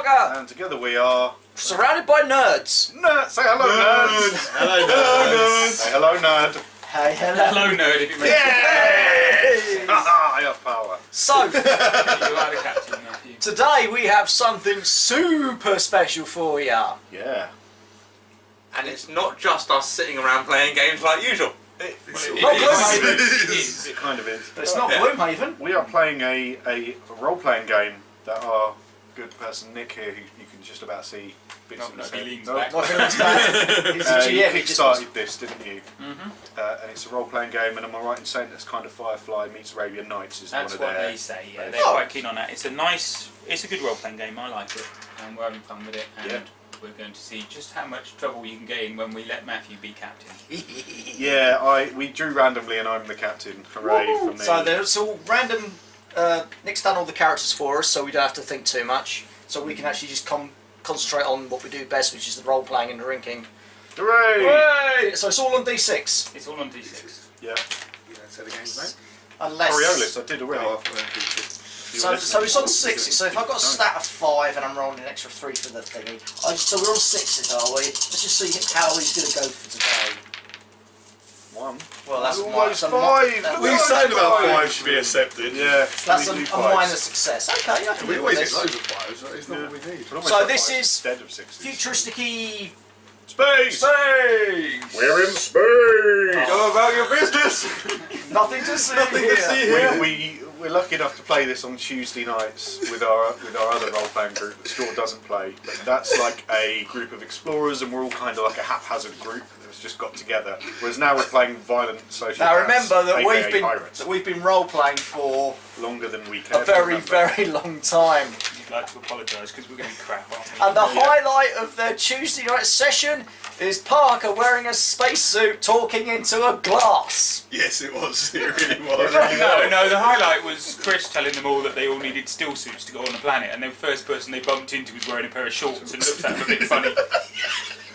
Parker! And together we are... Surrounded by nerds. Nerds! Say hello, nerds! Hello, nerds! Say hello, nerd! Hey, hello. Hello, nerd, if you make Yay! Haha, I have power. So, You are the captain, Matthew. today we have something super special for ya. Yeah. And it's not just us sitting around playing games like usual. It Not Gloomhaven. It kind of is. But it's not Yeah. Gloomhaven. We are playing a role-playing game that our good person Nick here, who you can just about see bits Not of his he head. leans No, back. Nothing like that. He's a you GM. He just kickstarted this, didn't you? Mm-hmm. And it's a role-playing game, and am I right in saying that's kind of Firefly meets Arabian Nights? Is That's one what of their... they say, yeah. Oh. They're quite keen on that. It's a good role-playing game, I like it. And we're having fun with it, and Yeah. we're going to see just how much trouble you can get in when we let Matthew be captain. Yeah, we drew randomly, and I'm the captain. Hooray for me. So there's all random. Nick's done all the characters for us, so we don't have to think too much. So we can actually just concentrate on what we do best, which is the role playing and drinking. Hooray! Hooray! So it's all on D6, It's all on D6. Yeah. You don't say the game's name? unless. Coriolis, I did already. Oh, I thought So it's on 6s. So if I've got a stat of 5 and I'm rolling an extra 3 for the thingy, so we're on 6s, are we? Let's just see how he's going to go for today. 1. Well, that's Almost a 5. we said about 5 should be accepted. Yeah. That's we do a fives. minor success. Okay, I can We deal always with get this. loads of 5s, that is not what we need. But almost So like this fives is instead of 6s. Futuristic-y Space! space. We're in space! Go about your business! Nothing to see Nothing here. to see here. We're lucky enough to play this on Tuesday nights with our other role-playing group. The store doesn't play, but that's like a group of explorers, and we're all kind of like a haphazard group that's just got together. Whereas now we're playing violent social. Now remember that pirates. we've been role playing for Longer than we can. a very, very long time. You'd like to apologise because we're going to be crap, aren't we? And the highlight of their Tuesday night session is Parker wearing a spacesuit talking into a glass. Yes, it was. It really was. No, the highlight was Chris telling them all that they all needed still suits to go on the planet, and the first person they bumped into was wearing a pair of shorts and looked at them a bit funny.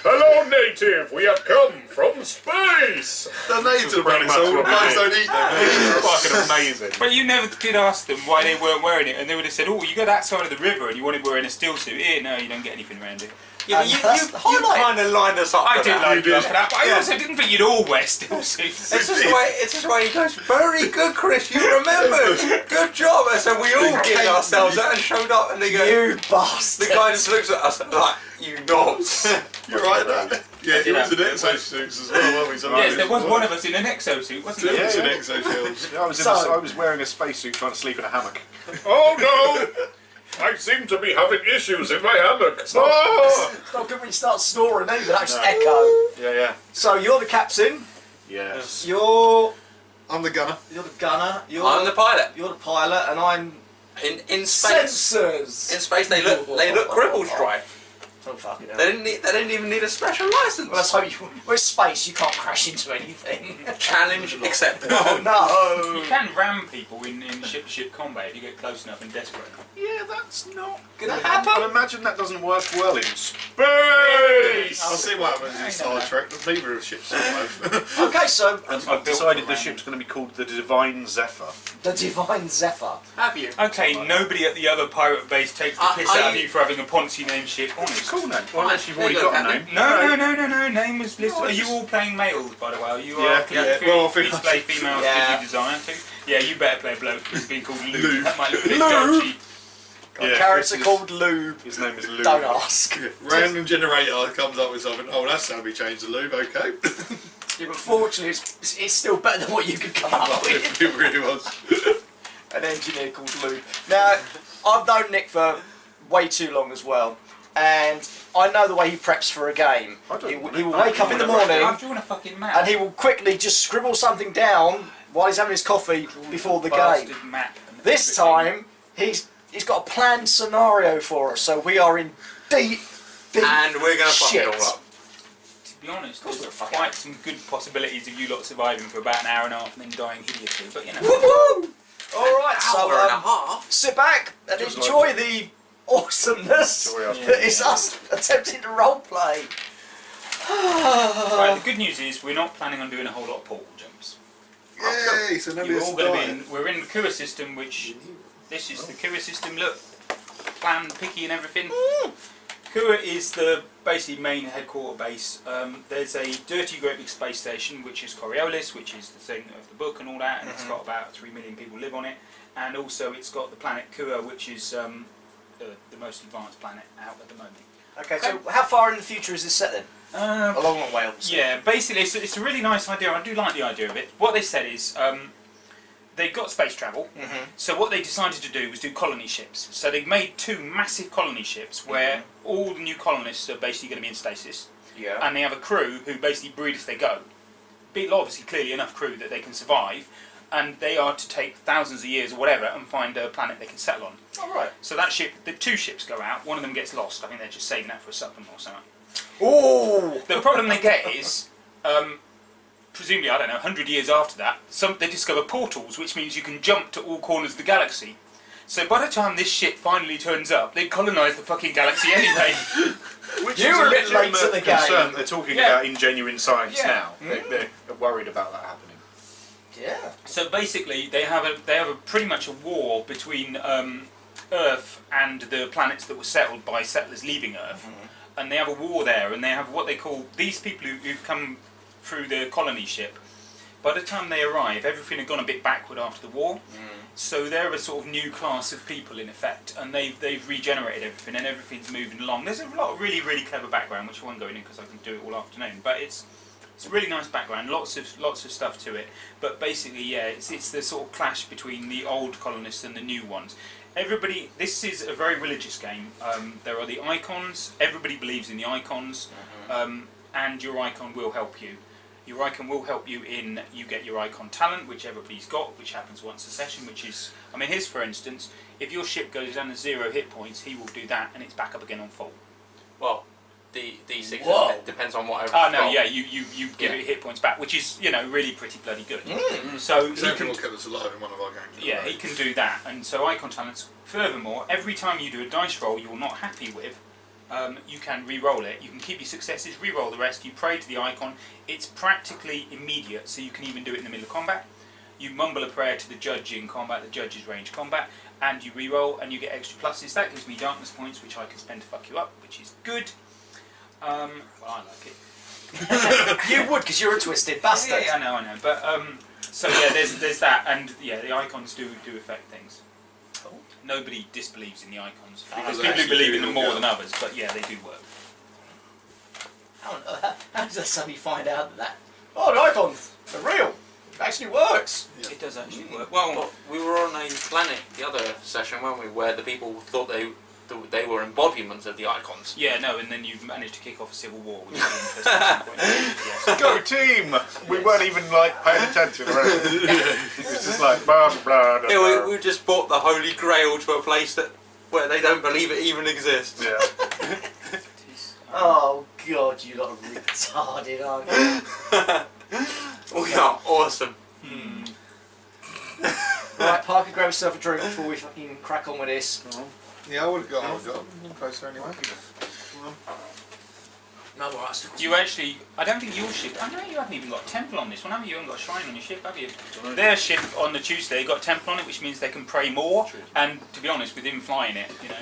Hello, native. We have come from space. The natives are running, much so what guys we don't eat them. Fucking amazing. But you never did ask them why they weren't wearing it, and they would have said, "Oh, you go that side of the river, and you wanted wearing a still suit." Here, no, you don't get anything around it. Yeah, And but that's you the highlight. kind of lined us up I for did that. like you did. for that, but I also didn't think you'd all wear still suits. It's just the way he goes, very good, Chris, you remembered. Good job. I said, we all gave ourselves that and showed up, and they go, You the bastard. guy just looks at us like, you knobs. You're right there. Yeah, he Yeah. was in exosuits as well, weren't we? So Yes, there was one of us in an exosuit, wasn't There there? was Yeah, in yeah. exoshells. Yeah, I was wearing a spacesuit trying to sleep in a hammock. Oh no! I seem to be having issues in my hammock. Oh! It's not good when you start snoring either, that just echo. Yeah. So you're the captain, Yes. you're I'm the gunner. the gunner, I'm the pilot. you're the pilot, and I'm In space, sensors. in space, they look crippled, Strife. Oh, fucking hell. They didn't even need a special license. Well, let's hope we're in space, you can't crash into anything. Challenge accepted. Oh no! You can ram people in ship-to-ship combat if you get close enough and desperate enough. Yeah, that's not Gonna I happen? imagine that doesn't work well in space. I'll see what happens in Star Trek. Neither of ships survive. Okay, so And I've I've built decided for the random. ship's going to be called the Divine Zephyr. the Divine Zephyr. Have you? Okay, nobody at the other pirate base takes the piss out of you for having a Ponzi named ship. Honest. Cool name. Well, unless you've There already you go, got a Captain. name. No. Name was listed. No, Are it's you just- all playing males, by the way? Are you Yeah, please, well, I please think- play females Yeah. if you desire to. Yeah, you better play a bloke who's been called Lou. Lou. That might look a bit Lou. dodgy. Yeah, Character this is- called Lube. His name is Lou. Don't ask. Random generator comes up with something. Oh, that's how we change the lube. Okay. Yeah, but fortunately, it's still better than what you could come up with. It really was. An engineer called Lube. Now, I've known Nick for way too long as well, and I know the way he preps for a game. I don't He want will it. wake up in the I morning I've drawn a fucking map. and he will quickly just scribble something down while he's having his coffee before the game. Bastard map. This time, he's got a planned scenario for us, so we are in deep And we're going to fuck shit. it all up. To be honest, course there's we're fucking- quite some good possibilities of you lot surviving for about an hour and a half and then dying hideously. But you know. Woo-woo! Alright, Hour and a so half. sit back and Just enjoy like- the awesomeness Enjoy us. that is us attempting to roleplay. Right, the good news is we're not planning on doing a whole lot of portal jumps. Yay! So nobody You're has all to going to die. be in, we're in the Kua system, which this is the Kua system. Look, plan picky and everything. Kura is the basically main headquarter base. There's a dirty great big space station, which is Coriolis, which is the thing of the book and all that, and it's got about 3 million people live on it. And also it's got the planet Kura, which is the most advanced planet out at the moment. Okay, so how far in the future is this set then? A long, long way, obviously. Yeah, basically it's a really nice idea. I do like the idea of it. What they said is they got space travel, so what they decided to do was do colony ships. So they made 2 massive colony ships where all the new colonists are basically going to be in stasis, and they have a crew who basically breed as they go. Be obviously clearly enough crew that they can survive, and they are to take thousands of years or whatever and find a planet they can settle on. All right. So that ship, the 2 ships go out. One of them gets lost. I think they're just saving that for a supplement or something. Oh! The problem they get is, presumably, I don't know, 100 years after that, they discover portals, which means you can jump to all corners of the galaxy. So by the time this ship finally turns up, they've colonised the fucking galaxy anyway. Which You is were a a bit late to legitimate the concern. game. They're talking Yeah. about in genuine science Yeah. now. They're worried about that happening. Yeah. So basically, they have a pretty much a war between Earth and the planets that were settled by settlers leaving Earth, and they have a war there, and they have what they call these people who've come through the colony ship. By the time they arrive, everything had gone a bit backward after the war, so they're a sort of new class of people in effect, and they've regenerated everything, and everything's moving along. There's a lot of really clever background, which I won't go into because I can do it all afternoon, but it's a really nice background, lots of stuff to it. But basically, yeah, it's the sort of clash between the old colonists and the new ones. Everybody, this is a very religious game. There are the icons. Everybody believes in the icons, and your icon will help you. Your icon will help you in, you get your icon talent, which everybody's got, which happens once a session, which is, I mean, his for instance, if your ship goes down to 0 hit points, he will do that, and it's back up again on full. Well, D6 Whoa. depends on what. Oh no, yeah, you give it hit points back, which is, you know, really pretty bloody good. So he Exactly can, what kept us alive in one of our games. yeah, he can do that, and so icon talents. Furthermore, every time you do a dice roll you're not happy with, you can re-roll it. You can keep your successes, re-roll the rest. You pray to the icon. It's practically immediate, so you can even do it in the middle of combat. You mumble a prayer to the judge in combat. The judge is range combat, and you re-roll, and you get extra pluses. That gives me darkness points, which I can spend to fuck you up, which is good. Well, I like it. You would, because you're a twisted bastard. Yeah, I know. But so yeah, there's that, and yeah, the icons do affect things. Cool. Nobody disbelieves in the icons Oh, because they people who actually believe do, in them more yeah. than others. But yeah, they do work. How does that suddenly find out that? Oh, the icons, they're real. It actually works. Yeah. It does actually work. Well, Well, we were on a planet the other session, weren't we, where the people thought they were embodiments of the icons. yeah, no, and then you've managed to kick off a civil war, which is interesting. At some point. Yes. Go team! We weren't even like paying attention. It was just like blah blah blah. blah. Yeah, we just brought the Holy Grail to a place where they don't believe it even exists. Yeah. Oh God, you lot are retarded, aren't you? We are awesome. Right, Parker, grab yourself a drink before we fucking crack on with this. Yeah, I would have got closer anyway. No, alright. You actually, I don't think your ship, I know you haven't even got temple on this one, have you? You haven't got a shrine on your ship, have you? Their ship on the Tuesday got temple on it, which means they can pray more, and to be honest, with him flying it, you know.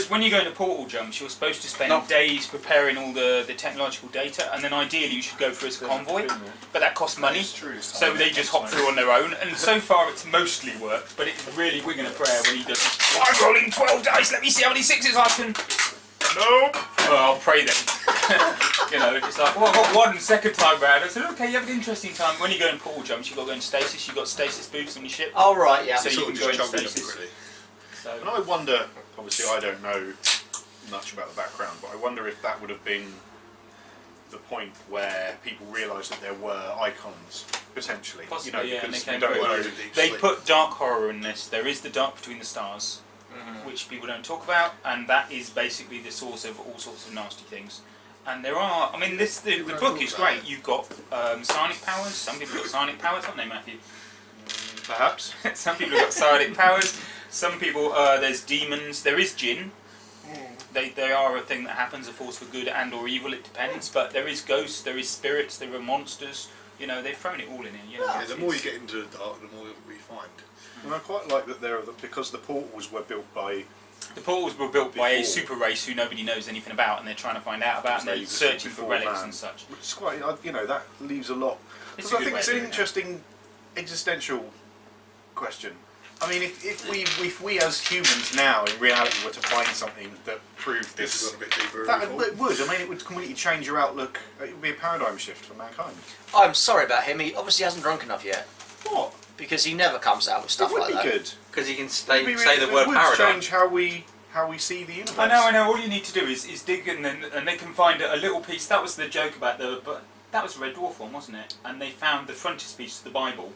when you go into portal jumps, you're supposed to spend days preparing all the technological data, and then ideally you should go through as a convoy, but that costs money, so they just hop through on their own, and so far it's mostly worked, but it's really wigging a prayer when he does it. I'm rolling 12 dice, let me see how many 6s I can... Nope. Well, I'll pray then. You know, it's like, well, I got one second time round. I said, okay, you have an interesting time. When you go in portal jumps, you've got to go in stasis. You've got stasis boots on your ship. Oh, right, yeah. So you Sort can of go in just jumping stasis. them, really. So, And I wonder, obviously I don't know much about the background, but I wonder if that would have been the point where people realised that there were icons, potentially. Possibly, you know, yeah, and because they we came don't Well, know. deep they sleep. put dark horror in this. There is the dark between the stars, which people don't talk about, and that is basically the source of all sorts of nasty things. And there are, I mean, the book is great. You've got psionic powers. Some people have got psionic powers, haven't they, Matthew? Perhaps. Some people have got psionic powers. Some people, there's demons. There is jinn. They are a thing that happens, a force for good and or evil. It depends. But there is ghosts. There is spirits. There are monsters. You know, they've thrown it all in here. You know, Yeah, the more you get into the dark, the more we find. And I quite like that because the portals were built by The portals were built by a Before. super race who nobody knows anything about, and they're trying to find out about, and They they're just searching for before relics man. and such. Which is quite, that leaves a lot. It's Because a I good think way it's of an doing it. interesting existential question. I mean, if we as humans now in reality were to find something that proved This this, has gone a bit deeper. that it would. I mean, it would completely change your outlook. It would be a paradigm shift for mankind. I'm sorry about him. He obviously hasn't drunk enough yet What? because he never comes out with stuff It would like be that. good. Because you can It'd be say the it word would paradigm. change how we see the universe. I know. All you need to do is dig, and they can find a little piece. That was the joke about but that was a Red Dwarf one, wasn't it? And they found the frontispiece of the Bible,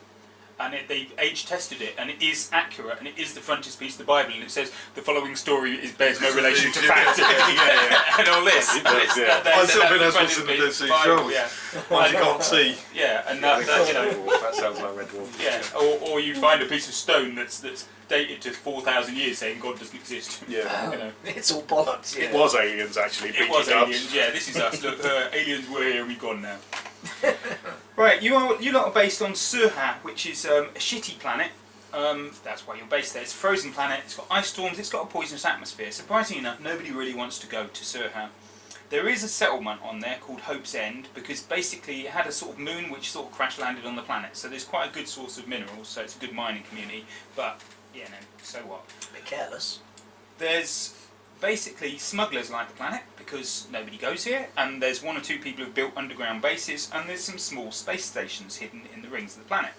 and they age tested it, and it is accurate, and it is the frontispiece of the Bible, and it says the following story bears no relation to fact, and all this. It does, yeah. I still think that's the what's in the Dead Sea Bible, Scrolls. yeah. One you can't see. Yeah, and I think that that's you know. Red Dwarf. That sounds like Red Dwarf. Yeah, or you find a piece of stone that's dated to 4,000 years, saying God doesn't exist. Yeah. You know. It's all bollocks. Yeah. It was aliens actually. It was BT-dubs. aliens. Yeah, this is us. Look, aliens were here. We've gone now. Right, you lot are based on Surha, which is a shitty planet. That's why you're based there. It's a frozen planet. It's got ice storms. It's got a poisonous atmosphere. Surprisingly enough, nobody really wants to go to Surha. There is a settlement on there called Hope's End because basically it had a sort of moon which sort of crash landed on the planet. So there's quite a good source of minerals. So it's a good mining community. But yeah, no. So what? A bit careless. There's basically smugglers like the planet because nobody goes here, and there's one or two people who've built underground bases, and there's some small space stations hidden in the rings of the planet.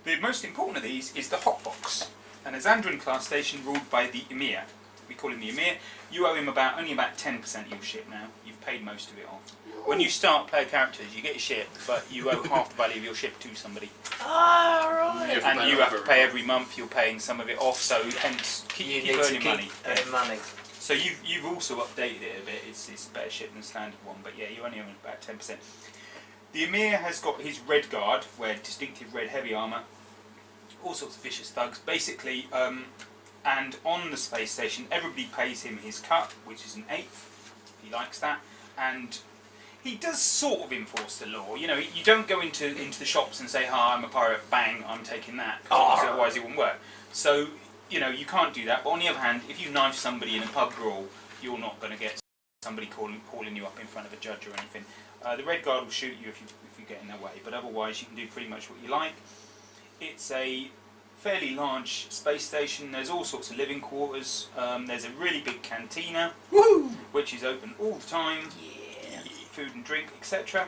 The most important of these is the Hotbox, an Azandran class station ruled by the Emir. We call him the Emir. You owe him only about 10% of your ship now. You've paid most of it off. When you start player characters, you get your ship, but you owe half the value of your ship to somebody. Ah, right. Yeah. And you have to pay every month. You're paying some of it off, so hence You keep need to earning keep money. Yeah. earning money. So you've also updated it a bit. It's a better ship than the standard one, but yeah, you only own about 10%. The Emir has got his red guard, wear distinctive red heavy armour, all sorts of vicious thugs, basically. And on the space station, everybody pays him his cut, which is an 1/8. He likes that, and he does sort of enforce the law. You know, you don't go into the shops and say, "Hi, I'm a pirate. Bang, I'm taking that." Because otherwise, it wouldn't work. So. You know, you can't do that, but on the other hand, if you knife somebody in a pub brawl, you're not going to get somebody calling you up in front of a judge or anything. The Red Guard will shoot you if you get in their way, but otherwise you can do pretty much what you like. It's a fairly large space station. There's all sorts of living quarters. There's a really big cantina, which is open all the time. Yeah. Food and drink, etc.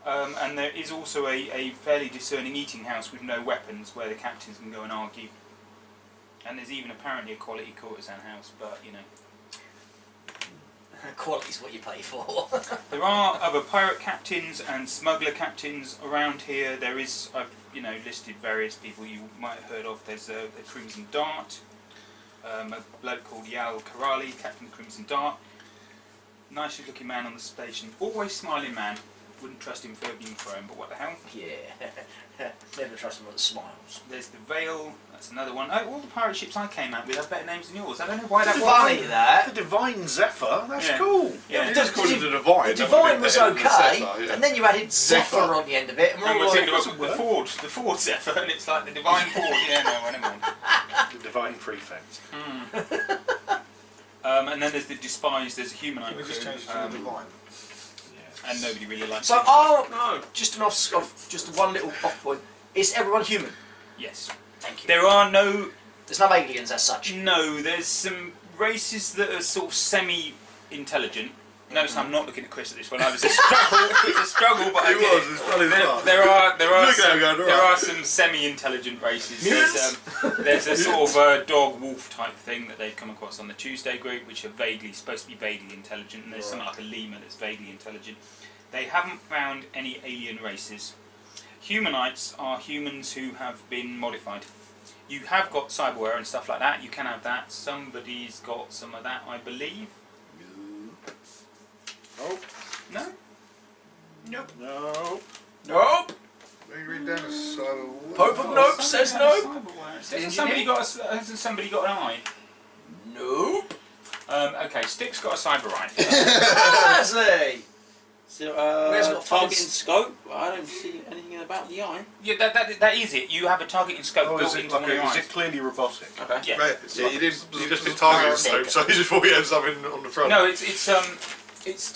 And there is also a fairly discerning eating house with no weapons where the captains can go and argue. And there's even apparently a quality courtesan house, but you know. Quality's what you pay for. There are other pirate captains and smuggler captains around here. There is, I've listed various people you might have heard of. There's a Crimson Dart, a bloke called Yal Karali, Captain Crimson Dart. Nicest looking man on the station, always smiling man. Wouldn't trust him for being thrown, but what the hell? Yeah. Never trust him with the smiles. There's the Veil, that's another one. Oh, all the pirate ships I came out with have better names than yours. I don't know why that was. Funny The that. Divine Zephyr. That's Yeah. cool. Yeah. You just called him the Divine. The that Divine would've was been better than okay, Zephyr, yeah. and then you added Zephyr on the end of it, and we're And all we're like, thinking about the Ford Zephyr, and it's like the Divine Ford. Yeah, no, never mind. The Divine Prefect. And then there's the Despised, there's a humanite We just crew, changed it to the Divine. and nobody really likes So, it. just just one little off point. Is everyone human? Yes. Thank you. There are no... There's no aliens as such. No, there's some races that are sort of semi-intelligent. Notice I'm not looking at Chris at this one. It was a struggle. It was a struggle, but I It get was, it's funny fun. There are Look at him going, there right. are some semi-intelligent races. Mutants? There's a sort of dog-wolf type thing that they've come across on the Tuesday group, which are supposed to be vaguely intelligent, and there's something like a lemur that's vaguely intelligent. They haven't found any alien races. Humanites are humans who have been modified. You have got cyberware and stuff like that. You can have that. Somebody's got some of that, I believe. Nope. No? Nope. No. Nope. Maybe read down a so. Pope of Nope says nope. Hasn't somebody got an eye? Nope. Okay, Stick's got a cyberite. Has he? So, Where's got targeting fucking- scope? I don't see anything about the eye. Yeah, that is it. You have a targeting scope Oh, built is it, into one of your is eyes. it clearly robotic? Okay. Yeah. Right. Yeah, you just did target scope, so you just thought you had something on the front. No, it's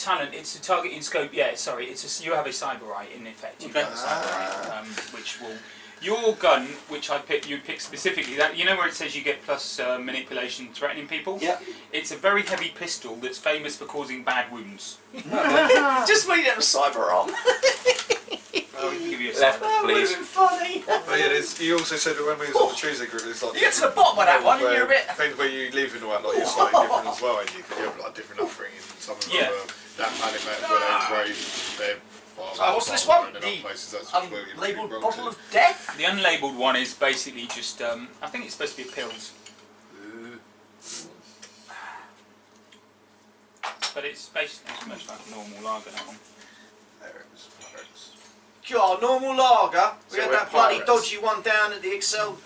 talent. It's a targeting scope. Yeah, sorry. You have a cyber eye in effect. You've got a cyber eye, which will. Your gun, which you picked specifically, that you know where it says you get plus manipulation, threatening people. Yeah. It's a very heavy pistol that's famous for causing bad wounds. Just when you have a cyber arm. Well, we can give you a Left, cyber. That would have please. been funny. But yeah, you also said that when we was on the Tuesday group, there's like You get to the bottom of that one and you're a bit... Depends where you live and all that, like you're slightly different as well, and you could have like different upbringing. Some of them Yeah. that planet where they raised their farm. So what's this one? And in The other places, that's where you Unlabeled wrong bottle to. of death? The unlabeled one is basically just. I think it's supposed to be pills, but it's basically much like a normal lager. That one. There it is. God, normal lager. We So had we're that bloody pirates. dodgy one down at the Excel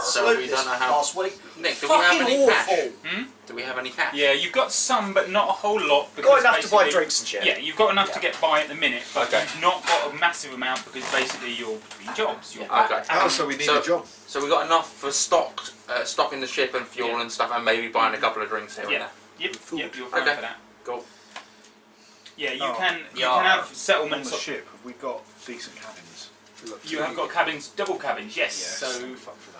So we don't know how- last week. Nick, do we have Fucking any awful. cash? Do we have any cash? Yeah, you've got some, but not a whole lot. Because Got enough to buy basically- drinks and shit. Yeah, you've got enough to get by at the minute, but Okay. you've not got a massive amount because basically you're between jobs. You're Okay. Oh, so we need So- a job. So we got enough for stocking the ship and fuel Yeah. and stuff, and maybe buying a couple of drinks here Yeah. and there. Yep, you're fine Okay. for that. Cool. Yeah, you Oh. can Yeah. have On settlements. the ship, have we got decent cabins? You have got cabins, double cabins, yes. So fuck for that.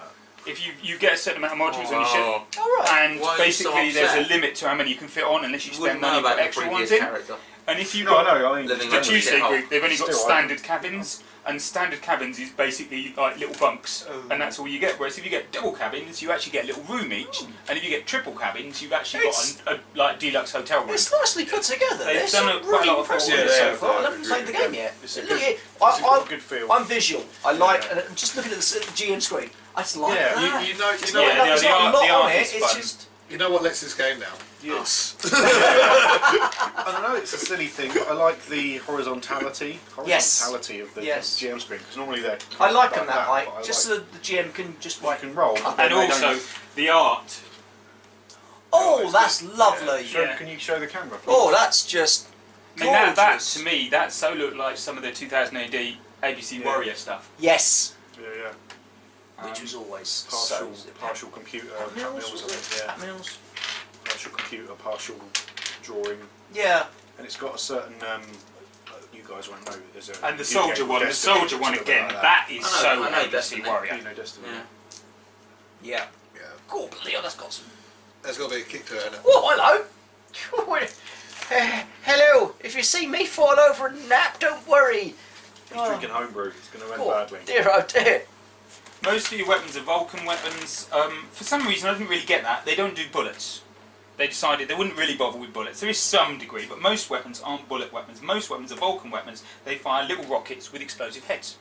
if you get a certain amount of modules on your ship, Oh, Alright. and Why are you so basically there's a upset? limit to how many you can fit on unless you you spend wouldn't know money about for the extra previous ones in. character. And if you No, I got know. I mean, Living the on Tuesday shithole. group, they've only got Still, standard cabins, and standard cabins is basically like little bunks, and that's all you get. Whereas if you get double cabins, you actually get a little room each, and if you get triple cabins, you've actually It's- got a like deluxe hotel room. It's nicely put together. They've There's done some quite a really lot of impressive thought. bits Yeah, so far. I yeah, haven't played the game yet. It's a Look good- at it. It's a good feel. I'm visual. I like, Yeah. and I'm just looking at the GM screen. I just like Yeah, that. you know, It's Yeah, not, no, there's the not art- a lot the on art it. is It's fun. just you know what lets this game down? Yes. I don't know, it's a silly thing, but I like the horizontality Yes. of the Yes. GM screen, because normally they're I like like them that way. but I Just like- so the GM can just you like. can roll. cut but And they don't- also the art. Oh, that's lovely. Show- Yeah. Can you show the camera? please? Oh, that's just. I mean, that gorgeous. to me, that so looked like some of the 2000 AD ABC Yeah. Warrior stuff. Yes, Yeah. which was always Partial computer, Pat Mills, Mills, was it? yeah. Pat Mills. Partial computer, partial drawing, Yeah. and it's got a certain. You guys won't know. There's a And the new soldier game one, called the Destiny, soldier one something again, like that is I so know ABC Destiny. Warrior. You know Destiny. Yeah. Yeah. Yeah. Cool, bloody hell, that's got some. There's got to be a kick to it, innit? Oh, hello. Hello. If you see me fall over and nap, don't worry. He's drinking homebrew. It's going to end Oh, badly. dear, oh dear. Most of your weapons are Vulcan weapons. For some reason, I didn't really get that. They don't do bullets. They decided they wouldn't really bother with bullets. There is some degree, but most weapons aren't bullet weapons. Most weapons are Vulcan weapons. They fire little rockets with explosive heads.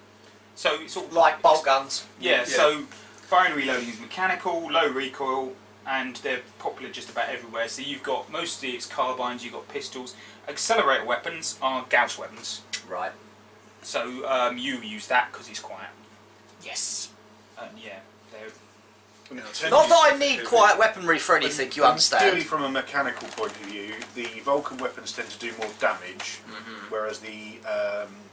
So it's all Like bolt guns. Yeah, Yeah. so firing and reloading is mechanical, low recoil, and they're popular just about everywhere. So you've got, mostly it's carbines, you've got pistols. Accelerator weapons are Gauss weapons. Right. So you use that because it's quiet. Yes. And yeah, they're... Not that I need quiet weaponry for anything, you Purely understand. from a mechanical point of view, the Vulcan weapons tend to do more damage, whereas the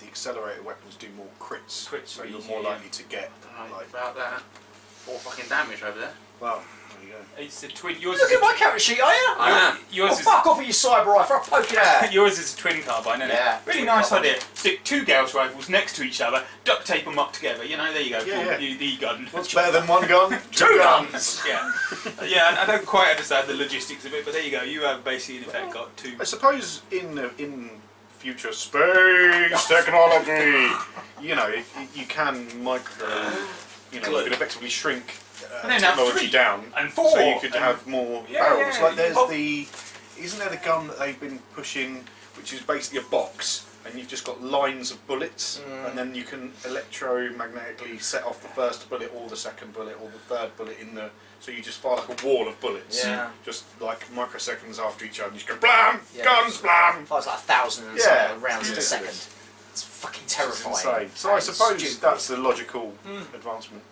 accelerator weapons do more crits. Crits so are you're easier, more yeah. likely to get Right, like. about that. All fucking damage over there. Well, there you go. It's a twin... Yours Look is at my character sheet, are you? I am. Yours Oh, is... fuck off with your cyber rifle, I'll poke it out. Yours is a twin carbine, isn't Yeah, it? Really twin nice carbine. idea. Stick two Gauss rifles next to each other, duct tape them up together. You know, there you go. Yeah, Boom, the gun. What's better than one gun? Two guns! Yeah, yeah. I don't quite understand the logistics of it, but there you go. You have basically in effect got two. I suppose in future space technology, you know, if you can micro, you know, you can effectively shrink And then have technology three down, and four, so you could and- have more Yeah, barrels. yeah, Like there's oh. isn't there the gun that they've been pushing, which is basically a box, and you've just got lines of bullets, and then you can electromagnetically set off the first bullet or the second bullet or the third bullet in the. So you just fire like a wall of bullets, Yeah. just like microseconds after each other. You just go blam, Yeah. guns, blam. If I was like 1,000 and Yeah. something rounds in a Yeah. second. It's fucking It's terrifying. insane. So I And suppose stupid. that's the logical advancement.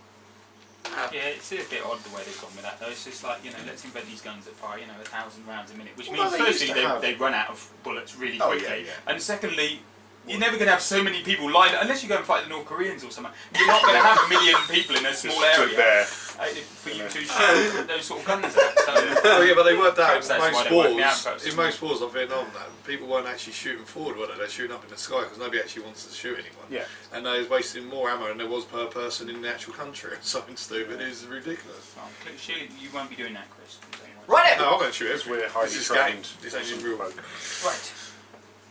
Yeah, it's a bit odd the way they've gone with that though. It's just like, let's embed these guns that fire, 1,000 rounds a minute, which Well, means they used firstly to have- they run out of bullets really Oh, quickly, yeah. and secondly, you're never going to have so many people lined up, unless you go and fight the North Koreans or something. You're not going to have a million people in a small Just stood area there. for you to shoot those sort of guns at. So, Oh yeah, but they worked out Perhaps in that's why most they worked the wars. outposts. In most wars like Vietnam, people weren't actually shooting forward, were they? They're shooting up in the sky because nobody actually wants to shoot anyone. Yeah. And they was wasting more ammo than there was per person in the actual country. Something stupid is ridiculous. well, surely you won't be doing that, Chris. Right. No, I'm going to shoot Because everything. we're highly This is trained. game. This ain't real. Right.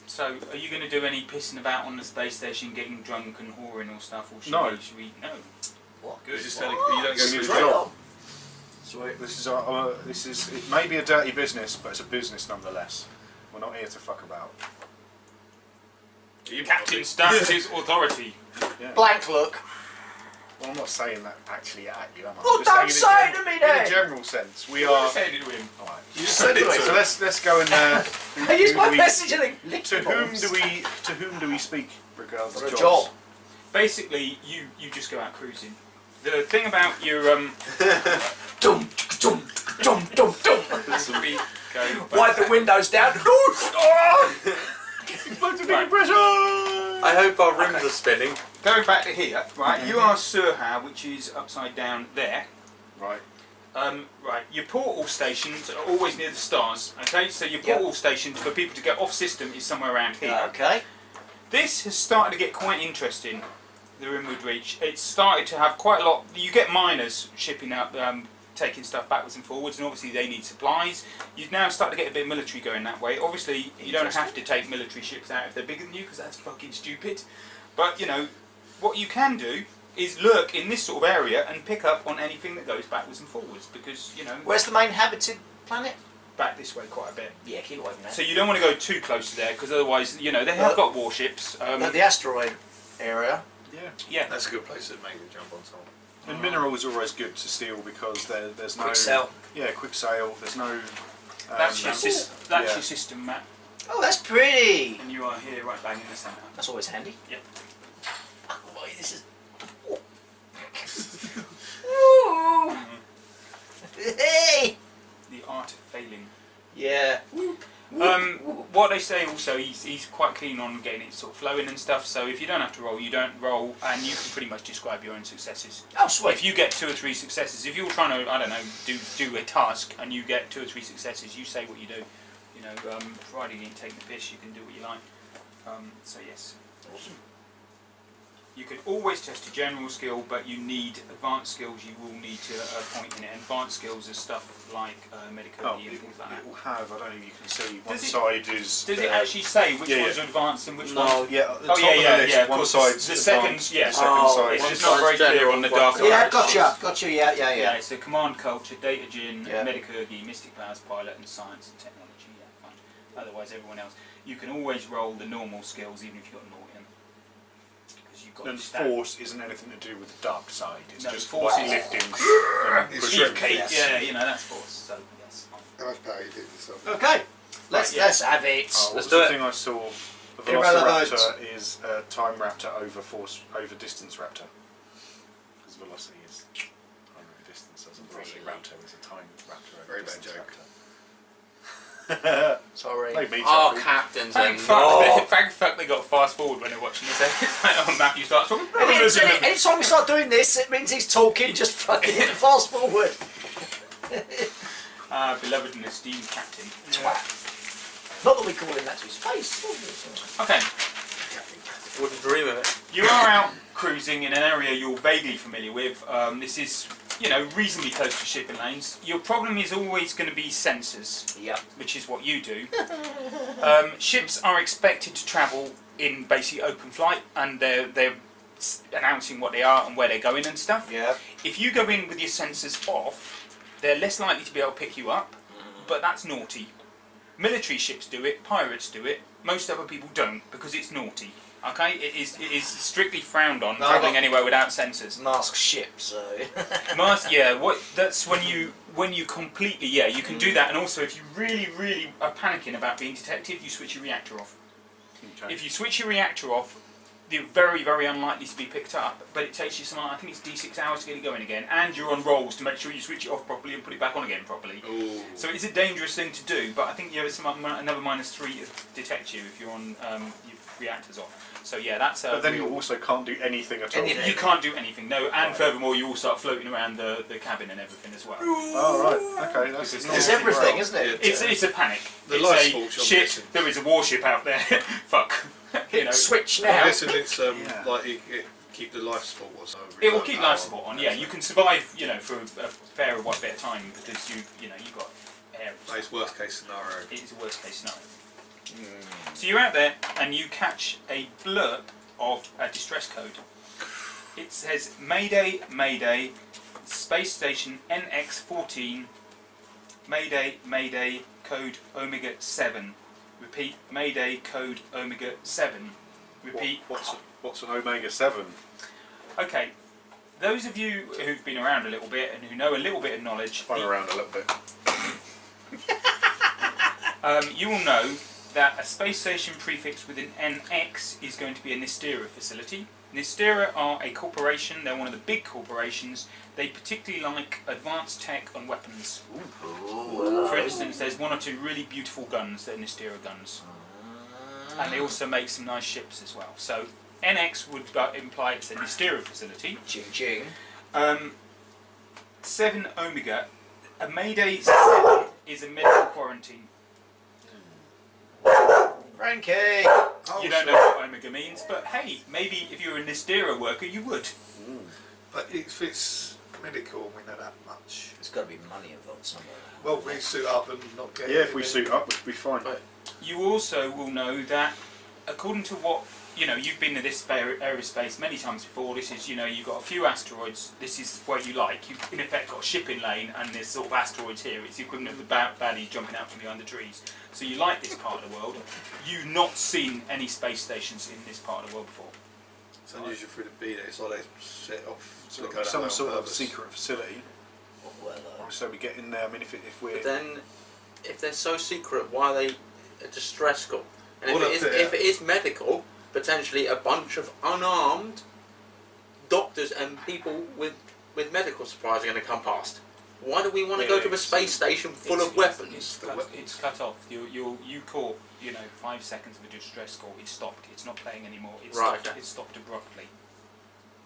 So, are you going to do any pissing about on the space station, getting drunk and whoring or stuff? Or should No. we? No. What? Good. It's just telling you don't go It's through a the Straight job. up. Sweet. This is. It may be a dirty business, but it's a business nonetheless. We're not here to fuck about. Captain stamps his authority. Yeah. Blank look. Well, I'm not saying that actually at you, am I? Well, I'm just don't saying say in it to me In then. a general sense, we I are. said it to him. Alright. You just said it Anyway, to So him. let's go and. I use my we- message and then lick To the whom balls. do we speak regards For to a jobs? job. Basically, you just go out cruising. The thing about your Dum, dum, dum, dum, dum. we go. Wipe the windows down. Right. I hope our rims are spinning. Going back to here, right? You are Surha, which is upside down there. Right. Right, your portal stations are always near the stars, okay? So your portal stations for people to get off system is somewhere around here. Okay. This has started to get quite interesting, the Rimwood Reach. It's started to have quite a lot, you get miners shipping up, taking stuff backwards and forwards, and obviously they need supplies. You've now started to get a bit of military going that way. Obviously, you don't have to take military ships out if they're bigger than you, because that's fucking stupid. But, what you can do is lurk in this sort of area and pick up on anything that goes backwards and forwards, because, Where's the main habited planet? back this way quite a bit. Yeah, keep away from that. So you don't want to go too close to there, because otherwise, they have got warships. The asteroid area. Yeah. Yeah. That's a good place to make them jump on top. And minerals are always good to steal because there's no Quick sell. Yeah, quick sale. There's no. That's your yeah. system map, Oh, that's pretty. and you are here right bang in the centre. That's always handy. Yep. Oh, boy, this is. Ooh. Hey. The art of failing. Yeah. What they say also, he's quite keen on getting it sort of flowing and stuff. So if you don't have to roll, you don't roll, and you can pretty much describe your own successes. Oh, sweet. If you get 2 or 3 successes, if you're trying to, I don't know, do a task and you get 2 or 3 successes, you say what you do. Provided you ain't taking the piss, you can do what you like. So yes. Awesome. You can always test a general skill, but you need advanced skills. You will need to point in it. And advanced skills are stuff like medical Oh, and things like that. it will have. I don't know if you can see. One Does it- side is. Does it actually say which yeah, ones yeah. are advanced and which No. ones? Yeah. At the Oh top yeah, of the yeah, list, yeah. Of One course, side's the second, advanced, yeah. the second Oh, side. It's one just not very side's clear on the general, dark. one Yeah, side's- gotcha. Yeah. Yeah, it's a command culture, data gin, Yeah. medicurgy, mystic powers, pilot, and science and technology. Yeah, fine. Otherwise, everyone else, you can always roll the normal skills, even if you've got naught in them. Because you've got And your stat. force isn't anything to do with the dark side. It's No, just force like is- lifting. and It's pushing. strength. Kate, Yes. yeah, that's force. So yes, fine. How much power you did yourself? Okay. Let's have it. Oh, Let's what's do the it. thing I saw? A Irrelevant. Velociraptor is a time raptor over distance raptor. Because velocity is time over distance, as a velocity Really? raptor is a time raptor over Very bad distance joke. raptor. Sorry. Made me Oh, chuckle. captains Thank and fuck, thank fuck they got fast forward when they're watching this. On Matthew starts talking. Anytime we start doing this, it means he's talking, just fucking hit the fast forward. Beloved and esteemed captain. Twat. Not that we call him that to his face. Okay, wouldn't dream of it. you are out cruising in an area you're vaguely familiar with. This is, reasonably close to shipping lanes. Your problem is always going to be sensors, Yep. which is what you do. Ships are expected to travel in basically open flight, and they're announcing what they are and where they're going and stuff. Yep. If you go in with your sensors off, they're less likely to be able to pick you up, but that's naughty. Military ships do it, pirates do it, most other people don't, because it's naughty. Okay? It is strictly frowned on, No, travelling but- anywhere without sensors. Mask ship, so. That's when you completely, you can do that, and also if you really are panicking about being detected, you switch your reactor off. Okay. If you switch your reactor off, they're very, very unlikely to be picked up, but it takes you I think it's D6 hours to get it going again, and you're on rolls to make sure you switch it off properly and put it back on again properly. Ooh. So it's a dangerous thing to do, but I think you have another -3 to detect you if you're on your reactors off. So yeah, that's But then you also can't do anything at all. you can't do anything, no, and furthermore you all start floating around the cabin and everything as well. Oh right, okay, that's Because not It's super everything, well. isn't it? It's a panic. The It's life a support shop ship. missing. There is a warship out there. Fuck. You know, Switch I'm now. guessing it's Yeah. like it keep the life support or so. it will keep life support on. Yeah, you can survive. You know, for a fair bit of time because you've got air. It's worst case scenario. It is a worst case scenario. So you're out there and you catch a blurb of a distress code. It says Mayday, Mayday, Space Station NX-14, Mayday, Mayday, code Omega 7. Repeat, Mayday, code Omega 7. Repeat. What's an Omega 7? Okay, those of you who've been around a little bit and who know a little bit of knowledge, Fun around a little bit. you will know that a space station prefixed with an NX is going to be a Nistera facility. Nistera are a corporation, they're one of the big corporations. They particularly like advanced tech and weapons. For instance, there's 1 or 2 really beautiful guns that are Nistera guns. And they also make some nice ships as well. So NX would imply it's a Nistera facility. Ching ching. 7 Omega, a Mayday 7 is a medical quarantine. Frankie! You don't know what Omega means, but hey, maybe if you're a Nistera worker, you would. But if it's medical, we know that much. There's got to be money involved somewhere. Well, we suit up and not get. Yeah, if we suit up, we'd be fine. Right. You also will know that, according to what you've been to this aerospace many times before. This is, you've got a few asteroids. This is where you like. You've in effect got a shipping lane, and there's sort of asteroids here. It's the equivalent of the baddies jumping out from behind the trees. So you like this part of the world. You've not seen any space stations in this part of the world before. It's unusual for it to be there. It's like they set off. So they go that way some on sort of purpose. secret facility. Well, So we get in there. I mean, if we're But then, if they're so secret, why are they a distress call? And Well, if it is medical, potentially a bunch of unarmed doctors and people with medical supplies are going to come past. Why do we want to go to a space station full of weapons? It's cut off. You caught 5 seconds of a distress call. It stopped. It's not playing anymore. It Right, stopped. okay. It stopped abruptly.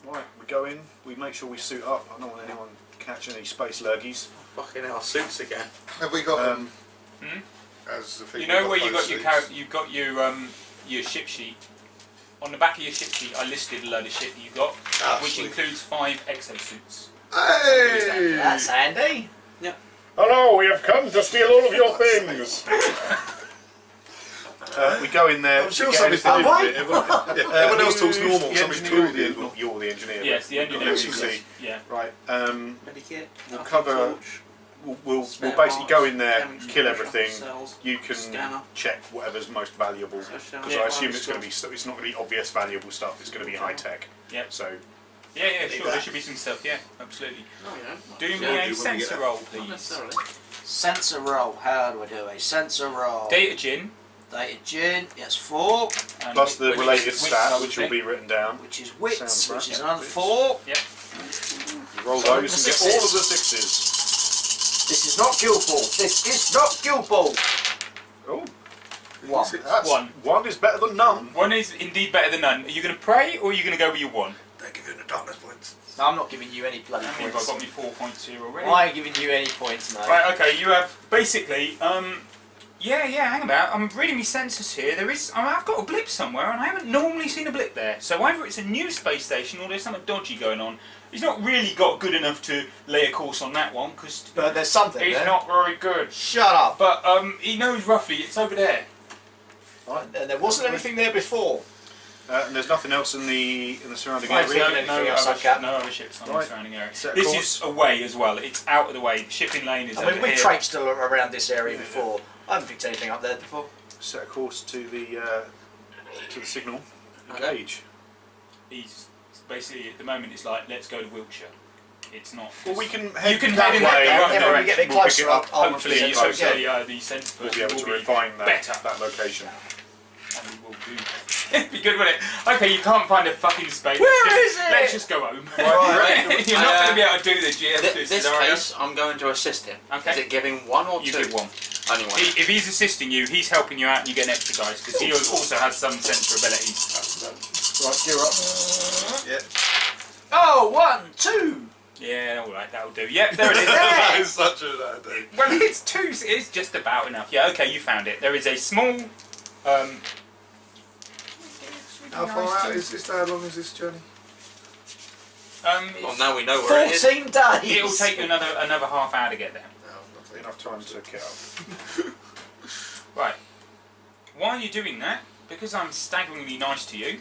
right, we go in. We make sure we suit up. I don't want anyone catching any space lurgies. Fucking hell, suits again. Have we got as the You people know where you both got suits? you've got your ship sheet. On the back of your ship sheet, I listed a load of shit that you got, which sweet. includes 5 exosuits. Hey! that's handy. Hello, we have come to steal all of your things. We go in there. I'm sure we get somebody's everything- done it. Everyone else talks normal. The Somebody's engineer, talking normal. not you're the engineer. Yes, the but we've got engineering. SUC. Yeah. Right. Medikit, We'll alpha cover. torch, We'll spare basically go parts, in there, damage kill control, everything. cells, You can scanner. check whatever's most valuable Social- because Yeah, I assume well, it's going to be. It's not going to be obvious valuable stuff. It's going to be high tech. Yep. So Yeah, sure. There should be some stuff. Yeah, absolutely. No, you don't. Do me Yeah, a when we get sensor there. roll, Not please. necessarily. Sensor roll. How do I do a sensor roll? Data gin. Data gin. Yes, 4. And plus the which- related which stat, I would which will think. be written down. Which is wits, Sounds which right. is Yeah, another wits. 4. Yep. You roll So those and the get all of sixes. the 6s. This is not Guild Ball. This is not Guild Ball. Oh, One. that's One. One is better than none. One is indeed better than none. Are you going to pray or are you going to go with your 1? They give you the darkness points. No, I'm not giving you any bloody I think I've points. got me 4 points here already. I ain't giving you any points, mate. Right, okay, you have basically, hang about. I'm reading my sensors here. I've got a blip somewhere, and I haven't normally seen a blip there. So either it's a new space station or there's something dodgy going on. He's not really got good enough to lay a course on that one because But there's something he's there. not very good. Shut up. But he knows roughly it's over there. Right, and there wasn't anything there before. And there's nothing else in the surrounding Right, area. so- anything else like that? No other ships on Right. the surrounding area. Set a This course. is away as well. It's out of the way. The shipping lane is I over mean, we here. traipsed around this area before. I haven't picked anything up there before. Set a course to the signal. Engage. He's basically at the moment. It's like let's go to Wiltshire. It's not. Well, we can head, You can that head in way. that Yeah, when we get a bit We'll pick closer it up. up, I'll Hopefully, present closer. it. the sense We'll be person able to will refine better. that location. And we will do. It'd be good, wouldn't it? Okay, you can't find a fucking space. Where is it? Let's just go home. Right. You're not going to be able to do the GM2 This scenario. case, I'm going to assist him. Okay. Is it giving 1 or 2? You give 1. Only 1. If he's assisting you, he's helping you out and you get an extra dice because he also has some sensor abilities. Right, gear up. Yeah. Oh, 1, 2. Yeah, alright, that'll do. Yep, there it is. That There. is such a bad idea. Well, it's 2, it's just about enough. Yeah, okay, you found it. There is a small... How far out is this? How long is this journey? Well, now we know where it is. 14 days. It'll take you another half hour to get there. No, not taking Enough time to kit up. Right. While you're doing that, because I'm staggeringly nice to you,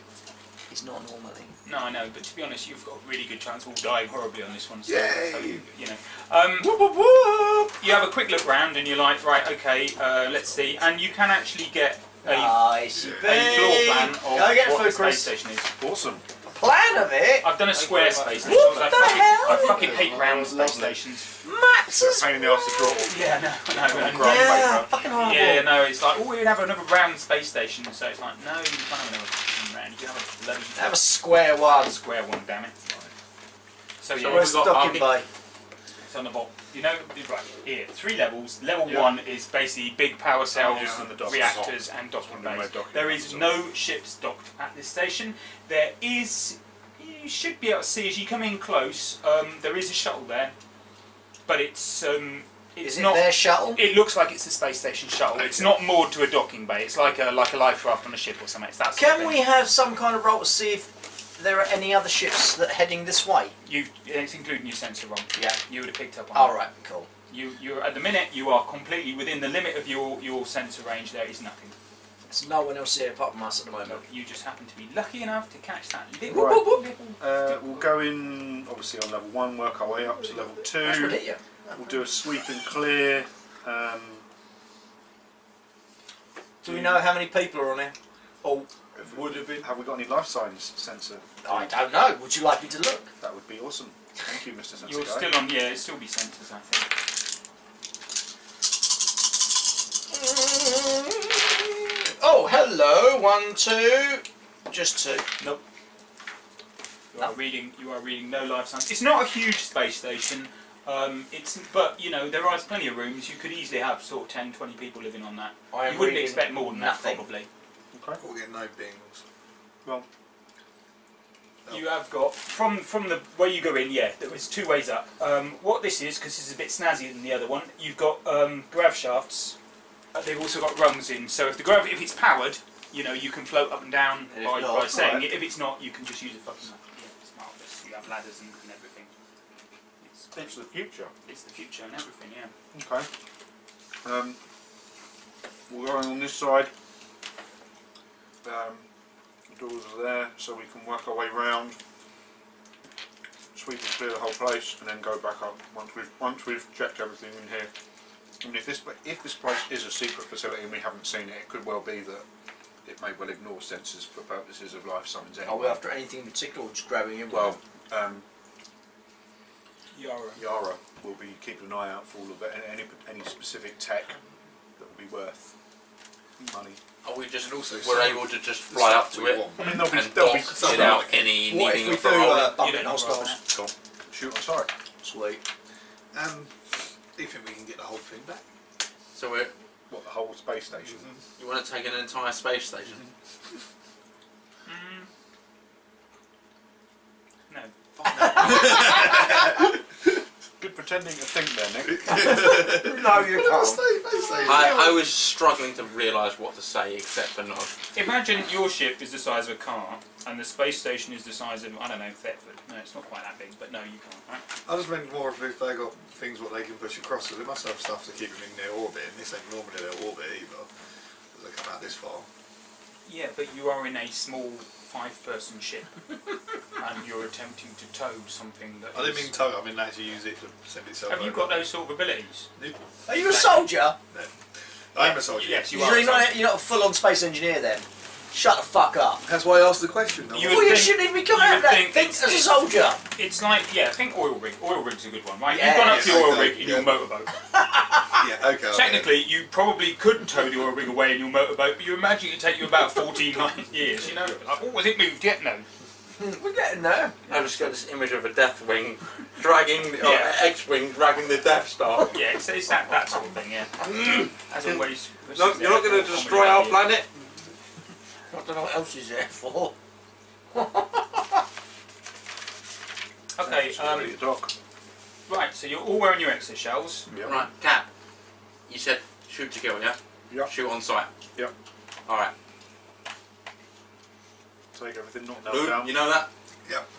It's not normally. no, I know, but to be honest, you've got a really good chance of all dying horribly on this one. So, Yay! so you know, Whoop, whoop, whoop. you have a quick look round and you're like, right, okay, let's see, and you can actually get a Nice. floor plan of Go get what the food, space Chris. station is. Awesome. Plan of it. I've done a square space station. What because the hell? I fucking hate round space Lovely. stations. Maps as Pain in the arse to draw. Yeah, no, and Yeah, fucking horrible. yeah, no, it's like, oh, we'd have another round space station. So it's like, no, you can't have another fucking round. You can have a bloody Have a square one. square one, damn it. So So yeah, Where's we've got Docking Bay? it's on the bottom. You know, right here, 3 levels. Level 1 is basically big power cells, yeah, and the docking reactors, and docking Wondering bays. where docking There bays is are. no ships docked at this station. There is, you should be able to see as you come in close. There is a shuttle there, but it's Is it not. their shuttle? It looks like it's a space station shuttle. It's not moored to a docking bay. It's like a life raft on a ship or something. It's that sort of Can thing. we have some kind of roll to see if there are any other ships that are heading this way? It's including your sensor roll. Yeah. You would have picked up on. All that. right, cool. You're at the minute. You are completely within the limit of your sensor range. There is nothing. There's no one else here apart from us at the moment. You just happen to be lucky enough to catch that Right. little. We'll go in, obviously, on level 1, work our way up to level 2. That's what hit you. We'll do a sweep and clear. Do we know how many people are on here? Oh, Would have been. Have we got any life signs sensor? I don't know. Would you like me to look? That would be awesome. Thank you, Mr. Sensor You're Guy. still on. Yeah, it'll still be sensors, I think. Oh, hello. 1, 2. Just 2. Nope. You No. are reading. You are reading no life signs. It's not a huge space station. But you know there are plenty of rooms. You could easily have sort of 10, 20 people living on that. I am You wouldn't reading expect more than nothing. that, probably. Okay. We'll get no bings. Well, You have got from the way you go in. Yeah, there is 2 ways up. What this is, because this is a bit snazzier than the other one. You've got grav shafts. They've also got rungs in. So if if it's powered, you know you can float up and down And if by not, saying alright. it. If it's not, you can just use a fucking. Yeah, it's marvelous. You have ladders and everything. it's the future. It's the future and everything. Yeah. Okay. We're going on this side. The doors are there, so we can work our way round, sweep and clear the whole place, and then go back up once we've checked everything in here. I mean, if this place is a secret facility and we haven't seen it, it could well be that it may well ignore sensors for purposes of life signs anyway. Are we after anything in particular or just grabbing him? Well, Yara. Yara will be keeping an eye out for all of it, and any specific tech that will be worth money. Are we just also we're some able of to just the fly stuff up to we it want. I mean, there'll and be dock some without of any what needing if of we a do rolling? bump You it don't on roll spells? Cool. Shoot on sight. Sweet. Do you think we can get the whole thing back? So we're, What, the whole space station? you want to take an entire space station? No. Good pretending to think there, Nick. No, you Well, can't. they say I was struggling to realise what to say except for no. Imagine your ship is the size of a car, and the space station is the size of, I don't know, Thetford. No, it's not quite that big, but no, you can't, right? I just meant more if they got things what they can push across, because they must have stuff to keep them in their orbit, and this ain't normally their orbit either, because they come out this far. Yeah, but you are in a small 5-person ship, and you're attempting to tow something that I didn't is- mean tug, I mean actually use it to send itself Have you over. got those sort of abilities? Are you a soldier? No. I'm a soldier. Yes, you You're are. not a full-on space engineer then. Shut the fuck up. That's why I asked the question. You Well, would you think- shouldn't even be coming you out of would that. Think it's- as a soldier. It's like, yeah, think oil rig. Oil rig's a good one, right? Yeah, You've gone up to yeah, your oil okay, rig in your yeah. motorboat. Yeah, okay. Technically, you probably could tow your rig away in your motorboat, but you imagine it'd take you about 14 years, you know? Like, oh, was it moved yet? No. We're getting there. I just got this image of a Death Wing dragging, or Yeah. X-Wing dragging the Death Star. Yeah, it's that sort of thing, yeah. As always. No, you're not going to destroy our planet? I don't know what else is there for. Okay, Ready to dock. right, so you're all wearing your exoshells. Yep. Right, Cap. You said shoot to kill, yeah? Yep. Shoot on sight. Yep. Alright. Take everything not nailed Luke, down. you know that?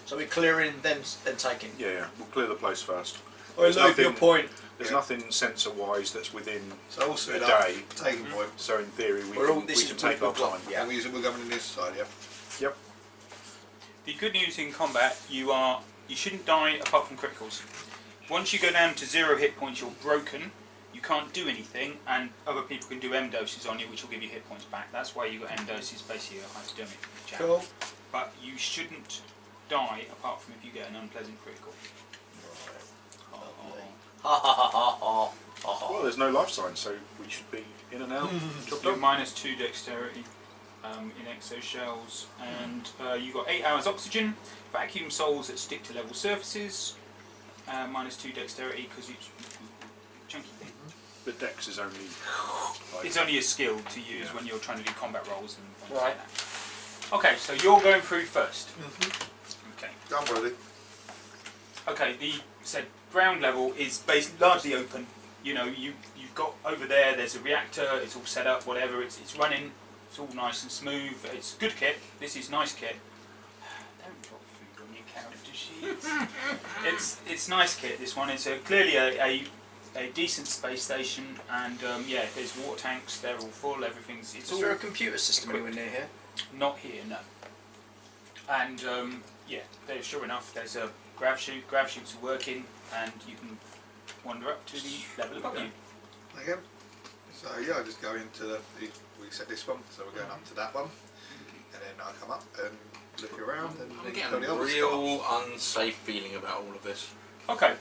So we're clearing, then taking. Yeah. We'll clear the place first. I There's love your nothing- point. There's nothing sensor-wise that's within So also a that day. taking point. So in theory, we We're all- can, this we is can what take our we've got. time. Yeah. And we're going in this side, yeah? Yep. The good news in combat, you shouldn't die apart from criticals. Once you go down to 0 hit points, you're broken. You can't do anything, and other people can do M doses on you, which will give you hit points back. That's why you got M doses, basically a hypodermic jab. Cool. But you shouldn't die apart from if you get an unpleasant critical. Ha ha ha ha ha ha. Well, there's no life sign, so we should be in and out. Job You're done. -2 dexterity in exoshells, and you got 8 hours oxygen, vacuum soles that stick to level surfaces, -2 dexterity because it's chunky thing. The dex is only. Like, It's only a skill to use Yeah. when you're trying to do combat rolls and things Right. like that. Okay, so you're going through first. Okay. I'm ready. Okay, the said ground level is basically largely open. You know, you've got over there. There's a reactor. It's all set up. Whatever. It's running. It's all nice and smooth. It's good kit. This is nice kit. Don't drop food on your character sheets. it's nice kit. This one. It's clearly a decent space station, and yeah, there's water tanks. They're all full. Everything's. It's Is all there a computer system anywhere near here? not here. No. And yeah, there's sure enough. There's a grav chute. Grav chutes are working, and you can wander up to the level above you. Again. So yeah, I just go into we set this one, so we're going up to that one, and then I come up and look around and I'm then getting go the a other real unsafe feeling about all of this. Okay.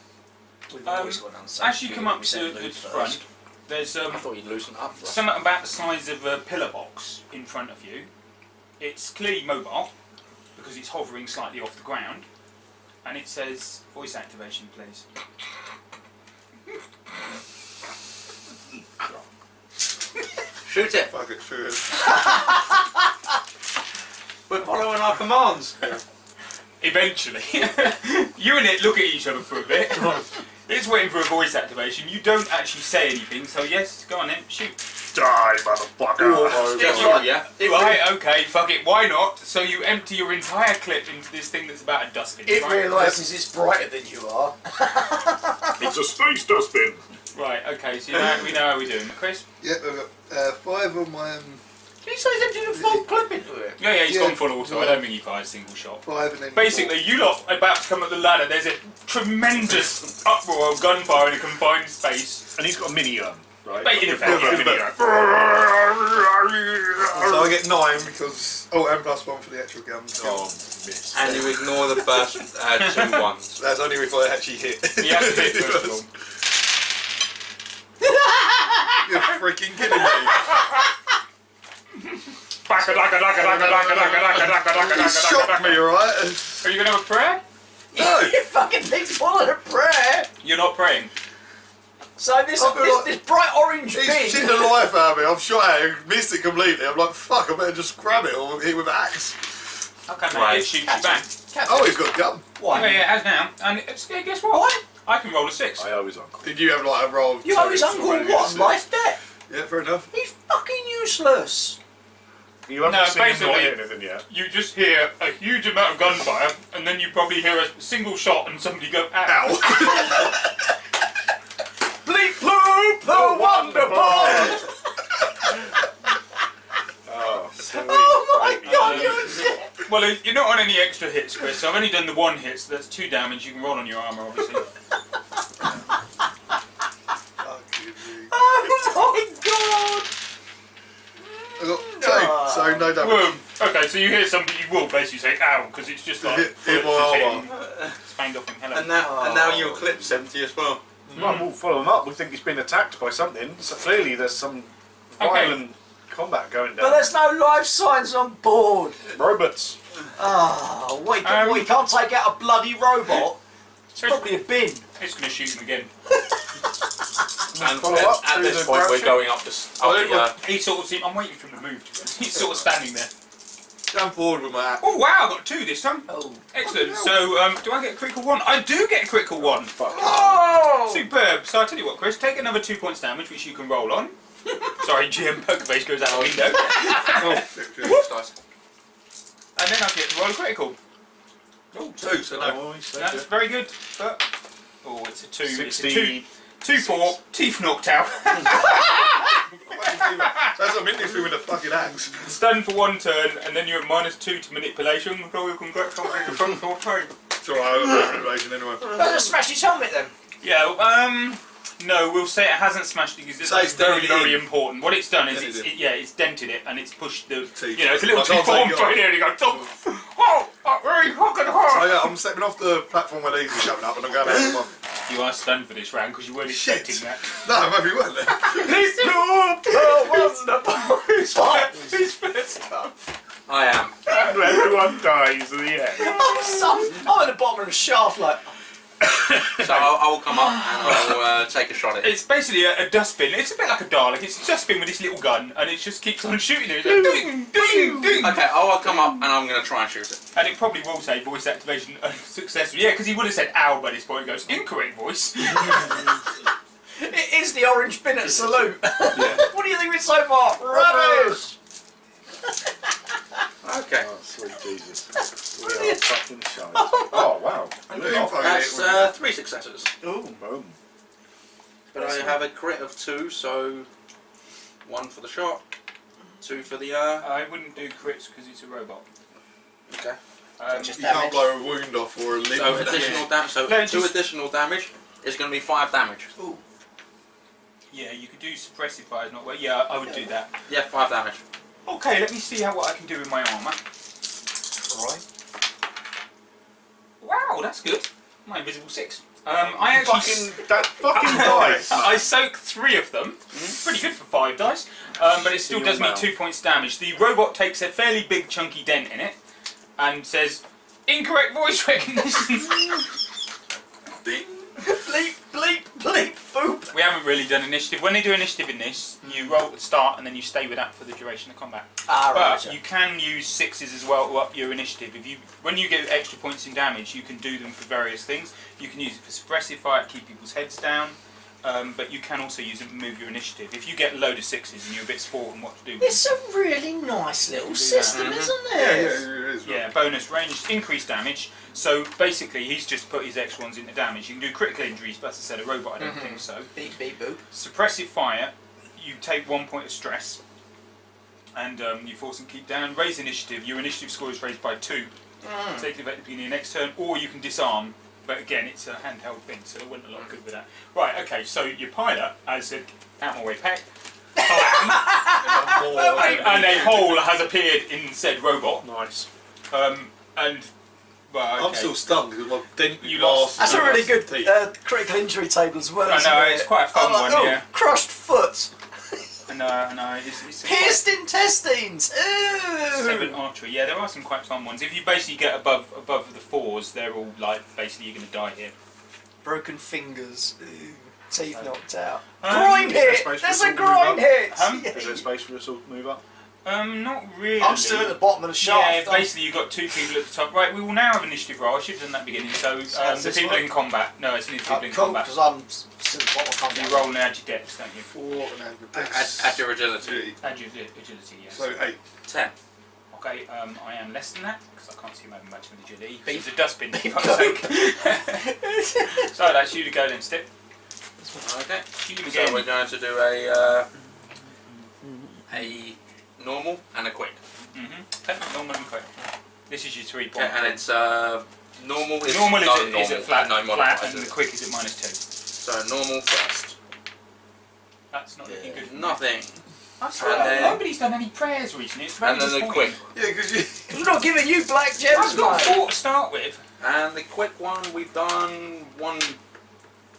We've always got an unsafe As you come feeling. up We to said the loot front, first. there's I thought you'd loosen it up for us. something about the size of a pillar box in front of you. It's clearly mobile because it's hovering slightly off the ground, and it says voice activation, please. Shoot it! Fuck it, shoot it. We're following our commands! Eventually, you and it look at each other for a bit. It's waiting for a voice activation. You don't actually say anything, so yes, go on then, shoot. Die, motherfucker! Just you, yeah? Right, okay, fuck it, why not? So you empty your entire clip into this thing that's about a dustbin. It right? realises it's brighter than you are. It's a space dustbin! Right, okay, so we know how we're doing. Chris? Yep, I've got 5 on my Did he say he's emptied a full clip into it? Yeah, he's Yeah, gone full auto. I right. don't think he fired a single shot. 5 and then Basically, you lot are about to come up the ladder. There's a tremendous uproar of gunfire in a confined space. And he's got a mini-gun, right? Bait in effect, yeah, mini-gun. So I get 9 because and +1 for the actual gun. Oh, miss. And you ignore the first 2 ones. That's only if I actually hit. You have to hit first of all. You're freaking kidding me. He shot me, alright? Are you going to have a prayer? No! You fucking thing's full of prayer. You're not praying. So this I feel like- this bright orange He's bin. shitting the life out of me. I've shot at him, missed it completely. I'm like, fuck, I better just grab it or hit with an axe. Okay, mate, Right. it shoots you back. Oh, he's got a gun. Why? Yeah, it has now. And yeah, guess what? I can roll a 6. I always uncle. Did you have like a roll of You owe his toes uncle already? what? Life debt? Yeah, fair enough. He's fucking useless. You haven't No, seen him not basically- hit anything yet. You just hear a huge amount of gunfire, and then you probably hear a single shot and somebody go, ow. Ow. Bleep bloop, the wonder ball. Oh, so Oh my god, you're shit. Well, you're not on any extra hits, Chris, so I've only done the 1 hit, so that's 2 damage. You can roll on your armour, obviously. Fucking me. Oh my god. I got 2, so no damage. Whoa. Okay, so you hear somebody, you will basically say, ow, because it's just like, Hit my bullets just armour. hitting, spanged off him, hello. And now your clip's empty as well. Right, we'll follow him up. We think he's been attacked by something. So clearly there's some violent combat going down. But there's no life signs on board. Robots. Oh, we can't take out a bloody robot. It's So probably a bin. it's going to shoot him again. And Follow up at through this the point, we're direction. going up the. He sort of I'm waiting for him to move. He's sort of standing there. Going forward with my axe. Oh wow, I got 2 this time. Oh. Excellent. So do I get a critical 1? I do get a critical 1. Fuck. Oh! Superb. So I tell you what, Chris, take another 2 points damage, which you can roll on. Sorry, GM poker face goes out the window. And then I get to roll a critical. Oh, 2, so no. Oh, he's so That's good. very good. But it's a 2. It's a 60. 2-4. Teeth knocked out. That's what I meant with a fucking axe. Stunned for 1 turn, and then you're at -2 to manipulation. So you can get something to front or turn. It's alright, I got manipulation anyway. Let's just smash his helmet then. Yeah. No, we'll say it hasn't smashed it because So it's it's very, dented very in. important. What it's done is Dented it's dented it and it's pushed the, Teeth. it's a little I can't too form take it for off. here and you go, very fucking So hard. yeah, I'm stepping off the platform where these are coming up and I'm going out of You are stunned for this round because you weren't Shit. expecting that. No, maybe we weren't there. His first time. I am. And everyone dies at the end. I'm at the bottom of the shaft like... So I will come up and I'll take a shot at it. It's basically a dustbin. It's a bit like a Dalek. It's a dustbin with this little gun and it just keeps on shooting you. It's like, ding, ding, ding. Okay, I'll come up and I'm going to try and shoot it. And it probably will say voice activation successful. Yeah, because he would have said ow by this point. He goes, incorrect voice. It is the orange bin at salute. Yeah. What do you think of it so far? Rubbish! Okay. Oh, sweet Jesus. We are fucking shy. Oh, wow. I'm doing fucking That's it. 3 successes. Oh, boom. But I have a crit of 2, so 1 for the shot, 2 for the I wouldn't do crits because it's a robot. Okay. Just You can't damage. blow a wound off or a limb. So additional damage. So No, 2 just- additional damage is going to be 5 damage. Ooh. Yeah, you could do suppressive fires, not well. Yeah, I would do that. Yeah, 5 damage. Okay, let me see what I can do with my armour. Right. Wow, that's good. My invisible 6. I actually That fucking dice. I soak 3 of them. Pretty good for 5 dice. But it still does me 2 points damage. The robot takes a fairly big chunky dent in it and says, incorrect voice recognition. Bleep, bleep, bleep, boop. We haven't really done initiative. When they do initiative in this, you roll at the start and then you stay with that for the duration of combat. Ah, right. But you can use 6s as well to up your initiative. When you get extra points in damage, you can do them for various things. You can use it for suppressive fire to keep people's heads down, but you can also use it to move your initiative. If you get a load of 6s and you're a bit sport on what to do with It's a really nice little system, isn't Yeah, it? it is. yeah, bonus range, increased damage. So basically, he's just put his extra ones into damage. You can do critical injuries, but as I said, a robot, I don't think so. Beep, beep, boop. Suppressive fire, you take 1 point of stress, and you force them to keep down. Raise initiative, your initiative score is raised by 2. Take it at the beginning of the next turn, or you can disarm. But again, it's a handheld thing, so there wasn't a lot of good with that. Right, okay, so your pilot, as said, out my way, pack. And a hole has appeared in said robot. Nice. And well, okay. I'm still stunned because my dent. You lost. That's a really good Teeth. critical injury table as well. I isn't know, it? it's quite a fun one, oh, yeah. Crushed foot. No, it's Pierced intestines. Ooh. 7 archery. Yeah, there are some quite fun ones. If you basically get above the 4s, they're all like basically you're going to die here. Broken fingers. Ooh. Teeth knocked out. Um, Groin is there hit. space for There's us a all to groin move hit. Is there space for us all to move up? Not really. I'm still at the bottom of the shaft. Yeah, basically you've got 2 people at the top. Right, we will now have initiative roll. I should have done that beginning. So that's the this people one? in combat. No, it's only the people in Cool, combat. because I'm still at the bottom of combat. You roll and add your dex, don't you? 4 and then Add your agility. Add your agility, yes. So 8. 10. Okay, I am less than that because I can't see my match with agility. Beep. It's a dustbin. For Beep fuck's sake. So that's you to go then, Step. Okay. Shoot him So again. we're going to do a normal and a quick. Okay, normal and quick. This is your 3 point. Okay, and it's normal is normal is non-normal, is at flat, no flat, modifiers. and the quick is at -2. So normal first. That's not looking good. Nothing. That's And right. then- Nobody's done any prayers recently. It's very And then the disappointing. quick. Yeah, because you. I'm not giving you black gems, I've got mate. 4 to start with. And the quick one we've done 1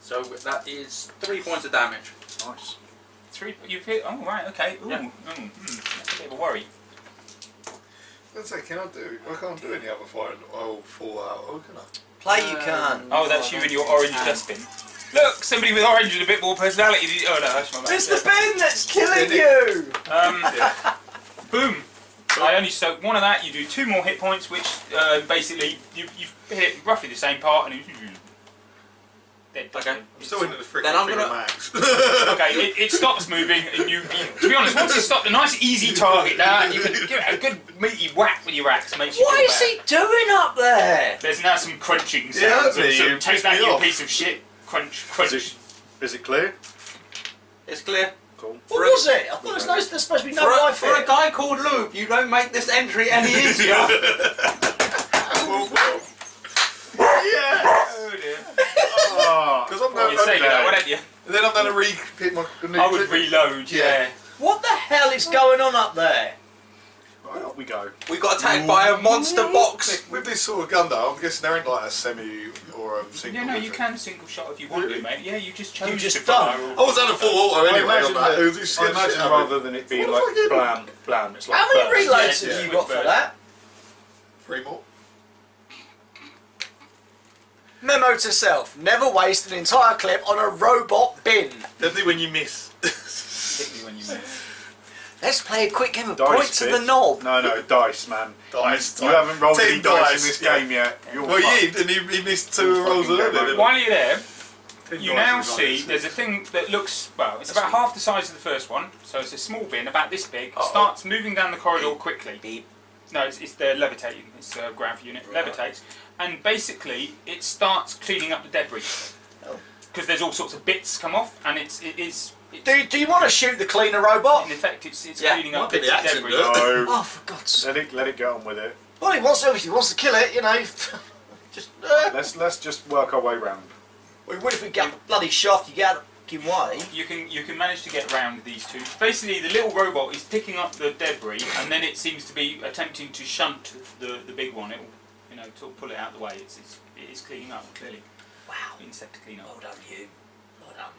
So that is 3 points of damage. Nice. 3. You've hit. Oh right. Okay. Ooh. Yeah. That's a bit of a worry. Let's say, can I do? I can't do any other fire. Oh, Fallout. Oh, can I? Play you can. Oh, that's you and your orange dustbin. Look, somebody with orange and a bit more personality. Oh no, that's my bad. It's the bin that's killing you! Boom. I only soak 1 of that. You do 2 more hit points, which basically you've hit roughly the same part, and dead. Okay. I'm still into the freaking Then I'm thing gonna- of Max. Okay, it stops moving, and you, to be honest, once you stop, a nice easy target now, and you can give it a good meaty whack with your axe. Makes you What feel is better. he doing up there? There's now some crunching Yeah, sounds. that's it, Some you take pissed that, me you off. piece of shit. Crunch, crunch. Is it clear? It's clear. Cool. What was it? I thought it was nice. There's supposed to be no life For a here. guy called Lube, you don't make this entry any easier. Yeah! Oh dear. Oh, Because I'm Well, going you say to that, why don't you? then I'm going to re-hit my... I would reload, yeah. What the hell is going on up there? right, up we go. We got attacked by a monster box. With this sort of gun though, I'm guessing there ain't like a semi or a single. Yeah, no, you is it? can single shot if you want to, mate. Yeah, you just chose You just to done. fire. I was at a full auto anyway imagine on that. that- It was just I shit imagine happened. rather than it be What like the fuck is blam, blam, it's like How many burst. reloads Yeah, have you yeah, got for burst. that? 3 more. Memo to self: never waste an entire clip on a robot bin. Definitely when you miss. Particularly when you miss. Let's play a quick game of Dice point to the bit. knob. No, dice, man. Dice. You haven't rolled 10 any dice in dice, this yeah. game yet. You're Well, fucked. and he missed 2 You're rolls fucking earlier. dead, didn't While you're there, he? you 10 now dice is see like there's a thing that looks, well, it's about half the size of the first one, so it's a small bin, about this big, Uh-oh. starts moving down the corridor quickly. Beep. No, it's the levitating, it's the ground unit, Right. levitates, and basically it starts cleaning up the debris. Oh. Because there's all sorts of bits come off, and it's Do you want to shoot the cleaner robot? in effect it's Yeah, cleaning up might be bits the of accent, debris. though. No. Oh, for God's sake. Let it get on with it. Well, he wants to kill it, you know. Just. Let's just work our way round. Well, what if we get the bloody shaft you get out of way? You can manage to get around these two. Basically, the little robot is picking up the debris, and then it seems to be attempting to shunt the big one. It will, sort of pull it out of the way. It is cleaning up clearly. Wow. Insect clean Well up. done, you. Well done.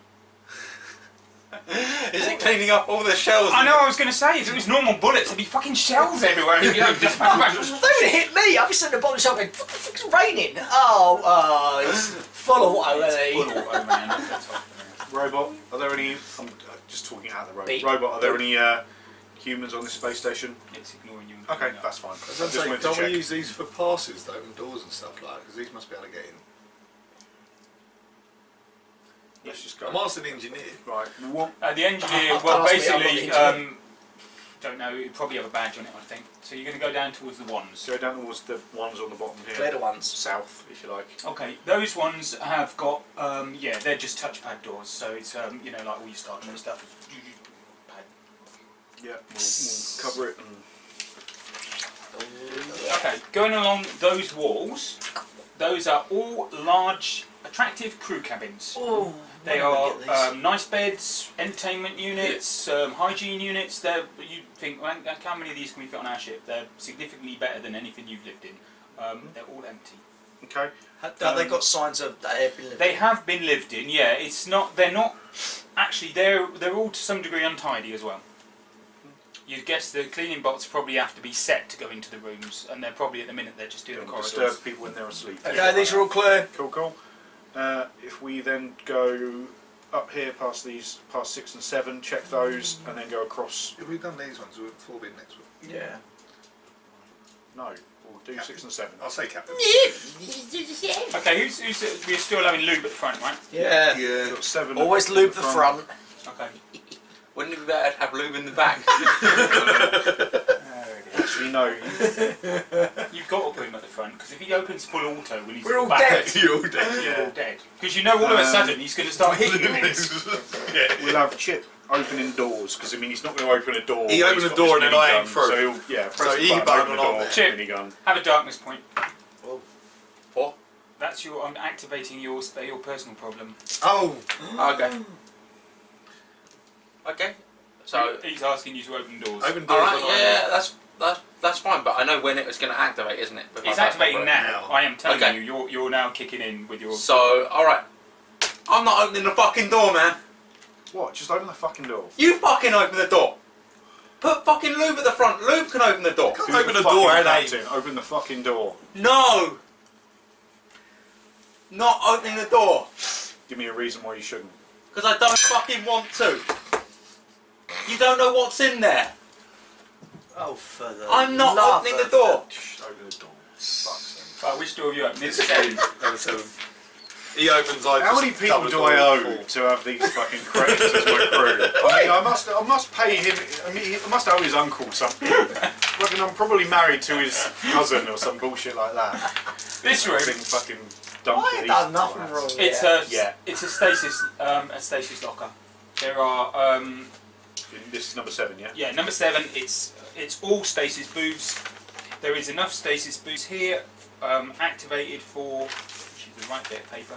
Is it cleaning up all the shells? I know. I was going to say, if it was normal bullets, there'd be fucking shells everywhere. Just They would have hit me. I'd be sitting at the bottom of the shelf going, what the fuck's raining? Oh, it's full of auto, It's isn't full he? auto, man. That's all. Robot, are there any? I'm just talking out the robot. Beep. Robot, are there any humans on this space station? It's ignoring you. Okay, that's fine. I was I going just to say, wanted to don't we check. use these for passes though, and doors and stuff like that? Because these must be able to get in. Let's just I'm go. asking the engineer. Right. What? The engineer, Ask well, me, I'm not basically, the engineer. don't know. It'd probably have a badge on it, I think. So you're going to go down towards the ones. Go down towards the ones on the bottom here. They're the ones. South, if you like. Okay, those ones have got, they're just touchpad doors, so it's, like all your Star Trek stuff. Pad. Yeah. We'll cover it and. Okay, going along those walls, those are all large, attractive crew cabins. Oh, They where do are we get these? nice beds, entertainment units, hygiene units. You think, well, how many of these can we fit on our ship? They're significantly better than anything you've lived in. They're all empty. Okay. Have they got signs of that have been living? They have been lived in, yeah. It's not. They're not. Actually, they're all to some degree untidy as well. You'd guess the cleaning bots probably have to be set to go into the rooms, and they're probably at the minute they're just doing the Don't corridors. disturb people when they're asleep. Okay, these are all clear. Cool. If we then go up here past 6 and 7, check those, and then go across. If we've done these ones, we'll 4 bit next one. Yeah. No, we'll do 6 and 7. I'll say captain. Okay, who's we're still having lube at the front, right? Yeah. We've got 7. Always at lube the front. Okay. Wouldn't it be better to have lube in the back? Actually, no. You've got to put him at the front, because if he opens full auto when he's We're all back, dead. You're all dead. you're all dead. Because all of a sudden he's going to start hitting you. We'll have Chip opening doors, because he's not going to open a door. He when opened he's the got door his and then I minigun, aimed through. So he'll, press So the he button, button open the on door, there. Chip. minigun. Have a darkness point. 4. That's I'm activating your personal problem. Oh! Okay. Okay. So, He's asking you to open doors. Open doors. alright, when I- yeah, that's fine, but I know when it was going to activate, isn't it? Because It's that's activating not now. now. I am telling Okay. you, you're now kicking in with your. So, alright. I'm not opening the fucking door, man. What? Just open the fucking door. You fucking open the door. Put fucking Lube at the front. Lube can open the door. Can't Who's open the fucking door, captain? Open the fucking door. No. Not opening the door. Give me a reason why you shouldn't. Because I don't fucking want to. You don't know what's in there. Oh, for the I'm not love opening the of door. Shh, open the door. Fuck's sake. Right, which door have you opened? It's Number 7. He opens. How many people do I owe to have these fucking credits as my crew? I mean, I must pay him. I mean, I must owe his uncle something. Fucking, I'm probably married to his cousin or some bullshit like that. This room. Being fucking I dumped ain't done nothing wrong. It's yet. it's a stasis locker. There are This is number 7, yeah. yeah, number 7. It's all stasis booths. There is enough stasis booths here, activated for. Which is the right bit of paper.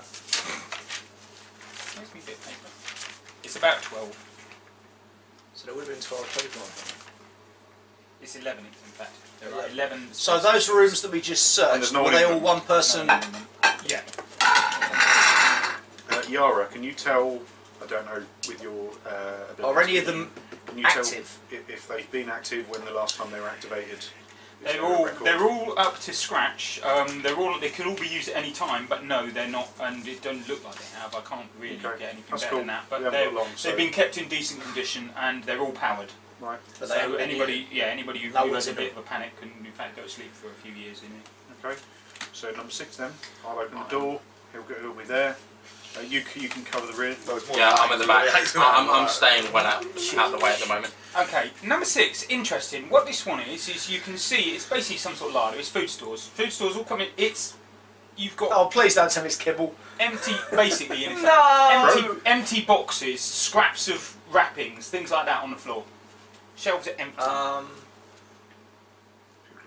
Where's my bit of paper? It's about 12. So there would have been 12 people. It's 11 in fact. There are 11. So those rooms that we just And searched, there's no were one they in all them. one person? Yeah. Yara, can you tell? I don't know with your. Are any of them Can you active? tell if they've been active when the last time they were activated? Is They're there a all record? they're all up to scratch. They could all be used at any time, but no, they're not, and it doesn't look like they have. I can't really Okay. get anything That's better cool. than that. We But haven't got long, so- they've been kept in decent condition, and they're all powered. Right. But they So haven't been anybody who No has a resident. bit of a panic can in fact go to sleep for a few years in it. Okay. So number 6 then. I'll open the door. He'll be there. You can cover the rear. Yeah, I'm at the back. I'm staying well out the way at the moment. Okay, number 6, interesting. What this one is you can see it's basically some sort of larder. It's food stores. Food stores all come in. You've got Oh, please don't tell me it's kibble. empty, basically, in fact, No! empty boxes, scraps of wrappings, things like that on the floor. Shelves are empty. People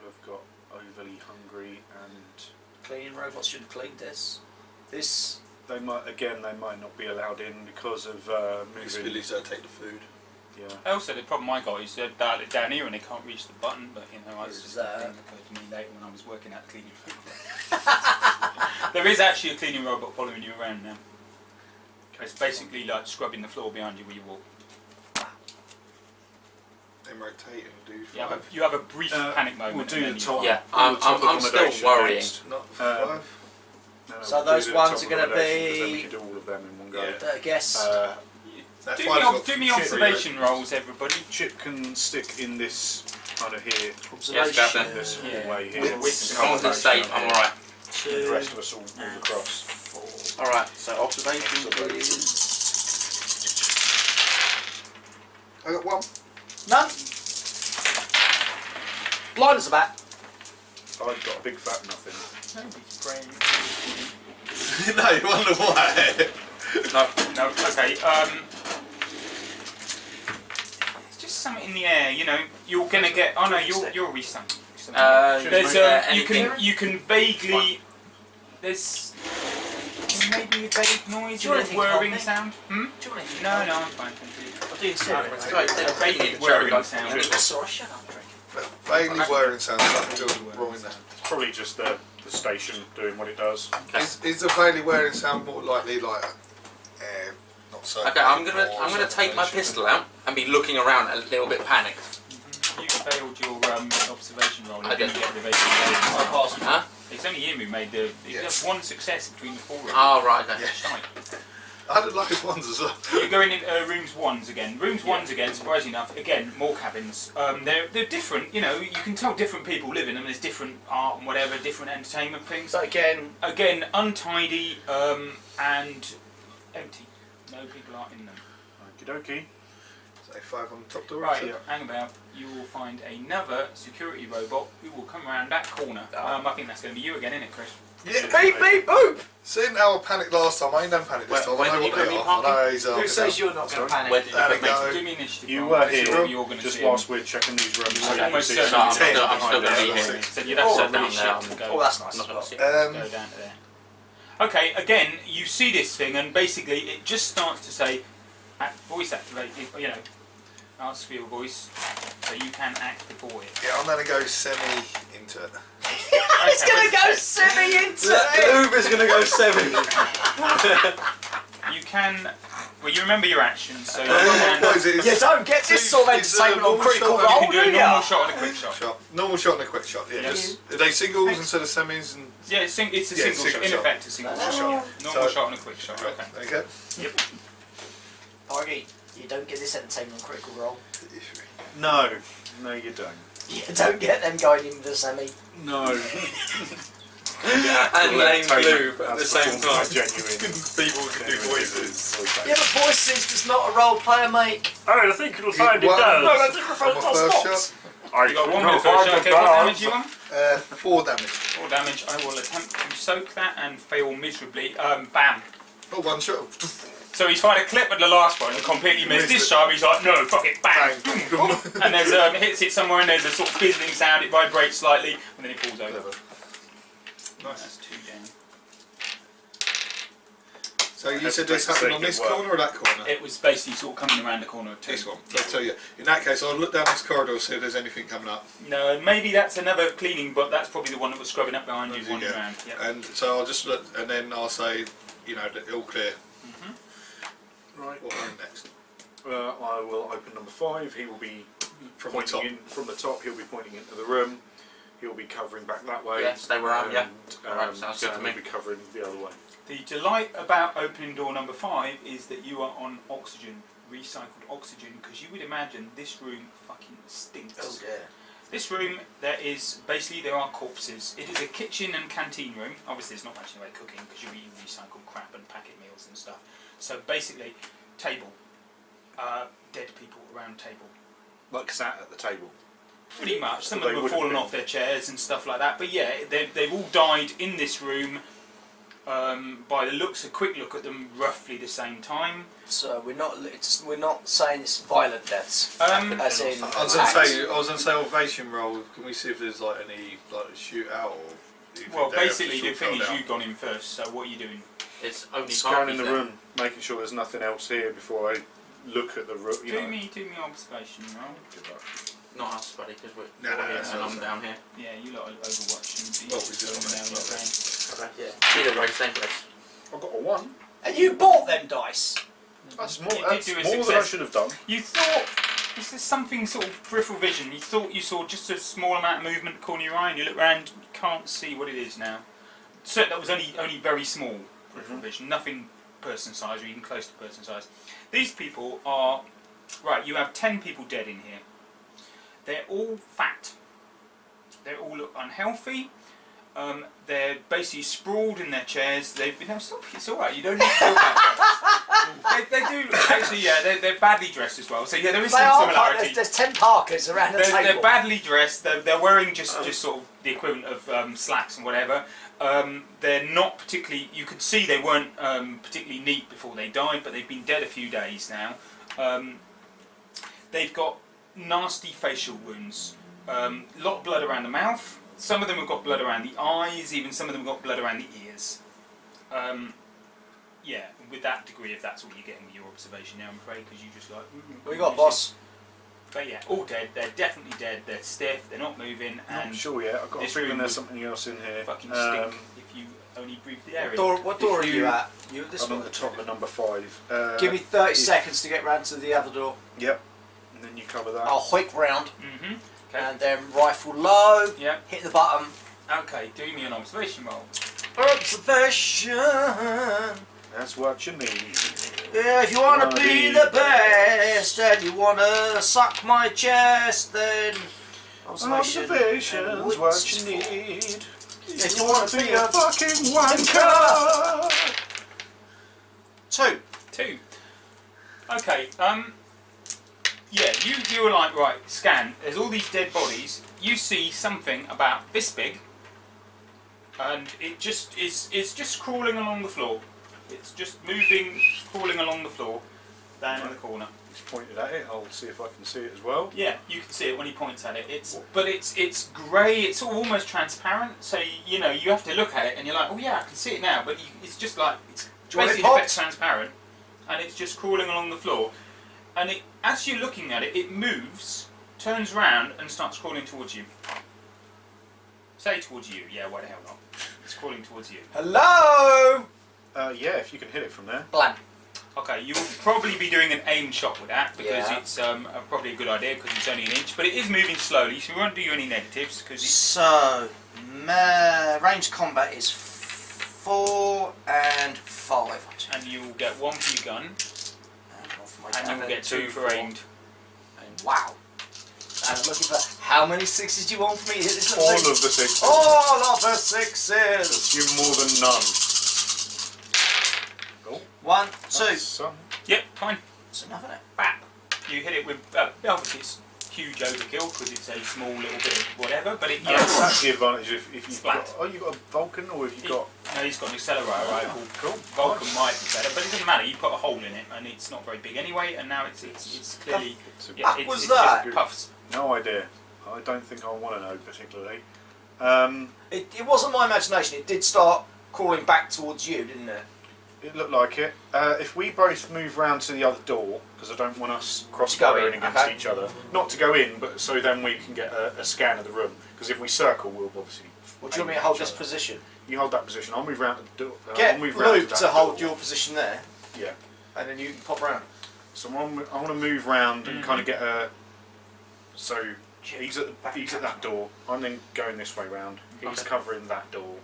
have got overly hungry and Cleaning robots should have cleaned this. This. they might not be allowed in because of moving. Billy's don't take the food. Yeah. Oh. Also, the problem I got is they're dialed it down here and they can't reach the button. But you know, Is that's just that- a thing that occurred to me later when I was working at the cleaning robot. There is actually a cleaning robot following you around now. It's basically like scrubbing the floor behind you where you walk. They rotate and do. You have a brief panic moment. We'll do and the then top. Yeah, we'll do the top I'm still accommodation worrying. next. Not Um, 5. No, So we'll those do the ones top are gonna accommodation, 'cause then be- we could do all of them in one go. Yeah. I guess. That Do five's got me shit observation rolls, everybody. Chip can stick in this kind of here, Yes, Captain. this Yeah. hallway here. As long as it's safe, I'm alright. The rest of us all move across. Alright, so observation is. I got 1. None. Blind as a bat. I've got a big fat nothing. No, you wonder why. No, okay. It's just something in the air, you know. You're gonna get. Oh no, you're restarting. There's you can vaguely. There's maybe a vague noise Do you or want a anything, whirring Colby? sound. Do you want anything? No, I'm fine. Thank you. I'll do it soon. It's great. A They vague need a whirring cherry sound. Sorry, shut up, Drake. Vaguely whirring sounds like feels wrong in there. It's probably just the station doing what it does. Is the vaguely whirring sound more likely like not so? Okay, I'm gonna take my pistol out and be looking around a little bit panicked. You failed your observation roll. I You didn't did. get the evasive roll. I passed. Huh? It's only him who made the. You have one success between the 4 of you. Oh, right, okay. Yeah. Shite. I did like ones as well. You're going in rooms 1s again. Rooms 1s again, surprisingly enough, again, more cabins. They're different, you know, you can tell different people live in them. There's different art and whatever, different entertainment things. So again, Untidy and empty. No people are in them. Okie dokie. Say 5 on the top door. Right, Yeah. hang about. You will find another security robot who will come around that corner. I think that's going to be you again, isn't it, Chris? Yeah, beep beep boop. Seeing how I panicked last time, I ain't done panic this time. Where I know did what you they put me, are. I know he's Who says you're not going to Where panic? did you There put we me? go. Do me initiative. You roll. were This is here what you're gonna just see. whilst we're checking these rooms. So I'm you almost see certain So I'm something still behind going to there. be here. So you'd have to Oh, have down really there. shit to go. Oh, that's nice. I'm not going to see. Go down to there. Okay, again, you see this thing, and basically it just starts to say, voice activated, you know, ask for your voice, so you can act before it. Yeah, I'm going to go semi into it. He's going to go semi into it. Uber's going to go 7. You can. Well, you remember your actions, so you can. What is it? You don't get this sort of It's a entertainment on normal critical shot. You roll, can do do a normal you? shot and a quick shot. Normal shot and a quick shot. Yeah. Yes. Are they singles instead of semis? And Yeah, it's a Yeah, single shot. single In shot. effect, a single shot. shot. Normal So- shot and a quick shot. Okay. There you go. Yep. Porgy, you don't get this entertainment on critical roll. No, you don't. You don't get them going in the semi. No. And lame blue at the same time. Genuine. People can do voices. Yeah, but voices does not a role player make. I think you'll find it Well, does. No, I think On my first shot, I You got one no, with the first shot. Okay, what damage you on? 4 damage. 4 damage. I will attempt to soak that and fail miserably. Bam. Oh, 1 shot. So he's fired a clip at the last one and completely missed. This time he's like, no, fuck it, bang. Bang. And there's hits it somewhere and there's a sort of fizzling sound. It vibrates slightly and then it falls over. Nice. That's 2 down. So you That's said this basically happened on this good work. corner or that corner? It was basically sort of coming around the corner too. This one. I'll tell you. In that case, I'll look down this corridor and see if there's anything coming up. No, maybe that's another cleaning, but that's probably the one that was scrubbing up behind you, Yeah. wandering around. Yep. And so I'll just look, and then I'll say, you know, that all clear. Right. What are next? I will open number 5. He will be From the pointing top. in from the top. He'll be pointing into the room. He'll be covering back that way. Yeah, stay where I am, yeah. And, Alright, sounds good to Sam me. will be covering the other way. The delight about opening door number 5 is that you are on oxygen, recycled oxygen, because you would imagine this room fucking stinks. yeah. This room, there are corpses. It is a kitchen and canteen room. Obviously, there's not much in the way of cooking because you're eating recycled crap and packet meals and stuff. So basically, table, dead people around table. Like sat at the table. Pretty much. Some They of them have would have fallen been. off their chairs and stuff like that. But yeah, they've all died in this room. By the looks, a quick look at them, roughly the same time. So we're not saying it's violent deaths. As in I was gonna say ovation roll. Can we see if there's like any like shootout or? if Well, they have basically, the sort of thing fell is, down? you've gone in first. So what are you doing? It's only Scanning parties the then. room, making sure there's nothing else here before I look at the room. You Do know. me observation roll. Good luck. Not us, buddy, because we're No, here that's and not I'm us. down here. Yeah, you lot are overwatching. Well, we just Going don't down, make down. Okay. Yeah. Either way, same place. I've got a 1. And you bought them dice. That's You more, did that's do a more than I success. should have done. You thought this is something sort of peripheral vision. You thought you saw just a small amount of movement at the corner of your eye, and you look around, you can't see what it is now. So that was only very small peripheral vision, nothing person size or even close to person size. These people are right. You have 10 people dead in here. They're all fat. They all look unhealthy. They're basically sprawled in their chairs. They've been. It's all right. You don't need to feel bad. they do actually. Yeah, they're badly dressed as well. So yeah, there is They some are. similarity. There's 10 Parkers around the They're table. badly dressed. They're wearing just sort of the equivalent of slacks and whatever. They're not particularly. You could see they weren't particularly neat before they died, but they've been dead a few days now. They've got nasty facial wounds. A lot of blood around the mouth. Some of them have got blood around the eyes. Even some of them have got blood around the ears. Yeah, with that degree, if that's all you're getting with your observation now, I'm afraid, because you just like. We got boss. But yeah, all dead. They're definitely dead. They're stiff. They're not moving, I'm and sure yet. I've got a this feeling room there's would something else in here. fucking stink if you only breathe the air in. What door are If you you- at? You at this I'm one? at the top of number 5. Give me 30 if- seconds to get round to the other door. Yep. And then you cover that. I'll hoik round Mm-hmm. Okay. and then rifle low, Yeah. hit the button. Okay. Do me an observation roll. Observation. That's what you need. Yeah, if you want to be the Bloody best and you want to suck my chest, then Observation's what you need. If you want to be a a fucking wanker. 2. 2. Okay. Yeah. You were like, right. Scan. There's all these dead bodies. You see something about this big, and it just is. It's just crawling along the floor. It's just moving, crawling along the floor, down in the corner. He's pointed at it. I'll see if I can see it as well. Yeah, you can see it when he points at it. It's grey. It's almost transparent. So you know you have to look at it and you're like, oh yeah, I can see it now. But it's just like it's Do you want it basically popped? transparent, and it's just crawling along the floor. And as you're looking at it, it moves, turns round, and starts crawling towards you. Say towards you. Yeah, why the hell not? It's crawling towards you. Hello! Yeah, if you can hit it from there. Blam. Okay, you'll probably be doing an aimed shot with that because Yeah. it's probably a good idea because it's only an inch, but it is moving slowly, so we won't do you any negatives because it's. So, range combat is 4 and 5. And you will get 1 for your gun, and you will get 2 for aimed. Wow. And I'm looking for how many 6s do you want for me to hit this little All thing? of the 6s. All of the 6s! Assume more than none. Cool. 1, 2. That's some. Yep, fine. That's enough, isn't it? Bap. You hit it with obviously it's huge overkill because it's a small little bit of whatever, but it That's that's the advantage if you've Flat. got. Oh, you've got a Vulcan, or have you got? No, he's got an accelerator rifle. Cool. Vulcan might be better, but it doesn't matter. You put a hole in it, and it's not very big anyway. And now it's clearly What was it's that? just puffs. No idea. I don't think I want to know particularly. It wasn't my imagination. It did start crawling back towards you, didn't it? It looked like it. If we both move round to the other door, because I don't want us Go cross-firing in, against okay. each other. Not to go in, but so then we can get a scan of the room. Because if we circle, we'll obviously. Or do you want me to hold this position? You hold that position. I'll move round to the door. Get I'll move round Luke that to hold door. your position there, Yeah. and then you can pop round. So I want to move round and kind of get a. So he's at that door. I'm then going this way round. He's Okay. covering that door.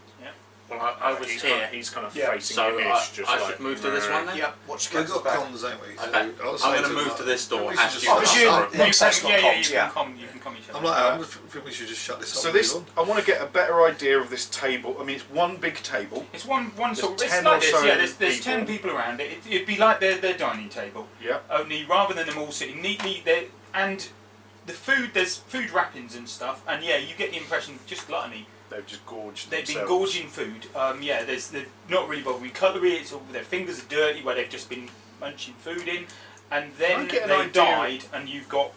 Well, I was he's here. Kind of, he's kind of Yeah. facing So him-ish, I just should like, move to this one then? Yep. Watch We've your got back. comms, ain't we? So Okay. I'll say I'm going to to move them, to this door we as should you just I shut presume this up. next ses's got Yeah, comms, you yeah. can come each other. I'm like, I think we should just shut this up. So and this, move I want to get a better idea of this table. I mean, it's one big table. It's one sort of. There's It's 10 like or this. so Yeah, there's people. 10 people around it. It'd be like their dining table. Yeah. Only rather than them all sitting neatly, and the food, there's food wrappings and stuff, and yeah, you get the impression just gluttony. They've just gorged They've been themselves. gorging food. Yeah, they're not really bothered with cutlery. It's all their fingers are dirty where they've just been munching food in, and then I get an they idea? died, and you've got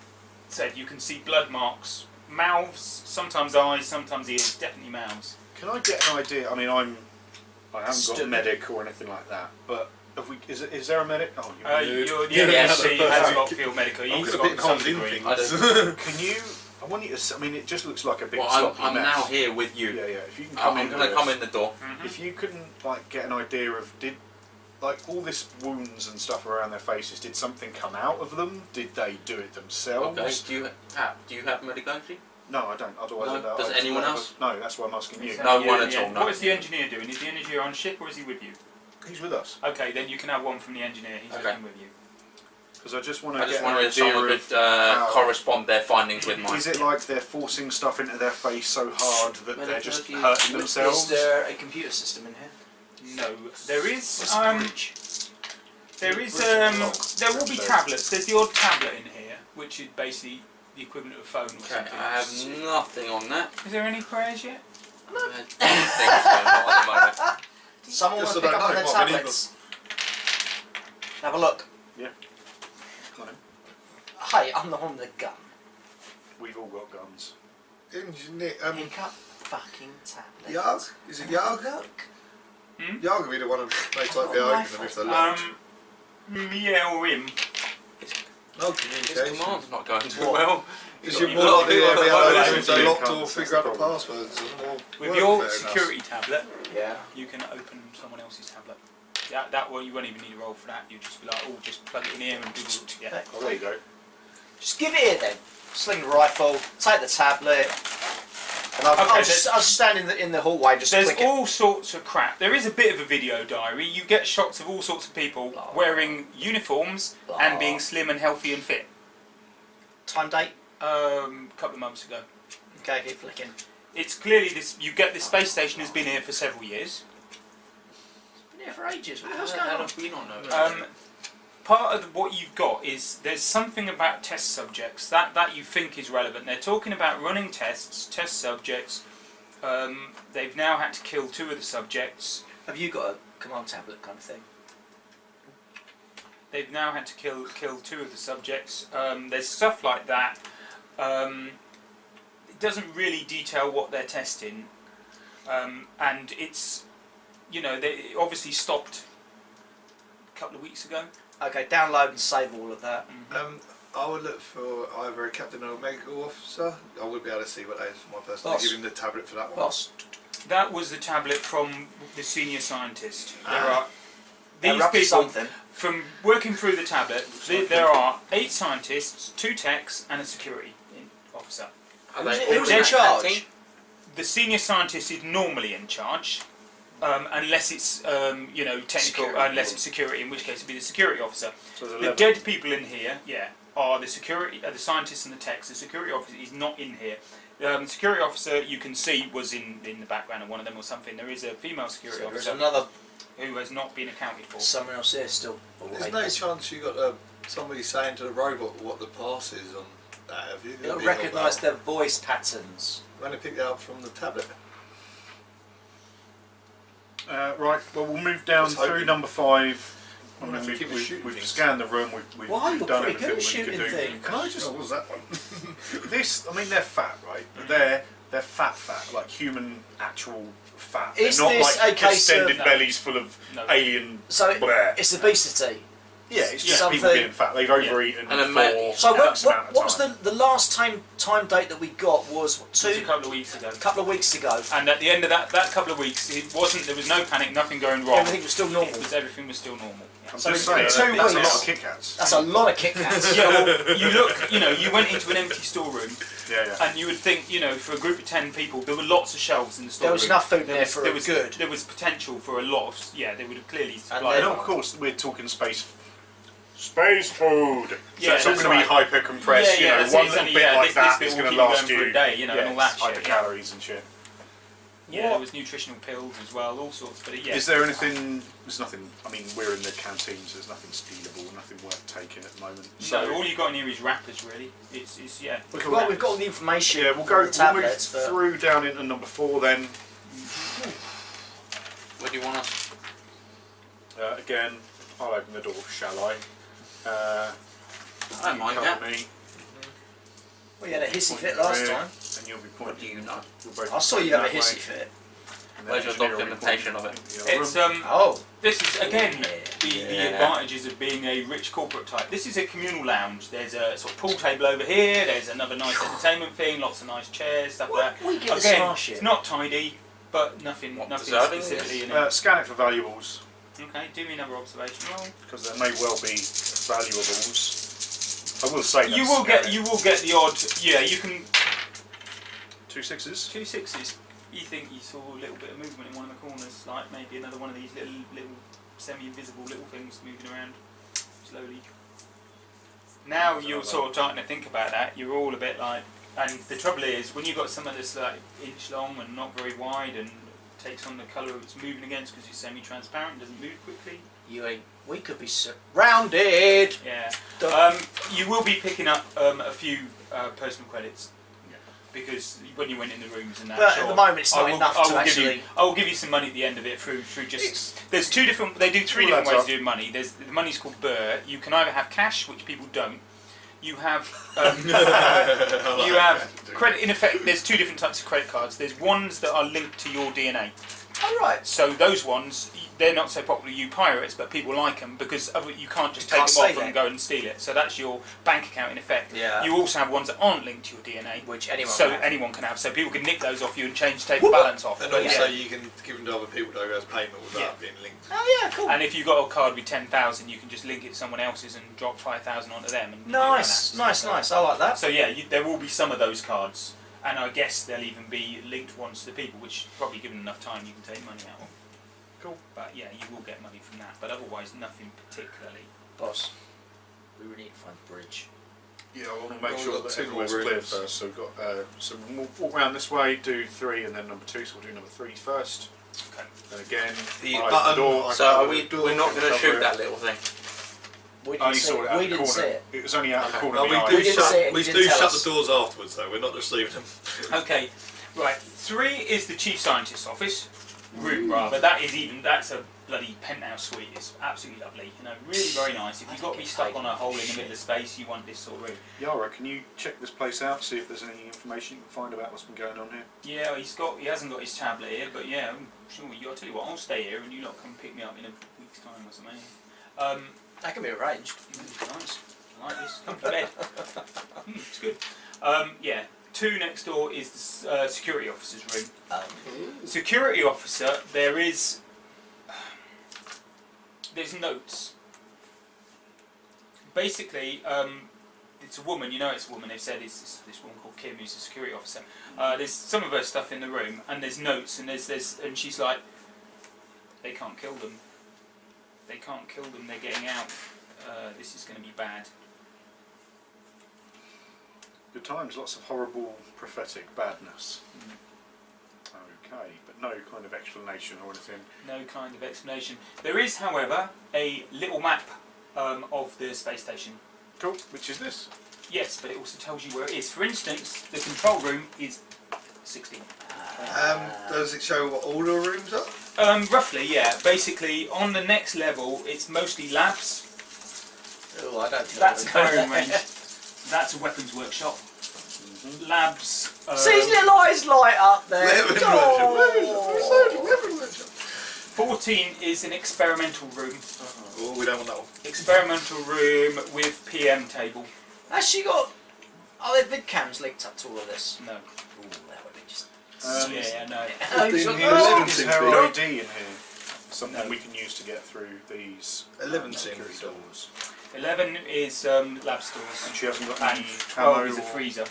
you can see blood marks, mouths, sometimes eyes, sometimes ears, definitely mouths. Can I get an idea? I mean, I haven't got a Stood. medic or anything like that, but have we? Is there a medic? Oh, Yes, he has Perfect. got field medical. I'm He's going to got bit some comms in degree. things. Can you? I want you to. I mean, it just looks like a big Well, sloppy I'm mess. now here with you. Yeah, yeah. If you can come I'm in, going to come in the door. If you can like get an idea of like all this wounds and stuff around their faces, did something come out of them? Did they do it themselves? Okay. Do you have medication? No, I don't. Otherwise, No. I'd, Does I'd anyone have a- else? No, that's why I'm asking you. No one at all, no. What is the engineer doing? Is the engineer on ship or is he with you? He's with us Okay, then you can have one from the engineer. He's Okay. working with you. because I just want I to just get an wondered if idea someone of. could how- correspond their findings with mine. Is it like they're forcing stuff into their face so hard that they're just Medical hurting Is themselves? there a computer system in here? No, there is. What's the bridge? There is. Bridge and lock. There will be tablets. There's the odd tablet in here, which is basically the equivalent of a phone or Okay, something. I have nothing on that. Is there any prayers yet? I don't think so, not at the moment. Someone Just will so pick they up on know, their it might be tablets. Have a look. Come on in. Hey, I'm the one with the gun. We've all got guns. Engineer, Pick up fucking tablets. Yarg? Is it Yarg? Look. Yarg will be the one who makes like the open them if they're locked. Yeah, or him. No His communication. command's not going too What? well. Is You've it got more likely people to be at the able moment. to if they're locked or That's figure out the problem. passwords? and more With work your there than us. security tablet, Yeah. you can open someone else's tablet. That way you won't even need a roll for that. You just be like, oh, just plug it in here and do the yeah. Oh, there you go. Just give it here then. Sling the rifle, take the tablet, and I'll Okay, just stand in the hallway. Just There's click it. all sorts of crap. There is a bit of a video diary. You get shots of all sorts of people wearing uniforms and being slim and healthy and fit. Time date. A couple of months ago. Okay, keep flicking. It's clearly this. You get the space station has been here for several years. Been here for ages. What's How going on? have we not know? Part of what you've got is there's something about test subjects that you think is relevant. They're talking about running tests, test subjects. They've now had to kill 2 of the subjects. Have you got a command tablet kind of thing? They've now had to kill 2 of the subjects. There's stuff like that. It doesn't really detail what they're testing, and it's, you know, they obviously stopped a couple of weeks ago. Okay, download and save all of that. I would look for either a captain or a medical officer. I would be able to see what that is for my person. Boss. Give him the tablet for that one. Boss. That was the tablet from the senior scientist. these They're up to people, something. from working through the tablet, there are 8 scientists, 2 techs, and a security officer. Are Who's they in all that charge? team? The senior scientist is normally in charge, unless it's technical, Security. unless it's security, in which case it'd be the security officer. So there's The 11. dead people in here, are the security, the scientists and the techs. The security officer is not in here. The security officer you can see was in the background of one of them or something. There is a female security So there's officer another who has not been accounted for. someone else here still. There's no chance you got somebody saying to the robot what the pass is on that, have you? They'll recognise their voice patterns. When they pick it up from the tablet. Right, well, we'll move down Just through hoping. number 5. I Wonder mean, if we keep shooting we've things. scanned the room, we've Why? You're done pretty good everything at we could shooting do. things. Can I just... What was that one? This, I mean, they're fat, right? But they're fat, like human, actual fat. Is they're not this like a case distended of- bellies full of No. alien... So bleh. it's obesity. Yeah, it's just Something- people being fat. They've overeaten And a for ma- So X amount of what was time. the last time date that we got was It was a 2 couple of weeks ago. couple of weeks ago. And at the end of that couple of weeks, there was no panic, nothing going wrong. Everything was still normal. Everything was still normal. Yeah. I'm So just in saying, 2 that's a lot weeks- of Kit Kats. That's a lot of Kit Kats. Yeah, well, you went into an empty storeroom, Yeah. and you would think, for a group of 10 people, there were lots of shelves in the storeroom. There was enough food in there for there a was good. There was potential for a lot of, they would have clearly And supplied. And of course, we're talking space food. So Yeah, it's not that's going to be right. hyper compressed. that's one it, little it's bit only- like this that bit is will going to keep you last going for you. a day, and all that hyper shit. calories and shit. Yeah, there was nutritional pills as well, all sorts. But Is there anything? There's nothing. I mean, we're in the canteen, so there's nothing stealable, nothing worth taking at the moment. So all you got in here is wrappers, really. It's Well, we've got all the information. Yeah, we'll on go. the We'll move tablets, but through down into number 4 then. Where do you want us? Again, I'll open the door, shall I? I don't mind cover that. me, we had a hissy point fit your last ear, time. and you'll be What do pointing. you know? We'll both I saw be you have a pointing that hissy way, fit. and Where's then your engineer will be documentation pointing of it? into the other It's room. Oh, This is again the Yeah. advantages of being a rich corporate type. This is a communal lounge. There's a sort of pool table over here. There's another nice entertainment thing. Lots of nice chairs, stuff like that. we get the Again, smart shit. it's not tidy, but nothing deserving, specifically yes. in it. Scan it for valuables, Okay, do me another observation roll. because there may well be valuables. I will say You that's will get scanning. the odd. Yeah, you can 2 6s. 2 6s. You think you saw a little bit of movement in one of the corners, like maybe another one of these little semi-invisible little things moving around slowly. Now you're sort of starting to think about that. You're all a bit like, and the trouble is when you've got something that's like inch long and not very wide and takes on the colour it's moving against because it's semi-transparent, doesn't move quickly. we could be surrounded. Yeah. Duh. You will be picking up a few personal credits. Because when you went in the rooms and that, But sure, at the moment it's not enough to give actually. you, I will give you some money at the end of it through just. There's 2 different. They do 3 All different adds ways up. of doing money. There's the money's called burr. You can either have cash, which people don't. You have you have credit. In effect, there's 2 different types of credit cards. There's ones that are linked to your DNA. All right. So those ones, they're not so popular with you pirates, but people like them because you can't just You take can't them off say and that. go and steal it. So that's your bank account in effect. Yeah. You also have ones that aren't linked to your DNA. Which anyone So can have. anyone can have. So people can nick those off you and take the balance off. And But also yeah. you can give them to other people though as payment without Yeah. being linked. Oh yeah, cool. And if you've got a card with 10,000, you can just link it to someone else's and drop 5,000 onto them. And Nice. I like that. So yeah, there will be some of those cards, and I guess there'll even be linked ones to the people, which probably given enough time you can take money out of. Cool. But yeah, you will get money from that, but otherwise nothing particularly. Boss, we really need to find the bridge. Yeah, I want to Well, make we've sure got that 2 more everywhere's clear rooms. first. So we've got so we'll walk around this way, do 3, and then number 2. So we'll do number 3 first. Okay. Then again, The I'll open button the door. I So are can't we? do it. We're not going to Cover shoot it. that little thing. We I only didn't see saw it it. out We the didn't corner. see it. It was only out the Okay. corner No, of my we eye. do didn't shut. see it, We he do didn't tell shut us. the doors afterwards though. We're not just leaving them. Okay, right. 3 is the chief scientist's office, room rather. That's a bloody penthouse suite. It's absolutely lovely. Really very nice. If you've got to be stuck on a hole in the middle of space, you want this sort of room. Yara, can you check this place out? See if there's any information you can find about what's been going on here. Yeah, he hasn't got his tablet here, but yeah, I'm sure. I'll tell you what, I'll stay here and you lot come pick me up in a week's time or something. That can be arranged. Nice. I like this. Come to bed. It's good. Yeah. 2 next door is the security officer's room. Security officer, there is there's notes. Basically, it's a woman. You know, it's a woman. They've said it's this woman called Kim, who's a security officer. There's some of her stuff in the room, and there's notes, and and she's like, they can't kill them. They can't kill them. They're getting out. This is going to be bad. Good times, lots of horrible prophetic badness. Okay, but no kind of explanation or anything. No kind of explanation. There is, however, a little map of the space station. Cool, which is this? Yes, but it also tells you where it is. For instance, the control room is 16. Does it show what all the rooms are? Roughly, yeah. Basically, on the next level, it's mostly labs. Oh, I don't. That's a firing range. That's a weapons workshop. Labs. See his little eyes light up there. Weapons Oh. Weapons workshop. 14 is an experimental room. Oh, we don't want that one. Experimental room with PM table. Has she got? Are there vid cams linked up to all of this? No. Ooh, that would be just. Yeah, no. Oh, Fifteen she's got- here, oh. 11 Is seems her to be- ID in here? Something No. we can use to get through these 11 security seems. doors. 11 is lab And stores. she hasn't got And any 12 ammo is a or... freezer.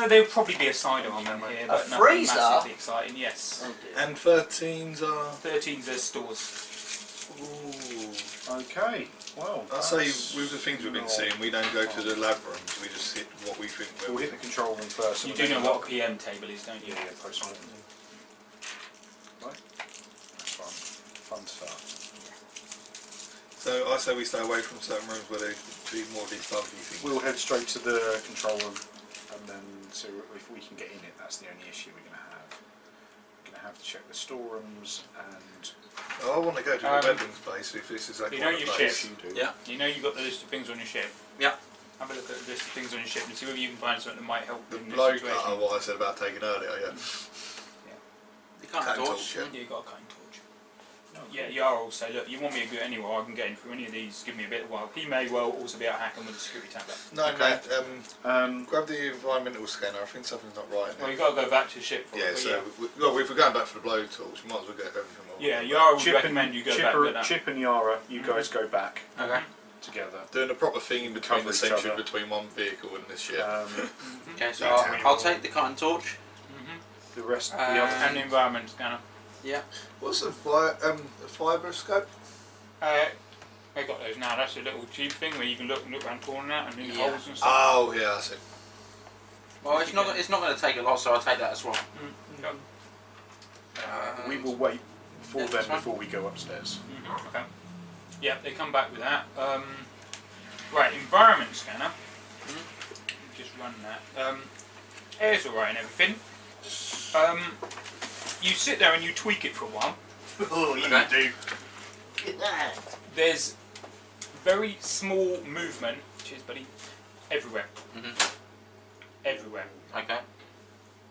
There'll probably be a sidearm in here, but nothing freezer? massively exciting. Yes. Oh dear. And 13s are. 13's are stores. Ooh. Okay, well... I say that's with the things we've been not- seeing, we don't go to the lab rooms. We just hit what we think. We'll hit the control room first. You and do then know lock. what a PM table is, don't you? Yeah, post on it. Right. That's fun. Fun stuff. So I say we stay away from certain rooms where they do more debuggy things. We'll head straight to the control room and then see if we can get in it. That's the only issue we're going to have. We're going to have to check the storerooms and... I want to go to the weapons place if this is that You kind know of your place. ship? You do. Yeah. You know you've got the list of things on your ship? Yeah. Have a look at the list of things on your ship and see whether you can find something that might help The in this bloke, situation. what I said about taking earlier, yeah. You can't Can't torch. torch, Yeah, you've got a cutting torch. Yeah, you are also, look, you want me to go anywhere, I can get in through any of these, give me a bit of a while. He may well also be able to hack him with a security tablet. No, Okay. mate, grab the environmental scanner. I think something's not right in Well, it. you've got to go back to the ship for Yeah, it. But so well, if we're going back for the blowtorch, we might as well get everything. yeah, Yara would recommend you go back with that. Chip and Yara, you guys go back Okay. together. Doing a proper thing in between Cover the each century other. between one vehicle and this ship. Okay, so Yeah. I'll take the cutting torch. The rest, the And- other And the environment scanner. Yeah. What's the fibre scope? I got those now. That's a little cheap thing where you can look around the corner and in the Yeah. holes and stuff. Oh, yeah, I see. Well, it's not going to take a lot, so I'll take that as well. we will wait for Yeah, them that's fine. before we go upstairs. Okay. Yeah, they come back with that. Right, environment scanner. Just run that. Air's alright and everything. You sit there and you tweak it for a while. Oh, you Okay. do. There's very small movement. Cheers, buddy. Everywhere. Everywhere. Okay.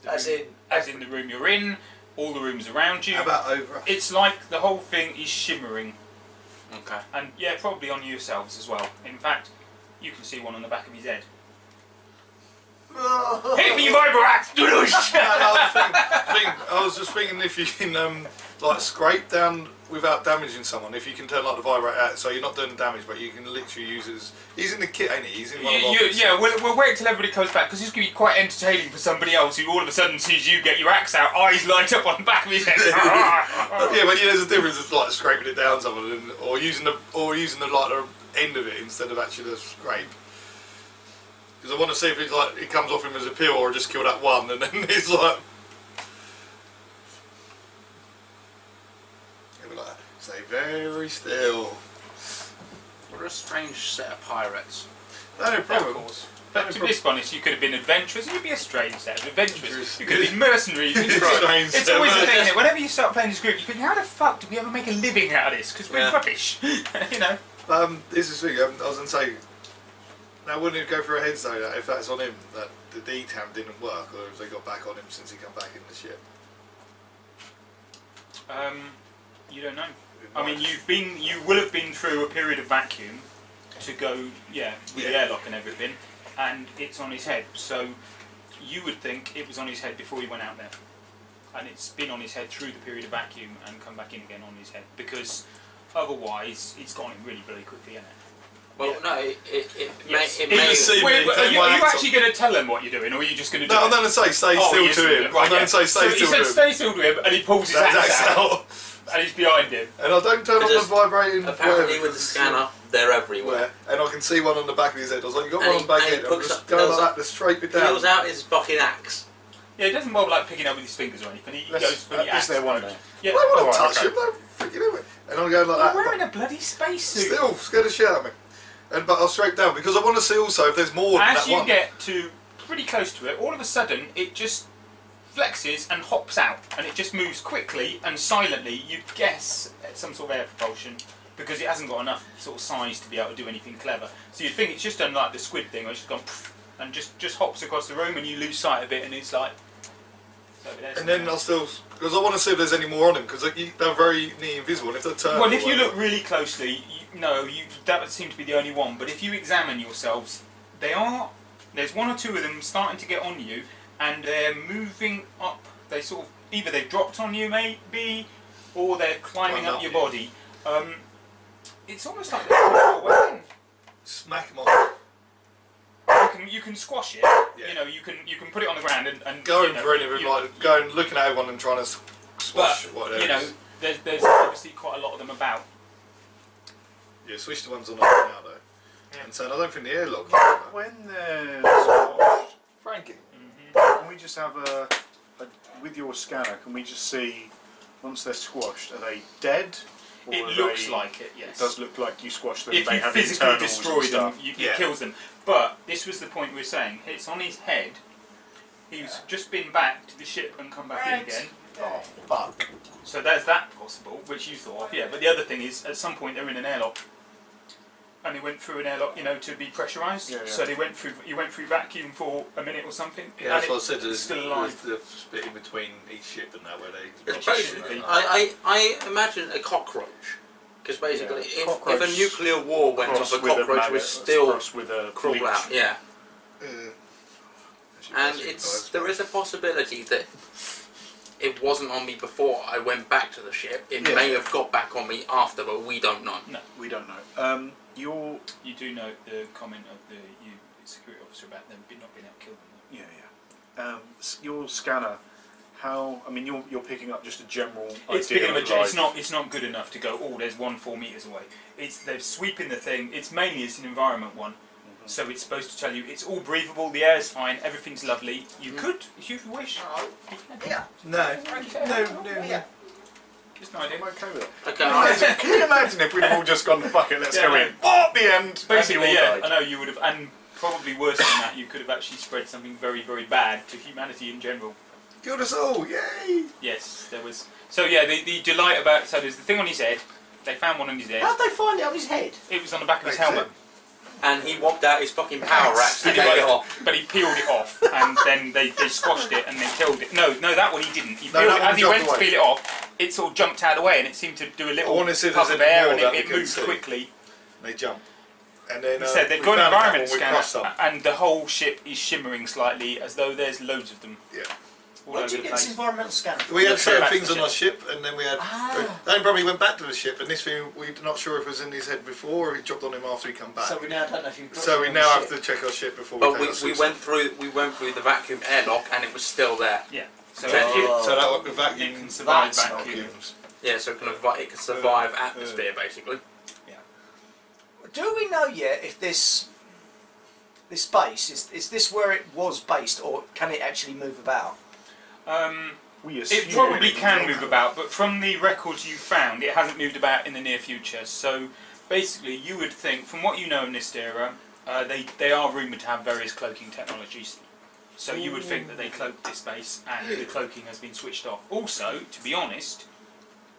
As in, As in the room you're in, all the rooms around you. How about over? It's like the whole thing is shimmering. Okay. And yeah, probably on yourselves as well. In fact, you can see one on the back of his head. Hit me, Viberax! I was just thinking if you can like scrape down without damaging someone, if you can turn like the vibrate out, so you're not doing damage, but you can literally use it as. He's in the kit, ain't he? He's in one of our bits. Yeah, we'll wait till everybody comes back because this could be quite entertaining for somebody else who all of a sudden sees you get your axe out, eyes light up on the back of his head. Yeah, but there's a difference. It's like scraping it down someone, or using the like the end of it instead of actually the scrape. Because I want to see if it's like it comes off him as a peel or just kill that one, and then it's like. It'll be like, stay very still. What a strange set of pirates. No Of problem. course. No But to problem. be honest, you could have been adventurous. You'd be a strange set of adventurers. Adventurous. You could have been mercenaries. Strange It's set of always the thing, adventurers. isn't it? Whenever you start playing this group, you think, how the fuck do we ever make a living out of this? Because we're Yeah. rubbish. You know. This is the thing. I was going to say. Now, wouldn't it go through our heads though that if that's on him, that the D-Tam didn't work, or if they got back on him since he come back in the ship? You don't know. It I mean, might- you will have been through a period of vacuum to go, with the Yeah. airlock and everything, and it's on his head. So you would think it was on his head before he went out there, and it's been on his head through the period of vacuum and come back in again on his head because otherwise it's gone really, really quickly, isn't it? Well, no, it Yes. may. He just see- Wait, are you my axe actually going to tell him what you're doing, or are you just going to do No, I'm it? going to say stay Oh, still yes, to him. right, I'm going yeah. to say So stay he still said to him. stay still to him, and he pulls his That's axe out, out. and he's behind him. And I don't turn on the Because vibrating. Apparently, whatever, with the scanner, they're everywhere. and I can see one on the back of his head. I was like, you got And one on the back he- of and head. he I'm picks just up- going goes like up- that to scrape it He down. pulls out his fucking axe. Yeah, it doesn't bother like picking up with his fingers or anything. He goes for the Is axe. there one there? Yeah. I don't want to Alright, touch okay. him. No, freaking do it. And I'm going like You're that. wearing a bloody spacesuit. Still scared the shit out of me. But I'll scrape down because I want to see also if there's more than As that you one. get to pretty close to it, all of a sudden it just flexes and hops out, and it just moves quickly and silently. You guess at some sort of air propulsion, because it hasn't got enough sort of size to be able to do anything clever. So you'd think it's just done like the squid thing, where it's just gone poof, and just hops across the room, and you lose sight of it, and it's like. It's over there And then I'll still, because I want to see if there's any more on them, because they're very near invisible. And if they're turned, Well, if you look really closely, that would seem to be the only one. But if you examine yourselves, there's one or two of them starting to get on you, and they're moving up. They sort of either they've dropped on you, maybe, or they're climbing Climbed up your up, body. It's almost like they're trying to weapon. smack them off. You can squash it. Yeah. You know, you can put it on the ground and Going you know, for any of them, you- like going looking at everyone and trying to squash But whatever. you know, there's obviously quite a lot of them about. Yeah, switch the ones on now though. And so I don't think the airlock. When they're squashed, Frankie. can we just have with your scanner, can we just see, once they're squashed, are they dead? Or It are looks they- like it, yes. It does look like you squashed them. If they you have physically internals destroy and them, stuff. it Yeah. kills them. But this was the point we were saying. It's on his head. He's just been back to the ship and come back in again. Oh fuck. So there's that possible, which you thought of, yeah. But the other thing is, at some point they're in an airlock, and they went through an airlock, to be pressurised. Yeah, yeah. So he went through vacuum for a minute or something. Yeah, and that's it- what I said. it's still alive. The split in between each ship and that, where they. It's basically, I imagine a cockroach. Because basically, Yeah, if a cockroach nuclear war went Cross off, a with cockroach maggot, would still cross with a crawl leech. out. Yeah. And That's there is a possibility that it wasn't on me before I went back to the ship. It Yeah. may have got back on me after, but we don't know. We don't know. Your You do note the comment of the security officer about them not being able to kill them. your scanner. How? I mean, you're picking up just a general It's idea big enough. of life. It's not good enough to go. Oh, there's one 4 meters away. They're sweeping the thing. It's mainly an environment one, so it's supposed to tell you it's all breathable. The air's fine. Everything's lovely. You could, if you wish. Yeah. No. Yeah. Just an idea. I'm okay with it. Okay, alright. Can you imagine if we'd have all just gone, fuck it, let's go in. Oh, the end. Basically, And you all yeah. I died. know you would have, and probably worse than that, you could have actually spread something very, very bad to humanity in general. Killed us all, yay! Yes, there was. So yeah, the delight about there's the thing on his head. They found one on his head. How'd they find it on his head? It was on the back of his That's helmet. And he wobbed out his fucking power axe to Anyway, take it off. But he peeled it off, and then they squashed it and then killed it. No, that one he didn't. He No, peeled that it, one as he jumped went to away. peel it off, it sort of jumped out of the way, and it seemed to do a I little wanna see if puff there's of any air, more and that it we can moved see. quickly. They jump. And then He said they've we got an found a environment couple, we scanner, crushed some. and the whole ship is shimmering slightly, as though there's loads of them Yeah. all Where over did you the get this place. environmental scanner? We had Let's go certain back to things the on our ship, and then we had. Then probably went back to the ship, and this thing we're not sure if it was in his head before, or he dropped on him after he come back. So we now don't know if you've got So it we on now the have ship. to check our ship before But we we take our went through the vacuum airlock, and it was still there. Yeah. So Okay. it, So that was the it vacuum. can survive That's vacuum. Vacuums. Yeah, so it can survive atmosphere basically. Do we know yet if this base is this where it was based, or can it actually move about? We It assume probably it can will. move about, but from the records you found, it hasn't moved about in the near future. So basically, you would think, from what you know in this era, they are rumoured to have various cloaking technologies. So you would think that they cloaked this base, and the cloaking has been switched off. Also, to be honest,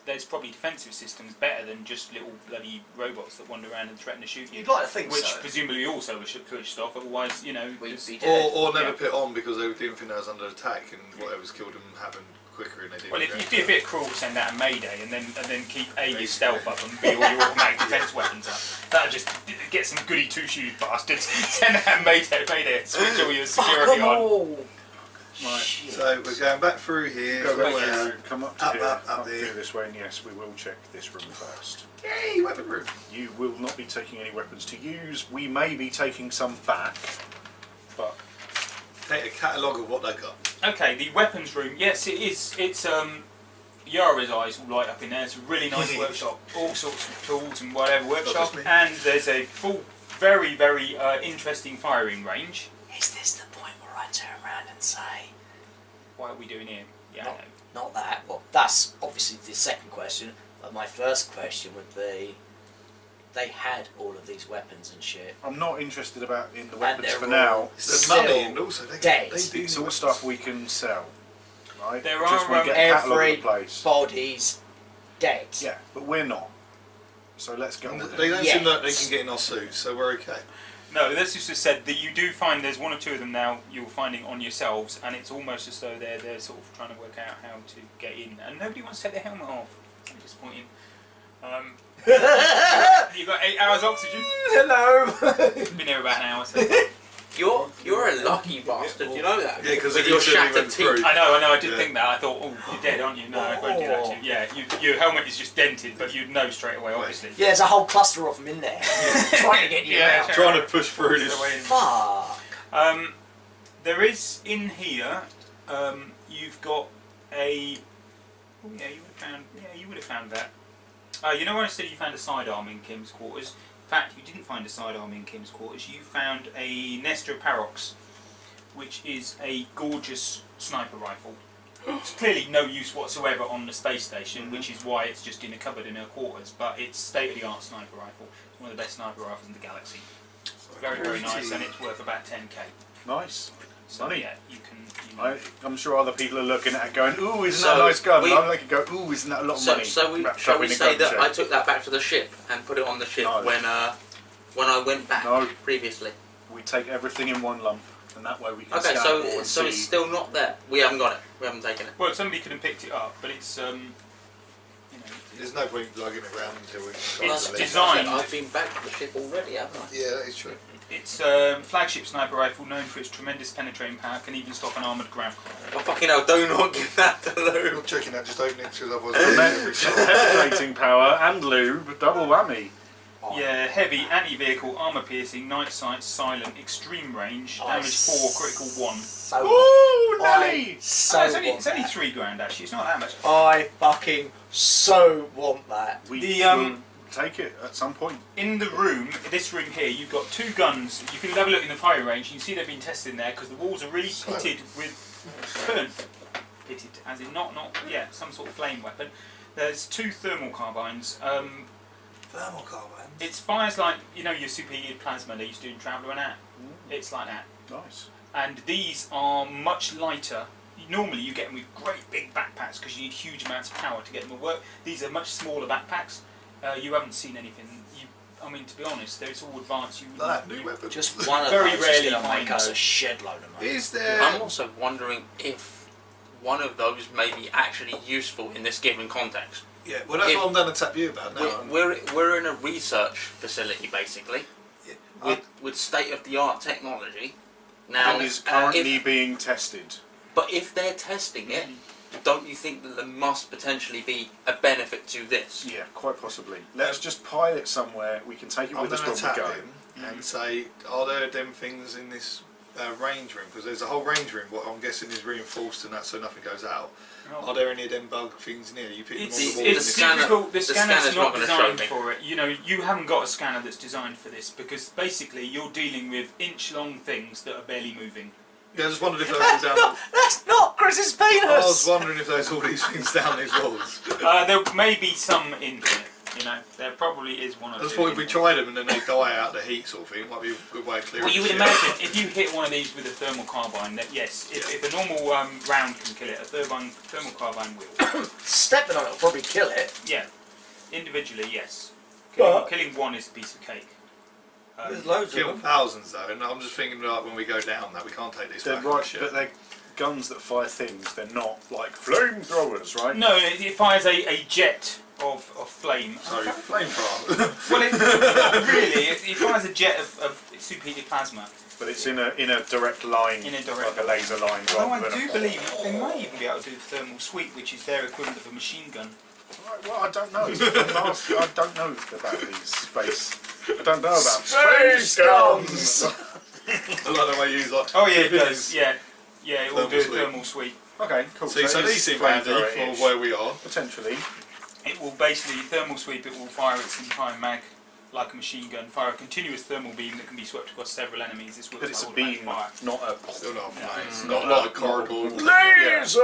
there's probably defensive systems better than just little bloody robots that wander around and threaten to shoot you. You'd like to think Which so. presumably also was switched off, otherwise, We'd just- be dead. Or never Yeah. put on because they didn't think they was under attack, and whatever's killed them happened quicker, and they didn't. Well, if go. you'd be a bit cruel, send out a Mayday and then keep A, your stealth up, and B, all your automatic defence weapons up. That'd just get some goody two-shoes bastards. Send out Mayday, switch all your security on. Right. So we're going back through here. Go back Where? through, come up to Up, here, up here there. this way, and yes, we will check this room first. Yay, weapon room. You will not be taking any weapons to use. We may be taking some back, but Take a catalogue of what they got. Okay, the weapons room. Yes, it is. It's Yara's eyes will light up in there. It's a really nice workshop. All sorts of tools and whatever workshop. Obviously. And there's a full, very, very interesting firing range. Is this the point where I turn around and say, What are we doing here? Yeah, No. I know. not that? Well, that's obviously the second question. But my first question would be, they had all of these weapons and shit. I'm not interested about in the And weapons they're for all now. It's the still money and also they dead. do It's all stuff we can sell, right? There Just are, we get a catalogue of every the place. body's dead. Yeah, but we're not. So let's go. with They it. don't seem Yes. like they can get in our suits, so we're okay. No, this just said that you do find there's one or two of them now you're finding on yourselves, and it's almost as though they're sort of trying to work out how to get in, and nobody wants to take their helmet off. I'm disappointing. You've got 8 hours oxygen. Hello. Been here about an hour. So. You're a lucky bastard, you know that? Yeah, because with if your you said we shattered went through. teeth. I know. I did Yeah. think that. I thought, oh, you're dead, aren't you? No, I won't do that to you. Yeah, your helmet is just dented, but you'd know straight away, obviously. Yeah, there's a whole cluster of them in there, trying to get you Yeah, out. sure. Trying to push through this. Fuck. There is in here. You've got a. Oh yeah, you would have found. Yeah, you would have found that. You know when I said you found a sidearm in Kim's quarters? In fact, you didn't find a sidearm in Kim's quarters. You found a Nestor Parox, which is a gorgeous sniper rifle. It's clearly no use whatsoever on the space station, which is why it's just in a cupboard in her quarters. But it's state-of-the-art sniper rifle. It's one of the best sniper rifles in the galaxy. Very, very nice, and it's worth about 10k. Nice. So Money. yeah, you can. I'm sure other people are looking at it going, ooh, isn't So that a nice gun? we- And I'm like, go, ooh, isn't that a lot of money? So Wrapped shall up we in a say gun that shed. I took that back to the ship and put it on the ship No. when I went back No. previously? We take everything in one lump, and that way we can Okay, scan it all and so see. it's still not there. We haven't got it. We haven't taken it. Well, somebody could have picked it up, but it's you know. There's no point lugging it around until we. It's leave. designed- I've been back to the ship already, haven't I? Yeah, that is true. It's flagship sniper rifle known for its tremendous penetrating power, can even stop an armoured ground. Oh fucking hell! Do not give that to I'm Lou. not checking that, just open it because otherwise I'll lose every shot. Penetrating power and lube, double whammy. Yeah, heavy, anti-vehicle, armour-piercing, night sight, silent, extreme range, damage 4, critical 1. So Ooh, I Nelly! so it's only want that. £3 actually, it's not that much. I fucking so want that. We The, will take it at some point. In the room, this room here, you've got 2 guns. You can have a look in the firing range, you can see they've been tested in there because the walls are really pitted with... pitted, as in yeah, some sort of flame weapon. There's 2 thermal carbines. Thermal carbine. It fires like, you know, your superheated plasma they used to do in Traveller and that. It's like that. Nice. And these are much lighter. Normally you get them with great big backpacks because you need huge amounts of power to get them to work. These are much smaller backpacks. You haven't seen anything. I mean, to be honest, it's all advanced. That new weapon. Just one of Very those rarely is going to find make us a those. shed load of money. Is there? I'm also wondering if one of those may be actually useful in this given context. Yeah, well that's what I'm going to tap you about now. We're in a research facility basically Yeah. with state of the art technology. Now, And is currently being tested. but if they're testing it, don't you think that there must potentially be a benefit to this? Yeah, quite possibly. Let's just pile it somewhere. We can take it I'm with us going when to we tap go. him and say, are there them things in this range room? Because there's a whole range room. What I'm guessing is reinforced and that, so nothing goes out. Are there any of them bug things near? You pick them It's, on the wall. the it's scanner- difficult. The the scanner's scanner's not not gonna show designed me. for it. You know, you haven't got a scanner that's designed for this because basically you're dealing with inch-long things that are barely moving. Yeah, I just wondered if there was all down. That's not Chris's penis! I was wondering if there's all these things down these walls. There may be some in here. You know, there probably is one or I two. just thought if in we there. tried them and then they die out the heat sort of thing, it might be a good way of clearing Well, you would shit. imagine if you hit one of these with a thermal carbine, that yes, if a normal round can kill it, a thermal carbine will. Stepping on it will probably kill it. Yeah, individually, yes. But- Killing one is a piece of cake. There's loads of Kill them. thousands though, and I'm just thinking like when we go down that we can't take these They're back. right, Shit. but they're guns that fire things. They're not like flamethrowers, right? No, it fires a jet of flame. Sorry, flamethrower. Well, not really. It fires a jet of superheated plasma. But it's in a direct line, In a direct like a laser line, Although rather I than do believe they might even be able to do thermal sweep, which is their equivalent of a machine gun. Right, well, I don't know. I don't know about these space. I don't know about Space guns! I like the way you use like. Oh yeah, it civilians. does. Yeah, it will Thermal do a sweep. thermal sweep. Okay, cool. See, so it is these seem handy flamethrower-ish, for where we are. potentially. It will basically thermal sweep. It will fire its entire mag like a machine gun. Fire a continuous thermal beam that can be swept across several enemies. This works But it's a by automatic beam, fire. not a. Still not a flame. It's No. not like a corridor. Laser!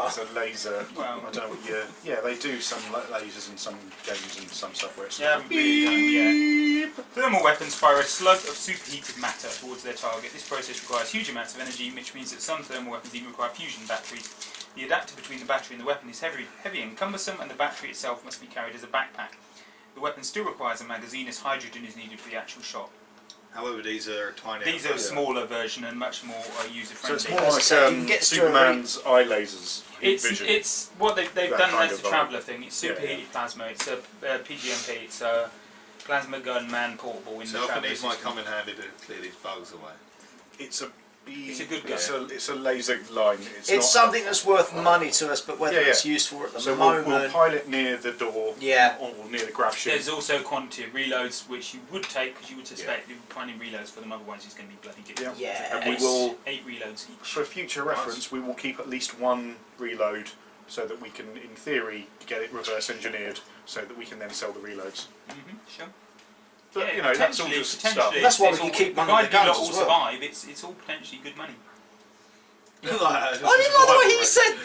It's a laser. Well- I don't know what you. Yeah, they do some lasers in some games and some stuff where it's. Yeah, haven't really done, yeah. Thermal weapons fire a slug of superheated matter towards their target. This process requires huge amounts of energy, which means that some thermal weapons even require fusion batteries. The adapter between the battery and the weapon is heavy and cumbersome, and the battery itself must be carried as a backpack. The weapon still requires a magazine, as hydrogen is needed for the actual shot. However, these are tiny. These are a smaller version and much more So user-friendly. it's more like So you can get Superman's eye lasers. Vision. It's what they've That done kind as of a vibe. traveller thing. It's Yeah, superheated plasma. It's a PGMP. It's a plasma gun man portable in So the often traveller these might system. come in handy to clear these bugs away. It's a. It's a good gun. It's a laser line. It's not something that's worth money to us, but whether Yeah, yeah. it's useful at the So moment. we'll pilot near the door. Yeah. Or near the grab chute. There's also a quantity of reloads which you would take because you would suspect you would find reloads for them, otherwise it's going to be bloody difficult. Yeah. And we will, 8 reloads each. for future reference, we will keep at least one reload so that we can, in theory, get it reverse engineered so that we can then sell the reloads. Sure. But Yeah, you know, that's all just stuff. potentially, That's why it's we can all- keep one of the provided you lot guns all as well. survive, it's all potentially good money. Oh, you know the way he said.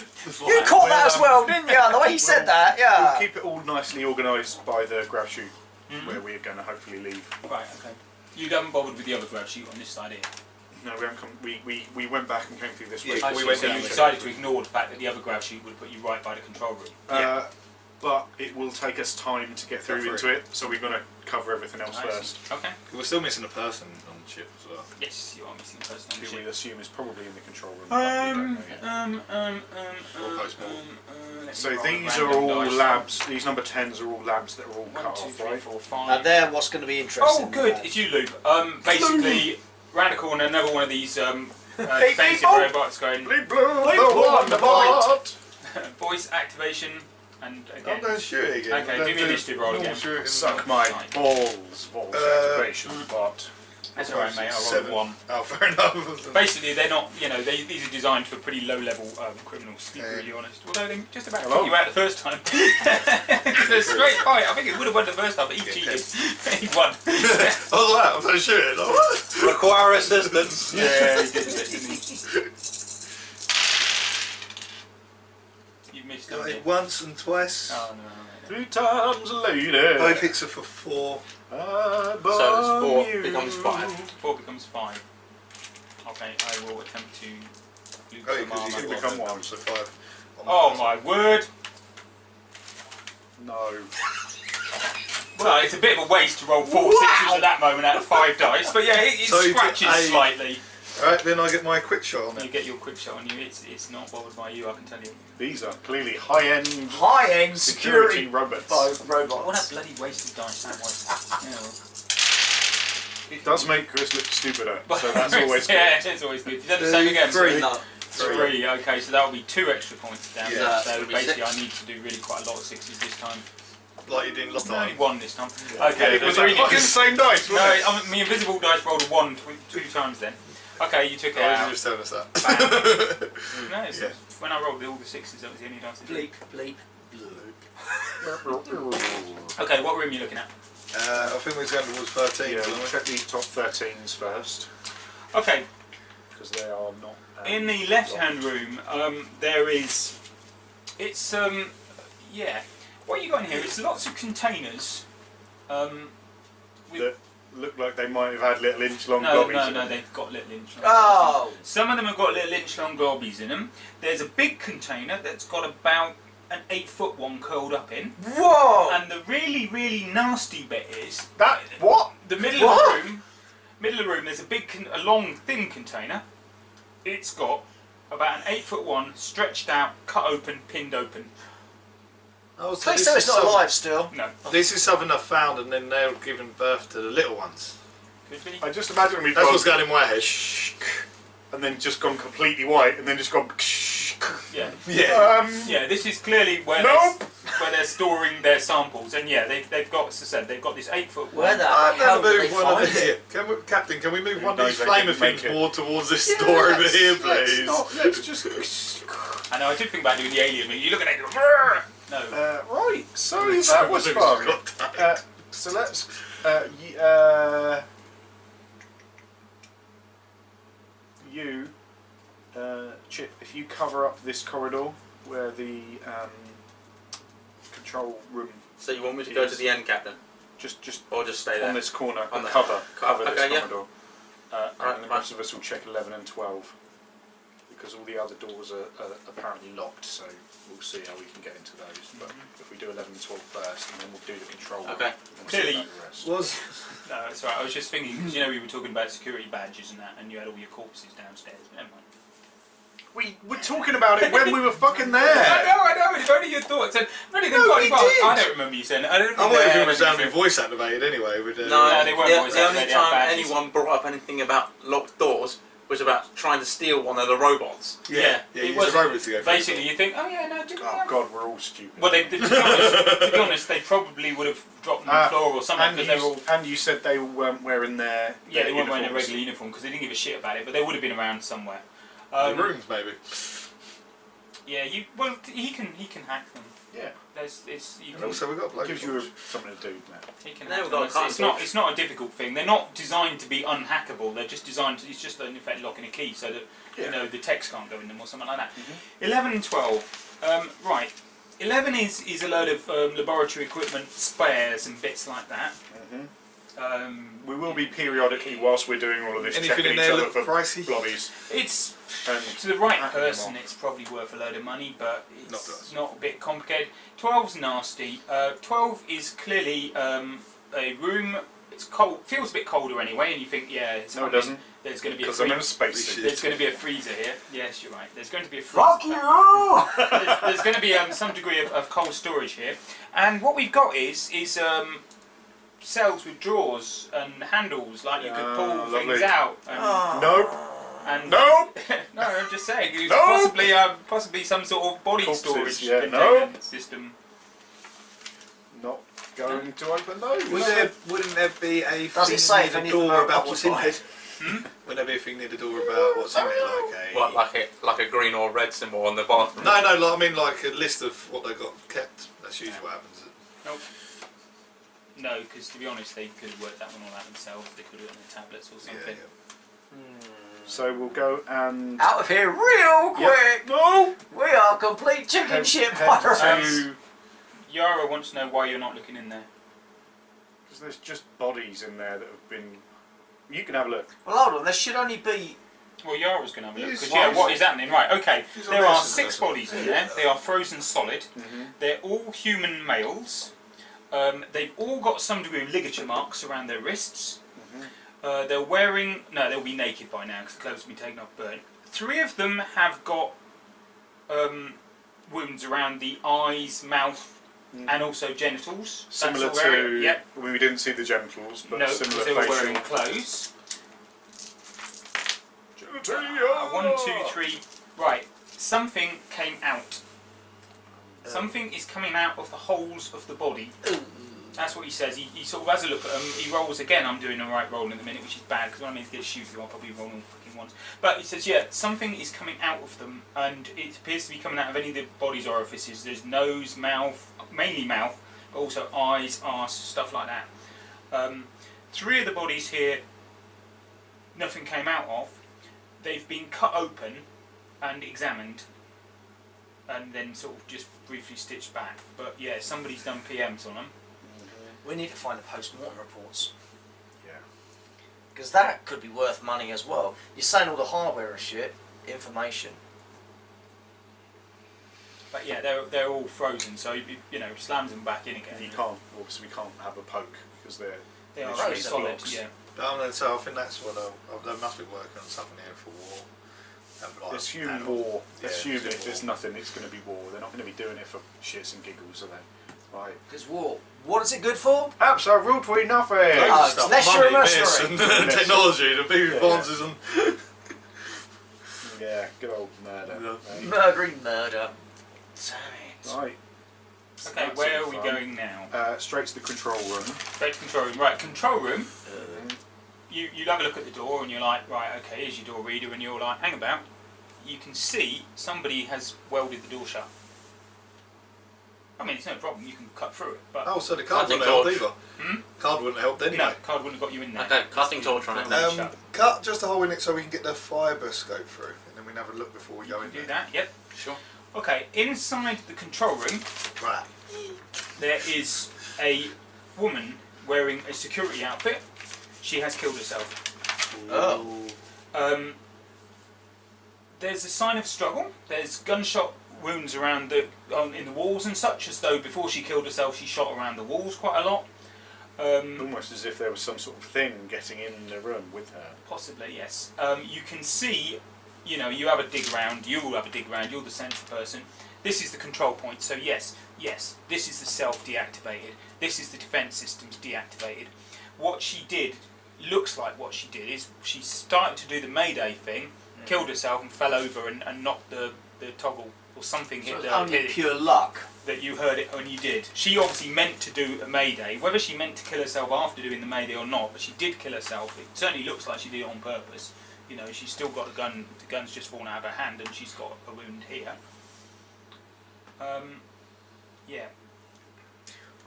You caught that as well, didn't you? The way he said that, We'll yeah. keep it all nicely organised by the grab chute where we're going to hopefully leave. Right, okay. You haven't bothered with the other grab sheet on this side here. No, we haven't come. We went back and came through this Yeah, way. we Actually, went so down you there. decided to ignore the fact that the other grab sheet would put you right by the control room. But it will take us time to get through into it, so we're going to cover everything else I see. first. Okay. We're still missing a person on the ship as well. Yes, you are missing a person on the Who we ship. assume is probably in the control room. but we don't know yet. Let's So roll a these are random all dice. labs. These number 10s are all labs that are all 1, cut 2, off, 3, right? 4, 5. Now there, what's going to be interesting. Oh, good. It's you, Luke. Basically, round the corner, another one of these defensive people. robots going Bleep bloop, Bleep the bloop, one the bot. voice activation, and I'm again. going to shoot it again. Okay, Don't give me do initiative roll normal again. shooting. Suck my Right. balls, voice activation bot. That's alright, mate. I'll roll 7. 1. Oh, fair enough. Basically, they're not, these are designed for pretty low-level criminals, to be really honest. Although they just about Hello. took you out the first time. It's a straight fight. I think it would have won the first time, but he cheated. He won. Oh, that! I'm going to shoot it. Like, what? Require assistance. Yeah, he did a bit, didn't he? You missed Got haven't it you? once and twice. Oh, no. 3 times later. Both hits are for 4. So it's 4 becomes 5. 4 becomes 5. Okay, I will attempt to loot Oh, some because armor. you become become 1. 1, so 5. Oh my word! No. Well, it's a bit of a waste to roll 4 sixes at that moment out of 5 dice, but yeah, it So you get scratches a- slightly. Alright, then I get my quick shot on You it. get your quick shot on you, it's not bothered by you, I can tell you. These are clearly high-end High-end security security robots. robots. What a bloody wasted dice that was. Yeah, well. It does make Chris look stupider, But so that's always good. yeah, it's always good. Is that the same again? 3. No. 3, okay, so that will be 2 extra points down. Yeah, so it'll be basically 6. I need to do really quite a lot of 6s this time. Like you did last Only time. 1 this time. Yeah. Okay, It was so like you fucking just- same dice, No, wasn't it? my invisible dice rolled a 1 2 times then. Okay, you took it Why did out. you just tell us that? Bam. No, it's Yeah. when I rolled all the 6s, that was the only dice. I did. Bleep, bleep, bleep. Okay, what room are you looking at? I think we're going towards 13. Yeah, aren't we'll we? check the top 13s first, Okay, because they are not... in the left-hand room, there is. It's yeah. What you got in here? It's lots of containers. With, that look like they might have had little inch-long no, gobbies no, in no, them. they've got little inch. Oh! Some of them have got little inch-long gobbies in them. There's a big container that's got about an 8-foot one curled up in. Whoa! And the really, really nasty bit is That... What? the middle of What? the room. Middle of the room. There's a big, a long, thin container. It's got about an 8-foot one, stretched out, cut open, pinned open. Oh, so Please this tell is it's not something- alive still. No. This is something I found, and then they're giving birth to the little ones. Could be. I just imagine we've That's gone, what's going in my head. and then just gone completely white, and then just gone. Yeah. Yeah. Yeah, this is clearly where Nope. where they're storing their samples, and yeah, they've got, as I said, they've got this 8-foot Where one. the I'm hell going to did they move one of find it? these. Captain, can we move Who one of these knows, they flamer didn't make things it. more towards this door over here, please? Let's just. I know, I did think about doing the alien thing. You look at it, "Brrr!" No. Right, so that was fun. So let's. You, Chip, if you cover up this corridor where the control room, So you want me to go to the end, Captain, just or just stay there? on this corner, On the- cover this okay, yeah. corridor, and the rest of us will check 11 and 12 because all the other doors are apparently locked. So we'll see how we can get into those. But if we do 11 and 12 first, and then we'll do the control room. Okay. and see Clearly- about the rest. Was No, it's alright. I was just thinking, because you know we were talking about security badges and that, and you had all your corpses downstairs. But never mind. We were talking about it when we were fucking there. I know. It's only your thoughts. And only No, we did. I don't remember you saying it. I don't I think wonder they if it ever was having said- voice activated anyway. With, No, they weren't voice the only activated, they had time badges. anyone brought up anything about locked doors was about trying to steal one of the robots. Yeah, it use was the robots to go. Basically, you think, oh yeah, no, didn't they Oh have- God, we're all stupid. Well, to be honest, they probably would have dropped them on the floor or something because they were all. And you said they weren't wearing their Yeah, they weren't wearing a uniforms. regular uniform because they didn't give a shit about it, but they would have been around somewhere. The rooms, maybe. Yeah, he can hack them. Yeah. And also, we've got It bloke gives you torch. something to do, man. He can Now hack we've them. got a card It's not. torch. It's not a difficult thing. They're not designed to be unhackable. They're just designed. It's just in effect locking a key so that you know the text can't go in them or something like that. 11 and 12. Right. 11 is a load of laboratory equipment, spares and bits like that. We will be periodically, whilst we're doing all of this, Anything checking in each there other look for pricey? blobbies. It's And to the right hacking them person. off. It's probably worth a load of money, but Not to it's us. not a bit complicated. 12's nasty. 12 is clearly a room. It's cold. Feels a bit colder anyway, and you think, yeah, it's No, it coming. doesn't. There's going to be a Because I'm in a freezer. space suit. There's going to be a freezer here. Yes, you're right. There's going to be a freezer. Fuck you! There's going to be some degree of cold storage here, and what we've got is cells with drawers and handles, like you could pull lovely. things out. And, Nope. and Nope. no, I'm just saying, it's Nope. possibly some sort of body Corpses, storage yeah, containment nope. system. Not going to open those. Wouldn't there be a Does it thing say near if the anything door about about what's in occupied? it? Wouldn't there be a thing near the door about what's in it, What, like a green or red symbol on the bathroom? No, like, I mean like a list of what they got kept. That's usually what happens. Nope. No, because to be honest, they could have worked that one all out themselves. They could have done their tablets or Yeah, something. So we'll go and. Out of here real quick! No! We are complete chicken shit pirates! to. Yara wants to know why you're not looking in there. Because there's just bodies in there that have been. You can have a look. Well, hold on, there should only be. Well, Yara's going to have a look, Yes, because yeah, yes. what is happening? Right, okay, She's on there are medicine, 6 that's all. bodies in there. They are frozen solid. They're all human males. They've all got some degree of ligature marks around their wrists. They're wearing... No, they'll be naked by now, because the clothes have been taken off burnt. 3 of them have got wounds around the eyes, mouth, and also genitals. Similar That's all wearing, to. yep. We didn't see the genitals, but No, similar because they were facial. wearing clothes. Genitalia! 1, 2, 3. Right, something came out. Something is coming out of the holes of the body. That's what he says. He sort of has a look at them. He rolls again. I'm doing a right roll in a minute, which is bad because when I'm going to get shoot you, I'll probably roll all fucking once. But he says, yeah, something is coming out of them, and it appears to be coming out of any of the body's orifices. There's nose, mouth, mainly mouth, but also eyes, arse, stuff like that. 3 of the bodies here, nothing came out of. They've been cut open and examined, and then sort of just briefly stitched back. But yeah, somebody's done PMs on them. We need to find the post-mortem reports. Yeah. Because that could be worth money as well. You're saying all the hardware and shit, information. But yeah, they're all frozen, so you know, slams them back in again. And you can't, obviously, we can't have a poke because they're. They are Frozen solid, blocks. yeah. So I think that's what they must be working on something here for war. have, like, Assume add-on. war. Yeah, Assume if assume there's war. nothing, it's going to be war. They're not going to be doing it for shits and giggles, are they? Right. Because war. What is it good for? Absolutely nothing. Loads Oh, of stuff, unless you're a money, mercenary. miss, and technology, the people Yeah. advances and Yeah, good old murder. Yeah. eh? Murdering murder. Damn it. Right. Okay, That's where all are we fun. going now? Straight to the control room. Straight to control room. Right, control room. You have a look at the door and you're like, right, okay, here's your door reader, and you're like, hang about. You can see somebody has welded the door shut. I mean, it's no problem. You can cut through it, but oh, so the card Cutting wouldn't help torch. either. Hmm? Card wouldn't help anyway. no, card wouldn't have got you in there. Okay, cutting torch on it. No. then. Shut. Cut just a hole in it so we can get the fibre scope through, and then we can have a look before we You go can in do there. that. Yep. Sure. Okay, inside the control room, Right. there is a woman wearing a security outfit. She has killed herself. Oh. There's a sign of struggle. There's gunshot wounds around in the walls and such, as though before she killed herself she shot around the walls quite a lot. Almost as if there was some sort of thing getting in the room with her. Possibly, yes. You can see, you know, you have a dig round, you will have a dig round, you're the sensor person. This is the control point, so yes, this is the self deactivated. This is the defense systems deactivated. What she did, looks like what she did, is she started to do the Mayday thing, killed herself and fell over and knocked the toggle or something So hit it's the only hit pure luck. that you heard it when you did. She obviously meant to do a Mayday. Whether she meant to kill herself after doing the Mayday or not, but she did kill herself. It certainly looks like she did it on purpose. You know, she's still got a gun. The gun's just fallen out of her hand, and she's got a wound here. Yeah.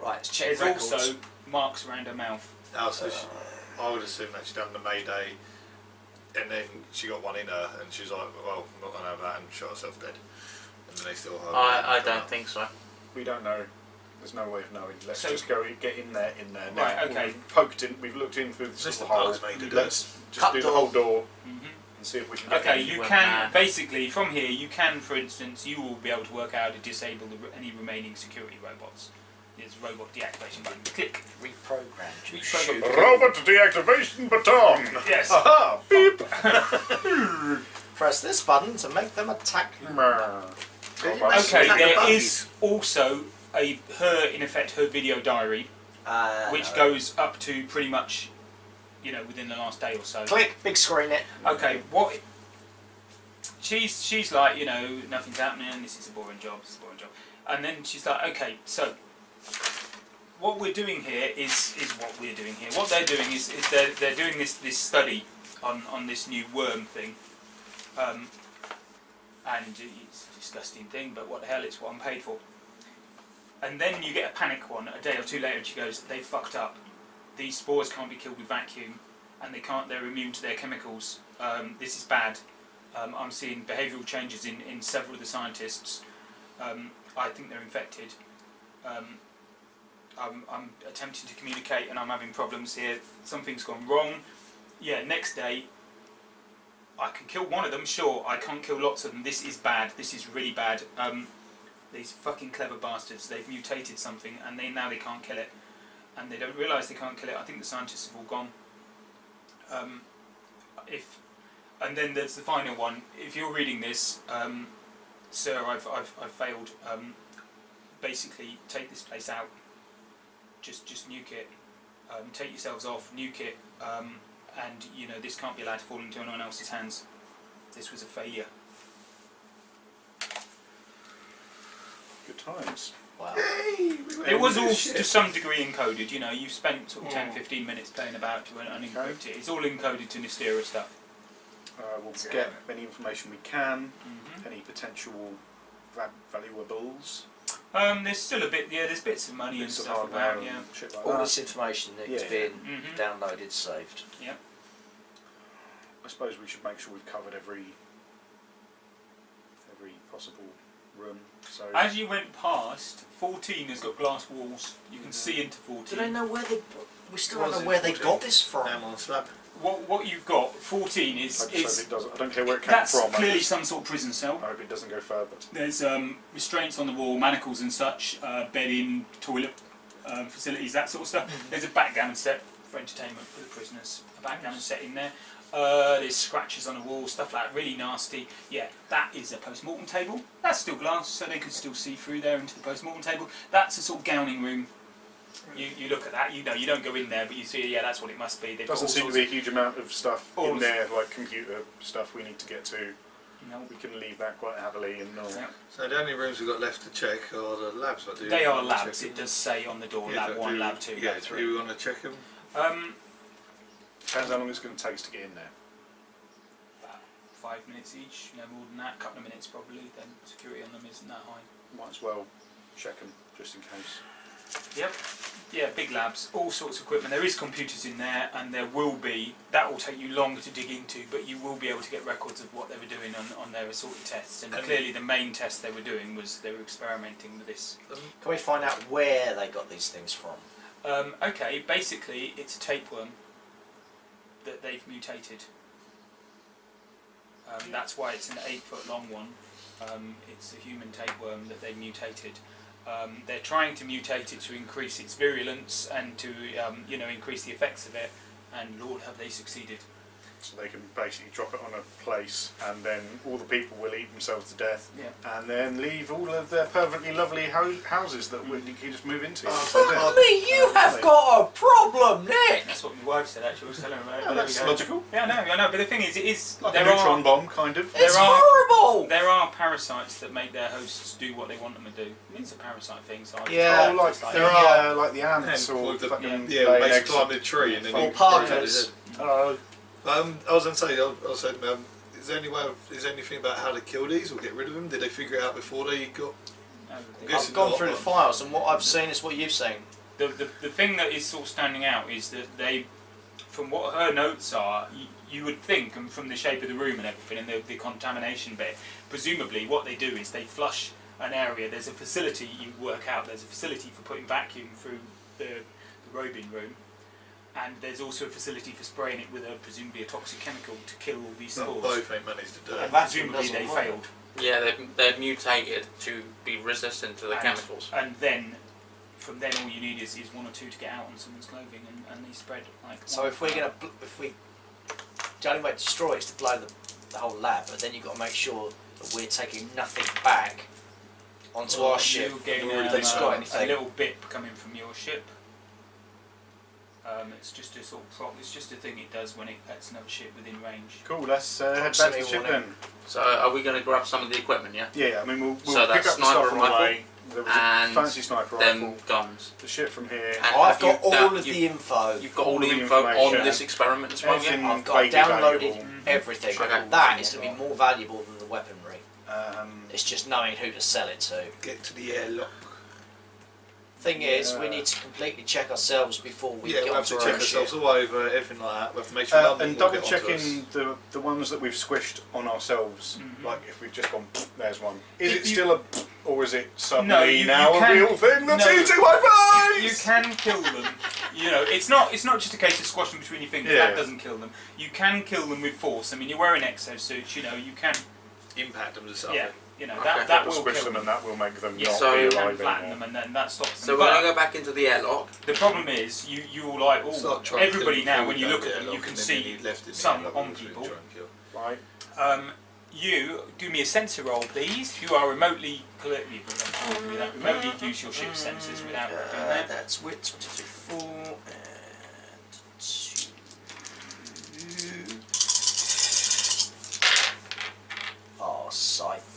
Right, let's check There's records. also marks around her mouth. Oh, so I would assume that she'd done the Mayday, and then she got one in her, and she's like, well, I'm not going to have that, and shot herself dead. And then they still have I don't think so. We don't know. There's no way of knowing. Let's So- just go get in there now. Right, okay. We've poked in. We've looked in through the This little the hole. bugs made to do Let's just Cut do the door. whole door Mm-hmm. and see if we can get Okay, in. you went can mad. basically from here. You can, for instance, you will be able to work out to disable any remaining security robots. There's robot deactivation button. Click. Reprogram. to Reprogram. shoot. Robot deactivation baton. Yes. Aha! Beep. Press this button to make them attack you. Okay, Attack the there buggies. is also her video diary, which goes up to pretty much, you know, within the last day or so. Click, big screen it. Okay, what? She's like, you know, nothing's happening. This is a boring job. This is a boring job. And then she's like, okay, so what we're doing here is what we're doing here. What they're doing is they're doing this study on this new worm thing. And it's a disgusting thing, but what the hell, it's what I'm paid for. And then you get a panic one a day or two later, and she goes, they fucked up. These spores can't be killed with vacuum, and they're immune to their chemicals. This is bad. I'm seeing behavioural changes in several of the scientists. I think they're infected. I'm attempting to communicate, and I'm having problems here. Something's gone wrong. Yeah, next day, I can kill one of them, sure. I can't kill lots of them. This is bad. This is really bad. These fucking clever bastards, they've mutated something, and now they can't kill it. And they don't realise they can't kill it. I think the scientists have all gone. And then there's the final one. If you're reading this, sir, I've failed. Basically, take this place out. Just nuke it. Take yourselves off. Nuke it. And you know, this can't be allowed to fall into anyone else's hands. This was a failure. Good times. Wow. It was all to some degree encoded. You know, you've spent sort of 10-15 minutes playing about to unencrypt it. It's all encoded to Nistera stuff. We'll get any information we can. Any potential valuables. There's still a bit. Yeah, there's bits of money and Bits of stuff hardware about. Yeah. and shit like All that. this information that is Yeah. being Mhm. downloaded, saved. Yeah. I suppose we should make sure we've covered every possible room. So As you went past, 14 has got glass walls. You can see into 14. Do they know where they? We still don't Was know it where they 14? got this from. Down on the slab. What you've got, 14 I is just hope it doesn't. I don't care where it came that's from. clearly some sort of prison cell. I hope it doesn't go further. There's restraints on the wall, manacles and such, bedding, toilet facilities, that sort of stuff. There's a backgammon set for entertainment for the prisoners. A backgammon set in there. There's scratches on the wall, stuff like that, really nasty. Yeah, that is a post-mortem table. That's still glass, so they can still see through there into the post-mortem table. That's a sort of gowning room. You look at that, you know, you don't go in there, but you see, yeah, that's what it must be. They've got Doesn't all seem to sorts be a huge amount of stuff all in there, like computer stuff we need to get to. No. We can leave that quite happily and not. Yeah. So the only rooms we've got left to check are the labs. But They are labs. It does say on the door, Yeah, lab but 1, do- lab 2, Yeah, lab 3. do we want to check them? Depends how long it's going to take us to get in there. About 5 minutes each, no more than that, a couple of minutes probably, then security on them isn't that high. Might as well check them just in case. Yep. Yeah, big labs, all sorts of equipment. There is computers in there, and there will be. That will take you longer to dig into, but you will be able to get records of what they were doing on their assorted tests. And clearly, the main test they were doing was they were experimenting with this. Can we find out where they got these things from? Okay, basically, it's a tapeworm that they've mutated. That's why it's an 8-foot long one. It's a human tapeworm that they mutated. They're trying to mutate it to increase its virulence and to increase the effects of it, and Lord have they succeeded. So they can basically drop it on a place, and then all the people will eat themselves to death, and then leave all of their perfectly lovely houses that you can just move into. You have got a problem, Nick! That's what my wife said actually. I was telling her about it. Oh, that's logical. Yeah, I know. But the thing is, it is Like a neutron bomb, kind of. It's horrible! There are parasites that make their hosts do what they want them to do. I mean, it's a parasite thing, so Yeah, like the ants or fucking yeah, laying basically eggs. climb the tree and then Or you parkas. I was going to say, I was saying, is there anything about how to kill these or get rid of them? Did they figure it out before they got? I've gone through the files, and what I've seen is what you've seen. The thing that is sort of standing out is that they, from what her notes are, you would think, and from the shape of the room and everything, and the contamination bit, presumably what they do is they flush an area. There's a facility you work out. There's a facility for putting vacuum through the robing room. And there's also a facility for spraying it with presumably a toxic chemical to kill all these spores. Both ain't managed to do it. And presumably they failed. Yeah, they've mutated to be resistant to the chemicals. And then, from then, all you need is 1 or 2 to get out on someone's clothing, and they spread like. So the only way to destroy it is to blow the whole lab, but then you've got to make sure that we're taking nothing back onto our ship. You're getting That's got a anything. little bit coming from your ship. It's just a sort of prop. It's just a thing it does when it gets another ship within range. Cool, let's head back to the ship then. So are we going to grab some of the equipment, yeah? Yeah, I mean we'll So pick that's up the stuff sniper on the rifle way. There was and a fancy sniper Then rifle. guns. The ship from here. And I've have got you- all that- of you- the info. You've got all the All the info on information. this experiment as well, Everything yeah? I've got vaguely downloaded valuable. everything. Okay. That is going to be more valuable than the weaponry. Um, It's just knowing who to sell it to. Get to the airlock. Thing is, we need to completely check ourselves before we Yeah, get we'll have onto to our check own ship. ourselves all over, everything like that. We have to make sure nothing and will double get onto us. checking the ones that we've squished on ourselves. Mhm. Like if we've just gone, there's one. Is If it you- still a, or is it suddenly No, you now can- a real thing that's no. eating my You face? can kill them. You know, it's not just a case of squashing between your fingers. Yeah. That doesn't kill them. You can kill them with force. I mean, you're wearing exosuits. You know, you can. Impact them to something. Yeah. You know, Okay. that will Squish kill them, and that will make them Yeah, not so be you and alive flatten anymore. them, and then that stops them. So we're going to But go back into the airlock. the problem is, you all like all Start trying to everybody kill them now. before When we you go look to at the them, you airlock, can and then see any left in the some airlock on we'll people. try and kill. Right. You do me a sensor roll, please. You are remotely remotely use your ship's sensors without doing that. That's wit 24 and 2. Oh, scythe.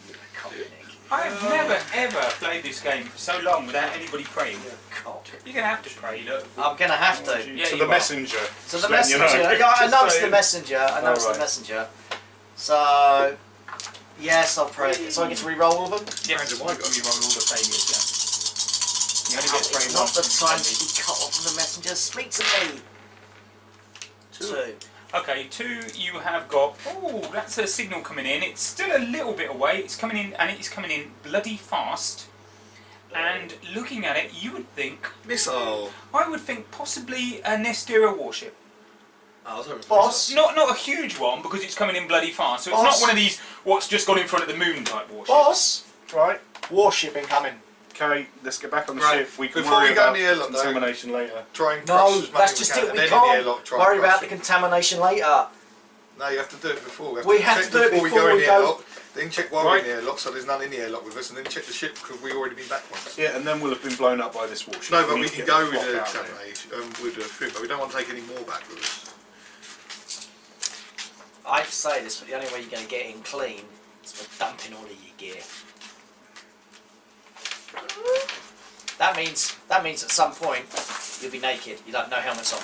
You're a cock, Nick. I have never ever played this game for so long without anybody praying. You're a cock. You're gonna have to pray. Look. I'm going to have to. Yeah, to you the are. messenger. So the just letting messenger, you know. yeah, I Just know it's the saying. messenger, I know it's the Alright. messenger. So, yes, I'll pray. So I get to re-roll all of them? Yes, Random, I got you roll all the failures. Yeah. You only get to pray It's not once. the time only. to be cut off from the messenger. Speak to me. 2. Okay, 2. You have got. Oh, that's a signal coming in. It's still a little bit away. It's coming in, and it's coming in bloody fast. And looking at it, you would think. Missile. I would think possibly a Nestera warship. I was hoping for Boss. missile. Not a huge one because it's coming in bloody fast. So it's Boss. not one of these what's just gone in front of the moon type warships. Boss, Right. warship incoming. Okay, let's get back on the Right. ship. We can Before worry we go in about the airlock, though, contamination later. Try and crush No, as much that's as just we can, it. and We then in the can't airlock, try and worry crush about the it. contamination later. No, you have to do it before. We have check to do it we before go in we the go- airlock. Then check while we're Right. in the airlock, so there's none in the airlock with us, and then check the ship because we've already been back once. Yeah, and then we'll have been blown up by this warship. No, but need we to can get go the with fuck the out of here. contamination, with the food, but we don't want to take any more back with us. I hate to say this, but the only way you're going to get in clean is by dumping all of your gear. That means at some point you'll be naked. You'll have no helmets on.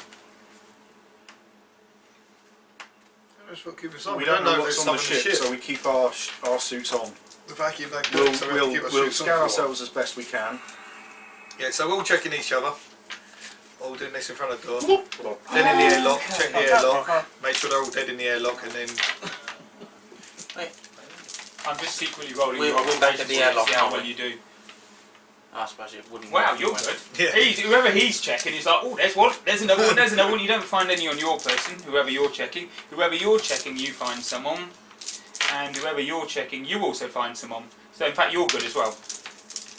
That's what keeps us on. We don't know if what's there's on the stuff ship, so we keep our suits on. The vacuum don't do it, so we have to keep our We'll suits on scout for a while. ourselves as best we can. Yeah, so we're all checking each other. All doing this in front of the door. Then in the airlock, check the airlock. Make sure they're all dead in the airlock, and then I'm just secretly rolling We're- your we're back at the observation airlock, to see how aren't well we? you do. I suppose it wouldn't. Wow, work you're anyway. good. Yeah. Whoever he's checking is like, oh, there's one, there's another one, there's another one. You don't find any on your person. Whoever you're checking, you find some on, and whoever you're checking, you also find some on. So in fact, you're good as well.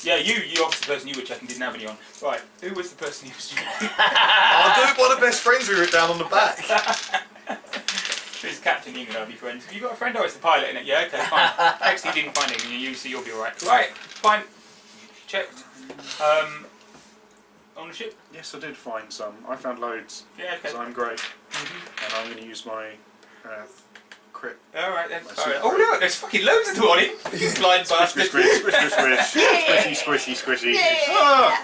Yeah, you obviously the person you were checking didn't have any on. Right, who was the person you was checking? I'll do one of the best friends we wrote down on the back. It's Captain England, I'll be friends. Have you got a friend? Oh, it's the pilot in it. Yeah, okay, fine. Actually, he didn't find anything in you, so you'll be alright. Right, fine. Checked. On the ship? Yes, I did find some. I found loads. Yeah, okay. Because I'm great. And I'm going to use my crit. Alright then. That's All right. it. Oh look, there's fucking loads of them on him. You blind bastard. Squish, squish, squish, squish. Squishy, squishy, squishy. Ah!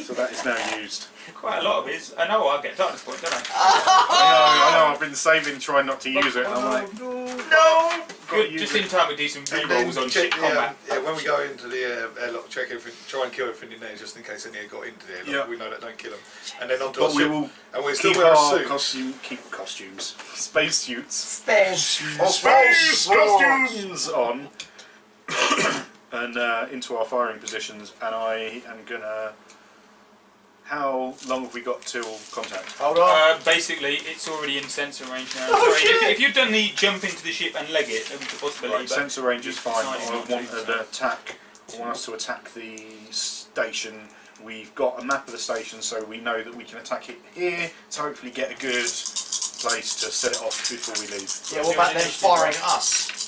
So that is now used. Quite a lot of his. I know I'll get darkness point, don't I? I know, I've been saving trying not to use it. And I'm like, No! Good, just in time we do some And then re-rolls on check ship combat. yeah, when we go into the airlock, check everything, try and kill everything in there just in case any got into the airlock. Yeah. We know that don't kill them. And then onto our but we ship. will And we're still keep wearing our suits. keep costumes, space suits, Space! space costumes on, and into our firing positions. And I am gonna. How long have we got till contact? Hold on. Basically, it's already in sensor range now. Oh, Sorry, shit! if you've done the jump into the ship and leg it, then it's a possibility. Right, but sensor range is fine. decided I not want to, an attack. I want us to attack the station. We've got a map of the station, so we know that we can attack it here to hopefully get a good place to set it off before we leave. Yeah, what about them firing at us?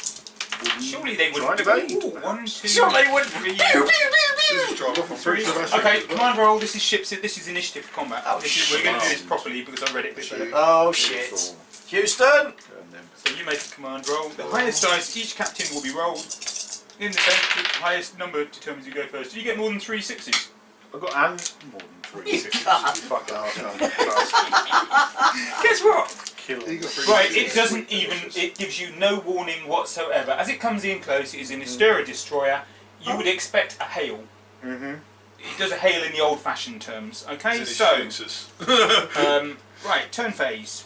Surely they Try wouldn't and do evade. it. 1, 2, Surely they wouldn't. 3, Just drive off on 3. foot, so Okay, that's command roll. This is ship. This is initiative for combat. Oh, We're going to do this shit. properly because I read it a bit better. Oh shit. Houston! So you make a command roll. The highest dice each captain will be rolled. In the event the highest number determines who go first. Do you get more than 3 6s? I've got and more than 3 sixes. can't. You fucking arsehole. Guess what? Kill You them. got 3 Right, sixes. it doesn't even. It gives you no warning whatsoever. As it comes in close, it is an Astera destroyer. You would expect a hail. Mm-hmm. It does a hail in the old-fashioned terms. Okay, So so it shoots us. right, turn phase.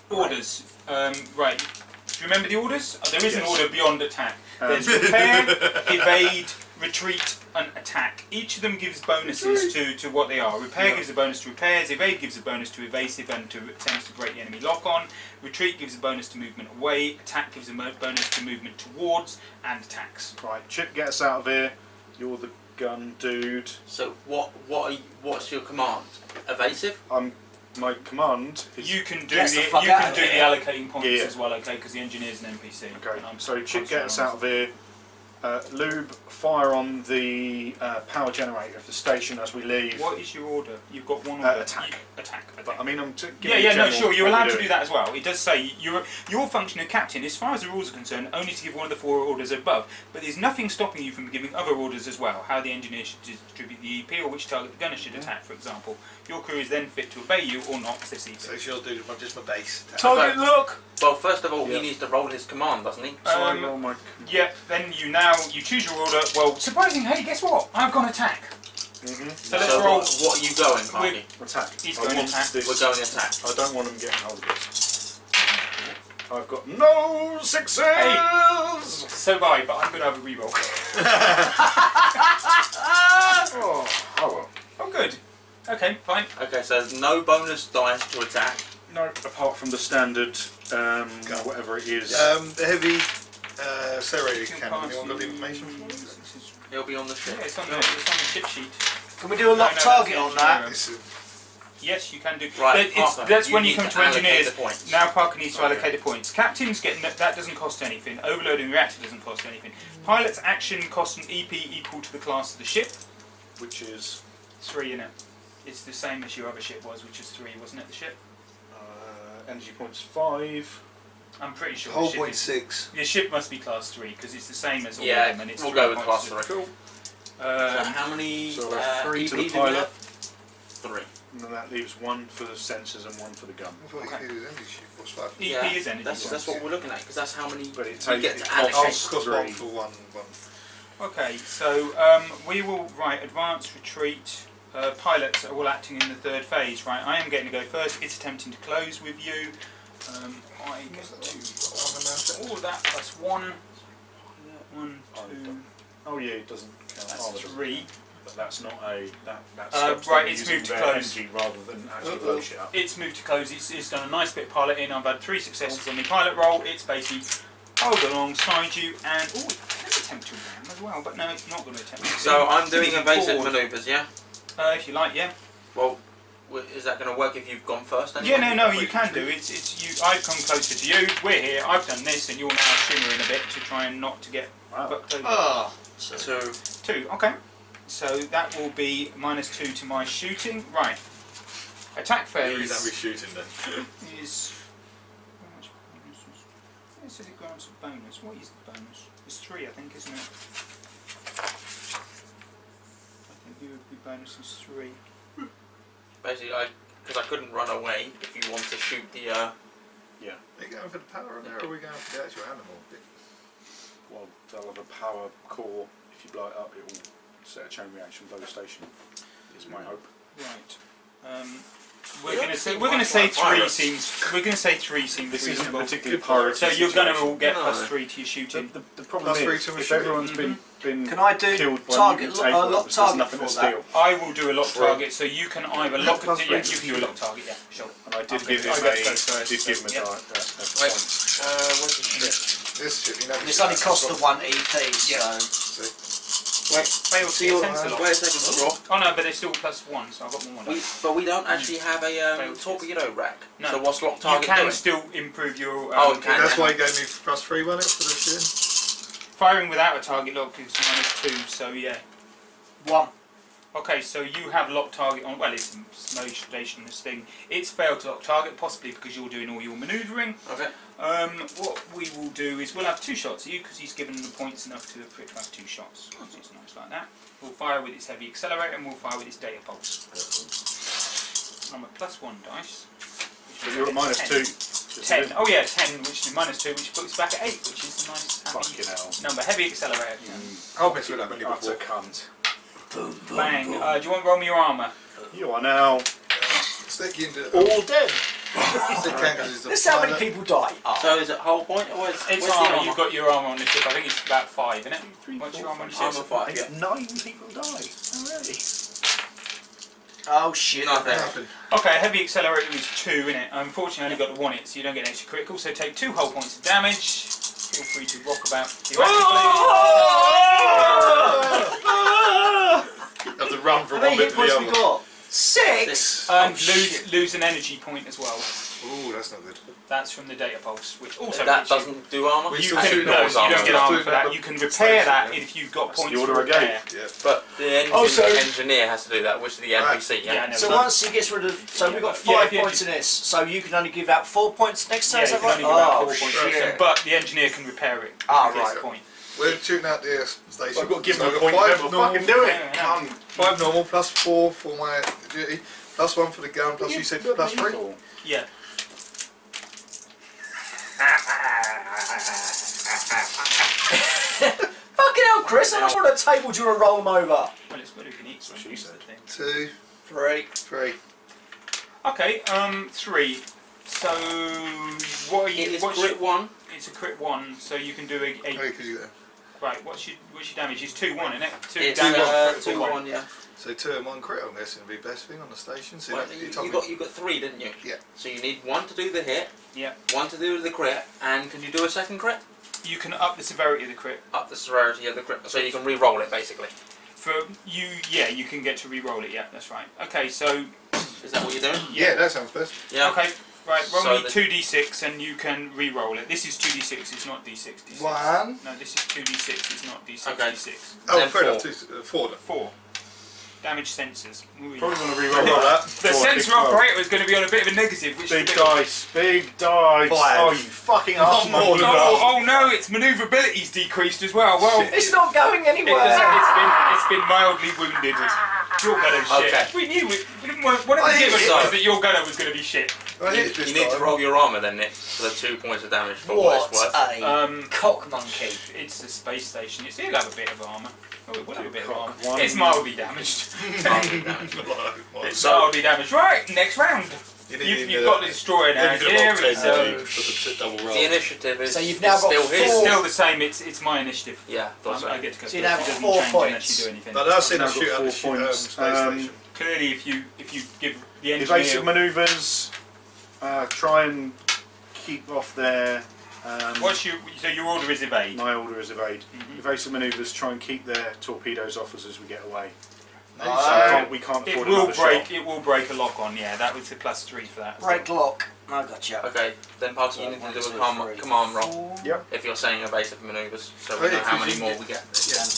Orders. Right. Do you remember the orders? There is an Yes. order beyond attack. There's repair, evade, retreat, and attack. Each of them gives bonuses to what they are. Repair gives a bonus to repairs, evade gives a bonus to evasive and to attempts to break the enemy lock-on, retreat gives a bonus to movement away, attack gives a bonus to movement towards, and attacks. Right, Chip, get us out of here. You're the gun dude. So what's your command? Evasive? My command is... You can do Get the the fuck you out can of do the here. allocating points Yeah. as well, okay? Because the engineer's an NPC. Okay, and I'm so Chip, concentrating get us on out of here. Lube, fire on the power generator of the station as we leave. What is your order? You've got one order. Attack. Attack. Okay. But I mean, I'm Sure. You're allowed to do that as well. It does say your function of captain, as far as the rules are concerned, only to give one of the 4 orders above. But there's nothing stopping you from giving other orders as well. How the engineer should distribute the EP, or which target the gunner should attack, for example. Your crew is then fit to obey you or not if they see So fit. she'll do just my base. Target look. Well, first of all, Yeah. he needs to roll his command, doesn't he? So I roll my... Yep. Then you choose your order. Well, surprisingly, hey, guess what? I've gone attack. Mm-hmm. So let's roll. What are you going, Mikey? Attack. He's I going want attack. this. We're going attack. I don't want them getting hold of it. I've got no 6s! So have I, but I'm going to have a reroll. Oh well. Oh, good. Okay, fine. Okay, so there's no bonus dice to attack. No, apart from the standard, whatever it is. The heavy serrated Can cannon. pass Anyone got the you- information for us? this is- It'll be on the ship. Yeah, it's on the ship sheet. Can we do a lock No, target that's on that? This is- Yes, you can do. Right, But Parker, that's when you need come to allocate engineers. the points. Now Parker needs to Okay. allocate the points. Captains get that doesn't cost anything. Overloading reactor doesn't cost anything. Pilot's action costs an EP equal to the class of the ship. Which is 3 in it. It's the same as your other ship was, which is 3, wasn't it? The ship. energy points 5. I'm pretty sure. Whole the ship point is, 6. the ship must be class 3 because it's the same as all Yeah, of them, and it's we'll 3 go with points class to- 3. So how many So that's 3 to EP the do we pilot, have? 3. and then that leaves 1 for the sensors and 1 for the gun. I thought Okay. you needed energy shield. What's that? EP Yeah, is energy. That's points. what we're looking at because that's how many But it we takes get it to costs allocate. Cost 1 3. for one. Okay, so we will advance, retreat. Pilots are all acting in the third phase, right? I am getting to go first. It's attempting to close with you. I get to all of that plus 1. 1, 2. Oh yeah, it doesn't count. That's armor, does it? 3. But that's not a that right, stops them it's using moved to their close. energy rather than actually blow shit up. It's moved to close. It's done a nice bit of piloting. I've had 3 successes on the pilot roll. It's basically hold alongside you and it can attempt to ram as well, but no, it's not going to attempt. to. So I'm doing It's evasive forward. manoeuvres, yeah? If you like, yeah. Well, is that going to work if you've gone first? Yeah, Anyway? no, you can do. It's you. I've come closer to you. We're here. I've done this, and you're now shimmering a bit to try and not to get Wow. fucked over. Oh, so 2. 2. Okay. So that will be -2 to my shooting. Right. Attack Where is phase that be shooting then? is. How much bonus is- It says it grants a bonus. What is the bonus? It's 3, I think, isn't it? I think the bonus is 3. Basically, because I couldn't run away if you want to shoot the. Are you going for the power on there, or are we going for the actual animal bit? Well, they'll have a power core. If you blow it up, it will set a chain reaction, blow the station. Is my hope. Right. We're You going don't to say seem we're going to like say pirates. 3 seems. We're going to say 3 seems This isn't reasonable. particularly Good pirate. So you're going to all get No. +3 to your shooting. The problem Plus 3 is, to a if shooting. everyone's been can I do killed by target mutant a lock tapeworms, there's target nothing for to that? steal. I will do a lock target, so you can either lock it. Plus Yeah, three. you can do a lock target. Yeah, sure. And I did I'm give him gonna- I go a first, did give him a yeah. point. Wait, where's the ship? This ship, you know. It's only cost the 1 EP, Yeah. so Wait, Fail so you're, sensor lock. wait a second, Rob. Oh no, but they're still +1, so I've got more. But we don't actually have a Failed torpedo rack. No. So what's lock You target can doing? still improve your. Oh, you can. That's why he gave me +3, wasn't it, for the shooting? Firing without a target lock is -2, so yeah. 1. Okay, so you have lock target on. Well, it's no stationless thing. It's failed to lock target, possibly because you're doing all your manoeuvring. Okay. What we will do is we'll have 2 shots at you because he's given the points enough for it to have 2 shots. So it's nice like that. We'll fire with its heavy accelerator and we'll fire with its data pulse. I'm a +1 dice. So you're at -2. 10. Oh yeah, 10, which is -2, which puts us back at 8, which is a nice happy Fucking hell. number. Heavy accelerator. I'll miss with that many Utter before. cunt. Bang. Do you want to roll me your armour? You are now Stick you into all dead. Stick Kangas is the This is how many pilot. people die. So is it whole point or where's It's the armour. armour? You've got your armour on the ship. I think it's about 5, isn't it? What's your armour on the Armour ship? 5, yeah. 9 people died already. Oh shit. Nothing. Nothing. Okay, heavy accelerator is 2, innit? Unfortunately, I only got the 1 hit, so you don't get an extra critical. So take 2 whole points of damage. Feel free to rock about erratically. You have to run from How many one bit hit to points the we other. got? 6? And shit. lose an energy point as well. Ooh, that's not good. That's from the data pulse, which also That hits you. doesn't do armour? We You still can, shoot no, all you his don't armour. get Still armour do for that. the You can repair station, that yeah. if you've got That's points the for order I repair. Yeah. But the Also- engineer has to do that, which is the NPC, yeah? Yeah, I know. So once he gets rid of, so we've got Yeah, 5 yeah, points in this. So you can only give out 4 points next Yeah, turn. Is you that can right? only give out Oh 4 points, shit! but the engineer can repair it. Ah, At this right. point. We're shooting out the station. I've got to give So him a I've point. got Never 5 normal, fucking do it. Yeah, yeah. Cunt. 5 normal, +4 for my duty, +1 for the gun, plus you said +3. Yeah. Fucking hell, Chris! I'm not on a table. Do you want to roll them over? Well, it's what you can eat. So She said. 2, 3. 3. Okay, 3. So what are you? It is what's crit your, 1. it's a crit 1, so you can do a Okay, because you got right. What's your damage? It's 2-1, isn't it? 2 It's damage. 2-1, yeah. so 2 and 1 crit. I'm guessing would be best thing on the station. So Well, you you told me got 3, didn't you? Yeah. So you need 1 to do the hit, Yeah. 1 to do the crit, and can you do a second crit? You can up the severity of the crit. Up the severity of the crit, so you can re-roll it basically. For you, yeah, you can get to re-roll it. Yeah, that's right. Okay, so Is that what you're doing? Yeah, that sounds best. Yeah. okay, right. Roll So me 2d6 and you can re-roll it. This is 2d6. It's not d6. D6. 1. No, this is 2d6. It's not d6. Okay. D6. Oh, Then fair enough. 4. 4 then. 4. Damage sensors. Ooh, Probably want to Roll re-roll that. that. the Go on, sensor big roll. operator is going to be on a bit of a negative, which Big is a bit dice, big dice. 5. Oh, you fucking Not ass more than Oh no, its manoeuvrability's decreased as well. Well, It's not going anywhere. it's been mildly wounded. Your gunner's shit. Okay. We knew it. We didn't want, one of the I hit givens it. was that your gunner was going to be shit. I hit this You need to time. roll your armour then, Nick, for the 2 points of damage for what it's What worth. a cock monkey. It's a space station. It'll have a bit of armour. Oh, it will have a bit of Cock armour. one. It's mildly damaged. Mildly damaged. It's So- mildly damaged. Right, next round. You've got the destroyer now. Here we go. For the double roll. The initiative is So you've now got still four- It's his. still the same. It's my initiative. Yeah, thought so. I get to go. So you first. now It have doesn't 4 change points. unless you do anything. But I've seen Now us got shoot out 4 the points. space station. Clearly, if you give the Evasive engineer manoeuvres. Try and keep off their. so your order is evade. My order is evade. Mhm. Evasive manoeuvres. Try and keep their torpedoes off us as we get away. Nice. We can't It afford will another break. shot. It will break a lock on. Yeah, that was a +3 for that. as Break well. lock. I gotcha. Okay, then Parky, you need to do a command roll Yep. if you're saying evasive manoeuvres, so we know how many more we get.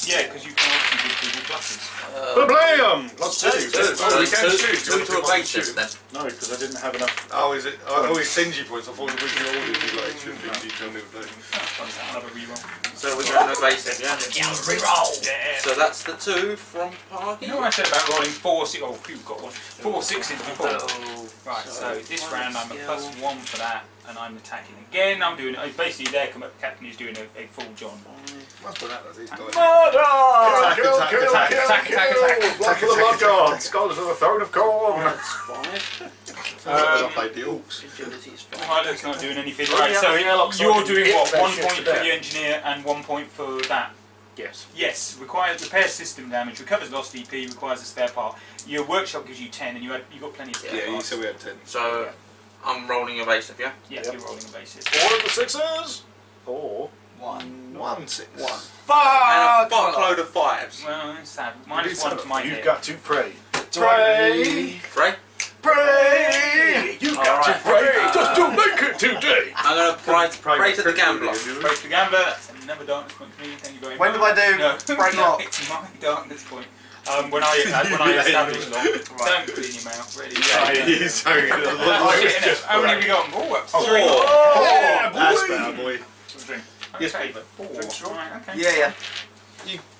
Yeah, because you can obviously give people pluses. Blam! Plus Two. 2. So we two, can shoot. two to evasive then. No, because I didn't have enough. Oh, is it? Oh, it's stingy points. I thought it was your order to like extra 50 to live there. Another reroll. So we're going evasive, yeah? Yeah, reroll. Yeah. So that's the 2 from Parky. You know what I said about rolling 4 6? Oh, you've got one. 4 6s before. Oh, Right. So this round I'm a skill. +1 for that, and I'm attacking again. I'm doing basically their captain is doing a full John. Must put that as these guys. Murder! Attack, kill, attack, kill, attack, kill, attack, kill. attack, attack. Blood Attack for of the the Blood Blood God. Scholars of the Throne of Corn. That's 5. I played the Orcs. Agility is 5. Pilot's not doing anything. Well, Right. yeah, So the airlock's you're already doing hit what? that 1 shit point to for death. the engineer and 1 point for that. Yes. Yes, requires repair system damage, recovers lost EP, requires a spare part. Your workshop gives you 10, and you got plenty of spare Yeah, you parts. said we had 10. So I'm rolling evasive, yeah? Yeah, Yep. you're rolling a basis. 4 of the 6s. Or 1. 1 6. 1. And a fuckload of 5s. Well, that's sad. -1 to my you've hit. got to pray. Pray. Right? Pray! You've got to Alright. pray just to make it today. I'm going to pray to the gambler. Break the gambler, that's another darkness point for me, thank you very When much. do I do No, break no, lock? it's my darkness point. When I establish lock, don't put it in your mouth, really. He's so good. That's shit, innit? How many have we got? Oh, Four. three. Yeah, That's boy. better, boy. Yes, Okay, mate. 4. Right, okay. Yeah.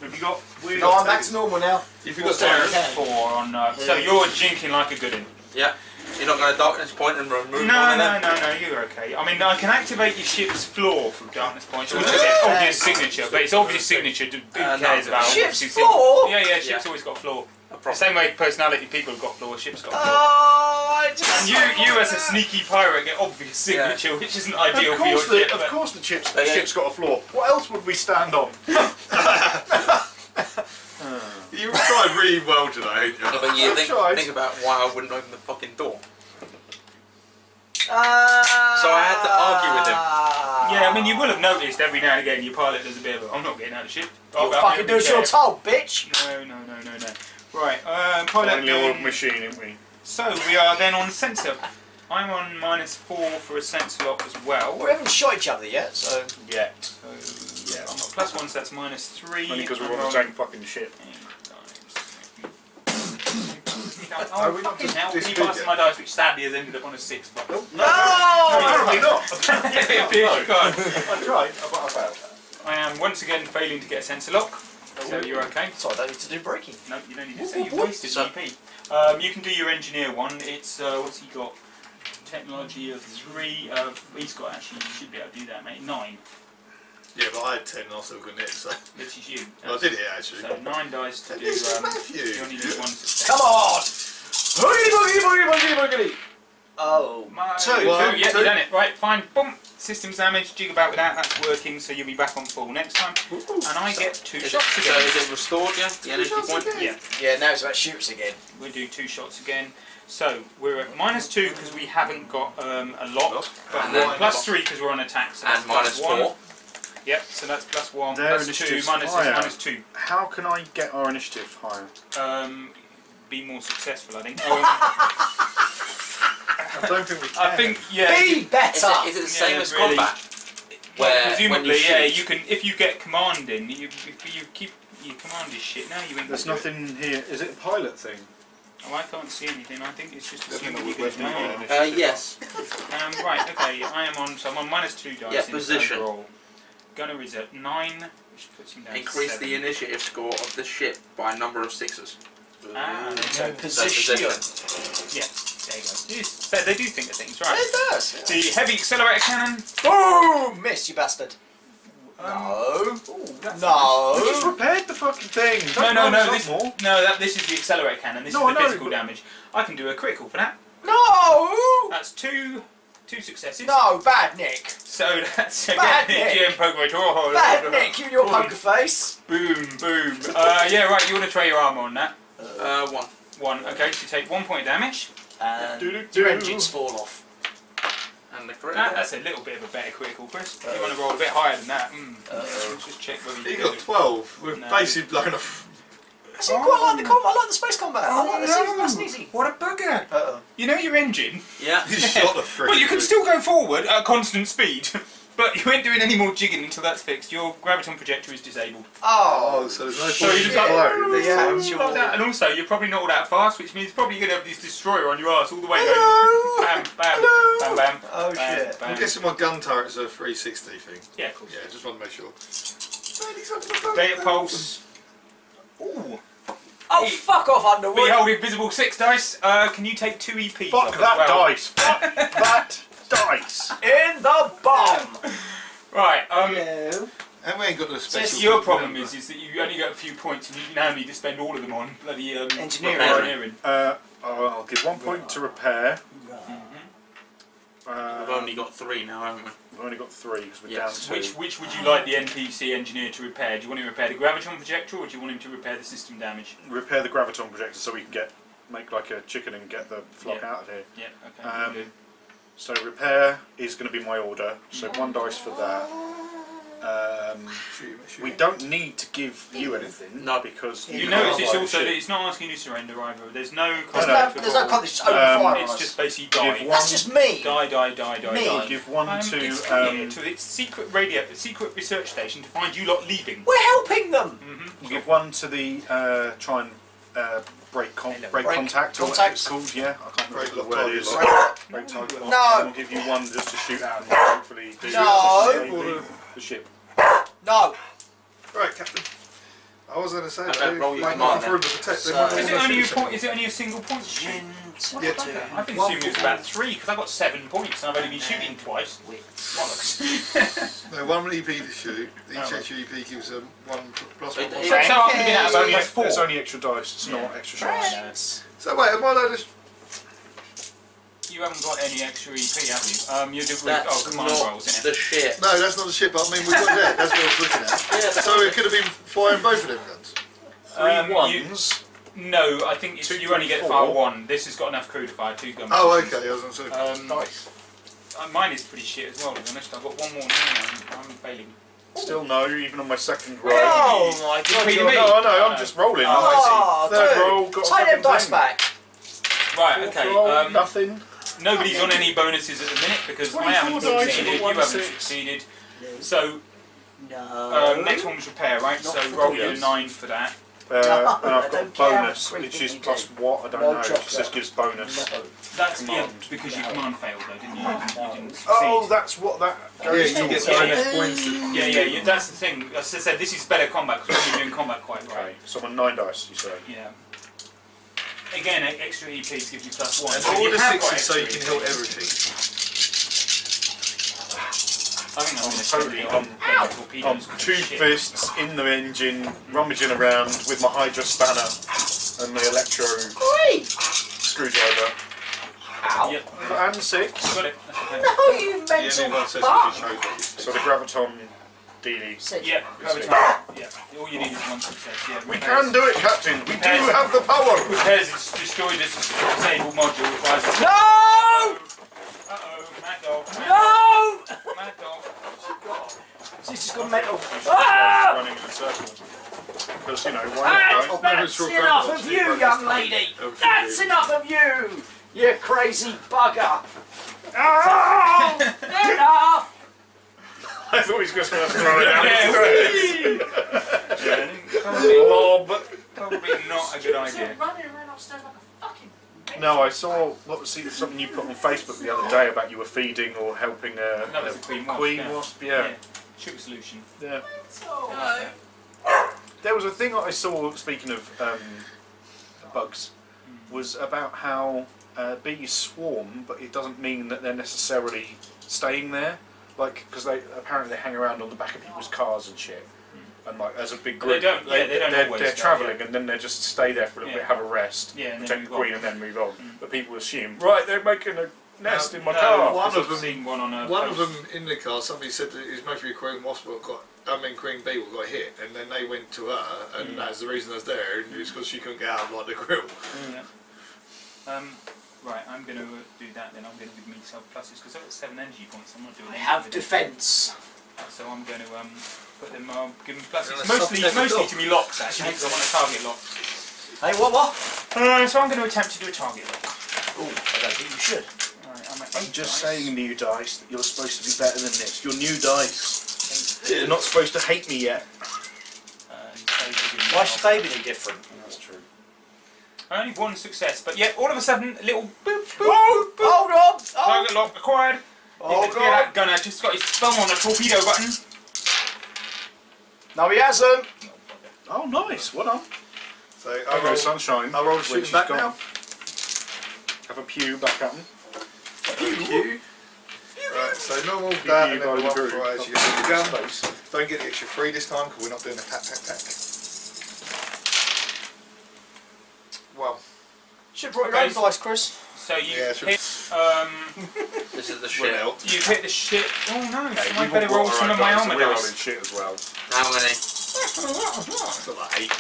Have you got weird? No, I'm back to normal now. If you've got So terrors, 4 on. So you're jinking like a good one. Yeah. You're not going to darkness point and remove one No, of them? no, you're okay. I mean, I can activate your ship's floor from darkness points, which is its obvious signature, but its obvious signature, who No. cares about Ship's obviously floor? Yeah, ship's Yeah. always got a floor. A The problem. same way personality people have got floor, ship's got a floor. Oh, I just. And you as a sneaky pirate get obvious signature, which isn't ideal Of for your course, the, ship. of but- course the Yeah. ship's got a flaw. What else would we stand on? you tried really well today, ain't No, you? but you I've tried. think about why I wouldn't open the fucking door. So I So I had to argue with him. Yeah, I mean, you will have noticed every now and again your pilot does a bit of a, I'm not getting out of the ship. You fucking do as you're told, bitch. No. Right, pilot Finally, old doing... machine, ain't we? So, we are then on sensor. I'm on -4 for a sensor lock as well. We haven't shot each other yet, so. Yeah. So, yeah, I'm got +1, so that's -3. Only because we're I'm on the rolling same fucking ship. 8 Are Oh, we not fucking just hell. Can you disfigured? pass my dice, which sadly has ended up on a 6, but... No! Apparently not. It appears you can't. I tried, but I failed. I am once again failing to get a sensor lock, so you're okay. So I don't need to do breaking. No, you don't need to say you've wasted So- EP. You can do your engineer one. It's, what's he got? Technology of 3. He's got actually, you should be able to do that, mate. 9. Yeah, but I had 10 and I still couldn't hit, so. Which is you. I did it actually. So 9 dice to do, This is you Matthew. only need 1 success. Come on! Boogity, boogity, boogity, boogity. Oh. Two, One, yeah, two. you done it. Right, fine. Boom. Systems damage, jig about with that, that's working, so you'll be back on full next time. And I get 2 shots So again. is it restored, yeah? The energy point? Yeah, Yeah, now it's about shoots again. we'll do 2 shots again. So we're at -2 because we haven't got a lock, but And we're then at +3 because we're on attack. So And that's +1. -4. Yep, so that's +1, Their +2, initiative's minus higher. this, -2. How can I get our initiative higher? Be more successful, I think. I don't think we can. I think, yeah. Be better. Is it the same Yeah, as really. combat? Well, Where presumably, when you yeah, shoot- you can. If you get command in, you keep your command is shit. Now you ain't. There's gonna do it. nothing here. Is it a pilot thing? Oh, I can't see anything. I think it's just Let me know assuming you where's can my die. initiative. Yes. Right. Okay. I am on. So I'm on -2 dice. Yeah, in position. overall. Gunner is at 9, which puts him down to Increase 7. the initiative score of the ship by a number of 6s. Ah, So okay. position. Yeah. There you go. So they do think of things, right? It does. The heavy accelerator cannon. Boom! Miss, you bastard. No. No. We just repaired the fucking thing. No, Don't no, roll this, some more. no. This is the accelerator cannon. This No, is I the know, physical but- damage. I can do a critical for that. No. That's two successes. No, bad Nick. So that's Bad again Nick. GM Poker. Bad Nick, you and your poker face. Boom, boom. Yeah, right. You want to try your armor on that? 1. 1. Okay, so you take 1 point of damage. And Do-do-do. your engines fall off. And the correct. That's a little bit of a better critical, Chris. You want to roll a bit higher than that. Let's just check whether He you got 12. We've No. basically blown off. I quite like the combat. I like the space combat. I like this. no. Nice and easy. What a bugger! Uh-oh. You know your engine? Yeah. He shot the freak. Well, you can still go forward at constant speed, but you ain't doing any more jigging until that's fixed. Your graviton projector is disabled. Oh. Oh, so there's no So point you in just firing this Yeah. time. Sure. Not that, and also, you're probably not all that fast, which means probably you're going to have this destroyer on your ass all the way Hello. going bam, bam, Hello. bam, bam. Oh, bam, shit. bam. I'm guessing my gun turret's a 360 thing. Yeah, of course. Yeah, just want to make sure. Data pulse. Ooh. Oh, fuck off, Underwood. Behold invisible 6 dice. Can you take 2 EP? Fuck that dice. Fuck that dice. In the bomb. Right. Hello. And we ain't got the special. Your problem is that you only get a few points, and you now need to spend all of them on bloody Engineering. engineering. I'll give 1 point to repair. We've only got 3 now, haven't we? We've only got 3 because we're Yes. down 2. Which would you like the NPC engineer to repair? Do you want him to repair the graviton projector, or do you want him to repair the system damage? Repair the graviton projector so we can make like a chicken and get the flock Yeah. out of here. Yeah. Okay. will do. So repair is going to be my order. So 1 dice for that. We don't need to give you anything. No. because You can't notice it's buy the also that ship. it's not asking you to surrender either. There's no No, contact. There's no contact. It's open fire. It's just basically Give die. one- That's just me. Die. Me. Give 1 It's to here to its secret research station to find you lot leaving. We're helping them. give 1 to the try and break Break contact or whatever contact. it's called. Yeah, I can't Break remember what the word is. lock. Break target lock. No. And I'll give you 1 just to shoot at and hopefully do No. the ship. No. Right, Captain. I was going to say, I don't they roll your might command not then. through the protect. They So- might not Is it almost only a finish point? it. Is it only a single point shoot? Yeah, I've been assuming it's about 3 because I've got 7 points and I've only been shooting twice. Bollocks. No, 1 EP to shoot. Each Oh. extra EP gives them 1 plus 1. It- So I could have been out of It's only, bonus 4. it's only extra dice. It's not extra shots. Yes. So wait, am I allowed to? You haven't got any extra EP, have you? You're doing That's command not rolls, isn't the it? ship. No, that's not the ship. I mean, we've got that. That's what I was looking at. Yeah, So it could have been firing both of them guns. 3 you- ones. No, I think it's, 2, you only 3, get 4. fire 1. This has got enough crew to fire 2 guns. Oh, okay. I was going to say. Nice. Mine is pretty shit as well, to be honest. I've got 1 more now. I'm failing. Still no, even on my second roll. Oh my god. Peter you're- me. No, I'm just rolling. Oh, Third dude. roll, got a Take them fucking dice thing. back. Right, Fourth okay. roll, nothing. Nobody's on any bonuses at the minute because I 24 haven't dice, succeeded, I've you got haven't 1 6. succeeded. So, No. next one was repair, right? Not So for roll the your others. 9 for that. And I I've got don't care how bonus, much which creeping is you plus do. what? I don't No know. It chocolate. just gives bonus. That's Command. because your command failed though, didn't you? You didn't succeed. Oh, that's what that Yeah, goes you get towards. bonus points. Yeah, that's the thing. As I said, this is better combat because you're doing combat quite right. Okay, so I'm on 9 dice, you say. Yeah. Again, extra EPs give you plus 1. And so all you the have got 6s so you extra can EPs. hit everything. I think I'm going to totally torpedoes. I'm 2 fists in the engine, rummaging around with my Hydra spanner and the electro Oi! screwdriver. Ow. Yep, And 6. got it. That's okay. No, you The mental only one says fuck. you chose it. So the graviton DD. Yeah, graviton. Yeah, all you need is 1 success. Yeah, We can do it, Captain. We do Repairs. have the power. Repairs is destroyed as a disabled module. Requires a... No! Uh-oh, mad dog. No! Mad dog. She's just gone mental. Ah! Running in a circle. Because, you know, why not, right? That's enough of you, young lady! That's enough of you! You crazy bugger! Oh, enough! I thought he was just going to throw it out. Probably not a good idea. Running around upstairs like a fucking... No, I saw something you put on Facebook the other day about you were feeding or helping That was a queen wasp. Yeah. Sugar solution. Yeah. Hello. There was a thing that I saw, speaking of bugs, was about how bees swarm, but it doesn't mean that they're necessarily staying there. Like, because apparently they hang around on the back of people's cars and shit. And like, as a big group, they don't always they're go, travelling and then they just stay there for a little bit, have a rest, and protect the then queen, and then move on. But people assume, right, they're making a nest in my car. One of them, seen one on a one of post. them in the car. Somebody said that his maybe a queen wasp queen bee got hit, and then they went to her, and that's the reason I was there. And it's because she couldn't get out of like the grill. Right, I'm going to do that then. I'm going to give myself pluses because I've got 7 energy points. I'm not doing I anything have with it. defence. So I'm going to put them. I'll give them pluses. You're Mostly gonna to me locks actually because I want a target lock. Hey, what? So I'm going to attempt to do a target lock. Oh, I don't think you should. Right, I'm at I'm 8 just dice. saying, new dice, that you're supposed to be better than this. You're new dice. You're not supposed to hate me yet. Why should they be any different? That's true. Only 1 success, but yeah, all of a sudden, a little boop, boop, Oh, boop, boop. hold on! Target lock acquired. Oh, You can hear that gunner just got his thumb on the torpedo button. No, he hasn't. Oh, nice. Well done. So There I roll. goes sunshine. I roll when shooting she's back gone. now. Have a pew back at him. Pew. Right, so normal that, and then the one Pew, for as you get the gun. Space. Don't get the extra 3 this time because we're not doing a pack. Well, Should have brought your own dice, Chris. So you Yeah, hit, This is the went shit. out. you hit the shit. Oh no! Hey, So I we've better all roll got some our of my own armor dice, so we're dice. rolling shit as well. How many? So like 8.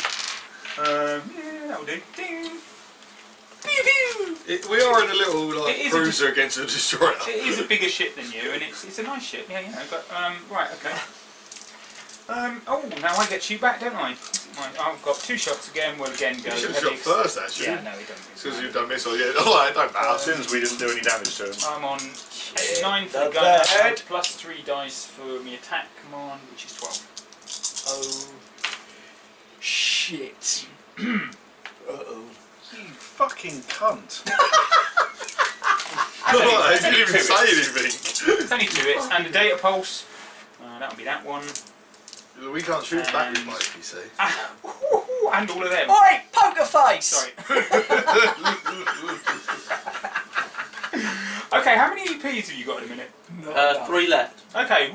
Yeah, that'll do. Ding. Pew pew. We are in a little It like is cruiser against a destroyer. It is a bigger ship than you, and it's a nice ship. Yeah, you know. But right, okay. Oh, now I get to shoot back, don't I? Right, I've got 2 shots again. We'll again go. You should have heavy. shot first, actually. Yeah, no, we don't. Because you've done missile, yeah. Oh, I don't matter. Since we didn't do any damage to him. I'm on 9 for the The gun, bird. plus 3 dice for my attack command, which is 12. Oh, shit. Uh-oh. You fucking cunt. I didn't even say anything. It's only 2 hits, and the data pulse. That'll be that one. We can't shoot back with Mike, you see. And all of them. Oi, poker face! Sorry. Okay, how many EPs have you got in a minute? 3 left. Okay.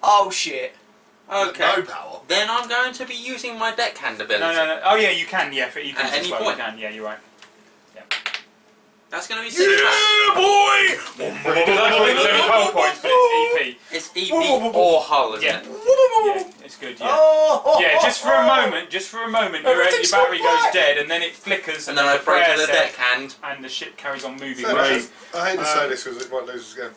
Oh, shit. Okay. No power. Then I'm going to be using my deckhand ability. No. Oh yeah, you can. Yeah, for EPs At as any well. point. You can. Yeah, you're right. That's going to be 6 back. boy! Because I thought it was only hull points, but it's EP. It's EP or hull, isn't Yeah. it? Yeah, it's good. Yeah. Oh, Yeah, just for a moment, your Everything's battery gone goes black. dead, and then it flickers, And then I the break prayer the says, deckhand. and the ship carries on moving. So, Whereas- I hate to say this because it might lose us again.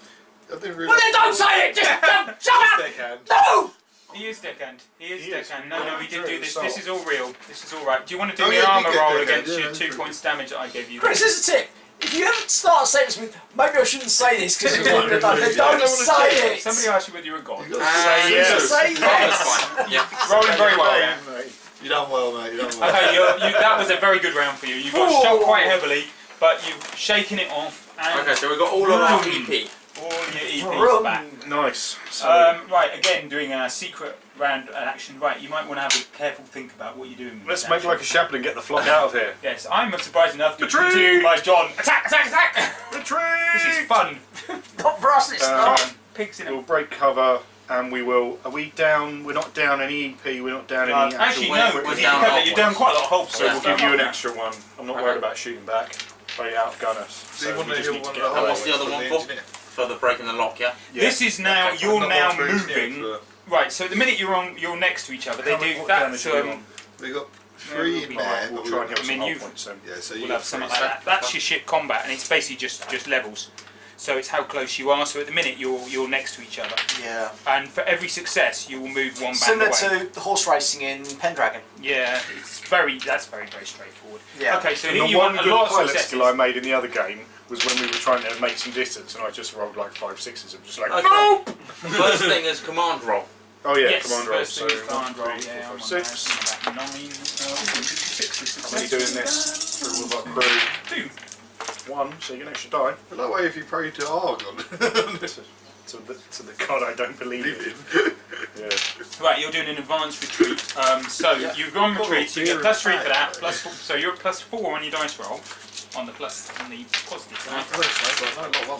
I didn't really. Well, then don't say it! Just don't, shut up! Deckhand. No! He is deckhand. He is He is. deckhand. No, we did do this. Assault. This is all real. This is all right. Do you want to do Oh, the yeah, armor you get roll deckhand, against yeah, your that's 2 pretty points damage that I gave you? Chris, here's a tip. If you ever start a sentence with, maybe I shouldn't say this because you wouldn't have done it, don't say it! Somebody asked you whether you were God. You got to say yes. yes. Say Oh, yes! that's fine. Yeah. Rolling very well, yeah. You done well, mate. You done well. Okay, that was a very good round for you. You got shot quite heavily, but you've shaken it off, and Okay, so we've got all of our EP. all your EPs Vroom. back. Nice. So, Right, again, doing a secret round action. Right, you might want to have a careful think about what you're doing. with let's this make action. like a shepherd and get the flock out of here. Yes, I'm surprised enough to Retreat! do my John. Attack! Retreat! This is fun. Not for us, it's not. Pigs in We'll a... break cover and we will. Are we down? We're not down any EP. We're not down any. Actually, we're- no, we're because down you've done quite a lot of holes. So we'll give you an extra one. I'm not Okay. worried about shooting back. They outgun us. So you So want we to just heal need to one get of the away. What's the other from one the for? engineer. For the breaking the lock, yeah? Yeah. This is now, Okay, you're not now one for engineer, moving. for- Right, so the minute you're next to each other, they How do many- what that. damage are we on? We got 3 in Alright, there. We'll but try and we- heal I some mean, hull you've- points then. Yeah, so We'll you have got something 3. like that. That's your ship combat, and it's basically just levels. So it's how close you are. So at the minute you're next to each other, Yeah. and for every success you will move one band Similar away. to the horse racing in Pendragon. Yeah, that's very straightforward. Yeah. Okay, so And here the you one want a good lot of pilot successes. skill I made in the other game was when we were trying to make some distance, and I just rolled like 5 6s. I'm just like, Okay. nope. First thing is command roll. Oh yeah, Yes, command roll. first So thing is 1, command 2, roll. 3, 4, Yeah, 5, I'm 6. on about 9. 6 I'm only doing this through all of our crew. 2. 1, so you can actually die. But that way, if you pray to Argon, To the god I don't believe in. Yeah. Right, you're doing an advanced retreat. So Yeah. you've gone Cool. retreat. You get +3 for that. Yeah. Plus 4, so you're at +4 on your dice roll. On the positive side.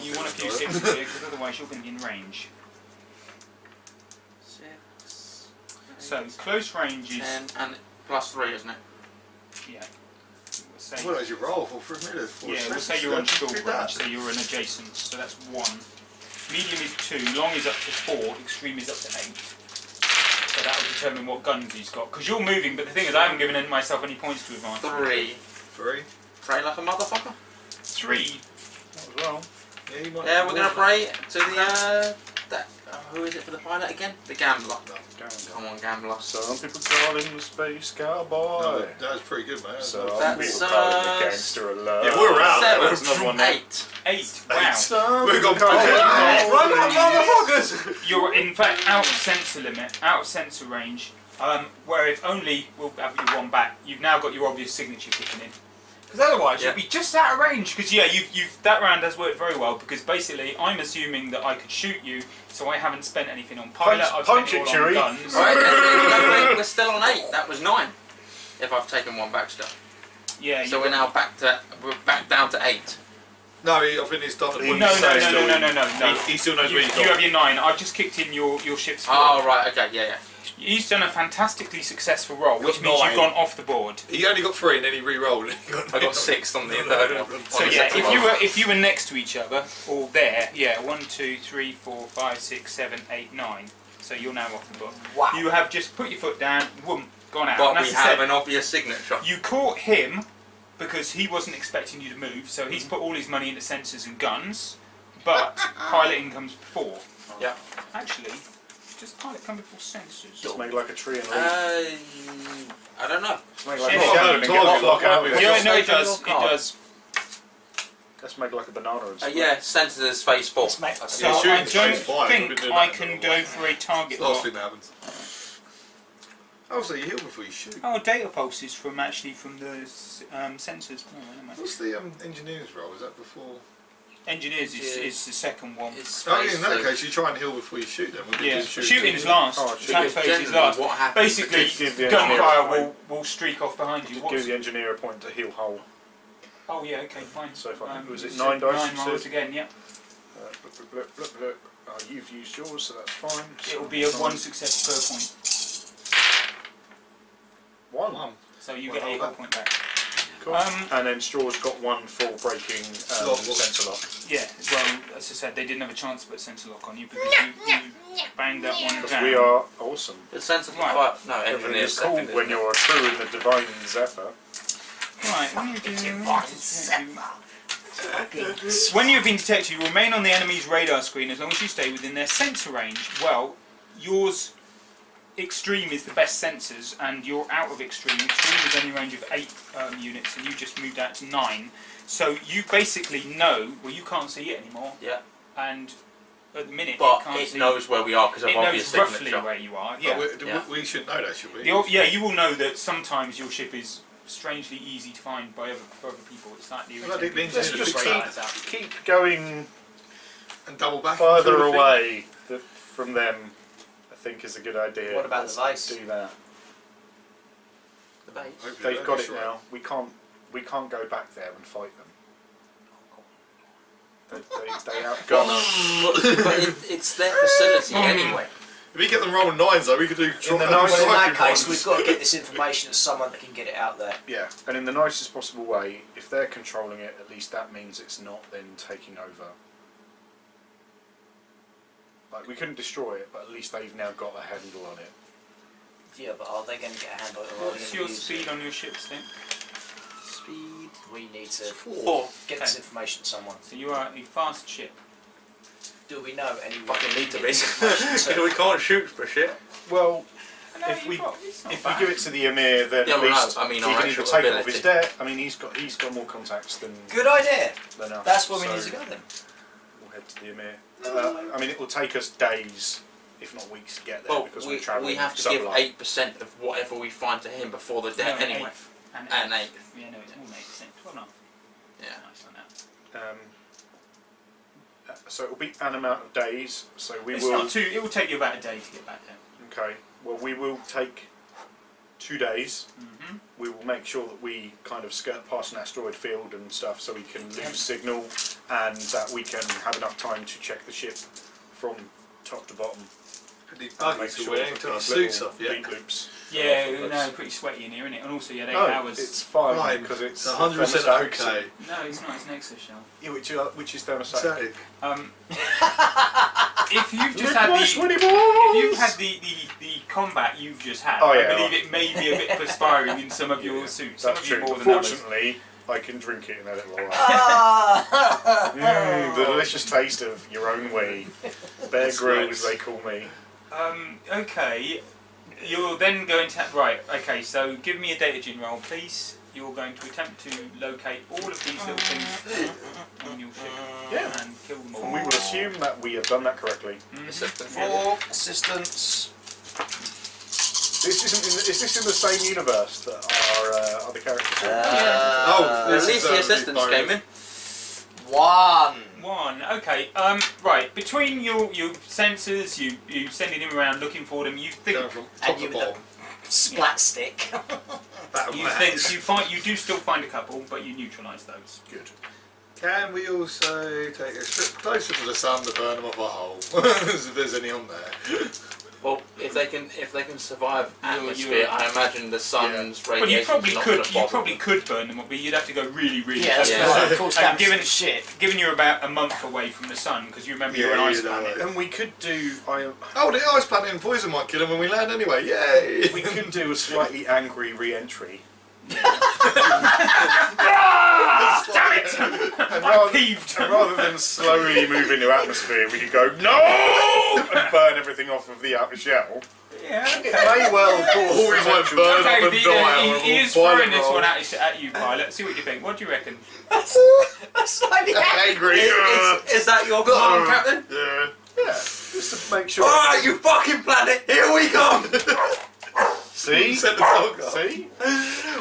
You want a few 6s here, because otherwise you're going to be in range. 6. So close range is 10 and +3, isn't it? yeah. We'll say, What did you roll for a minute? yeah, we'll say you're on short range, so you're an adjacent. So that's 1. Medium is 2. Long is up to 4. Extreme is up to 8. So that will determine what guns he's got. Because you're moving, but the thing is, I haven't given myself any points to advance. 3. 3. Pray like a motherfucker. 3. That as well. Yeah, you might Yeah, we're gonna pray to the who is it for the pilot again? The gambler. Come on, gambler. Some people call him the space cowboy. No, that was pretty good, man. Some That's, people call him the gangster of love. Yeah, we're out there. There's another one there. 8. 8. Wow. Some We've got people call him Run the up, motherfuckers! You're in fact out of sensor limit, out of sensor range. Where if only we'll have you one back, you've now got your obvious signature kicking in. Because otherwise Yeah. you'll be just out of range. Because yeah, you've that round has worked very well. Because basically I'm assuming that I could shoot you, so I haven't spent anything on pilot. I've punch spent it, all on Chewie. guns. Right, no, we're still on 8. That was 9. If I've taken one back still. Yeah. So we're now back down to 8. No, I think he's done it. No. He still knows You, where he's you gone. have your 9. I've just kicked in your ship's forward. Oh, right, okay, yeah. He's done a fantastically successful roll, which Got means 9. you've gone off the board. He only got 3 and then he re-rolled. I got 6 on the third one. So On the yeah, second roll. if you were next to each other, or there, yeah, 1, 2, 3, 4, 5, 6, 7, 8, 9. So you're now off the board. Wow. You have just put your foot down, boom, gone out. But And we that's have it. an obvious signature. You caught him because he wasn't expecting you to move, so he's put all his money into sensors and guns, but piloting comes before. Yeah. Actually, does pilot come before sensors? Just make like a tree and leaf. I don't know. Just make like Yeah, a shadow and get target lock out. lock. Yeah, no, it Station does. or It card? does. Let's make like a banana and stuff. Yeah, sensors phase 4. Let's make So Yeah, shooting I don't phase 5, we've been think doing I that for a can while. go for a target Last lock. thing that happens. Oh, so you heal before you shoot. Oh, data pulses from the sensors. Oh, never mind. What's the engineer's role? Is that before? Engineers Yeah. is the second one. It's Oh, phase in that 2. case, you try and heal before you shoot them. We'll Yeah, do shoot shooting's two. last. Oh, Attack Because phase is generally last. what happens Basically, Give the engineer gunfire a point. will streak off behind you. Just What's- gives the engineer a point to heal whole. Oh yeah, okay, fine. So far, was it so 9 dice? 9 you rolls said? again, yeah. Blip, blip, blip, blip. You've used yours, so that's fine. It will be a 1 success per point. 1. So you Well, get a hold whole on. point back. Cool. And then Straw's got 1 for breaking Lock. sensor lock. Yeah, well, as I said, they didn't have a chance to put sensor lock on you because you banged that one Because down. we are awesome. The sensor Right. fire. No, Everything engineer's is cool second. when isn't it? you're a crew in the divine Zephyr. Right, when you've been detected, you remain on the enemy's radar screen as long as you stay within their sensor range. Well, yours extreme is the best sensors, and you're out of extreme. Extreme is only a range of 8 units, and you just moved out to 9. So you basically know, well, you can't see it anymore. Yeah. And at the minute, But it can't it see. knows where we are because of It obvious knows roughly signature. where you are. But Yeah. Yeah. we should know that, should we? Yeah, you will know that sometimes your ship is strangely easy to find by other people. It's like the Well, I think the Let's engineers just are keep, great at keep going and double back. further sort of thing. away from them. I think is a good idea. What about the Let's base? do that. The base. Hopefully They've got that's it right. now. We can't go back there and fight them. They outgun us. But it's their facility anyway. If we get them rolling 9s though, we could do. the Well, in that striking case, ones. we've got to get this information to someone that can get it out there. Yeah, and in the nicest possible way, if they're controlling it, at least that means it's not then taking over. Like, we couldn't destroy it, but at least they've now got a handle on it. Yeah, but are they going to get a handle on it? Or are they What's gonna your use speed it? on your ships then? Speed. We need to 4. get this information to someone. So you are a fast ship. Do we know any? Fucking need to be. So- We can't shoot for shit. Well, No, if you've we got- it's not if we bad. give it to the Emir, then Yeah, at well, no, least I mean, he our can either actual take off ability. his debt. I mean, he's got more contacts than Good idea. us. That's where we so need to go then. We'll head to the Emir. I mean, it will take us days, if not weeks, to get there Well, because we're travelling. we have to give 8% of whatever we find to him before the debt No, anyway. eighth. And And eighth. 8th. Yeah, no, it's more than 8%. 12.5. Yeah. Nice on that. So it will be an amount of days. So we It's will. not too. It will take you about a day to get back there. Okay. Well, we will take 2 days. Mm-hmm. We will make sure that we kind of skirt past an asteroid field and stuff, so we can lose Yep. signal, and that we can have enough time to check the ship from top to bottom. Pretty And buggy, make so sure we that ain't got our these suits little off yet. beat loops. Yeah, off of no, us. pretty sweaty in here, isn't it? And also, you had 8 No, hours. it's fine Fine, because it's It's 100% thermostat, so- okay. No, it's not. It's an exoshell. Yeah, which is thermostat. So, If you've just Lick had my the, sweaty if balls! you've had the combat you've just had, Oh, I yeah. believe it may be a bit perspiring in some of your Yeah, suits. Some That's of you true. more than others. Fortunately, I can drink it in a little while. Ah. The delicious taste of your own wee. Bear That's Grylls, nice. they call me. Okay, you're then going to right. Okay, so give me a data gin roll, please. You're going to attempt to locate all of these little things on your ship Yeah. and kill them all. And we will assume that we have done that correctly. Mhm. For assistance. Is this in the same universe that our other characters are? Oh, At this least is, the assistants bonus. came in. 1. One. Okay. Right. Between your sensors, you sending him around looking for them. You think Going from top And to you with the bottom. splat stick. Battle you max. think you do still find a couple, but you neutralise those. Good. Can we also take a trip closer to the sun to burn them off a hole? If there's any on there. Well, if they can survive You're- atmosphere, I imagine the sun's Well, you radiation probably is not could. going to bother You probably them. could burn them up, but you'd have to go really, really. Yeah, that's Yeah. right. Of course, And that's given shit. given you're about a month away from the sun, because you remember you're an Yeah, ice you know planet. it. And we could do. Oh, the ice planet and poison might kill them when we land anyway. Yay! We could do a slightly angry re-entry. Damn it! And I'm peeved. rather than slowly move into atmosphere, we could go no and burn everything off of the outer shell. Yeah. It may well cause Or we might potential burn Okay, up and die on a he is pilot throwing this roll. one at you, pilot. See what you think. What do you reckon? That's slightly Angry. Is that your command, Captain? Yeah. Yeah, just to make sure. Alright, you fucking planet, here we come! See? Send the dog up. See?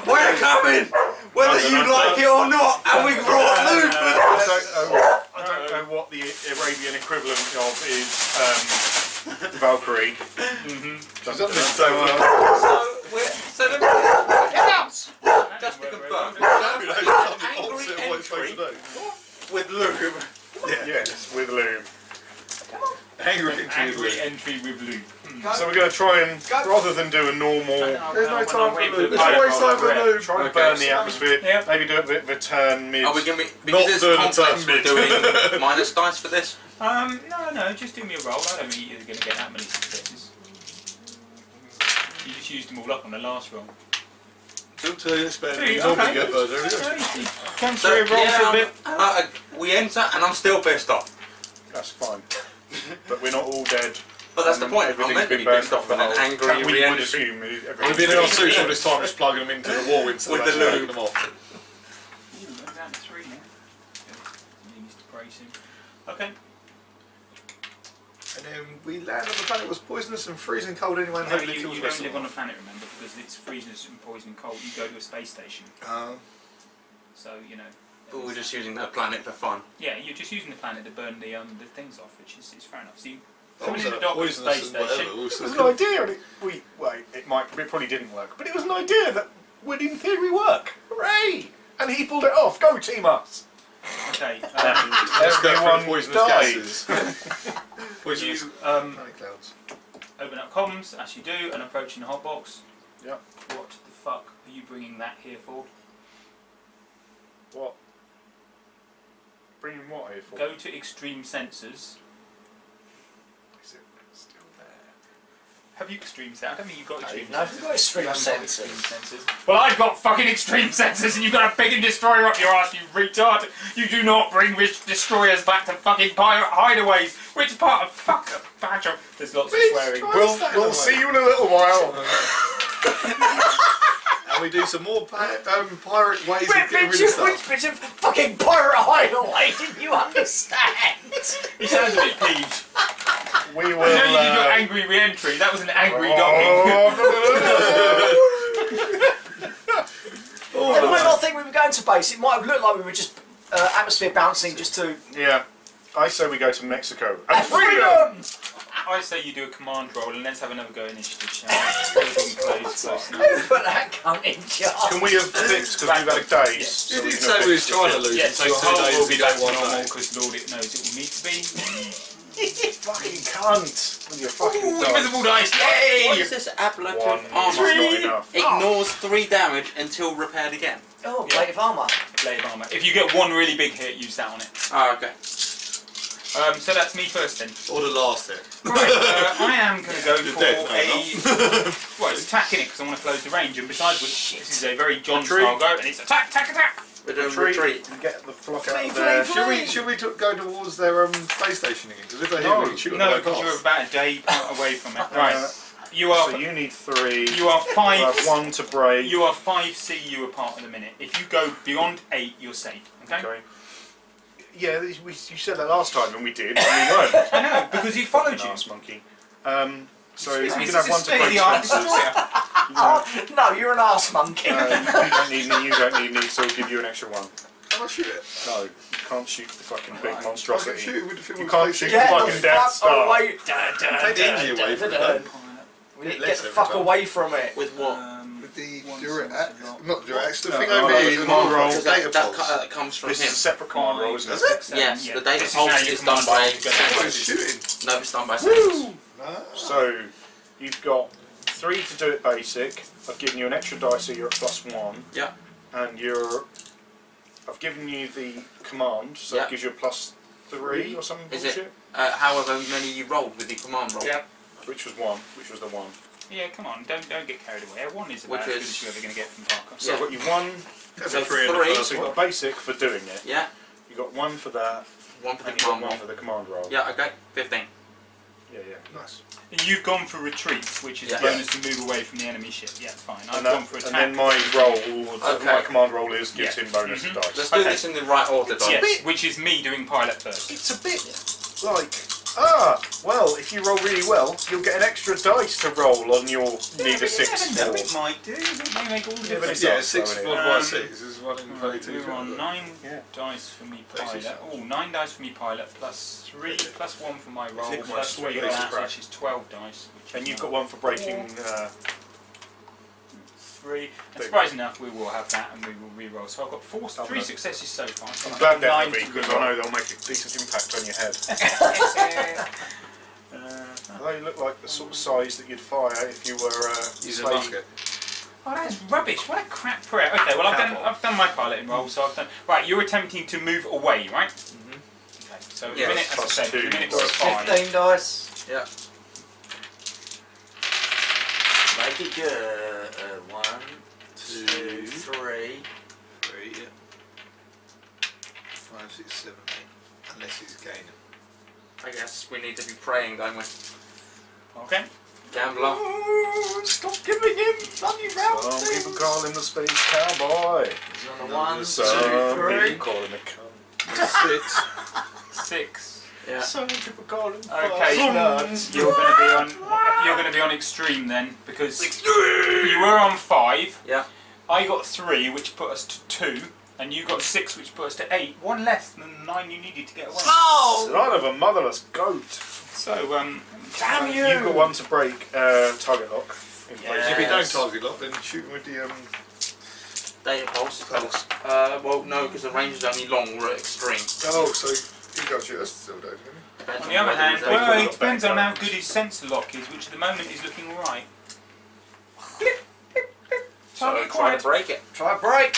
We're coming! Whether you like it or not, and we brought loot with us! I don't know what the Arabian equivalent of is Valkyrie. She's under so well. So let me Get out! just to confirm, Angry entry. with lube. Yes, with lube. Angry entry. Angry entry with loop. So we're going to try and, rather than do a normal, There's no time for lube. There's Pilot always roll, time for correct. lube. try and Okay, burn the so- atmosphere, Yeah. maybe do a bit of a turn mid. Are we going to be, because Not it's the complex, we're mid. doing minus dice for this? No, just do me a roll. I don't think you're going to get that many successes. You just used them all up on the last roll. Don't tell you it's better. Three, You normally okay. get those, don't you? Come So, through, rolls yeah, a bit. we enter and I'm still pissed off. That's fine. But we're not all dead. But that's the And point, I'm everything's meant to been be burnt pissed off with the an whole- angry We would re-entry. assume We've everything's been in our been suits all this time, just plugging them into the wall instead With of the actually lube. taking them off. Ooh, I'm down to 3 now. Good. Needs to brace him. Okay. And then we land on the planet was poisonous and freezing cold anyway, and No, hopefully you kills the don't rest of live them. on a planet, remember, because it's freezing and poison and cold. You go to a space station. So, you know. But we're just using that planet for fun. Yeah, you're just using the planet to burn the things off, which is fair enough. So you Oh, coming in so the dock of the poisonous space and whatever, station. we It still was an kill- idea, and it probably didn't work, but it was an idea that would in theory work. Hooray! And he pulled it off. Go team us! Okay. Let's go Everyone for poisonous died. gases. You Poisonous planet clouds. open up comms, as you do, and approaching the hotbox. Yep. What the fuck are you bringing that here for? What? Bringing what here for? Go to extreme sensors. Is it still there? Have you extreme sensors? I don't think you've got extreme No, you've got extreme You haven't got sensors. extreme sensors. Well, I've got fucking extreme sensors, and you've got a big destroyer up your ass, you retard. You do not bring destroyers back to fucking pirate hideaways. Which part of fuck badger? There's lots of swearing. We'll see you in a little while. And we do some more pirate ways of Which getting rid of bit stuff. of fucking pirate hideaway didn't you understand? He sounds a bit peeved. We will. I know you did your angry re-entry. That was an angry Oh, you might not think we were going to base. It might have looked like we were just atmosphere bouncing just to... Yeah. I say we go to Mexico. Freedom! I say you do a command roll and let's have another go at initiative. Shall we? Who put that cunt in charge? Can we have fixed because we've had a day? So You we did can say have we was fixed trying it. to lose. Yeah, It so takes your 2 hull days will to be get back to one normal day. because Lord it knows it will need to be. Fucking cunt. With your fucking Ooh, dice. invisible dice, What yay! is this ablative One. armour? It's not enough. Ignores 3 damage until repaired again. Oh, plate of armour. Blade of armour. If you get one really big hit, use that on it. Oh, okay. So that's me first then. Or the last hit. Right, I am going to go You're for dead, well, it's attacking it because I want to close the range, and besides which, this is a very John Retreat. style go, and it's attack, attack, attack! We're doing Retreat. retreat. And get the flock out Flee, of there. flee, Should we go towards their space station again? Because if they're here, No. we can shoot them No, back because you're off. about a day away from it. Right, you are So you need 3. you are You 5. have 1 to break. You are 5 CU apart at the minute. If you go beyond 8, you're safe. Okay? Okay. Yeah, you said that last time and we did, and we weren't. I know because he followed you. Nice monkey. So It's you can have 1 to break. state-of-the-art Spencer. destroyer. Oh, no, you're an arse monkey. You don't need me, you don't need me, so we'll give you an extra 1. Can I shoot it? No, you can't shoot the fucking big I can monstrosity. shoot it with the thing You with can't space shoot station. Get fucking the Death fuck Star. away. Take the energy away from it. We need to get Less the every fuck time. away from it. With what? With the One Durax, sense of not Durax, the No, thing no, over no, here, the the command roll. Because data that pulse. comes from This him. is a separate command roll, isn't it? Is it? Yes, the data This is how pulse your is done command by... roll goes. Oh, it's shooting. No, it's done by sensors. Ah. So, you've got 3 to do it basic. I've given you an extra dice, so you're at +1. Yeah. And I've given you the command, so Yeah. it gives you a +3 or something Is bullshit. it however many you rolled with the command roll? Yeah. Which was 1, which was the 1. Yeah, come on, don't get carried away. 1 is Which about as good is- as you're ever going to get from Parker. So I've got you 1, So 3 in the 3. first so you've one. got basic for doing it. Yeah. You've got 1 for that, 1 for the and you've got command 1 roll. for the command roll. Yeah, okay. 15. Yeah. Nice. And you've gone for retreat, which is Yeah. a bonus to move away from the enemy ship. Yeah, fine. I've And, gone for attack. and then my roll, Okay. my command roll gives Yeah. him bonus Mhm. dice. Let's do Okay. this in the right order, Don. Yes, which is me doing pilot first. It's a bit like, well, if you roll really well, you'll get an extra dice to roll on your need a 6 No, for. it might do. It may make all the Yeah, but difference. it's Yeah, not 6 so followed Um, by 6 is 1 in Right, 32. we're on 9 Yeah. dice for me Basically pilot. so. Oh, 9 dice for me pilot, plus 3, plus 1 for my roll, it plus quite 3 sweet? for that, Crap. which is 12 dice. Which And is you've got 1 for breaking. 3. And Big. surprising enough, we will have that and we will re-roll. So I've got 3 no. successes so far. So I'm I've glad got they're 9 heavy to because I re-roll. know they'll make a decent impact on your head. They look like the sort of size that you'd fire if you were Use a say, bucket. Oh, that's rubbish. What a crap prayer. Okay, well, I've done my piloting roll, so I've done. Right, you're attempting to move away, right? Mm-hmm. Okay, so Yes. the minute, as I Plus said, the 2 minute or was 5. 15 dice. Yeah. Make it good. 1, 2, 3. 3, yeah. 5, 6, 7, 8. Unless he's gaining. I guess we need to be praying, don't we? Okay. Gambler. Oh, stop giving him bloody round some people call him the space cowboy. He's on a 1, 2, Some 3. people call him a cunt. 6. 6. Yeah. Some people call him Okay, nuts. you're going to be on extreme then because you were on 5. Yeah. I got 3, which put us to 2, and you got 6, which put us to 8. 1 less than the 9 you needed to get away. Oh! Son of a motherless goat. So Damn you! You've got 1 to break target lock. In place. Yeah. If you don't Yes. target lock, then shoot him with the Data pulse. pulse. Well, no, because the range is only long. We're at extreme. Oh, so he got you. That's still don't you? Depends on the other whether hand, it's well, well, able- it depends on how good his sensor lock is, which at the moment is looking alright. So try to break it. Try a break.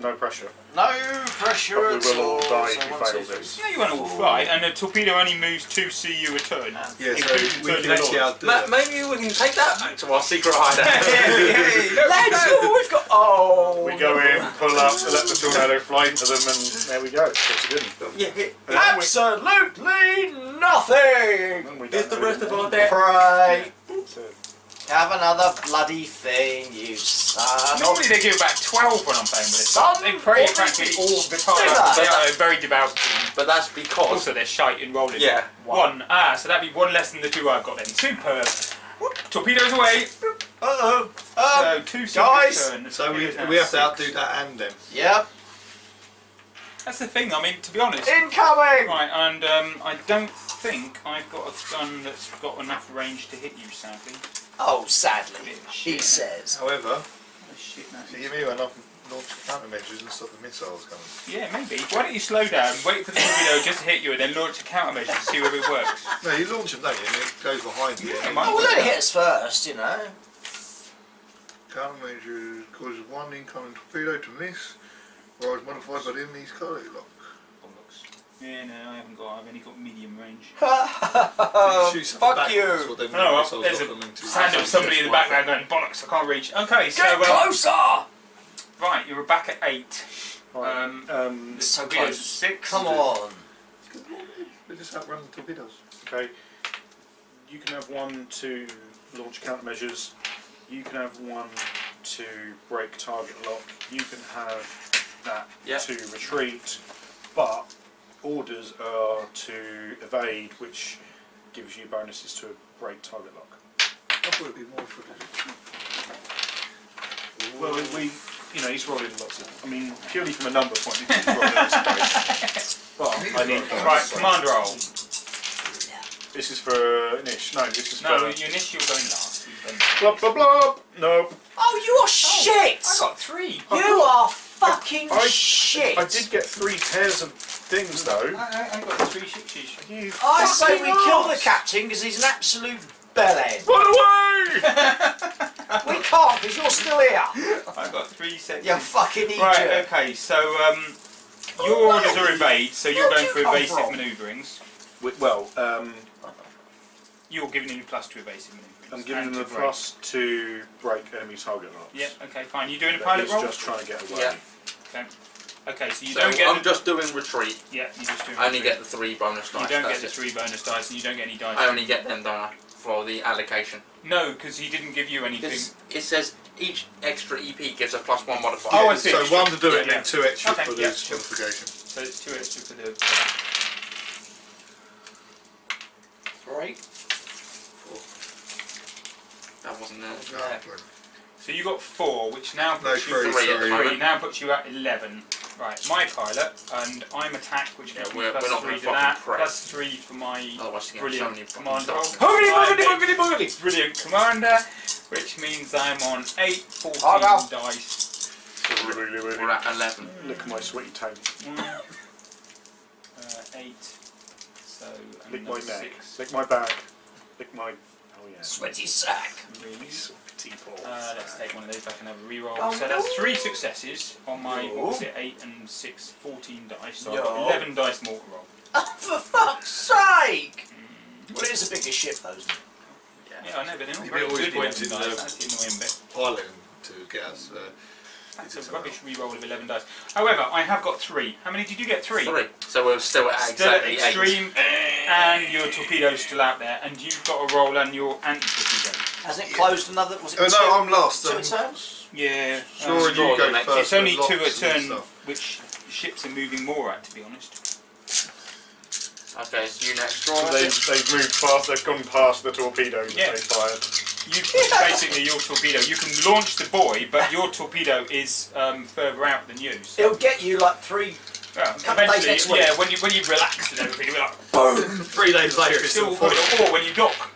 No pressure. No pressure But we at will all all. die So if you 1, fail 2, 3, this. No, you went all right, and a torpedo only moves 2 CU a turn. Yeah, so Including we turn can actually yours. outdo it. Maybe we can take that back to our secret hideout. Let's go. We've got. Oh. We go in, pull up, let the tornado fly into them, and there we go. That's good. Yeah, And then we- Absolutely nothing. then we here's don't the know rest of them. our deck. Pray. That's it. Have another bloody thing, you son. Normally they give about 12 when I'm playing with it. Son They pray of a practically bitch. all the Do time. that. They are a very devout team. But that's because. Also, they're shite in rolling. Yeah. One. So that'd be one less than the 2 I've got then. Superb. Whoop, torpedoes away. Uh-oh. So 2 guys. turns. So we Torpedoes have now to 6. outdo that and them. Yep. That's the thing. I mean, to be honest. Incoming. Right, and I don't think I've got a gun that's got enough range to hit you, sadly. Oh, sadly, Bit of he shit. says. However, Oh, shit, no. if you give me enough launch countermeasures and stop the missiles coming. Yeah, maybe. Why don't you slow down, wait for the torpedo just to hit you, and then launch a countermeasure to see whether it works? No, you launch them, don't you? And it goes behind you. Yeah, it Oh, might well, let it hit us first, you know. Countermeasures causes one incoming torpedo to miss, or is modified by the enemy's cargo lock. Yeah, no, I haven't got. I've only got medium range. Oh, Shoot something fuck backwards, you. what them Oh, well, missiles there's got a them into. sound of somebody in the background going, bollocks, I can't reach. Okay, so, Get closer. right, you're back at 8. Right. The So torpedoes close. 6. Come on. They just outrun the torpedoes. Okay. You can have 1 to launch countermeasures. You can have 1 to break target lock. You can have that Yep. to retreat. But orders are to evade, which gives you bonuses to break target lock. I thought it'd be more for the. Well, he's rolling lots of. I mean, purely from a number point of view, he's rolling lots of dice. But I need. Right, command roll. This is for Nish. No, this is No, for. your initial going last. Blah blah blah. No. Oh, you are shit. I got 3. You are fucking I- shit. I did get 3 pairs of things though. I got 3 shipshes. You I say fucking we kill the arse. captain because he's an absolute bellend. Run away! We can't because you're still here. I got 3 sets. You fucking idiot. Right, okay, so your orders are evade, so you're Where'd going you for come evasive from? manoeuvrings. Well, You're giving them a plus to evasive manoeuvrings. I'm giving and them a to break. plus to break enemy target locks. Yeah, okay, fine. You doing a But pilot he's roll? just trying to get away. Yeah. Okay. Okay, so you So don't get. I'm just doing retreat. Yeah, you just doing. I only retreat. get the 3 bonus dice. You don't that's get the it. 3 bonus dice, and you don't get any dice. I only get them, don't I, for the allocation. No, because he didn't give you anything. It says each extra EP gives a +1 modifier. Oh, I see. So 1 to do it and Yeah. then 2 extra Okay, for the yeah, sure. modification. So it's 2 extra for the. 3. That wasn't there. Yeah. So you got 4, which now No, puts you 3, Three at the sorry. moment. 3 now puts you at 11. Right, my pilot, and I'm attack, which Yeah, gives me we're plus not 3 gonna to fucking that, press. plus 3 for my Otherwise, you get so brilliant many fucking command roll. dice. Boogity, boogity, boogity, boogity. Brilliant commander, which means I'm on 8, 14 Oh, no. dice. We're at 11. Look at my sweaty taint. 8. So Lick my another neck. 6. Lick my back. Lick my. Oh yeah. Sweaty sack. Sweaty balls. Let's take one of those back and have a reroll. Oh, so that's 3 successes on my, No. what was it, 8 and 6, 14 dice. So I've No. got 11 dice more to roll. Oh, for fuck's sake! Well, it is a bigger ship, though, isn't it? Yeah, I know, but they're not You very always good point 11 in dice. the- That's the annoying bit. Piloting to get us. That's a rubbish reroll of 11 dice. However, I have got 3. How many did you get? 3? 3. So we're still at Still at exactly 8. extreme, and your torpedo's still out there, and you've got a roll on your anti-torpedo. Hasn't it closed another? Was it Oh two? no, I'm last. 2 turns? Yeah. Sure, and you Sure, go next- first. It's only with 2 a locks and turn, stuff. which ships are moving more at, to be honest. Okay, so you next So draw. they've moved fast. They've gone past the torpedoes Yeah. that they fired. You basically your torpedo. You can launch the buoy, but your torpedo is further out than you. So, It'll get you like 3. well, Couple of days next eventually, week. yeah, when you relax and everything, you'll be like, Boom! 3 days later, it's still still got full. it, or when you dock.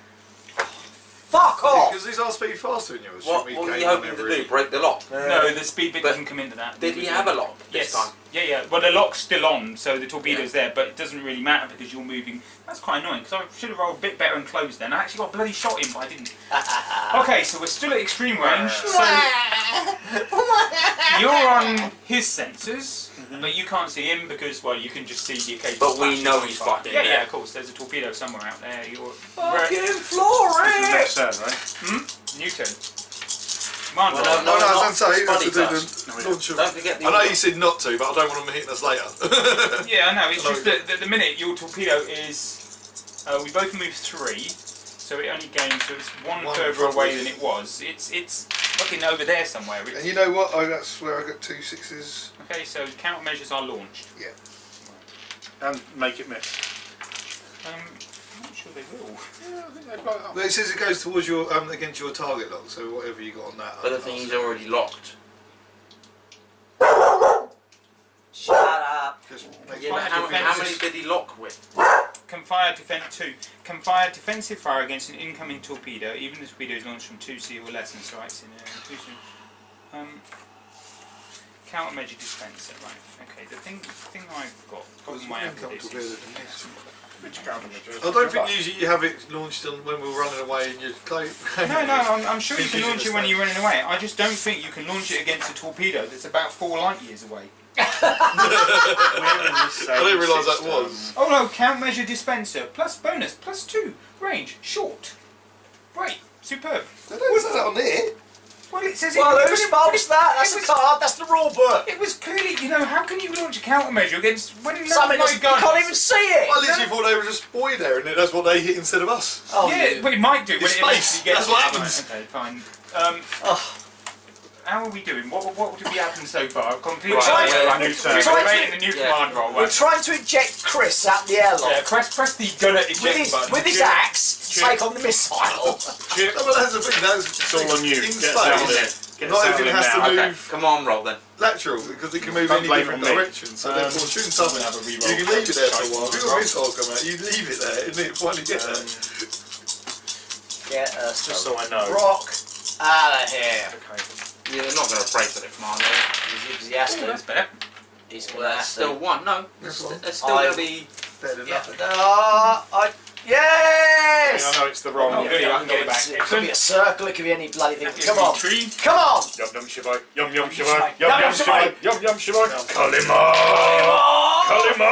Fuck off! Because these are speed faster than yours. What Shouldn't were we you game on hoping to every- do? Break the lock? No, the speed bit But doesn't come into that. Did he have a lock this Yes. time? Yeah. Well, the lock's still on, so the torpedo's there, but it doesn't really matter because you're moving. That's quite annoying because I should have rolled a bit better and closed then. I actually got a bloody shot in, but I didn't. Okay, so we're still at extreme range. So you're on his sensors, but you can't see him because, well, you can just see the occasional. But we flashes know on he's fire. fucking Yeah, there. of course. There's a torpedo somewhere out there. You're Fucking This is Flory! next turn, right? Newton. Come on, Well, Rob. No, I not was going to say, Spuddy you have to first. do the launch of... Don't forget the I know you said not to, but I don't want them hitting us later. Yeah, I know. It's Hello. just that the minute your torpedo is, we both move 3, so it only gains. So it's one One further further. away than it was. It's fucking over there somewhere. And you know what? That's where I got 2 6s. Okay, so countermeasures are launched. And make it miss. I'm not sure they will. Yeah, I think they blow it up. Well, it says it goes towards your against your target lock, so whatever you got on that. But the thing is already locked. Shut up. Just make Yeah, but how many did he lock with? Can fire defense 2. Can fire defensive fire against an incoming torpedo, even if the torpedo is launched from 2C or less and strikes in 2C. Countermeasure dispenser, right? Okay, the thing I've got problem I have with this is. Which countermeasure? I don't think usually you have it launched on when we're running away and you play. No, I'm sure you can Using launch the it when same. you're running away. I just don't think you can launch it against a torpedo that's about 4 light years away. I didn't realise that was. Oh no, countermeasure dispenser, plus bonus, plus 2, range, short. Great, superb. They don't say that on here. Well, it says Well, it. who spells that? That's it the was- card, that's the rule book. It was clearly, how can you launch a countermeasure against when none Something of that my you guns? can't even see it. I literally thought they were just buoy there, and that's what they hit instead of us. Oh, Yeah, you. but it might do when It's it eventually space, gets that's what there. happens. Okay, fine. Oh. How are we doing? What did we happen so far? I've completely We're trying to- our new we're turn. trying We're to- in the new yeah. command roll. We're trying to eject Chris out the airlock. Yeah, press the gunner eject button. With his axe, Chip. take on the missile. Chip. No, but that's the thing. That's It's all on you. In Get down there. space, Get not down everything there has to now. Okay, move come on, roll then. lateral because it can move Don't any blame different on me. direction. So therefore, shooting something, have a reroll. you can leave it there for a while. If Shite. your missile come out, you leave it there, and it finally get there. Get us Just so I know. rock out of here. Okay. Yeah, they're not going to pray for the commander. Because he has Oh, to. that's better. He's Well, gonna that's have to. still 1. No, That's one. it's still going to be. Better than Yeah. nothing. Yes! I know it's the wrong. Oh, good, I can get it back. It could be a circle, it could be any bloody thing. That gives Come me on. 3. Come on! Yum yum shibai. Yum yum Shibai. shibai. Yum yum shibai. Yum yum shibai. Kalima. Kalima.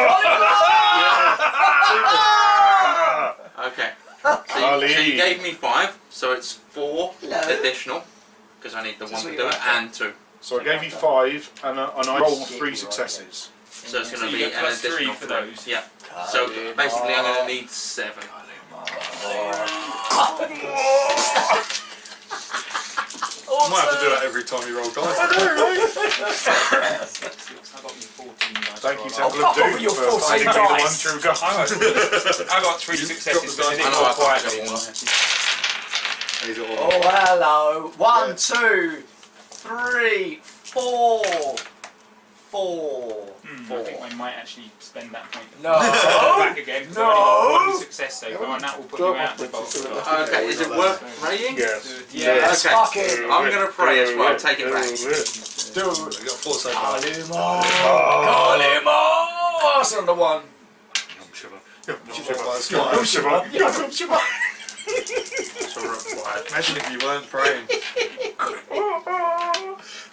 Okay. So Ali. you gave me 5, so it's 4 Hello. additional, because I need the 1 That's to what do you it, want. and 2. So I gave you 5, and I rolled Shit, 3 you're successes. So it's going So to you be get an plus 3 additional for 3. those. Yeah. So basically I'm going to need 7. I might have to do that every time you roll dice. I got me 14 dice. Thank you, roll. Temple fuck of Doom, off with your for 14 finding me the one dice. true God. I got 3 successes, but I didn't I know go I can't quietly. get one. These are all- Oh, hello. 1, Yeah. 2, 3, 4. 4. I think I might actually spend that point. No. Back again. 'Cause I only got 1 success so far, and that will put you out the box. Okay, is it worth praying? Yes. Yes, Okay. fuck it. I'm going to pray as well. Take it back. Dude. I got 4 so far. Kalima. Kalima. That's another one. Imagine if you weren't praying.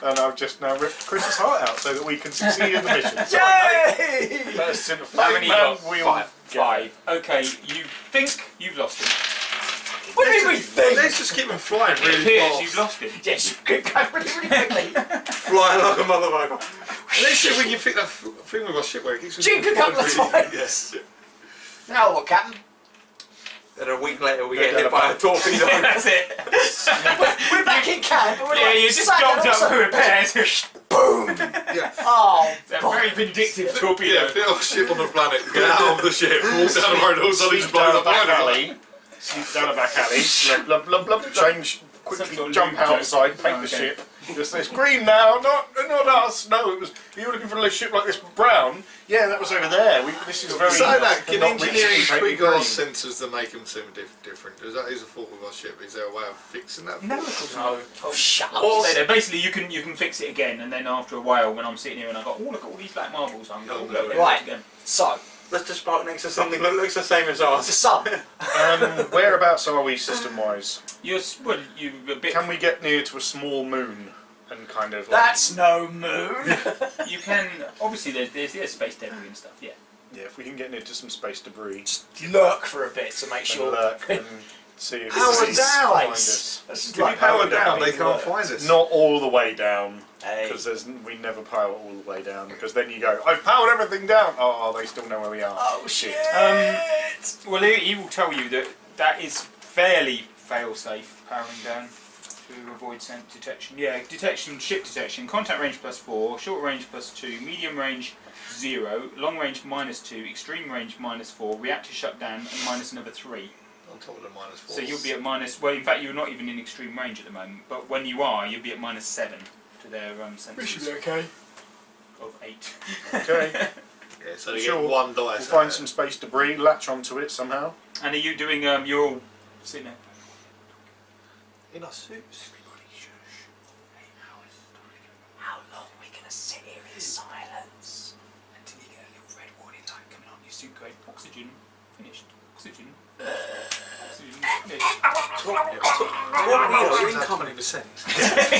And I've just now ripped Chris's heart out so that we can succeed in the mission. Yay! First in the How many you got? we'll 5. Okay, you think you've lost him. What do you mean we think? Let's just keep them flying It really appears fast. you've lost him. Yes, you keep going really, really quickly. Flying like a motherfucker. Let's see if we can fit that thing with our ship where it keeps Jink a couple of flying times. really- Yes. Now what, Captain? Then a week later we get hit by a torpedo. That's it. We're back in camp. And we're Yeah, like, you just sat jumped down, up so- for repairs. Boom! Yeah. Oh, It's a very vindictive torpedo. Yeah, fit our ship on the planet, get out of the ship, walk down the road, all of a sudden Sleep just blows down up the back behind us. alley. Sleep down the back alley. Blub, blub, blub, blub. Change. Some Quickly sort of jump loot joke. outside. Paint the Okay. ship. Just it's green now, not us. No, it was. You were looking for a ship like this brown. Yeah, that was over there. This is very. So that can not engineering richly painted tweak our green. sensors to make them seem different? Is that a fault with our ship? Is there a way of fixing that? No, of course not. Oh, shut up. Or basically, you can fix it again, and then after a while, when I'm sitting here and I go, oh look at all these black marbles, I'm going to go there Right. again. So, Let's just park next to something that looks the same as ours. the sun. Whereabouts are we system-wise? You're a bit. Can we get near to a small moon and kind of? That's no moon. You can obviously there's space debris and stuff. Yeah. Yeah, if we can get near to some space debris, Lurk for a bit to make and sure. lurk and see if Power it's down. find us. This is If you power down, they can't find us. Not all the way down, Hey. because we never power all the way down. Because then you go, I've powered everything down. Oh, they still know where we are. Oh shit! Well, he will tell you that is fairly fail-safe powering down to avoid scent detection. Yeah, detection, ship detection, contact range +4, short range +2, medium range 0, long range -2, extreme range -4, reactor shutdown and minus another 3. On top of the -4. So you'll be at minus. Well, in fact, you're not even in extreme range at the moment. But when you are, you'll be at -7 to their sensors okay. of 8. Okay, Yeah, so they Sure. get one dice. we'll out find of some space debris, latch onto it somehow. And are you doing? You're all sitting there. it. In our suits. How long are we gonna sit here in silence? Until you get a little red warning light coming on your suit going, oxygen, finished, oxygen, oxygen, finished. We're incoming percent.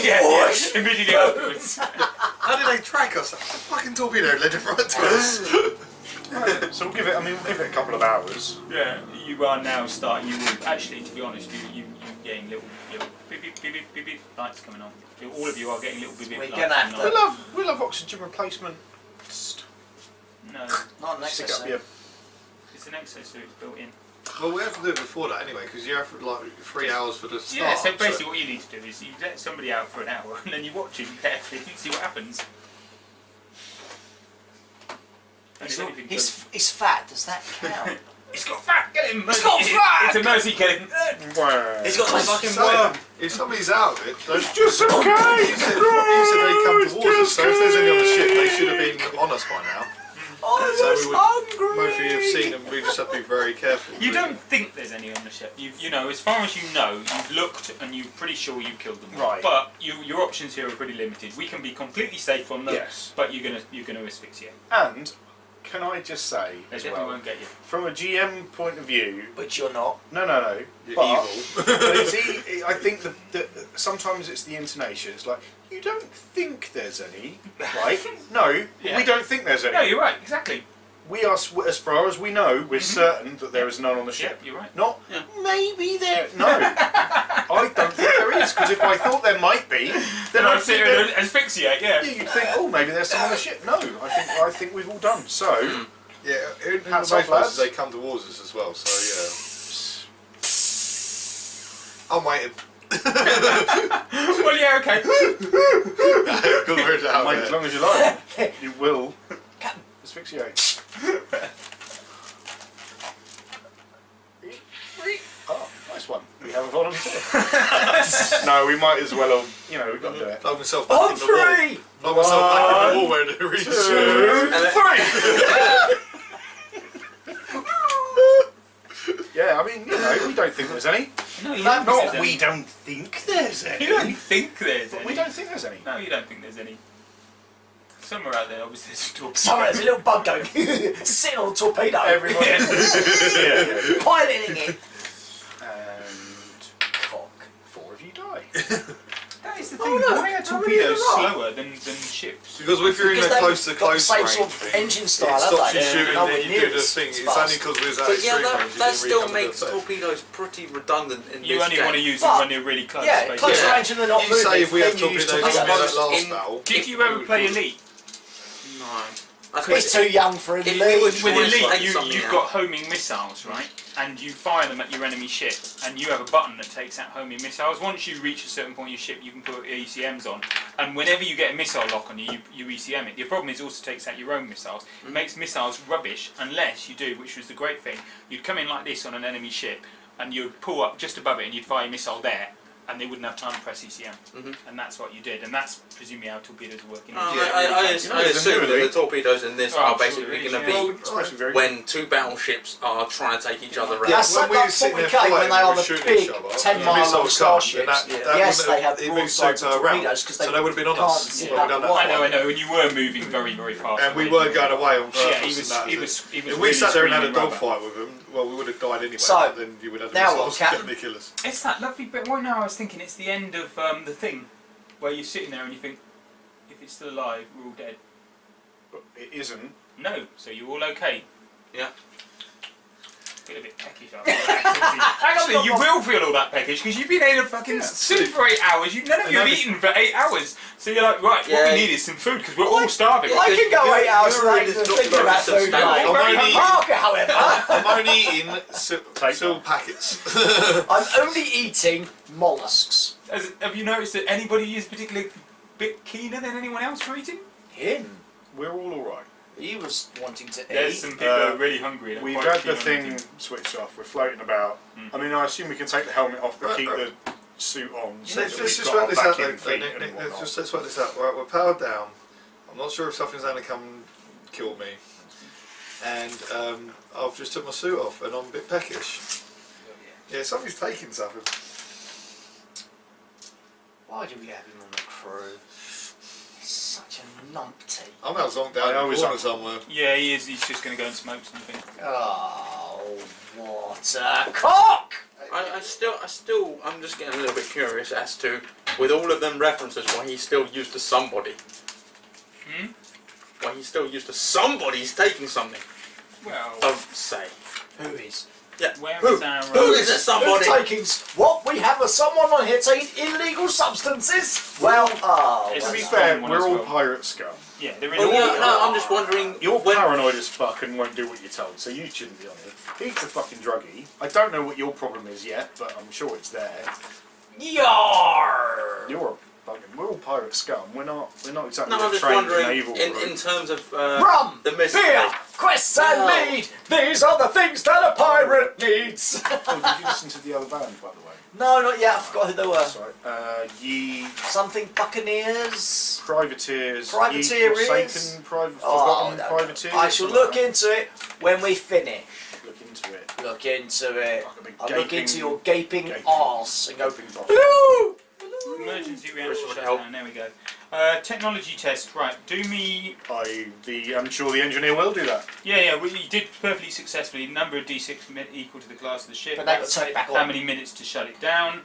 yeah, immediately afterwards. How did they track us? That fucking torpedo led it right to us. So we'll give it. I mean, we'll give it a couple of hours. Yeah, you are now starting, you will, actually, to be honest, you're getting little beep beep beep beep beep beep lights coming on. All of you are getting little beep beep We're lights gonna have coming to- on. We love oxygen replacement. No, Not an Stick up your. exosuit. it's an exosuit built in. Well, we have to do it before that anyway, because you have like 3 hours for the start. Yeah, so basically what you need to do is you let somebody out for an hour and then you watch him carefully and see what happens. And if anything goes- He's fat. Does that count? He's got fat, get him! He's got fat! It's a mercy killing. He's got the fucking So, worm. if somebody's out of it, It's just okay. you said they come towards us, so if there's any on the ship, they should have been on us by now. I So was we would hungry. most of you have seen them, we just have to be very careful. You don't think there's any on the ship. You know, as far as you know, you've looked and you're pretty sure you've killed them. Right. But your options here are pretty limited. We can be completely safe on them, Yes. but you're gonna asphyxiate. And can I just say They as definitely well, won't get you. from a GM point of view, But you're not. no. You're But, evil. but it's I think that sometimes it's the intonation. It's like, you don't think there's any, right? No, Yeah. we don't think there's any. No, you're right. Exactly. We are, as far as we know, we're certain that there is none on the ship. Yeah, you're right. Not Yeah. maybe there. No, I don't think there is. Because if I thought there might be, then Then I'd I'd sit think here there, and asphyxiate. Yeah. yeah, you'd think, oh, maybe there's some on the ship. No, I think we've all done. So, Yeah, in Hats most off, lads. places they come towards us as well, so yeah. I'm waiting. Well, yeah. Okay. Good word out mate, there. as long as you like, you will asphyxiate. Oh, nice one. We have a volunteer. No, we might as well have, we've got to do it. Knock myself back On in the wall. three. Knock myself back in the wall where it reaches. 3! Yeah, I mean, we don't think there's any. No, you Not don't think there's We any. don't think there's any. You don't think there's any. We don't think there's any. No, you don't think there's any. Somewhere out there, obviously, there's a torpedo. Sorry, there's a little bug going sitting on the torpedo. Everyone. yeah. Piloting it. And Cock. 4 of you die. That is the Oh, thing. look, Why are I'm torpedoes really right. slower than ships? Because if you're in Because a they've close to got the close same range sort of thing, engine it style, stops haven't you they? shooting, Nowhere then you near do the as thing. It's fast. only because we're at But yeah, extreme that, range. that it still really makes comes into effect. torpedoes pretty redundant in You this only game. want to use them But- when you're really close. Yeah, basically. close Yeah. range and they're not You moving. say if we have then you use torpedoes in torpedoes. that last In- battle. Did you ever play Elite? No. I suppose He's too young for a if we lead. were With trying to Elite, take something you've out- got homing missiles, right? And you fire them at your enemy ship, and you have a button that takes out homing missiles. Once you reach a certain point in your ship, you can put ECMs on, and whenever you get a missile lock on you, you ECM it. The problem is it also takes out your own missiles. It makes missiles rubbish unless you do, which was the great thing, you'd come in like this on an enemy ship, and you'd pull up just above it, and you'd fire a missile there, and they wouldn't have time to press ECM, and that's what you did, and that's presumably how torpedoes are working. I assume that the torpedoes in this are basically going to be when two battleships are trying to take each other out. That's like that 40k when they are the big 10-mile long starships. Yes, they have broadsides and torpedoes because they would have been on us. I know, and you were moving very, very fast. And we were going away on purpose. Yeah, he was. If we sat there and had a dogfight with them, well, we would have died anyway. So, but then you would have missiles to definitely kill us. It's that lovely bit. Well, no, I was thinking it's the end of the thing, where you're sitting there and you think, if it's still alive, we're all dead. But it isn't. No, so you're all okay. Yeah. Feel a bit peckish after that. Actually, you will feel all that peckish because you've been in a fucking soup for 8 hours. None of you have eaten for 8 hours. So you're like, right, what we need is some food because we're all starving. I can go 8 hours without even thinking about food. I'm only eating silk packets. I'm only eating mollusks. Have you noticed that anybody is particularly a bit keener than anyone else for eating? Him. We're all alright. He was wanting to There's eat. some people who are really hungry. We've had the thing switched off. We're floating about. I mean, I assume we can take the helmet off but keep the suit on. So Let's that just we've work got this our out. back in feet and whatnot. Let's work this out. We're powered down. I'm not sure if something's going to come and kill me. And I've just took my suit off and I'm a bit peckish. Yeah, somebody's taking something. Why do we have him on the crew? Such a numpty. I'm out zonked down in the corner somewhere. Yeah, he is. He's just going to go and smoke something. Oh, what a cock! I'm just getting a little bit curious as to, with all of them references, why he's still used to somebody. Why he's still used to somebody's taking something. Well, Don't say. Who is? Yeah. Who is it? Somebody. Who's taking? What? We have someone on here taking illegal substances? Well, To be fair, we're all pirate scum. Yeah, there is. Well, no, I'm just wondering. You're paranoid as fuck and won't do what you're told, so you shouldn't be on it. He's a fucking druggie. I don't know what your problem is yet, but I'm sure it's there. Yar! You're a fucking. We're all pirate scum. We're not exactly No, I'm just trained wondering, naval in terms of Rum, the mystery. beer, quests and mead. These are the things that a pirate needs. Oh, did you listen to the other band, by the way? No, not yet. I forgot who they were. Sorry. Ye Something Buccaneers. Privateers. Privateer Ye is. Forgotten Privateers. I shall look into it when we finish. Look into it. Look into it. Like a big I'll look gaping- into your gaping arse and go. Gaping bottom. Hello. Emergency reaction Help. shutdown. There we go. Technology test. Right. Do me. I'm sure the engineer will do that. Yeah. Well, you did perfectly successfully. Number of D6 equal to the class of the ship. But they've got to turn it back How on. many minutes to shut it down?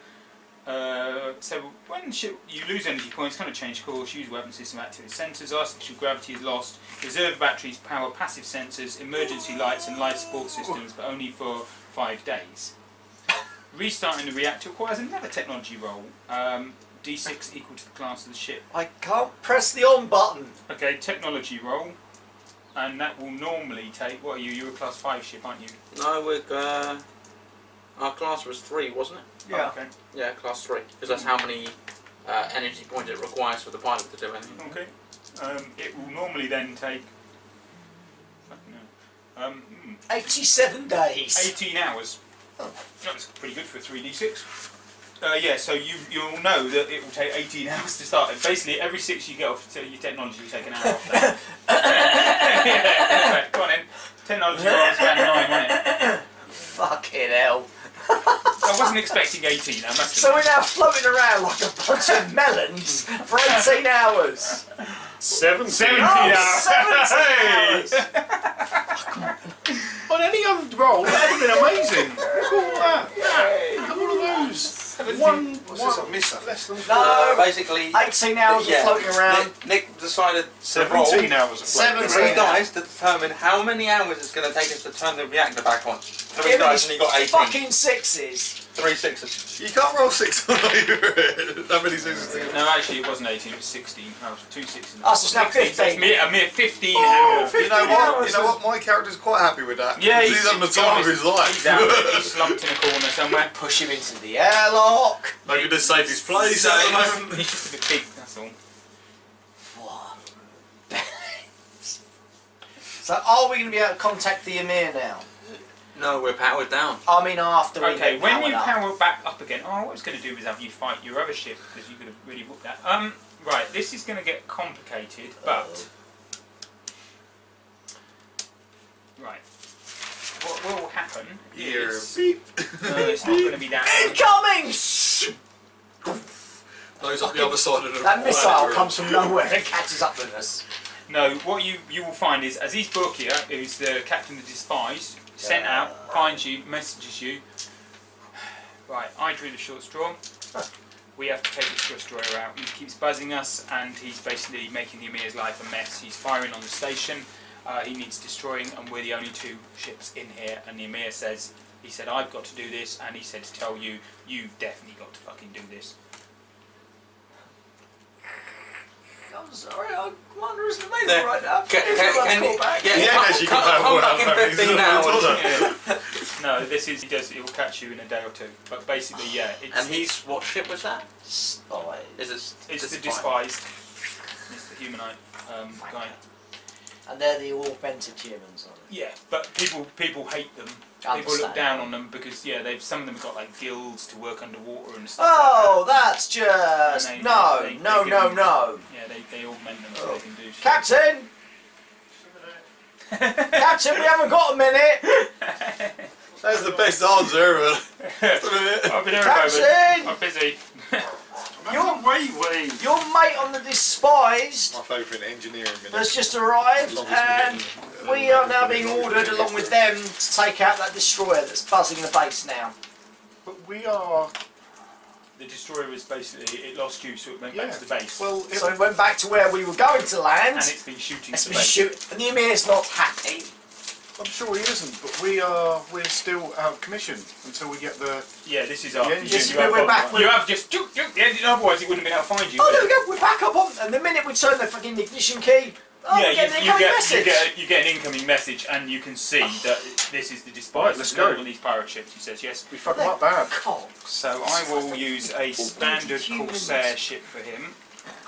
So when you lose energy points, kind of change course, use weapon system activate sensors, artificial gravity is lost, reserve batteries power passive sensors, emergency lights and life support systems, but only for 5 days. Restarting the reactor requires another technology roll. D6 equal to the class of the ship. I can't press the on button. Okay, technology roll. And that will normally take, what are you? You're a class 5 ship, aren't you? No, our class was 3, wasn't it? Yeah. Oh, okay. Yeah, class 3. Because that's how many energy points it requires for the pilot to do anything. Okay. It will normally then take. No. 87 days. 18 hours. Oh, that's pretty good for a 3d6. Yeah, so you'll know that it will take 18 hours to start it. Basically, every 6 you get off your technology, you take an hour off that. Yeah, right, go on then. Technology was about 9, wasn't it? Fucking hell. I wasn't expecting 18, I must So admit. we're now floating around like a bunch of melons for 18 hours. 17 Oh, 17 hours. On any other roll, that would have been amazing. Look at all that. Have all of those. What's this? I missed that. Less than No. Basically, 18 hours of floating around. Nick decided to roll 17 hours of floating. 17. 3 dice to determine how many hours it's going to take us to turn the reactor back on. 3 Give me dice and he got 18. fucking sixes. 3 sixes. You can't roll 6 on that many sixes together. No, actually it wasn't 18, it was 16. I was 2 6s. Oh, so it's now 15. So it's a mere 15 Oh, hours. 15 You know what? hours. You know what? My character's quite happy with that. Yeah, he's having the time of his life. He's down there, he's slumped in a corner somewhere. Push him into the airlock. Maybe the safest place at the moment. He's just a bit big, that's all. What? So are we going to be able to contact the Emir now? No, we're powered down. I mean, after we Okay, get when you powered up. power back up again, what I was going to do is have you fight your other ship because you could have really whooped that. Right, this is going to get complicated, but right, what will happen is it's not going to be that. Incoming! Those up the other side of the That missile planet. comes from nowhere and catches up with us. No, what you will find is Aziz Burkia, who's the captain of the Despised, sent out, finds you, messages you. Right, I drew the short straw. We have to take the destroyer out. He keeps buzzing us, and he's basically making the Emir's life a mess. He's firing on the station. He needs destroying, and we're the only 2 ships in here. And the Emir says, he said, I've got to do this, and he said to tell you, you've definitely got to fucking do this. I'm sorry, our commander isn't available right now. Can you, actually come back in 15 hours. No, this is he will catch you in a day or 2. But basically, yeah. It's, And he's, what ship was that? Spy. Is it? it's the Despised. It's the humanite guy. And they're the augmented humans, aren't Yeah, but people hate them. People look down on them because some of them have got like gills to work underwater and stuff. Oh, that's just... And No. Yeah, they augment them so they can do shit. Captain! Captain, we haven't got a minute! That's the best answer ever. Just a minute. I've been here a Captain! moment. I'm busy. Your mate on the Despised My favourite engineering minute. has just arrived, and we are now being ordered, along with them, to take out that destroyer that's buzzing the base now. But we are. The destroyer is basically it lost you, so it went back to the base. Well, So we went back to where we were going to land. and it's been shooting. It's to been the base. shooting, and the Emir's not happy. I'm sure he isn't. But we're still out of commission until we get the. Yeah, this is our. Yeah, this is you where have we're got- back. You have just the engine. Otherwise, he wouldn't have been able to find you. Oh, there we go, we're back up on, and the minute we turn the fucking ignition key, Yeah, we get an incoming message. you get an incoming message, and you can see that this is the Despised. Right, let's go. On these pirate ships, he says yes. We fuck him up bad. Cogs. So I will use a standard humans. Corsair ship for him.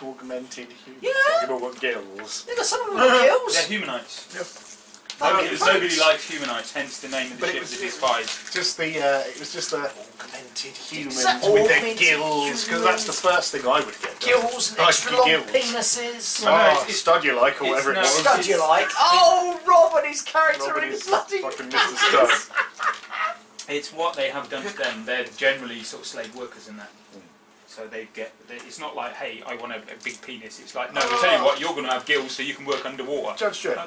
Augmented humans. Yeah. Talking about gills. Yeah, some of them got They're gills. humanites. Thank you, Nobody folks. likes humanites, hence the name of the But it ship, was- the Despised. Just the it was just the augmented humans that with their augmented gills, because that's the first thing I would get. Gills and Like extra long gills. penises. Well, no, Oh, it's- stud you like, or it's whatever it no- was. Stud you like. Oh, Rob and his character Robin in is bloody... fucking Mr. Stud. It's what they have done to them. They're generally sort of slave workers in that. So it's not like, hey, I want a big penis. It's like, no, I tell you what, you're going to have gills so you can work underwater. Judge Dredd,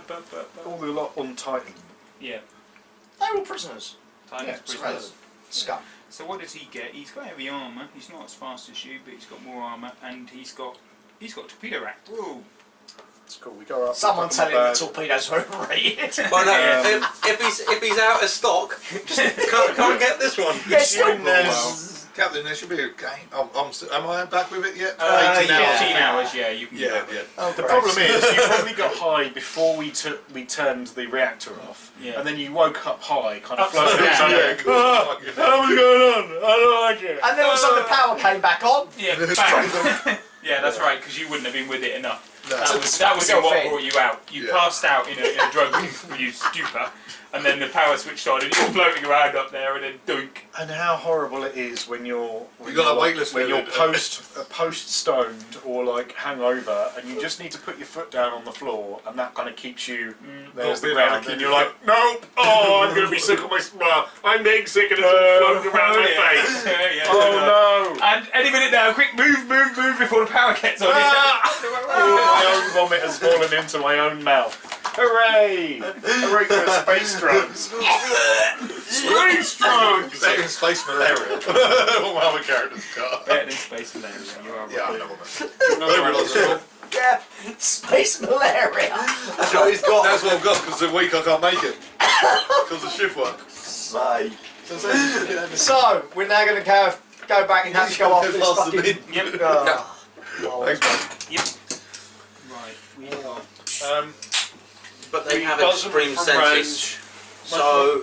all the lot on Titan. Yeah. They're all prisoners. Titan's Yeah, it's prisoners. relevant. Scum. So what does he get? He's got heavy armour. He's not as fast as you, but he's got more armour, and he's got torpedo rack. Whoa. It's cool. We go up. Someone fuck tell 'em him the up bad. torpedoes were overrated. Well, no, Yeah. if he's out of stock, just come and get this one. Yeah, still Assuming there's- Captain, there should be a game. Am I back with it yet? 18 hours. 15 hours, yeah. You can Yeah, go. yeah. Oh, The Christ. problem is, you probably got high before we turned the reactor off, Yeah. and then you woke up high, kind of Upside floating down, around. yeah. What's going on? I don't like it. And then all of a sudden the power came back on. Yeah, bang. Yeah, that's right, because you wouldn't have been with it enough. No. That was Self what in. brought you out. You Yeah. passed out in a drug you stupor, and then the power switched on, and you're floating around up there, and then dunk. And how horrible it is when you're got that weightless when you're feeling. post stoned or like hangover, and you just need to put your foot down on the floor, and that kind of keeps you there's the being ground, able to and keep you're your like, nope, oh, I'm gonna be sick of my I'm being sick, and it's all floating around my face. Yeah, Oh no! And any minute now, quick move before the power gets on you. My own vomit has fallen into my own mouth. Hooray! Hooray for the space drugs! Space drugs! Better than Space Malaria. What my other characters got. Better than Space Malaria, you are right. Yeah, I know what I realise as well. Yeah, space malaria. That's what he's got. That's what I've got because the week I can't make it. Because of shift work. Sake. So, So, we're now going to go back and have to go off this Past the fucking... bin. Yep. Oh. Thanks, mate. Right, we are. But they We have doesn't extreme from senses. range. So,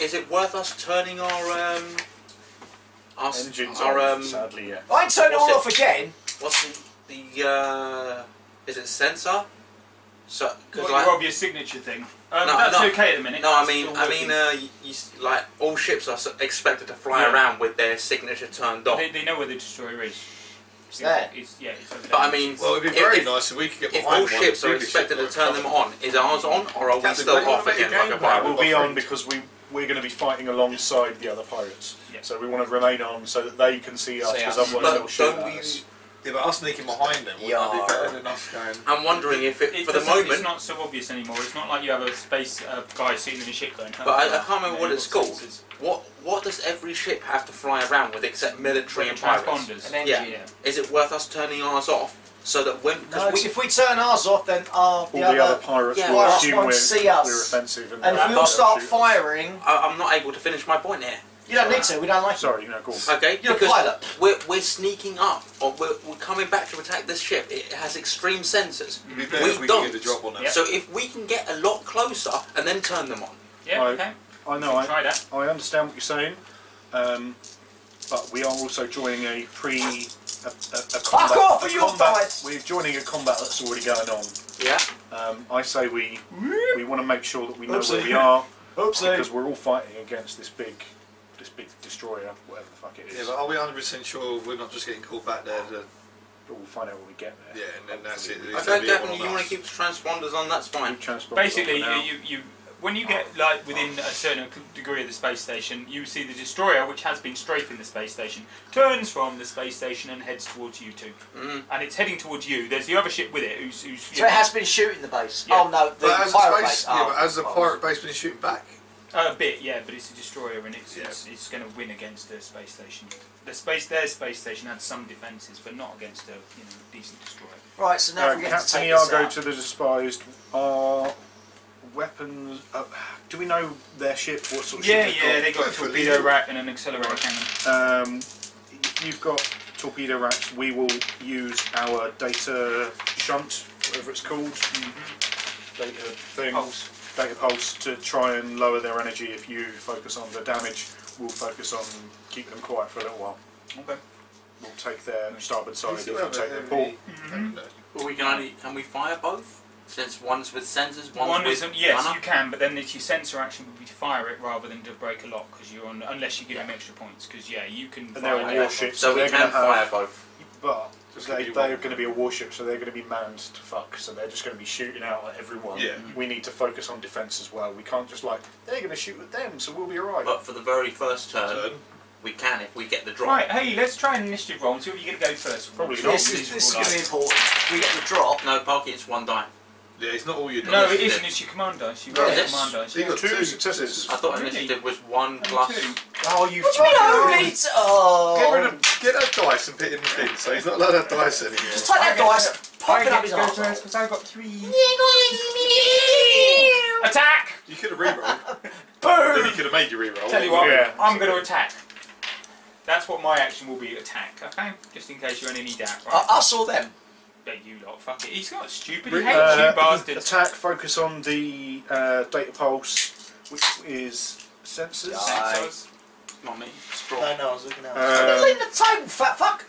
is it worth us turning our Engines our on, sadly, yeah. I ain't turn it all What's off again. what's the is it sensor? So, because What, your obvious signature thing. That's no. okay at the minute. No, I That's mean, still working. like all ships are expected to fly Yeah. around with their signature turned off. They know where the destroyer is. It's there. It's over But I there. mean, Well, it'd be very nice if we could get if behind all one of ships the are bigger expected to ships turn like them on, is ours on, or are we Captain, still don't you off wanna make again a like a game pirate? plan? We'll be on because we're going to be fighting alongside the other pirates. Yeah. So we want to remain on so that they can see us, See because us. otherwise they'll But shoot don't at we? us. Yeah, but us sneaking behind them would that be better than us going. I'm wondering if it, for the It's moment. not so obvious anymore. It's not like you have a space guy sitting in a ship going. But I can't remember what you've it's got called. sensors. What does every ship have to fly around with except military and pirates? Transponders. An Yeah. engine. Yeah. Is it worth us turning ours off so that when? No, Because 'cause if we turn ours off, then All the other pirates yeah, will pirates assume won't we're see us. offensive, and And if we they'll all start shoot us. firing, I'm not able to finish my point here. you don't need to. We don't like it. Sorry, no, go on. Okay, You're a because pilot. we're sneaking up, or we're coming back to attack this ship. It has extreme sensors. It'd be better We if we don't. could get the drop on them. Yep. So if we can get a lot closer and then turn them on. Yeah. Right. Okay. I know, We can try that. I understand what you're saying, but we are also joining a Fuck off with your combat. dice! We're joining a combat that's already going on. Yeah. I say we want to make sure that we know where Oopsie. we are, Oopsie. because we're all fighting against this big destroyer, whatever the fuck it is. Yeah, but are we 100% sure we're not just getting called back there? But we'll find out when we get there. Yeah, and then that's it. Okay, definitely. You want to keep the transponders on? That's fine. Keep transponders Basically, on for now. you when you get like within a certain degree of the space station, you see the destroyer, which has been strafing the space station, turns from the space station and heads towards you two. And it's heading towards you. There's the other ship with it, who's So it has been shooting the base. Yeah. Oh no, the But has the pirate space, base. yeah, Oh, but has the oh. pirate base been shooting back? a bit, yeah, but it's a destroyer and it's Yeah. it's going to win against the space station. Their space station had some defences, but not against a decent destroyer. Right, so now we get to Captain take this Iago out. to the despised. Are weapons? Do we know their ship? What sort of Yeah, ship yeah, they got a Hopefully. torpedo rack and an accelerator cannon. If you've got torpedo racks, we will use our data shunt, whatever it's called, data thing, Pulse. data pulse, to try and lower their energy. If you focus on the damage, we'll focus on keeping them quiet for a little while. Okay. We'll take their starboard side. You If still you have take a their heavy- port. Well, can we fire both? Since one's with sensors, One one's with isn't. Yes, gunner? you can, but then it's your sensor action would be to fire it rather than to break a lock because you're on. Unless you give them extra points, because you can. And fire they're them. warships, So we they're can going to fire have. both. But Just they're give you one. going to be a warship, so they're going to be manned to fuck. So they're just going to be shooting out at everyone. Yeah. We need to focus on defence as well. We can't just they're going to shoot at them, so we'll be alright. But for the very first turn, Turn. we can if we get the drop. Right, hey, let's try an initiative roll and see what you're going to go first. Probably not. This is going to be important. We get the drop. No, Parky, it's one die. Yeah, it's not all you do. No, it Yes. isn't. It's your command dice. You Yeah, roll yes. command dice. So you got Two successes. I thought Really? initiative was one And plus. two. Oh, you only. Oh. Get that dice and put it in the bin, so he's not allowed to have dice anymore. Just take that dice, pop it up his arse. because I've got 3. Attack! You could have re-rolled. Then Boom! he could have made you re-roll. Tell you what, Yeah. I'm going to attack. That's what my action will be, attack, okay? Just in case you're in any doubt, right? Us or them? Yeah, you lot, fuck it. He's got stupid, he Bring- hates you bastards. Attack, focus on the data pulse, which is sensors. Aye. Sensors. Not me. Straw. no, I was looking at Lean the table, fat fuck!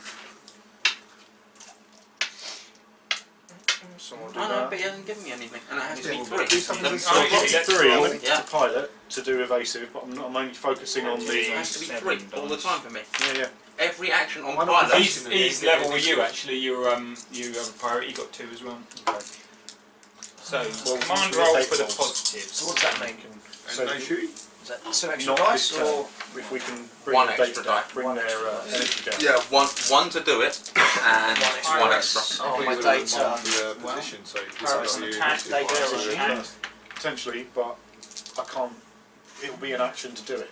Someone do I know, that. but he hasn't given me anything, and it has to be Yeah, three. well, do something The- to- So I've got let's three roll. Yeah. to pilot to do evasive, but I'm only focusing on It the. has to be Seven three all the dice. time for me. Yeah. Every action on Why not pilot. He's level with you, actually. You have a pirate, he got 2 as well. So, Well, command we'll roll take for the rolls. positives. So what does that mean? So And no shooting? Is that 2 extra not dice this or? turn. If we can bring One the extra data die. down, bring their energy down. Yeah. One to do it, and One extra. one extra. Oh, my He data. would've won the position, so he Pirates could and do attack, two they pirates go and as attack. you Potentially, but I can't. It'll be an action to do it.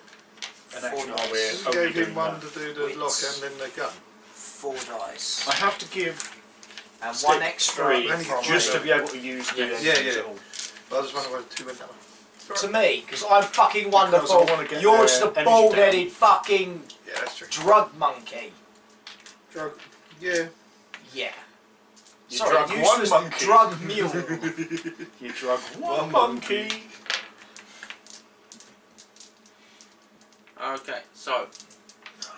An Four action dice. where we're You only gave doing him one that. to do the lock and then the gun. 4 dice. I have to give And stick 1 extra 3 Only from just me. to be able to use the Yeah. engines Yeah, yeah. at all. But I just wonder why 2 went down. To me, because I'm fucking Because I wonderful. wanna get You're just their a energy bald-headed fucking Yeah, that's true. drug monkey. Drug. Yeah. Yeah. You Sorry, drug useless one monkey. drug mule. You drug one One monkey. Okay, so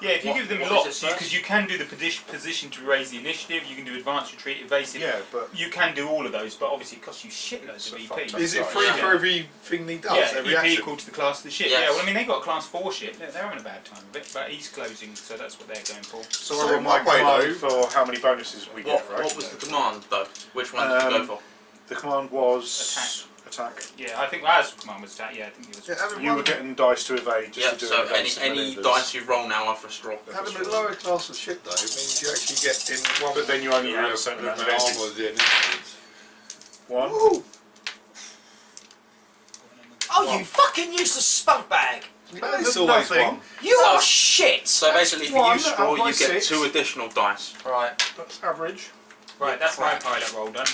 Yeah, if you give them what lots, is it because you can do the position to raise the initiative, you can do advanced retreat, evasive. Yeah, but You can do all of those, but obviously it costs you shitloads of EP. fuck Is it Sorry, free yeah. for everything he does? Yeah, every EP action? equal to the class of the ship. Yes. Yeah, well, I mean, they got a class 4 ship. They're having a bad time of it, but he's closing, so that's what they're going for. so So I roll my one way command though- for how many bonuses we get, right? What was the command though? Which one did you go for? The command was attack. Yeah, I think as command was attack. Yeah, I think he was. Yeah, having You were one- getting dice to evade just Yeah, to do so evasive any manoeuvres. dice you roll now are for straw. Having a lower class of ship though means you actually get in one. But then you only have a certain amount of armor advantage. at the end. One. Ooh, Oh, you fucking useless spunk bag! it's always nothing. one. You So- are shit! So basically, if you one use out straw, of my you get 6. 2 additional dice. Right. That's average. Right, that's my pilot roll done.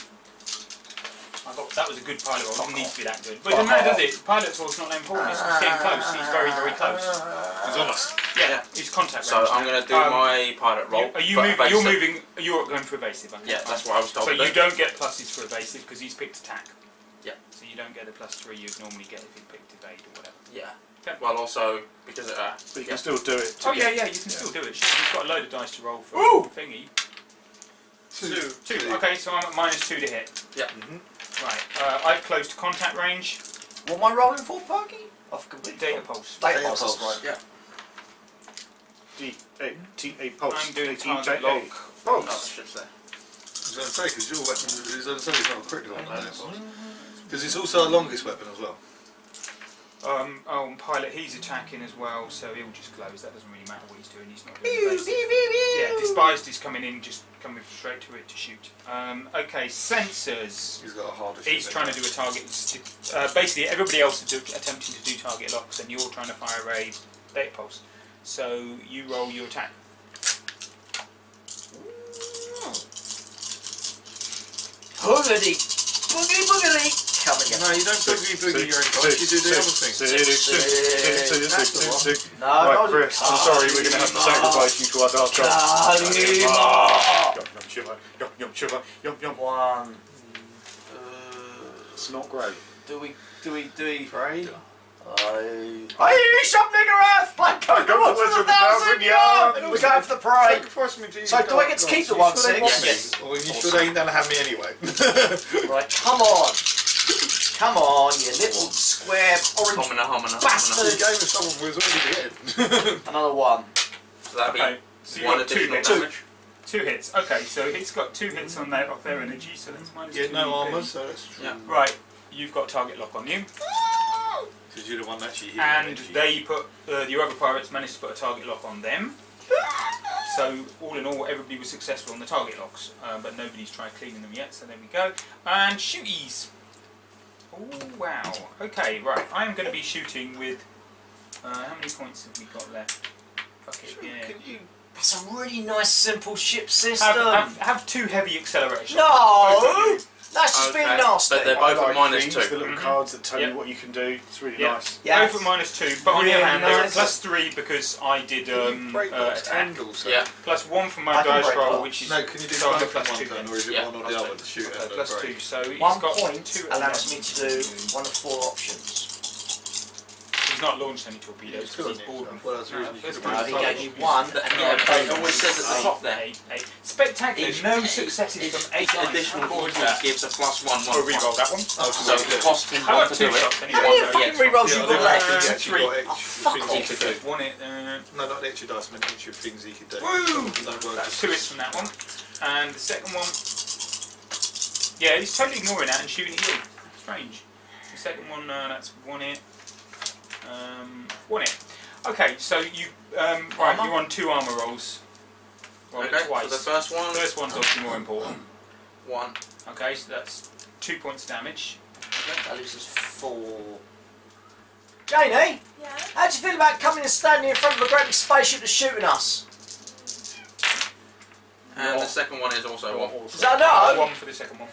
That was a good pilot roll. Didn't need to be that good. But it doesn't matter, does it? Pilot roll's not that important. It's getting close. He's very, very close. He's on us. Yeah, he's contact So range. I'm going to do Um, my pilot roll. Are you for moving? You're evasive. moving. You're going for evasive. Okay, Yeah, fine. that's what I was told So to do. you don't get pluses for evasive because he's picked attack. Yeah. So you don't get the +3 you'd normally get if you picked evade or whatever. Yeah. Okay. Well, also because But you can still do it. Oh yeah, yeah, you can still do it. Sure. You've got a load of dice to roll for Ooh! thingy. Two. Two. Okay, so I'm at -2 to hit. Yeah. Right. I've closed to contact range. What am I rolling for, Parky? I've completely Data pulse. Data Data pulse, pulse. that's right. Yeah. T8 pulse. I'm doing T8 target lock. Oh, the pulse. ship's there. I was going to say because your weapon is it's not a critical on that because it's also a longest weapon as well. Pilot, he's attacking as well, so he'll just close. That doesn't really matter what he's doing. He's not doing evasive. Yeah, despised is coming in, just coming straight to it to shoot. Okay, sensors. He's got a harder. He's trying to do a target. Basically, everybody else is attempting to do target locks, and you're trying to fire a data pulse. So you roll your attack. Hoogity! Boogity boogity! Come again. No, you don't boogie your own dice. You do the other thing. No, Right, not Chris, I'm sorry, we're going to have to sacrifice you to our dark gods. Kalima! Yum, yum, shiver, shiver, yum, yum. One. It's not great. Do we pray? Pray? Hey, shop nigger earth! Black coat, Go what's for the the 1,000 1,000 yard? We're going for the prey. Sacrifice me to you. So do I get to keep the 1/6? Yes. Well, you should ain't gonna have me anyway. Right, come on. Come on, you little square orange Homina. bastard. You gave us someone who was already dead. Another one. So that'd Okay, be so you one got 2 additional hits. damage. 2 hits. Okay, so it's got 2 hits on their off their energy, so that's minus Yeah, 2 no EP. armour, so that's true. Yeah. Right, you've got target lock on you, Because you're the one that actually hit and me. they put your other pirates managed to put a target lock on them. So all in all, everybody was successful on the target locks, but nobody's tried cleaning them yet. So there we go. And shooties. Oh wow. Okay, right. I am going to be shooting with. How many points have we got left? Fuck it. Yeah. Can you? That's a really nice simple ship system. Have 2 heavy acceleration. No! That's just being Okay, nasty. but they're I both at like minus these, 2. the little Mhm. cards that tell Yep. you what you can do. It's really Yeah. nice. Yeah. Both at -2, but on the Really other hand, they're at nice. +3 because I did break box attack. handles. Yeah. +1 for I my can dice break roll, blocks. which is No, can you do so I both got in one +2 turn, then. or is it Yeah, one or the +2. other to shoot? Okay, and then +2. break? So he's 1 got point 2 allows me to do one of 4 options. He's not launched any torpedoes Yeah, because he's it's bored. good. Well, that's the reason you that's could good. have He used gave me 1 and Yeah, but it always says at the Eight. top there. 8. Spectacular. No successes Each from 8 additional dice. point gives a +1 Oh, re-roll that one. Oh, So it costs him How 1 about to 2 do it. shots How anyway? many Yeah, fucking rerolls Yeah, you I got think left? that's actually 3. got extra fuck things off. he could do. One hit. No, not the extra dice, I meant extra things he could do. Woo! Don't work. That's 2 hits from that one. And the second one. Yeah, he's totally ignoring that and shooting at you. Strange. The second one, that's 1 hit. 1 hit. Okay, so you right, Armour? you won 2 armor rolls. Roll it Okay, so twice. the first one, First one's obviously more important. 1. Okay, so that's 2 points damage. That leaves us 4. Janie, Yeah. how do you feel about coming and standing in front of a great big spaceship that's shooting us? And the second one is also 1. Is that a no? 1 for the second one.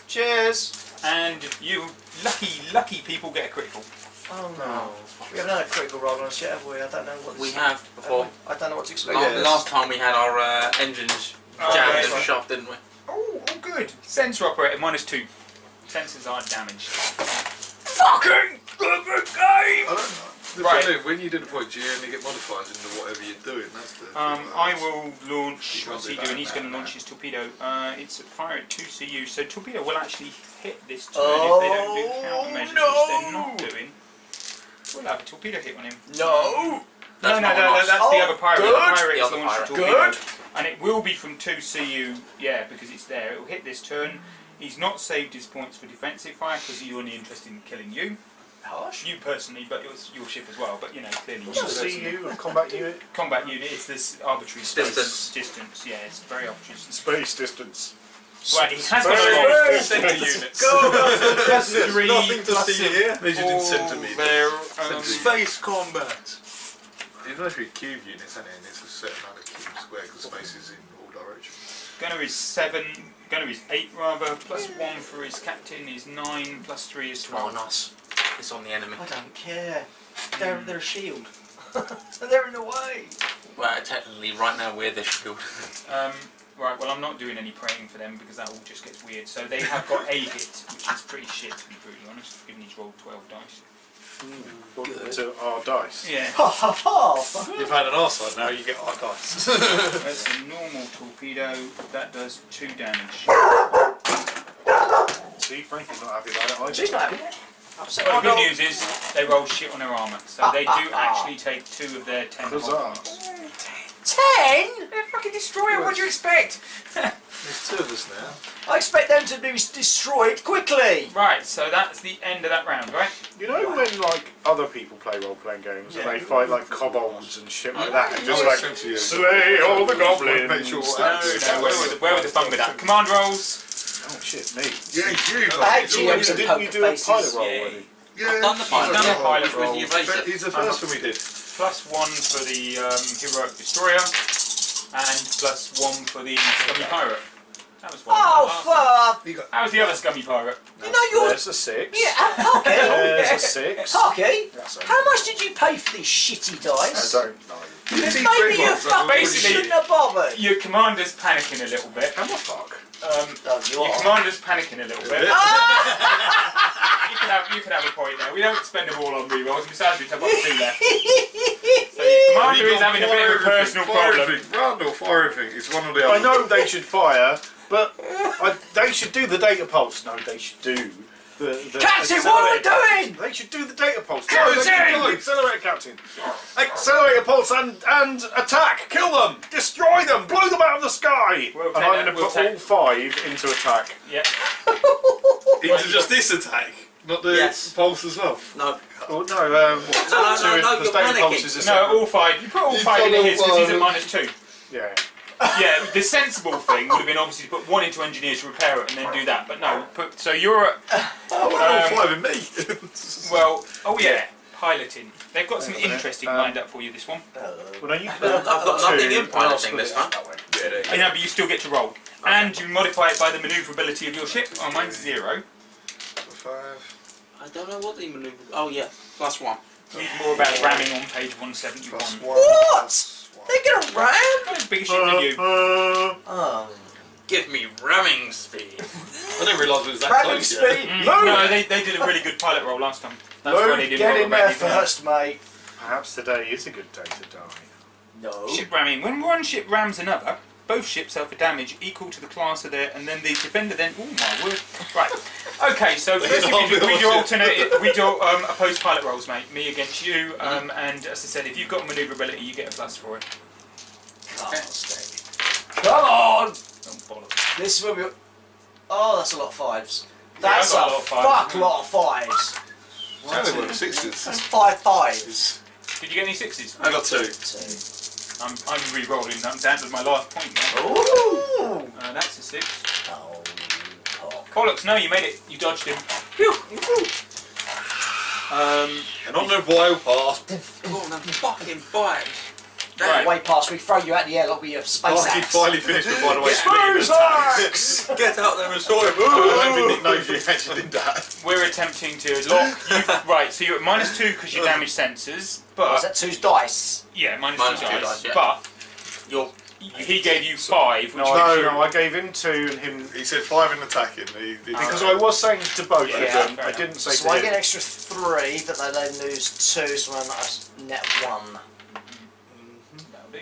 Cheers. And you lucky people get a critical. Oh no. We haven't had a critical roll on us yet, have we? I don't know what We this- have before. I don't know what to expect. Last time we had our engines Oh, jammed okay. and shoved, didn't we? Oh, good. Sensor operator -2. Sensors aren't damaged. Fucking good game! I don't know. The Right. thing is, when you do the points, you only get modifiers into whatever you're doing. That's the. I will launch. You can't What's do he that. doing? He's going to launch his torpedo. It's at fire at 2 CU, so torpedo will actually hit this turn if they don't do countermeasures, which they're not doing. We'll have a torpedo hit on him. No. That's no, not nice. that's the other pirate. good. The pirate The is other launched a pirate. torpedo. Good. And it will be from 2 CU, yeah, because it's there. It will hit this turn. He's not saved his points for defensive fire because he's only interested in killing you. Harsh. You personally, but it was your ship as well. But you know, clearly you What's a personally. CU, a combat unit? Combat unit is this arbitrary space Distance. Yeah, it's very arbitrary. Space distance. Right, he has got a Space Centre distance. units. plus There's 3 nothing to plus see a here. Measured in 4 centimetres. there. Space combat. It's supposed to be cube units, isn't it? And it's a certain amount of cube square because space is in all directions. Gunner is 7. Gunner is 8 rather. Plus 1 for his captain is 9. Plus 3 is 12. On us. It's on the enemy. I don't care. They're a shield. So they're in the way. Well, technically, right now we're the shield. Right, well I'm not doing any praying for them because that all just gets weird. So they have got a hit, which is pretty shit to be brutally honest, given he's rolled 12 dice. To our dice. Yeah. Ha ha ha. You've had an R side, now you get R dice. That's a normal torpedo. That does 2 damage. See, Frankie's not happy about it either. She's not having it. Upset Well, my the good dog. news is they roll shit on their armour, so they do actually take 2 of their 10 Huzzah. points. 10? They're a fucking destroyer, what do you expect? There's 2 of us now. I expect them to be destroyed quickly. Right, so that's the end of that round, right? You know when like other people play role-playing games and they fight like kobolds and shit like that, and just Oh, like essentially, yeah. slay all the goblins. Make sure No, where would the fun with that? Command rolls. Oh shit, me. Yeah, you. I hate GMs and Didn't you poker do a faces. pilot roll Yeah. already? Yeah, I've done the pilot done the roll, pilot which was roll. the evasive. He's the first one we did. Plus 1 for the heroic destroyer, and plus 1 for the scummy pirate. That was one. Oh fuck! You got. How was the other scummy pirate? You know you're. There's a 6. Yeah, Parky. There's a 6. Parky. That's a- How much did you pay for these shitty I dice? don't know. Because These maybe red you ones, fucking basically- shouldn't have bothered. Your commander's panicking a little bit. How the fuck? Oh, you Your are. commander's panicking a little bit. Ah! You can have a point there. We don't spend them all on rerolls. Besides, we have got 2 left. So your commander is having a bit of a personal problem. Randall, fire everything. It's one of the I other. know they should fire, but they should do the data pulse. No, they should do the Captain, what are we accelerator. doing? They should do the data pulse. Captain! Accelerator, Captain! Accelerator pulse and attack! Kill them! Destroy them! Blow them out of the sky! We'll And take I'm that, going to we'll put all take- 5 into attack. Yeah. Into just this attack, not the Yes. pulse as well. No, Oh, no, no, no, the you're data pulse panicking. is a No, separate. all 5. You put all You've 5 into done his all because he's at five. minus 2. Yeah. Yeah, the sensible thing would have been obviously to put 1 into engineer to repair it and then do that. But no, so you're at. I want all 5 in me. Well, oh yeah, piloting. They've got some Wait a minute. interesting lined up for you this one. Well, no, you can I've got have nothing 2, in and I'll piloting split this it out time. that way. Yeah, there you I know, but you still get to roll. And you modify it by the manoeuvrability of your ship. Oh, mine's 0. go. 5. I don't know what the manoeuvre. Oh yeah, plus 1. More about ramming on page 171. Plus 1. What? They're gonna ram? Got a bigger ship than you. Oh. Give me ramming speed. I didn't realise it was that Ramming close yet. speed. No, they did a really good pilot roll last time. That's why Luke, they didn't get roll in a there rating. first, mate. Perhaps today is a good day to die. No. Ship ramming. When one ship rams another, both ships suffer damage equal to the class of their, and then the defender then. Oh my word! Right. Okay. So firstly, we do alternate. We do opposed pilot rolls, mate. Me against you. And as I said, if you've got manoeuvrability, you get a plus for it. Come on, Steve. Come on! Oh, bollocks. This is where we. Oh, that's a lot of 5s. Yeah, That's I got a a lot of 5s. fuck lot of 5s. I only went 6s. That's 5 5s. Did you get any 6s? I got 2. 2. I'm re-rolling. I'm down to my last point now. Ooh! That's a 6. Oh, cock. Bollocks! No, you made it. You dodged him. And on the wild pass, Go on, fucking bite. Right. Way past, we throw you out the air like we have space Marky axe. finally finished with, by the way, Space axe! Get out there and saw him. I don't think Nick knows you actually did that. We're attempting to lock you. Right, so you're at minus 2 because you damage sensors, Oh, is but that 2's dice? yeah, minus Minus 2 2 dice. dice, yeah. But He gave you 5, which No, gives you... I gave him 2 and him. He said 5 in attacking. Because I was saying to both Yeah, of them, fair I enough. didn't say So to I him. get an extra 3, but they then lose 2, so I'm at a net 1. That'll do.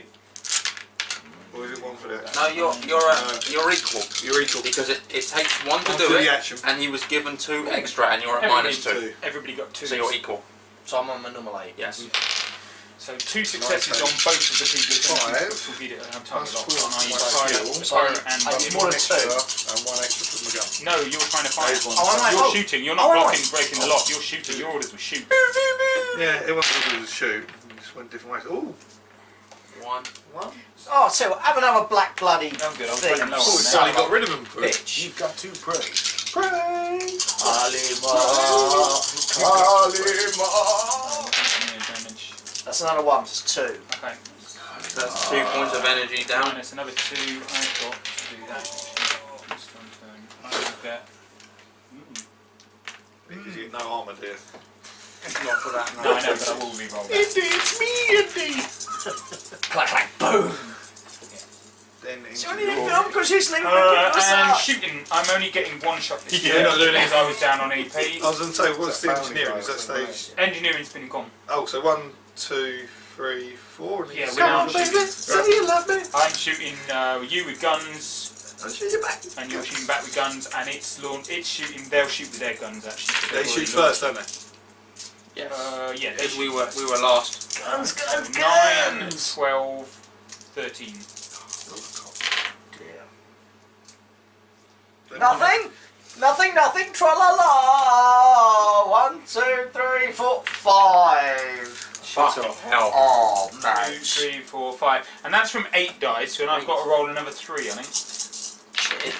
Or is it 1 for the action? No, you're equal. You're equal. Because it takes 1 to One do for it, the action. and he was given 2 extra, and you're at Everybody -2. Everybody got 2. So you're equal. So I'm on my normal 8. Yes. So 2 successes on both of the people who Five. will be have target Plus lock. 4 I.e. plus Pyro, skill. Pyro and I I It's need more 1 than extra 2. and 1 extra from the gun. No, you're trying to fire. Oh, am I? You're Oh. shooting. You're not Oh, blocking, right. breaking the lock. You're shooting. Your orders were shoot. Yeah, it wasn't good as a shoot. It just went different ways. Ooh, 1. 1. Oh, so have another black bloody Oh, good. I was thing. running low Oh, on it's that. only got rid of him for it. Bitch. You've got to pray. Kalima. Damage. That's another 1, so it's 2. Okay. That's 2 points of energy down. Minus another 2. I've got to do that. This one turn. I will get. Because you have no armour, dear. Not for that. No, I know, but I will re-roll that. It's me, indeed. Clack, clack, boom. Then It's into only in your... film because he's leaving us And up. shooting, I'm only getting 1 shot this Yeah, turn not doing because it. I was down on EP. I was going to say, what's Is the that engineering? Is that boundary stage? Engineering's been gone. Oh, so 1, 2, 3, 4. And Yeah, it's- we're now Come on, shooting. baby, say you love me. I'm shooting you with guns, I'll shoot you back. and you're shooting back with guns, and it's shooting. They'll shoot with their guns actually. so They they've shoot already first, don't they? Yes. yeah, they Because shoot. we were last. Guns, guns, 9, guns. 12, 13. Nothing. Nothing, nothing. Tra la la. 1, 2, 3, 4, 5. Fucking hell. Oh, 2, mate. 3, 4, 5, and that's from 8 dice. So I've got to roll another 3, I think.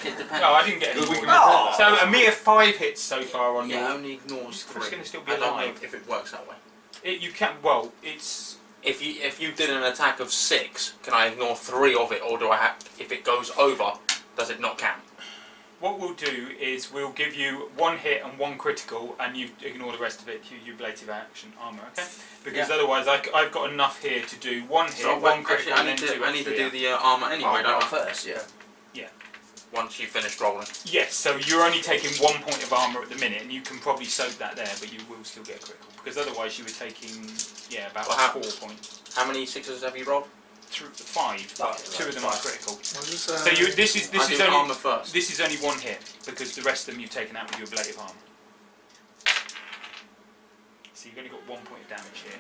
It depends. No, I didn't get any. Good, we can Oh. So a mere 5 hits so far on Yeah, your. only ignores 3. It's gonna still be I don't know alive. if it works that way. You can. Well, it's. If you did an attack of 6, can I ignore 3 of it, or do I have? If it goes over, does it not count? What we'll do is we'll give you 1 hit and 1 critical, and you ignore the rest of it. You ablative action armor, okay? Because Yeah. otherwise, I've got enough here to do 1 hit, So 1 actually, critical, I and need then 2 to extra, do yeah. the armor anyway, don't I? First, yeah. Once you finish rolling. Yes, so you're only taking 1 point of armour at the minute, and you can probably soak that there, but you will still get a critical. Because otherwise, you were taking about Well, how- 4 points. How many 6s have you rolled? 5, but 2 of them are critical. What is, So this is I do armor first. This is only 1 hit because the rest of them you've taken out with your ablative armour. So you've only got 1 point of damage here.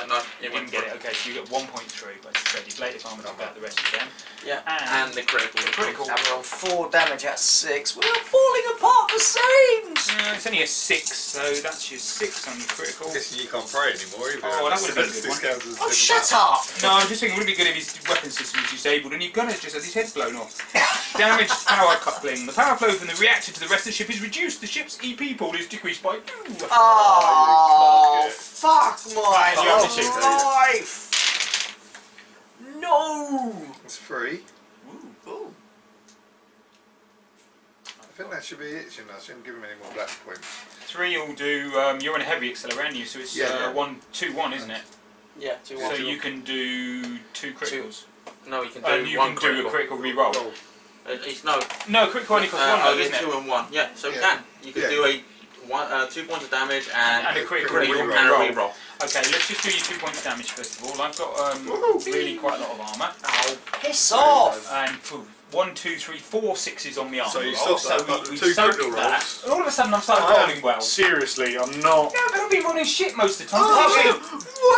No, You didn't get it. Okay, so you get 1.3, but as I said, your ablative armour took out the rest of them. Yeah, And and the critical. the critical. And we're on 4 damage out of 6. We're falling apart the seams. It's only a 6, so that's your 6 on your critical. I guess you can't pray anymore either. Oh, that would've been a good This one. counts as Oh, different shut battle. up. No, I'm just thinking, would it be good if his weapon system was disabled and your gunner just has his head blown off? Damaged power coupling. The power flow from the reactor to the rest of the ship is reduced. The ship's EP pool is decreased by 2. Oh, cock it. fuck my you have to shoot that, life. No. It's free. Ooh. I think that should be it, shouldn't I? I shouldn't give him any more black points. 3 will do. You're on a heavy accelerator, aren't you? So it's Yeah. 1, 2, 1, isn't it? Yeah, 2 So you can do 2 criticals. No, you can do And you 1 can critical. do a critical re-roll. Oh, It's no. No, critical only costs 1 though, Only isn't it? 2 and 1. Yeah, so you Yeah. can. You can Yeah. do a 2 points of damage and And a critical critical re-roll. and a reroll. Okay, let's just do your 2 points damage first of all. I've got Woohoo. really quite a lot of armour. Oh, piss off. And 1, 2, 3, 4 6s on the armour. So you roll. stopped that, but we the 2 soaked critical that. rolls. And all of a sudden I'm starting I am- rolling well. Seriously, I'm not. Yeah, but I've been running shit most of the time.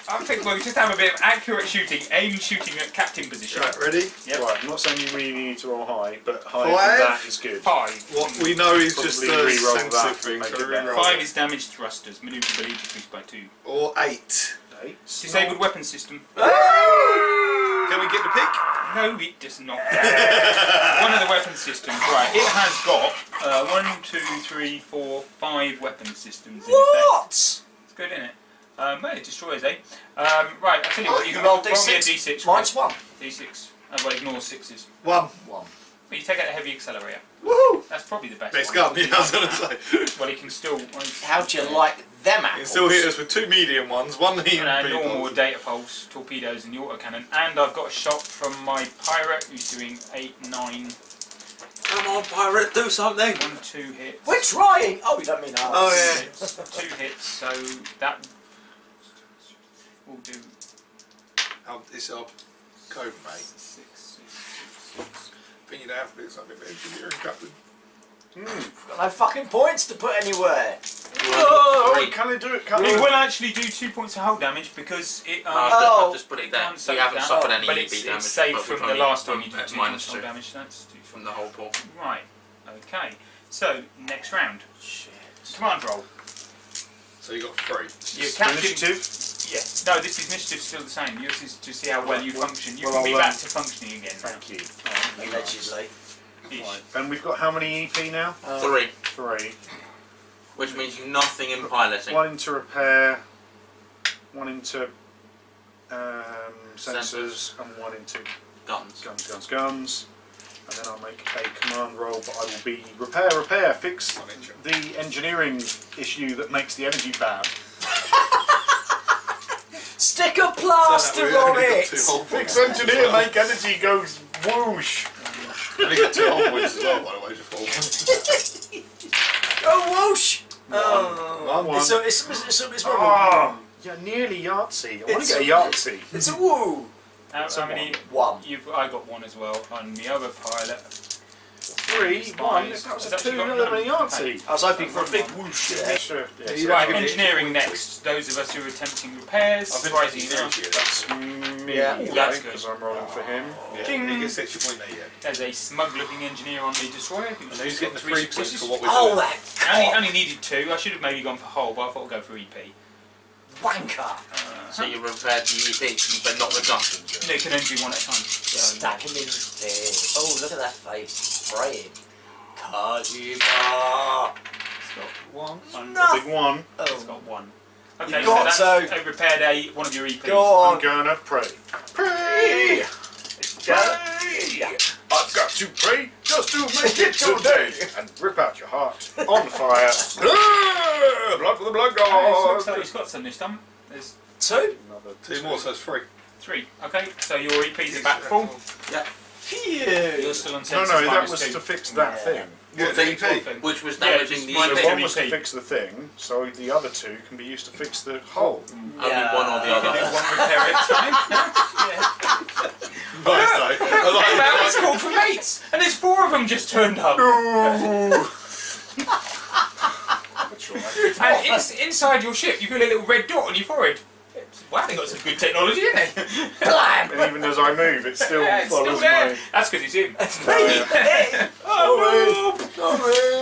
I think we'll just have a bit of accurate shooting, aim shooting at captain position. Right, ready? Yep. Right, I'm not saying you really need to roll high, but higher 5? than that is good. 5. What we know is just Probably the re-roll sensitive that to thing, make so it better. re-roll. 5 is damaged thrusters, manoeuvrability decreased by 2. Or 8. Disabled weapon system. Can we get the pick? No, it does not. One of the weapon systems, right? It has got 1, 2, 3, 4, 5 weapon systems. In What? It's good, isn't it? Well, it destroys, eh? Right, I'll tell you what, you can roll roll me a D6. D6. Mine's 1. D6. Well, ignore 6s. 1. 1. But you take out a heavy accelerator. Woohoo! That's probably the best Next one. gun, yeah, I was going to say. Well, he can still... How do you like them You apples? can still hit us with 2 medium ones, 1 medium normal data pulse, torpedoes and the autocannon. And I've got a shot from my pirate who's doing 8, 9... Come on, pirate, do something! 1, 2 hits. We're trying! Oh, you don't mean us. Oh, yeah. 2 hits, so that will do It's our code, mate. 6. I think you'd have to do something with engineering, Captain. Got no fucking points to put anywhere. Oh, can I do it? Can It I? will actually do 2 points of hull damage because it. I've just put it down. can't You haven't down, suffered any but EP it's damage. saved but we've from the only last time you done did 2 minus points of hull 2 damage. That's 2 from the whole pool. Right. Okay. So next round. Shit. Command roll. So you got 3. Your captain. Initiative. Yeah. No, this initiative's still the same. Yours is to see how well you function. You well, can be I'll, back to functioning again. Thank you. Allegedly. Ish. Right. And we've got how many EP now? 3, 3. which means nothing in piloting. 1 into repair, 1 into sensors, and 1 into Guns. guns. And then I'll make a command roll, but I will be repair, fix the engineering issue that makes the energy bad. Stick a plaster on it! Fix engineer, make energy goes whoosh. I only got 2 whole points as well, by the way, just 4 points. Go whoosh! Oh, One. it's more Oh, yeah, nearly Yahtzee. I want to get a Yahtzee. It's a woo! How many? One. I got 1 as well on the other pilot. 3, 1. That was a 2, another than a Yahtzee. I was hoping for a big whoosh. Yeah, sure. Yeah, You so Right, give it- engineering next. Those of us who are attempting repairs. I've been Surprisingly taking enough. that's me, Yeah. That's good. because I'm rolling for him. Yeah, he gets extra point there, yeah. There's a smug-looking engineer on the destroyer And who's who's got getting the 3 3 points successes. for what we're Oh, doing? that Only needed 2. I should have maybe gone for hull, but I thought I'd go for EP. wanker! So you repaired the EP, but not the guns. They can only do 1 at a time. So, Stack him in the face. Oh, look at that face. Spraying. Kajima! it's got 1. The big 1. It's Oh. got 1. You Okay, got so that's to. I repaired one of your EPs. Go on. I'm gonna pray. Pray! I've got to pray just to make it today and rip out your heart on fire. Blood for the blood Oh, looks god. like he's got some this time. There's 2? Another 2 more, so it's 3. 3. Okay, so your EPs are back full. Phew! You're still on No, sensors no, that minus was 2. to fix that Yeah. thing. Yeah, the EP. Which was Yeah, damaging just the minus So EP. one was to EP. fix the thing, so the other 2 can be used to fix the hull. Only one or the You can do other. 1 repair at a time. Yeah. Nice, though. I Well, it's like called for mates, and there's 4 of them just turned up. That's right. And inside your ship, you feel a little red dot on your forehead. Wow, they got some good technology, haven't they? Blam! And even as I move, it still Yeah, it's still follows there. my... That's because it's him. Oh,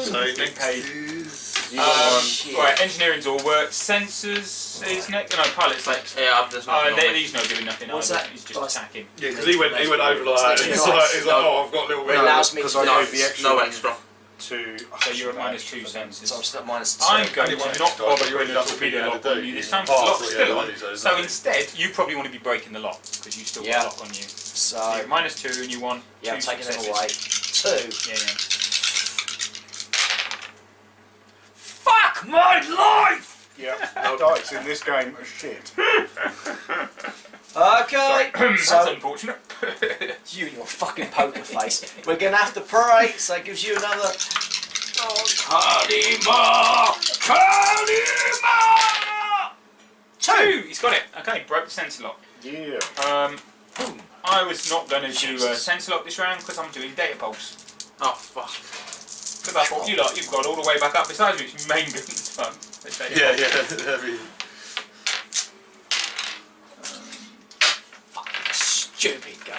So next Okay. is... You got one. shit. Right, engineering's all work. Sensors is next. No, pilot's next. Yeah, I've just not. He's not doing nothing What's either. that? He's just attacking. Yeah, because he went over like that. He's like, oh, I've got a little It bit. allows me Because to I do know it. the extra No one extra. to... So you're at minus 2 So I'm sensors. still at minus 2. I'm going to Only one not extra, bother but you putting already a done torpedo what lock you on had you to this do. time. Oh, The lock's yeah, still on. bloody, so So it's instead, you probably want to be breaking the lock because you still got Yeah. a lock on you. So So, you're minus 2 and you want yeah, I'm 2 taking them successes. away. 2. Yeah, yeah. Fuck my life! Yeah, dice in this game are shit. Okay, That's so unfortunate. you and your fucking poker face. We're gonna have to pray, so that gives you another. Kalima! Kalima! 2! He's got it. Okay, broke the sensor lock. Yeah. I was not going to do sensor lock this round because I'm doing data pulse. Oh, fuck. Because I thought you've got all the way back up. Besides which, main gun is fun. Yeah, yeah. I mean, Fucking stupid game.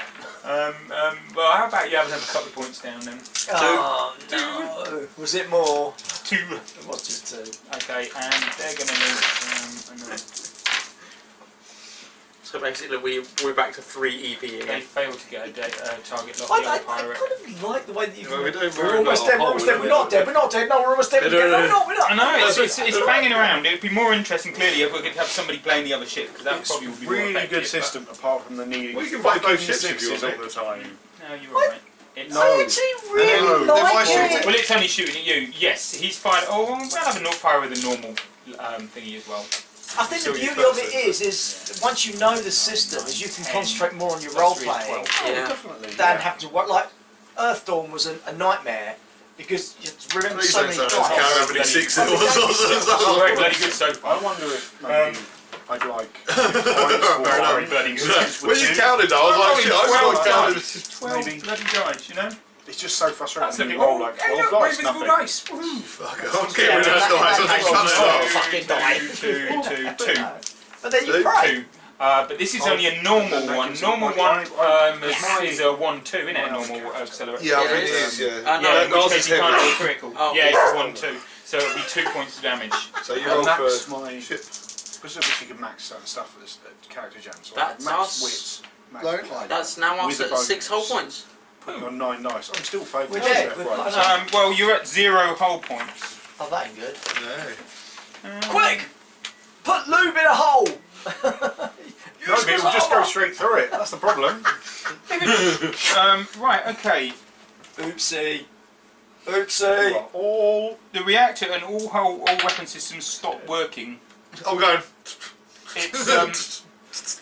Well, how about you have a couple of points down then? Oh no. Was it more? 2. It was just 2. Okay, and they're going to lose another. So basically, we're back to 3 EP They again. failed to get a target lock. I The other pirate. kind of like the way that you Well, can. we don't We're worry almost about dead, we're our almost dead, hole, we're not dead, we're not dead, no, we're almost dead, we're dead, no, we're not. I know, it's banging around. It would be more interesting, clearly, if we could have somebody playing the other ship, because that It's probably would be more really effective. good system, apart from the needing Well, you can play fucking both ships if you sixes want, all the time. No, you're alright. It's, I actually really No, like why it. shoot well, it's only shooting at you. Yes, he's fired. Oh, we'll have a not fire with a normal thingy as well. I think the Still your beauty of first it is once you know the system, is you can 10 concentrate more on your plus role 3 is playing 12. Yeah. Definitely. than have to work. Like Earthdawn was a nightmare because you remember Please so don't many say that. Can't remember dice. how many 6 it was. Oh, very bloody good so far. I wonder if maybe I'd like. Fair enough. Very bloody good. When you counted, I was like, shit, I was counted. 12 Maybe. bloody dice, you know? It's just so frustrating. That's when looking you roll like 12 dice, invisible nothing. dice. Woo. Fuck it, I'm getting rid of those dice. I think Oh, cut it off. fucking die. 2. But then you Two. pray. But this is only a normal and that one. gives Normal it one my- is a 1-2, isn't it? A normal accelerator. Yeah, I Yeah, think it it is. is, yeah. No, Yeah, in which ours case is you can't heavy. roll critical. Oh. Yeah, it's 1-2. So it'll be 2 points of damage. So you And roll that's for my shit. because obviously you can max certain stuff as character gen. So That's max us. wits. Max Loan. play. That's now With us the at 6 whole bonus. points. Putting on 9 dice. I'm still favouring We're left, dead. right. Well, you're at 0 hull points. Oh, that ain't good. No. Quick! Put lube in a hole! No, but it'll just go straight through it. That's the problem. Right, okay. Oopsie. You Oopsie. are all The reactor and all weapon systems stop working. I'm going. It's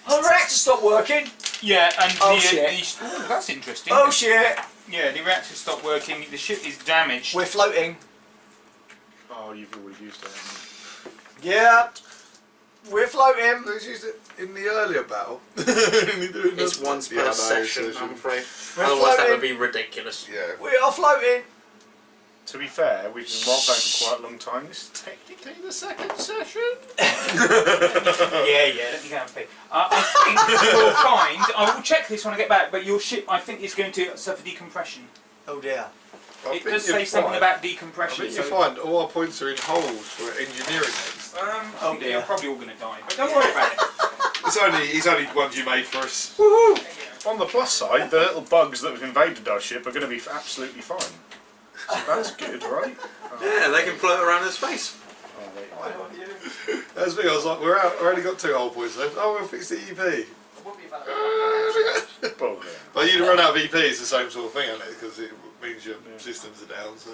Oh, the reactor stopped working. yeah, and Oh, the, shit. oh, that's interesting. Oh shit. Yeah, the reactor stopped working. The ship is damaged. We're floating. Oh, you've already used it. Yeah. We're floating. Let's use it in the earlier battle. It's once per session, I'm afraid. We're Otherwise, that would floating. be ridiculous. Yeah. We are floating. To be fair, we've been role playing for quite a long time. This is technically the second session. Yeah, let me go and pee. I think you'll find. I will check this when I get back. But your ship, I think, is going to suffer decompression. Oh dear. I It think does you're say something fine. about I decompression. think you So, find all our points are in holes for engineering heads. I Oh think dear. you're probably all going to die. But don't worry about it. He's only ones you made for us. On the plus side, the little bugs that have invaded our ship are going to be absolutely fine. So that's good, right? Yeah, they can float around in space. Oh, wait. That's me. I was like, we're out. We only got 2 hull points left. Oh, we'll fix the EP. Well, yeah. But you run out of EP, it's the same sort of thing, isn't it? Because it means your systems are down. So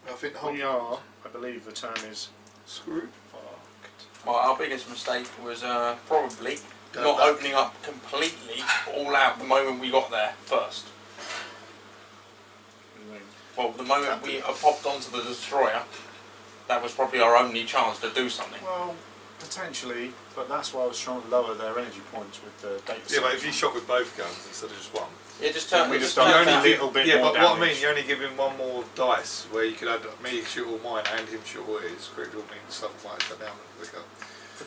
I think the whole We are, I believe the term is screwed. fucked. Well, our biggest mistake was probably Go not back. opening up completely all out the moment we got there first. Well, the moment we popped onto the destroyer, that was probably our only chance to do something. Well, potentially, but that's why I was trying to lower their energy points with the data. Yeah, but if you shot with both guns instead of just one. Yeah, just turn. we Just just turn done that. a little bit Yeah, more but what I mean, damage. you're only giving one more dice where you could add me shoot all mine and him shoot all his. Critical means stuff might shut down quicker.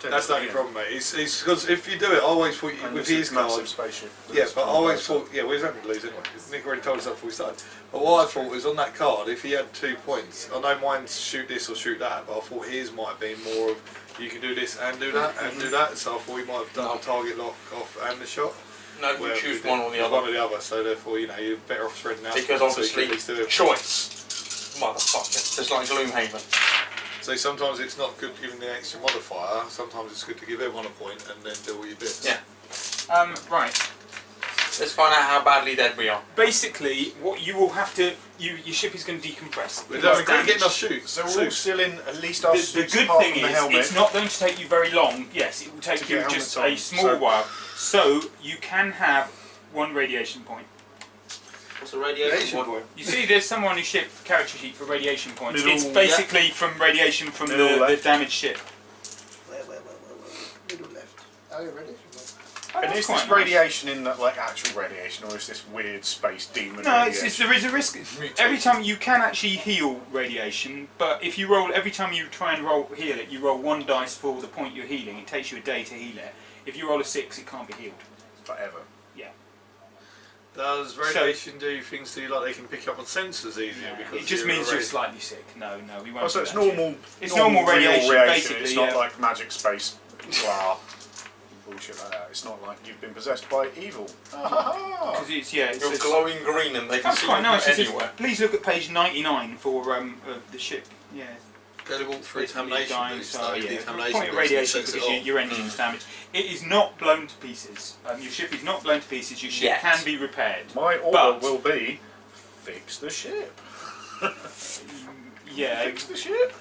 That's the only problem, mate. It's because if you do it, I always thought you, And with this his is massive cards. spaceship. Yeah, That's but I on always both thought, yeah, we was only lose anyway. Nick already told us that before we started. But what I thought was on that card, if he had 2 points, I know mine's shoot this or shoot that, but I thought his might be more of you can do this and do that and do that. So I thought he might have done the target lock off and the shot. No, you Where choose we one did- or the One other. or the other. So therefore, you know, you're better off spreading out. Because so you obviously, can at least do it. choice. Motherfucker. Just like Gloomhaven. So sometimes it's not good giving the extra modifier. Sometimes it's good to give everyone a point and then do all your bits. Yeah. Right. Let's find out how badly dead we are. Basically, what you will have to, your ship is going to decompress. We're Because getting our shoots. So we're all still in at least our the suits good apart thing from the is, helmet. it's not going to take you very long. Yes, it will take To you get just helmets a on. small So- while. So you can have 1 radiation point. What's the radiation point? point. You see, there's someone who ship character sheet for radiation points. Middle- It's basically from radiation from Middle the left. damaged ship. Where? Middle left. Oh, you're ready? Oh, And that's is quite this nice. radiation in that like actual radiation, or is this weird space demon No, radiation? there is a risk. Every time you can actually heal radiation, but if you roll, every time you try and heal it, you roll 1 dice for the point you're healing. It takes you a day to heal it. If you roll a 6, it can't be healed. Forever. Does radiation do things to you like they can pick up on sensors easier? Because It just you're means you're already- slightly sick. No, we won't. Oh, so do it's that to you. normal. It's normal real radiation, It's basically, not yeah. like magic space. Blah. Bullshit like that. It's not like you've been possessed by evil. Because it's You're glowing green and they can That's see quite you nice. from It says, anywhere. please look at page 99 for the ship. Yeah. Go to walk through Basically contamination dying, boost, so though. yeah. Decontamination Point of boost radiation sets it because off. your engine's damaged. It is not blown to pieces. Your ship is not blown to pieces. Your ship Yet. can be repaired. My order But- will be fix the ship. Yeah. Fix the ship.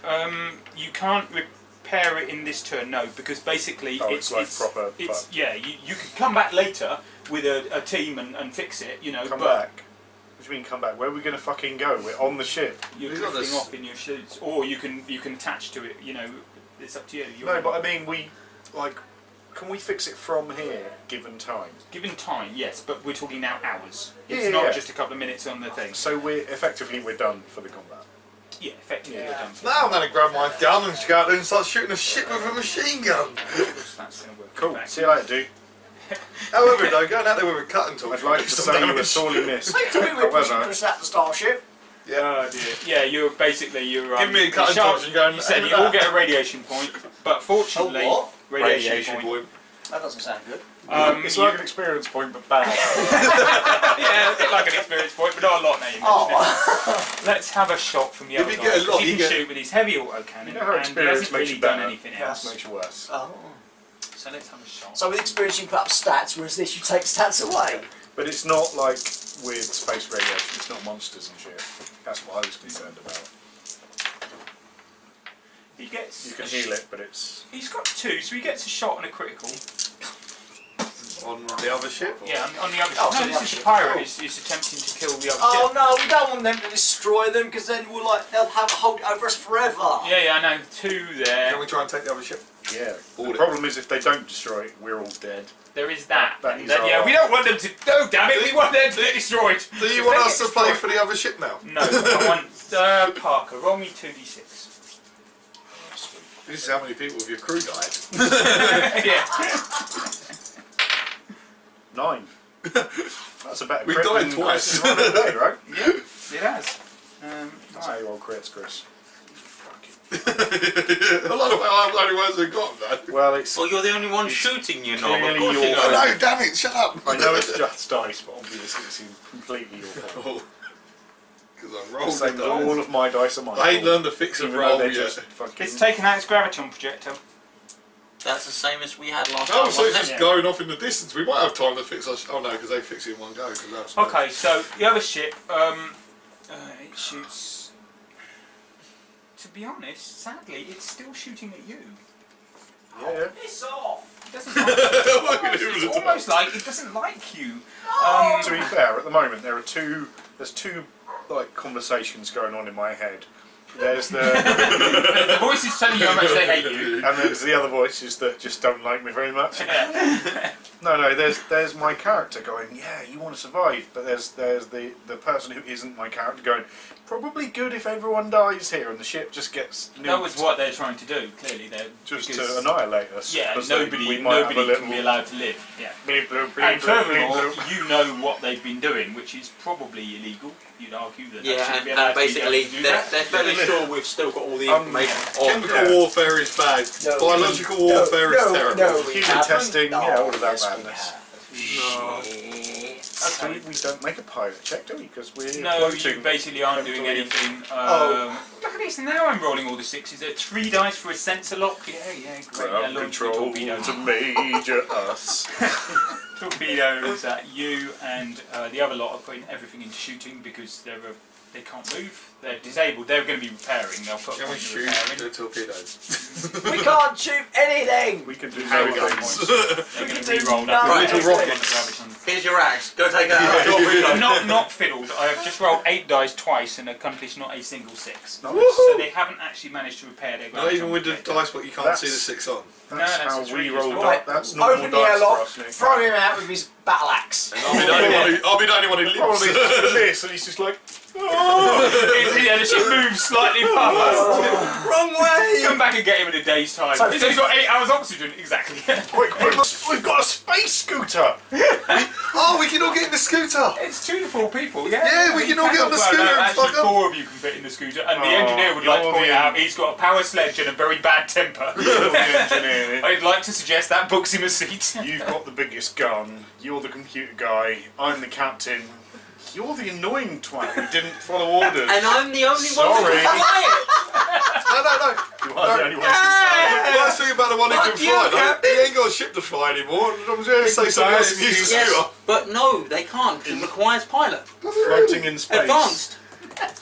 You can't repair it in this turn, no, because basically Oh, it's like proper It's fuck. yeah. You could come back later with a team and fix it, you know. Come but back. What do you mean come back? Where are we going to fucking go? We're on the ship. you're We've got drifting this- off in your suits, or you can attach to it. You know, it's up to you. No, but I mean, can we fix it from here, given time? Given time, yes, but we're talking now hours. Yeah, It's yeah, not yeah. just a couple of minutes on the thing. So we're done for the combat. Yeah, effectively we're done. For Now I'm going to grab my gun and go out there and start shooting a ship with a machine gun. That's going to work. Cool. Back. See you later, dude. However, though, going out there with a cutting tool. I'd like to say you were sorely missed. To me, we're pushing However, Chris at the starship. Oh dear. Yeah, you're basically Give me a you're cutting sharp- torch and go and You said aim you at all that. get a radiation point, but fortunately, A what? radiation point. That doesn't sound good. it's like an experience point, but bad. Yeah, a bit like an experience point, but not a lot now. You mentioned it. Let's have a shot from the If other you guy. get a lot, 'cause he you can get- shoot with his heavy autocannon, You know how and he experience hasn't makes really you done better? anything That else. makes you worse. Oh. So let's have a shot. So with experience you can put up stats, whereas this you take stats away. But it's not like with space radiation. It's not monsters and shit. That's what I was concerned about. He gets. You can a heal it, but it's He's got 2, so he gets a shot and a critical. On the other ship? Or? Yeah, on the other Oh, ship. so No, the this other is the ship. pirate. Oh. He's attempting to kill the other Oh ship. no, we don't want them to destroy them because then we'll they'll have a hold over us forever. Yeah, I know. 2 there. Can we try and take the other ship? yeah. Board The it. problem is if they don't destroy it, we're all dead. There is that. That And is then, yeah, our- we don't want them to. No, damn it, we want them to get destroyed. Do you If want they us get to play destroyed- for the other ship now? No, I want Parker. Roll me 2d6. This is how many people of your crew died. Yeah. 9. That's a better We crit died than twice. Chris is running away, right? Yeah, it has. That's how you roll crits, Chris. I like the way I'm the only ones who got that. Well, it's. Well, you're the only one shooting, you know. Of clearly course your you fault. know. No, damn it, shut up. I know it's just dice, but obviously it's completely your fault. Because I The rolled same the as all dice. of my dice are mine. I ain't learned to fix a Even though roll they're yet. just fucking. It's taken out its graviton projectile. That's the same as we had last Oh, time, so it's wasn't just it? Yeah. going off in the distance. We might have time to fix our. Oh no, because they fix it in one go. 'Cause that's Okay, so the other ship, it shoots. To be honest, sadly, it's still shooting at you. Yeah. Piss off. It doesn't like it's almost like it doesn't like you. To be fair, at the moment there's two like conversations going on in my head. There's the The voice is telling you how much they hate you. and there's the other voices that just don't like me very much. No, there's my character going, yeah, you want to survive, but there's the person who isn't my character going, probably good if everyone dies here, and the ship just gets nuked That was what they're trying to do. Clearly, they're just because, to annihilate us. yeah, 'cause nobody we might have a can little be allowed to live. Yeah. bleep, bloop, bleep, And bloop, furthermore, bleep, bloop. you know what they've been doing, which is probably illegal. You'd argue that. Yeah, they shouldn't and, be allowed and to be basically able to do they're, that. they're fairly sure we've still got all the information on. Chemical yeah. warfare is bad. No, Biological warfare is terrible. No, we Human haven't. testing, yeah, all of that yes, we madness. have. No. Shit. We don't make a pilot check, do we? Because we're No, floating. you basically aren't doing Totally. anything. Oh. Look at this, now I'm rolling all the 6s. There are 3 dice for a sensor lock. Yeah, great. Yeah, Ground launch the control torpedo. to major us. Torpedoes at you, and the other lot are putting everything into shooting because they can't move. They're disabled. They're going to be repairing. They'll put a Can we point in shoot repairing. the torpedoes? We can't shoot anything. We can do Power no gun things. points. They're going to re-roll that. Right, Little little rocket rockets. on the graviton. Here's your axe. Go take it out. Not fiddled. I have just rolled 8 dice twice and accomplished not a single 6. Nice. So they haven't actually managed to repair their Not even graviton with the projectile. dice, but you can't see the 6 on. That's that's how just we really roll. just Right, That's normal open the dice for airlock, us, Nick. throw him out with his battle axe. I'll be the only one who Probably lives. this, and he's just like, Yeah, the ship moves slightly past. Wrong way. Come back and get him in a day's time. So He's only got 8 hours oxygen. Exactly. quick, we've got a space scooter! Oh, we can all get in the scooter. It's 2 to 4 people, yeah. Yeah, we can all get on the Well, scooter no, and actually fuck up. 4 of you can fit in the scooter, and the Oh, engineer would like to you're point the- out he's got a power sledge and a very bad temper. You're the engineer. I'd like to suggest that books him a seat. You've got the biggest gun. You're the computer guy. I'm the captain. You're the annoying twat who didn't follow orders. And I'm the only one who Sorry. can fly it. No. You are the only one who can The worst thing about the one who can Fuck you, fly, though, Captain. he ain't got a ship to fly anymore. I'm going to say something else and use the Yes, scooter. but no, they can't. It requires pilot. floating in space. Advanced.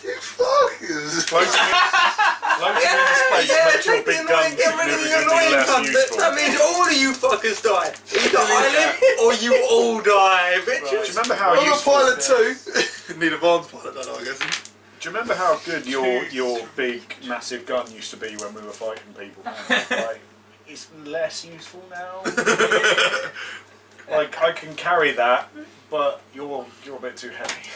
You fuckers. Floating in space makes your big gun significantly less useful. That means all of you fuckers die. Either I live or you all die, bitches. Do you remember how I'm a useful? pilot too. Need advanced pilot, don't I guess. Do you remember how good your big massive gun used to be when we were fighting people? Like, it's less useful now. Like I can carry that, but you're a bit too heavy.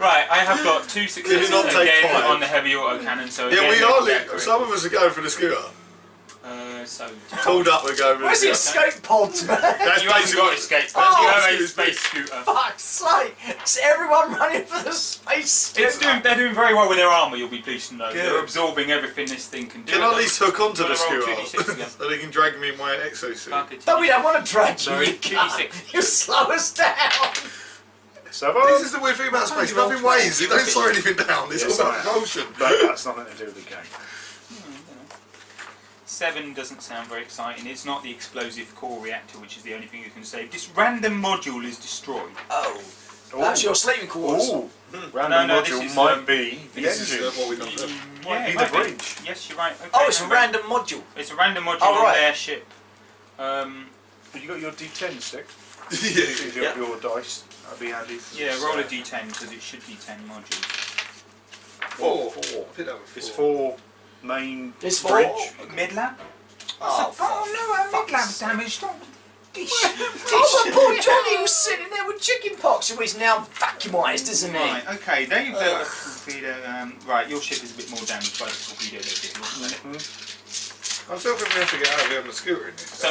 Right, I have got 2 successes not take again 5? on the heavy autocannon, so Yeah, again, we they are. can get correct. Some of us are going for the scooter. So Tooled up, we're going for Where's the the scooter. escape pods, man? That's you haven't got basically. escape, but Oh, you have a excuse me. space scooter. Fuck's sake! Is everyone running for the space scooter? They're doing very well with their armour, you'll be pleased to know. Good. They're absorbing everything this thing can do. Can I at least hook onto the Gotta roll scooter 2d6 again. so they can drag me in my exosuit? Fuck it. No, we don't want to drag you. Sorry, You 2d6. You slow us down. This is the weird thing about space. Nothing weighs. It don't slow anything down. It's Yes, all I about am. motion. But that's nothing to do with the game. 7 doesn't sound very exciting. It's not the explosive core reactor, which is the only thing you can save. This random module is destroyed. Oh, that's your sleeping quarters. Ooh, random No, module this is, might be the This is engine. what we've done. First. Yeah, be it the might be. bridge. Yes, you're right. Okay, Oh, it's a no, random module. It's a random module Oh, on right. their ship. Have you got your D10 stick? Yeah. Your, your dice. That'd be handy. Yeah, roll a d10 because it should be 10 modules. 4. I think that was 4. It's 4 main It's 4. bridge. Mid-lab? Oh, no, our mid-lab's damaged. Don't Oh, but poor Johnny was sitting there with chicken pox, who is now vacuumised, isn't he? Right, okay, they built a torpedo. Right, your ship is a bit more damaged by the torpedo they did, wasn't it? I still think we have to get out of here on the scooter in this. So,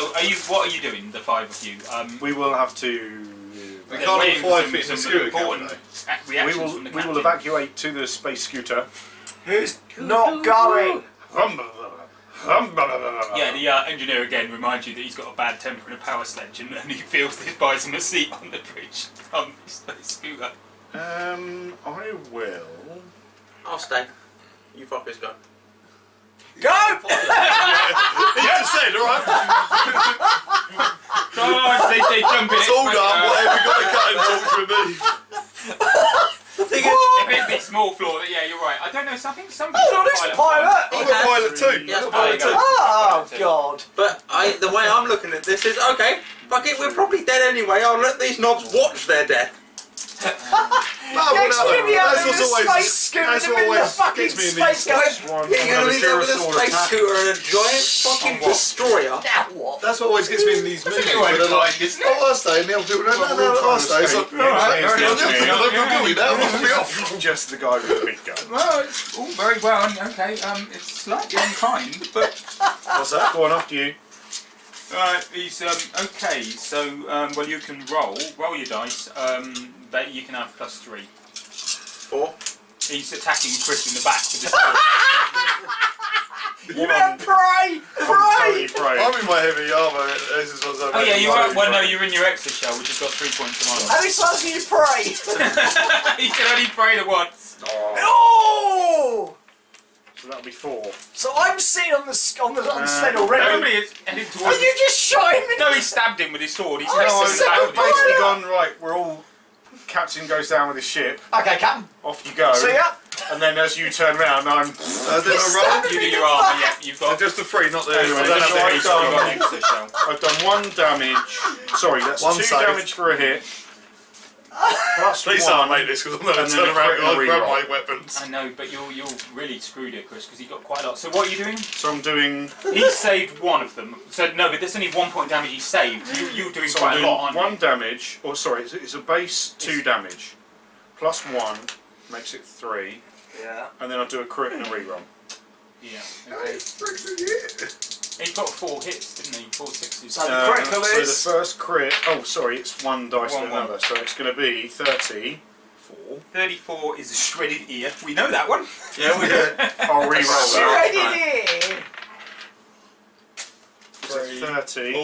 what are you doing, the 5 of you? We will have to. We they're can't waiting all for 5 feet in the some scooter, can important we? reactions We from the will captain. evacuate to the space scooter. Who's not going? Yeah, the engineer again reminds you that he's got a bad temper and a power sledge, and he feels this buys him a seat on the bridge on the space scooter. I will. I'll stay. You fuckers go. Go! He just said, alright. God, they jump in. It's all done. Whatever, we got the cutting torch with me. The thing is, If it's the small floor, yeah, you're right. I don't know. So I think somebody. Oh, this pilot! I'm a pilot too. Yes, I'm a pilot pilot too. too. Oh, God. but the way I'm looking at this is, okay, fuck it, we're probably dead anyway. I'll let these knobs watch their death. Next to me, That's I'm in what's the always. space scooter in That's the what middle of the always fucking gets me in these. space going. One, You're I'm gonna gonna be there with a Durasol space attack. scooter and a giant fucking destroyer. Now what? That's what always gets me in these movies. a Where good they're like, line, isn't it? oh, I'll stay. And the other people, no, I'll stay. It's like, Yeah, alright, yeah, fair enough. yeah, I don't feel gooey now. I'll be off. Just the guy with the big gun. Well, it's all very well. Okay, it's slightly unkind, but What's that? Go on after you. he's okay. So, well, you can roll your dice. But you can have +3. 4. He's attacking Chris in the back with this. You better pray! Pray! I'm in my heavy armour. This is what's Oh yeah, you are. Well, no, you're in your extra shell, which has got 3 points of How armor. many times can you pray? He can only pray the once. Oh! So that'll be 4. So I'm sitting on the sled already. Normally it's heading Are towards. you just showing me? No, he stabbed him with his sword. He's Oh, No, it's a I've second basically pilot. gone, right, we're all... Captain goes down with his ship, Okay, Captain. off you go. See ya. And then as you turn round, I'm... Did I roll? You do your armor. Yeah, you've got. Just the 3, not the. Anyway, I don't that's have all the right, so done. You've got an extra shell. I've done 1 damage. Sorry, that's 1 2 save. damage for a hit. Plus Please 1. don't make this because I'm going And to then turn a around critical and I'll grab reroll. my weapons. I know, but you're really screwed it, Chris, because he got quite a lot. So what are you doing? So I'm doing... He saved one of them. So no, but there's only 1 point damage he saved. You're doing So quite I'm a lot, aren't doing 1 you? damage. Or sorry, it's a base 2 damage. Plus 1 makes it 3. Yeah. And then I'll do a crit and a reroll. Yeah. Hey, Okay. freaking yeah. He got 4 hits, didn't he? 4 sixes. So the critical so is... the first crit... Oh, sorry, it's 1 dice One, to another. So it's going to be 34. 34 is a shredded ear. We know that one. Yeah, we did. I'll reroll that. Shredded in. So 30.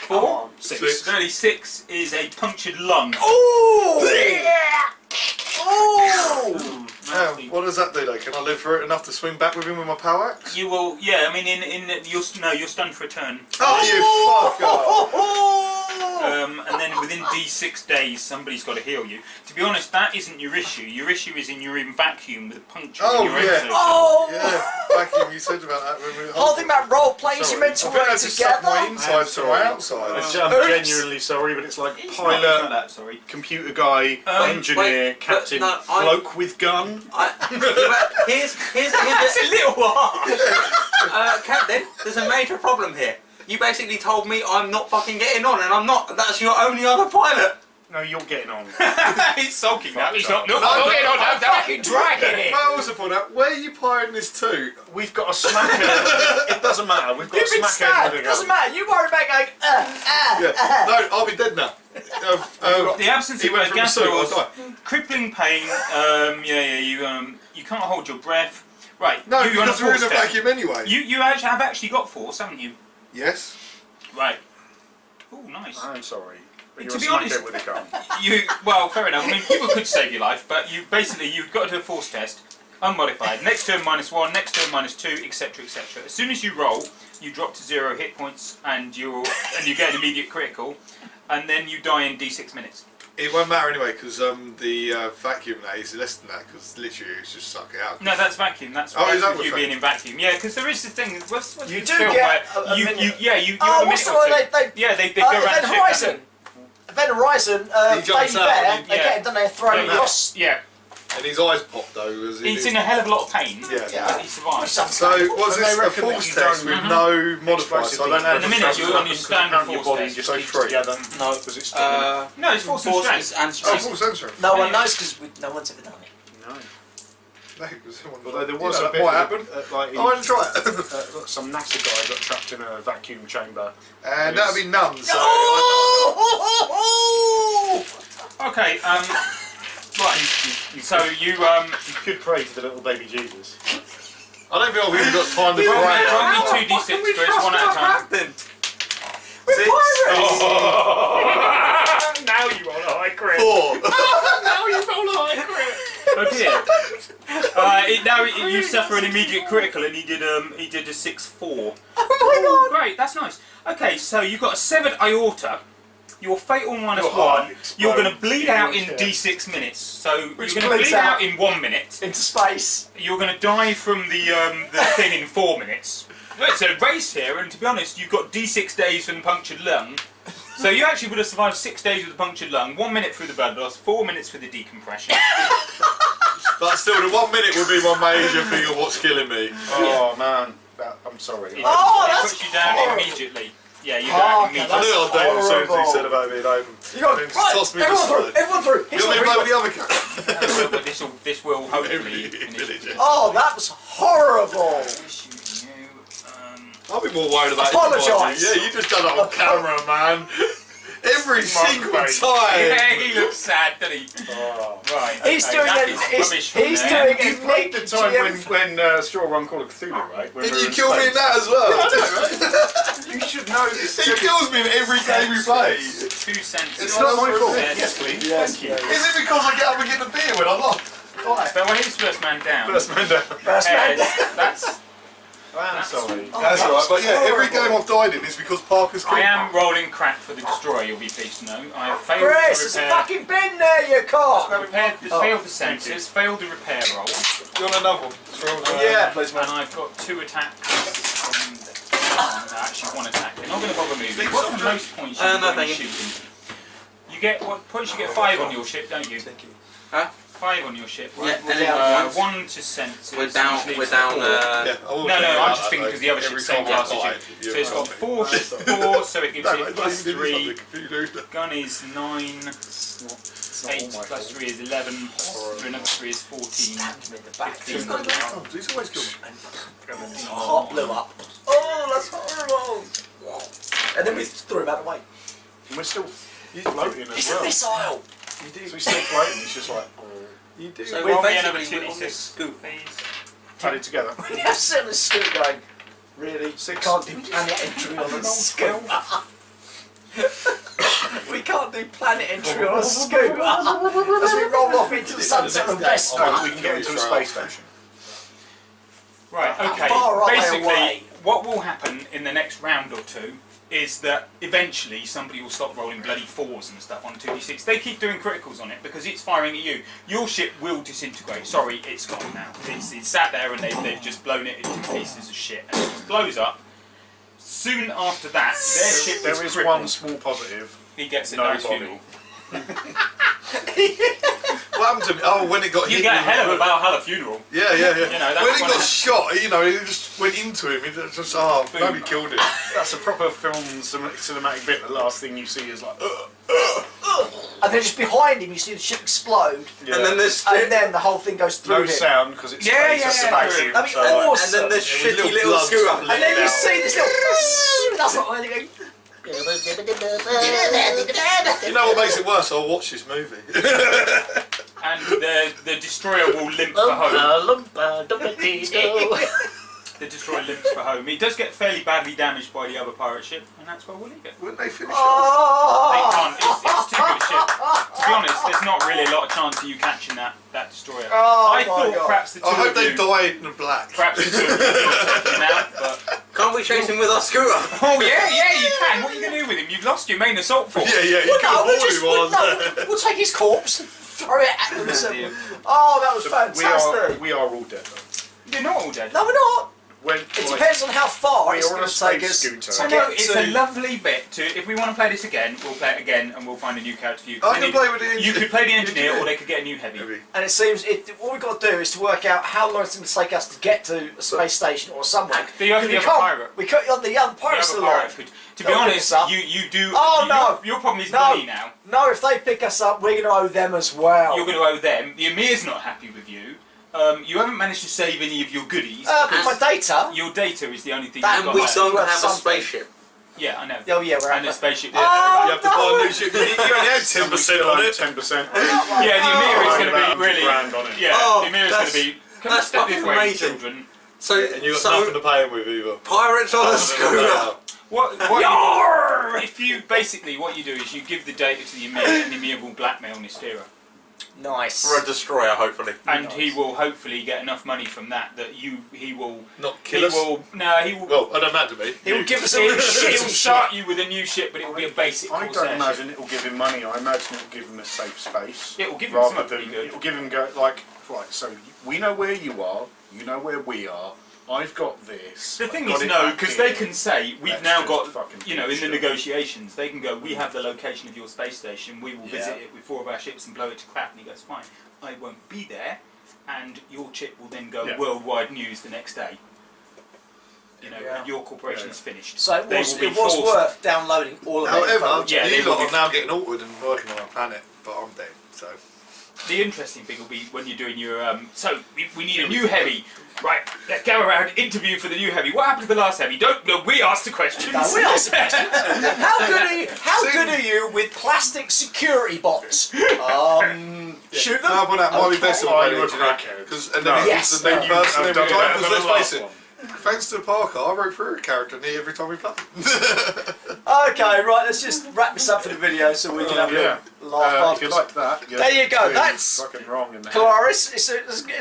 4. 6. 36 is a punctured lung. Oh! Oh! What does that do though? Can I live for it enough to swing back with him with my power axe? You will, yeah. I mean, you're stunned for a turn. Oh, you fucker! And then within D6 days, somebody's got to heal you. To be honest, that isn't your issue. Your issue is you're in vacuum with a puncture in your exoskeleton. Oh! Yeah, vacuum. You said about that. When we, Oh, I think about role plays you meant to I think work that's just suck my together. inside to my outside. I'm genuinely sorry, but it's like pilot, That, sorry. computer guy, engineer, wait, captain, but no, bloke with gun. Here's That's a little hard. Captain, there's a major problem here. You basically told me I'm not fucking getting on, and I'm not. That's your only other pilot. No, you're getting on. He's sulking now. He's not. No, I'm getting on. I'm fucking dragging it. May I also point out, where are you piloting this to? We've got a smacker. It doesn't matter. We've got You've a been smacker stabbed. with a Doesn't gun. matter. You worry about going. Yeah. No, I'll be dead now. The absence He of went from gas the suit, was I'll die. crippling pain. You can't hold your breath. Right. No, you're on a because we're in a force test. vacuum anyway. You have actually got force, haven't you? Yes. Right. Oh, nice. I'm sorry. But To you're be a smacker honest- with a gun. Well, fair enough. I mean, people could save your life, but you've got to do a force test, unmodified. Next turn -1, next turn -2, etc., etc. As soon as you roll, you drop to 0 hit points, and you get an immediate critical, and then you die in D6 minutes. It won't matter anyway, because the vacuum that is less than that, because literally it's just suck it out. No, that's vacuum. That's Oh, is that with you with being in vacuum. Yeah, because there is the thing. What's You this do film get where a minute. you Oh, have a what's the minute or one two. They go around Event the ship, Horizon. don't Event Horizon. He Baby jumps out Bear. and They yeah. get him, don't they? Throw him they? across. Yeah, And his eyes pop though. As he he's did. in a hell of a lot of pain. Yeah. But he survives. So was And this they a reckon that force you test don't- with no modifiers? So I don't Basically, have In a to minute, trust you're them. on your standard Your force body test. just So keeps free. together. No. Because it's still No, it's force and Forces strength. and Oh, strength. full sensor. No one Yeah. knows because no one's ever done it. no. No, because someone Although there was you know, a bit what of- happened. like I want to try it. some NASA guy got trapped in a vacuum chamber. And that'd be none. So Okay. Right. So you You could pray to the little baby Jesus. I don't think I've even got time to roll pray. me 2d6, Chris, one at a time. Captain. Now you roll a high crit. 4. Now you roll a high crit. Oh dear. Now you suffer an immediate critical, and he did a 6-4. Oh my god. Great, that's nice. Okay, so you've got a severed aorta. Your fatal Your -1. heart You're going to explodes bleed in out your in chest. D6 minutes. So Which you're going to bleeds bleed out out in 1 minute. Into space. You're going to die from the thing in 4 minutes. It's a race here, and to be honest, you've got D6 days from the punctured lung. So you actually would have survived 6 days with a punctured lung, 1 minute through the blood loss, 4 minutes for the decompression. But still, the 1 minute would be my major thing of what's killing me. Oh man, I'm sorry. It, Oh, it that's puts you down horrible. immediately. Yeah, you Oh, die okay, I immediately. knew I'd do it as soon as he horrible. said about being open. You go, And then right, toss me everyone to through, side. everyone through. You want me to play with the other cat? But this will hopefully finish. Oh, that was horrible. I'll be more worried about Apologise. it. Yeah, you just done it on camera, man. Every Smug single face. time. Yeah, he looks sad, doesn't he? Oh. Right. He's okay, doing that it. is He's rubbish from doing there. it. You played the time when Straw Run Call of Cthulhu, right? When Did we were you in kill me in space. that as well? You should know this. He kills me in every game we play. 2 cents. It's not my fault. Yes, please. Yes, Thank you. Is it because I get up and get the beer when I'm off? Right. So when he's first man down, First man down. First man. that's. I'm sorry. Oh, That's that alright, was but yeah, every horrible. game I've died in is because Parker's killed I me. am rolling crap for the destroyer. You'll be pleased to know. I have failed Chris, to there's a repair. fucking bin there, you cock. Failed the Thank you. sensors. Failed the repair roll. You want another one? Yeah, please, And I've got 2 attacks. No, actually 1 attack. They're not going to bother moving. What's the most points you No, get when thank you. shooting? You get what points? You get 5 on your ship, don't you? Thank you. Huh? 5 on your ship. Yeah, Right? and then 1 to sensors. we're down. which We're leaves down. 4. Yeah, I will No, figure I'm out just that, thinking though. because the other Every ship's same time I class as died, you. So it's got 4, so it gives No, it mate, plus you do 3. something confused. Gun is 9. 8 plus 3 is 11. Through another 3 is 14. Stabbed him in the back. 15. He's always killed me. Heart blew up. Oh, that's horrible. And then we threw him out of the way. We're still floating as It's a well. missile. So he's still floating. It's just like You do. So Roll we're me another basically on 2d6, this scoop. please. tied together. We have sitting in the scoop going, really? Six. Can't do planet entry on a scoop. We can't do planet entry on a scooter as we roll off into the sunset of Vesta. No, we can get into a space station. Right, okay. Far away Basically, away. what will happen in the next round or two is that eventually somebody will stop rolling bloody 4s and stuff on 2d6. They keep doing criticals on it because it's firing at you. Your ship will disintegrate. Sorry, it's gone now. It's sat there and they've just blown it into pieces of shit. And it just blows up. Soon after that, their ship There is crippled. one small positive. He gets a No nice body. funeral. What happened to me? Oh, when it got You hit. get a with hell of the- a Valhalla funeral. Yeah. You know, that's when he one got of- shot, he just went into him. He just nobody killed him. That's a proper film cinematic bit. The last thing you see is like, And then just behind him, you see the ship explode, yeah. And then there's and then the whole thing goes through no him. sound because it's Yeah, space. yeah, It's yeah. space. That'd be So, like, awesome. and then this Yeah, with shitty little little blood screw up. And then you out. see this little. That's not really. You know what makes it worse? I'll watch this movie. And the destroyer will limp for home. The destroyer limps for home. He does get fairly badly damaged by the other pirate ship, and that's where we'll leave it. Wouldn't they finish Oh! They can't. It's too good a ship. To be honest, there's not really a lot of chance of you catching that destroyer. Oh I my thought God. perhaps the two I hope of they you, die in the black. perhaps the two of you would take him out, but Can't we chase him with our scooter? oh yeah, you can. What are you going to do with him? You've lost your main assault force. Yeah, you Well, can no, we'll avoid just him on. we'll take his corpse and throw it at them. Oh, dear. Oh, that was fantastic. we are all dead. Though. You're not all dead. No, we're not. When It depends on how far We it's are on going a to take space us. scooter. to I know, get it's to- a lovely bit to, if we want to play this again, we'll play it again and we'll find a new character for you. I Then can play with the You engineer. could play the engineer or they could get a new heavy. Maybe. And it seems what we've got to do is to work out how long it's going to take us to get to a space station or somewhere. The other We can't- pirate. We can't. The other The pirates other are pirate alive. could. To be Don't pick honest, us up. you do. Oh, no. Your problem is No. money now. No, if they pick us up, we're going to owe them as well. You're going to owe them. The Emir's not happy with you. You haven't managed to save any of your goodies. But because my data. your data is the only thing That you've And got we left. don't Worth have a something. spaceship. Yeah, I know. Oh yeah, we're And a at spaceship. You have to buy a new ship. You only had 10% on it. 10%. Yeah, the Emir is going to About be really. £100 on it. Yeah, Oh, the Emir is going to that's- be. Can we that's step this fucking way, amazing. children? So, And you got nothing to pay him with either. pirates on a scooter. If you basically what you do is you give the data to the Emir, and the Emir will blackmail Nistera, nice. For a destroyer, hopefully. and he will hopefully get enough money from that he will. Not He kill us. will. No, he will. Well, I don't matter to me. He will give us a He'll, new shit. he'll start you with a new ship, but it will be a basic I Corsair don't imagine ship. it will give him money. I imagine it will give him a safe space. It will give him rather something than pretty good. it will give him go like right. So we know where you are. You know where we are. I've got this. The I've thing got is, it no, back because here. they can say, we've Let's now just got, fucking in the finish it. negotiations, they can go, we have the location of your space station, we will visit Yeah. it with 4 of our ships and blow it to crap. And he goes, fine, I won't be there, and your chip will then go Yeah. worldwide news the next day. Yeah. And your corporation Yeah. is finished. So it They was, will be it was forced- worth downloading all of that However, info. Yeah, they you will lot be- are now getting awkward and working on our planet, but I'm dead, so. The interesting thing will be when you're doing your, so we need a new heavy. Right, let's go around, interview for the new heavy. What happened to the last heavy? We asked the questions. No, we asked the questions. How good are you with plastic security bots? Shoot them. No, but that might be best if Are I you a did, you know, crackhead? because and No. then Yes. it's the same You person have every done time. that Because for the let's face last it, one. thanks to Parker, I wrote through a character near every time we played. Okay, right. Let's just wrap this up for the video so we can have Yeah. a laugh If after. you liked that, you're There you go, clearly that's fucking wrong in the head. Clarice, it's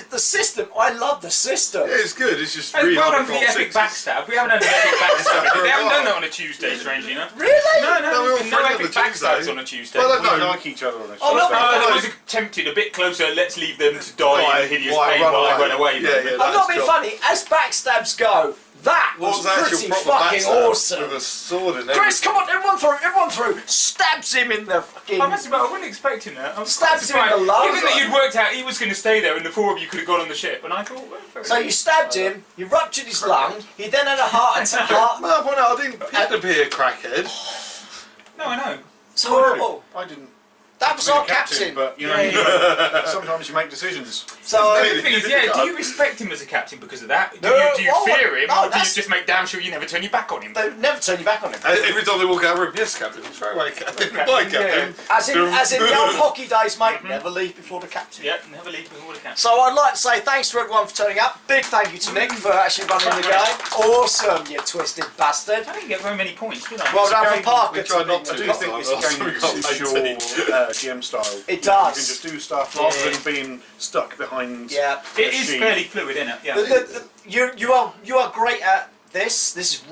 the system. I love the system. Yeah, it's good. It's just And really well hard done to for the roll epic sixes. backstab. We haven't had an epic backstab. for a They haven't while. done that on a Tuesday, strangely enough. Really? No, No, we're all there's no friends on epic the Tuesday. backstabs on a Tuesday. Well, We no. like each other on a Oh, no, Tuesday. There was attempted a bit closer. Let's leave them to die in hideous Why pain run while I away? run away. Yeah, moment. yeah. I'm not That's being cool. funny. As backstabs go, that What was was actual pretty proper fucking backstab awesome. with a sword and Chris, everything. come on, everyone through. Stabs him in the fucking. I must admit, I wasn't expecting that. I was Stabs quite him in the surprised. lungs. Given that you'd worked out he was going to stay there and the 4 of you could have gone on the ship, and I thought, well, fair So enough. you stabbed him, you ruptured his lung, he then had a heart attack. No, well, no, I didn't pick to be a crackhead. No, I know. It's horrible. I didn't. That was Being a our captain. But you know, Yeah, sometimes you make decisions. So The thing is, do you respect him as a captain because of that? Do No, you well, fear him, no, or do you that's- just make damn sure you never turn your back on him? they would never turn you back on him. Every time they walk out of the room, yes, Captain. Throw away, Captain. Goodbye, Captain. As in the old hockey days, mate. Never leave before the captain. Yeah, never leave before the captain. So I'd like to say thanks to everyone for turning up. Big thank you to Nick for actually running the game. Awesome, you twisted bastard. I didn't get very many points, did I? Well done for game- Parker. we tried not I to. do think this game suits your GM style. It does. You can just do stuff rather than being stuck behind. Yeah. It a is sheet. fairly fluid, isn't it? Yeah. You are great at this. This is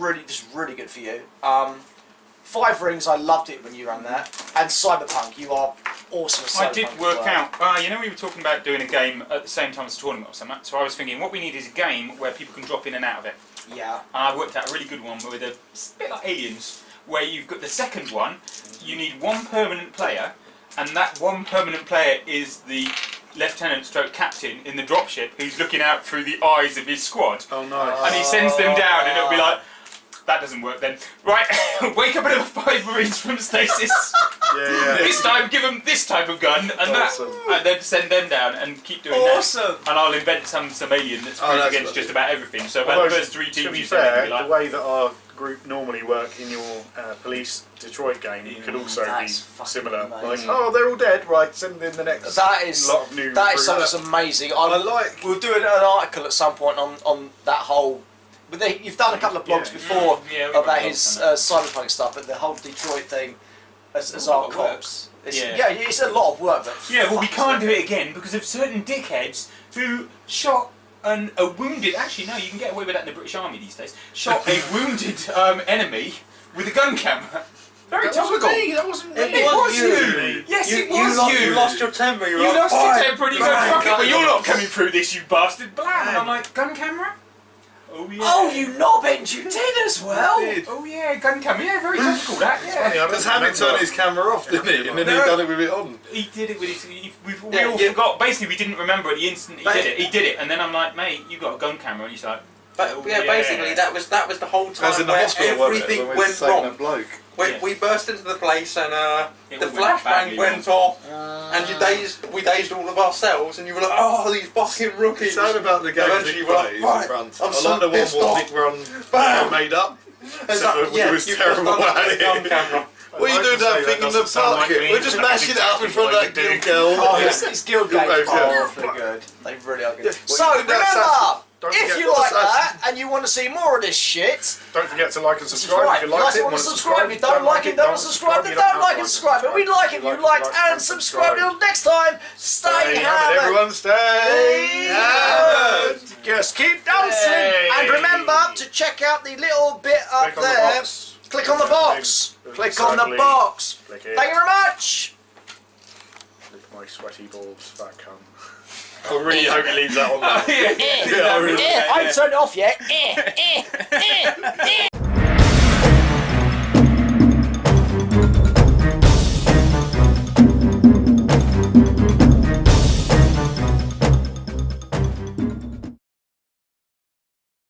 really good for you. 5 Rings, I loved it when you ran that. And Cyberpunk, you are awesome at Cyberpunk. I did work out, you know, we were talking about doing a game at the same time as a tournament or something, so I was thinking what we need is a game where people can drop in and out of it. Yeah. And I worked out a really good one with a bit like Aliens, where you've got the second one, you need 1 permanent player, and that 1 permanent player is the lieutenant stroke captain in the dropship who's looking out through the eyes of his squad. Oh nice. And he sends them down, and it'll be like, that doesn't work then. Right, wake up another 5 Marines from stasis. Yeah. This time, give them this type of gun, and Awesome. that, and then send them down and keep doing that. Awesome. And I'll invent some alien that's Oh, proof that's against lovely. just about everything. So about Although, the first 3 to teams be you send fair, in, the like, way that our group normally work in your police Detroit game could also be That's fucking similar. Like, amazing. oh, they're all dead. Right, send in the next That is lot of new that is recruits. something amazing. We'll do an article at some point on that whole. But you've done a couple of blogs Yeah. before Yeah, we've about got his blogs on cyberpunk stuff, but the whole Detroit thing as It's a lot our of work. cops. It's, Yeah. yeah, it's a lot of work. But yeah, well, we fuck, can't do it again because of certain dickheads who shot a wounded. Actually, no, you can get away with that in the British Army these days. Shot a wounded enemy with a gun camera. Very That wasn't topical. me. That wasn't me. It was you. Me. Yes, it was you. You lost your temper. You lost your temper and you go, bang, fuck it, gun but you're not camera. coming through this, you bastard. Blam! And I'm like, gun camera? Oh yeah. Oh, you knobbins, you did as well. Oh yeah, gun camera. Yeah, very topical that. Yeah. Because Hammett turned his camera off, didn't he? And then he done it with it on. He did it with his. We Yeah, all yeah. forgot. Basically, we didn't remember at the instant he Ba- did it. He did it, and then I'm like, mate, you got a gun camera, and he's like, But yeah, basically that was the whole As time in the where hospital, wasn't it? everything When we went saving wrong. that bloke. Yeah. We burst into the place and It the all went badly flashbang went off, and we dazed all of ourselves, and you were like, oh, these fucking rookies. Saying about the game Eventually Nick you were like, plays right, in front. I'm I so like the one pissed where off. Nick run Bam! made up. It's So like, yeah, it was you've terrible. just done the gun camera. What are you doing that thing in the park? We're just mashing it up in front of that guild girl. Oh, his guild games games, are yeah. awfully good. They really are good. Yeah. So Well, you did that remember, Don't if forget you like Assassin. that and you want to see more of this shit, Don't forget to like and subscribe. subscribe. If you You liked guys it, want want to to subscribe. If you don't like it, don't subscribe. If you don't like it, subscribe. But we like it, you liked, and subscribe. Until next time, stay hammered. Everyone stay hammered. Just keep dancing. Hey. And remember to check out the little bit up Click on the there. box. Click on the box. Click on the box. Click it. Thank you very much. Lick my sweaty balls. That cum. I really hope he leaves that on there. yeah. Yeah, I really I haven't turned it off yet.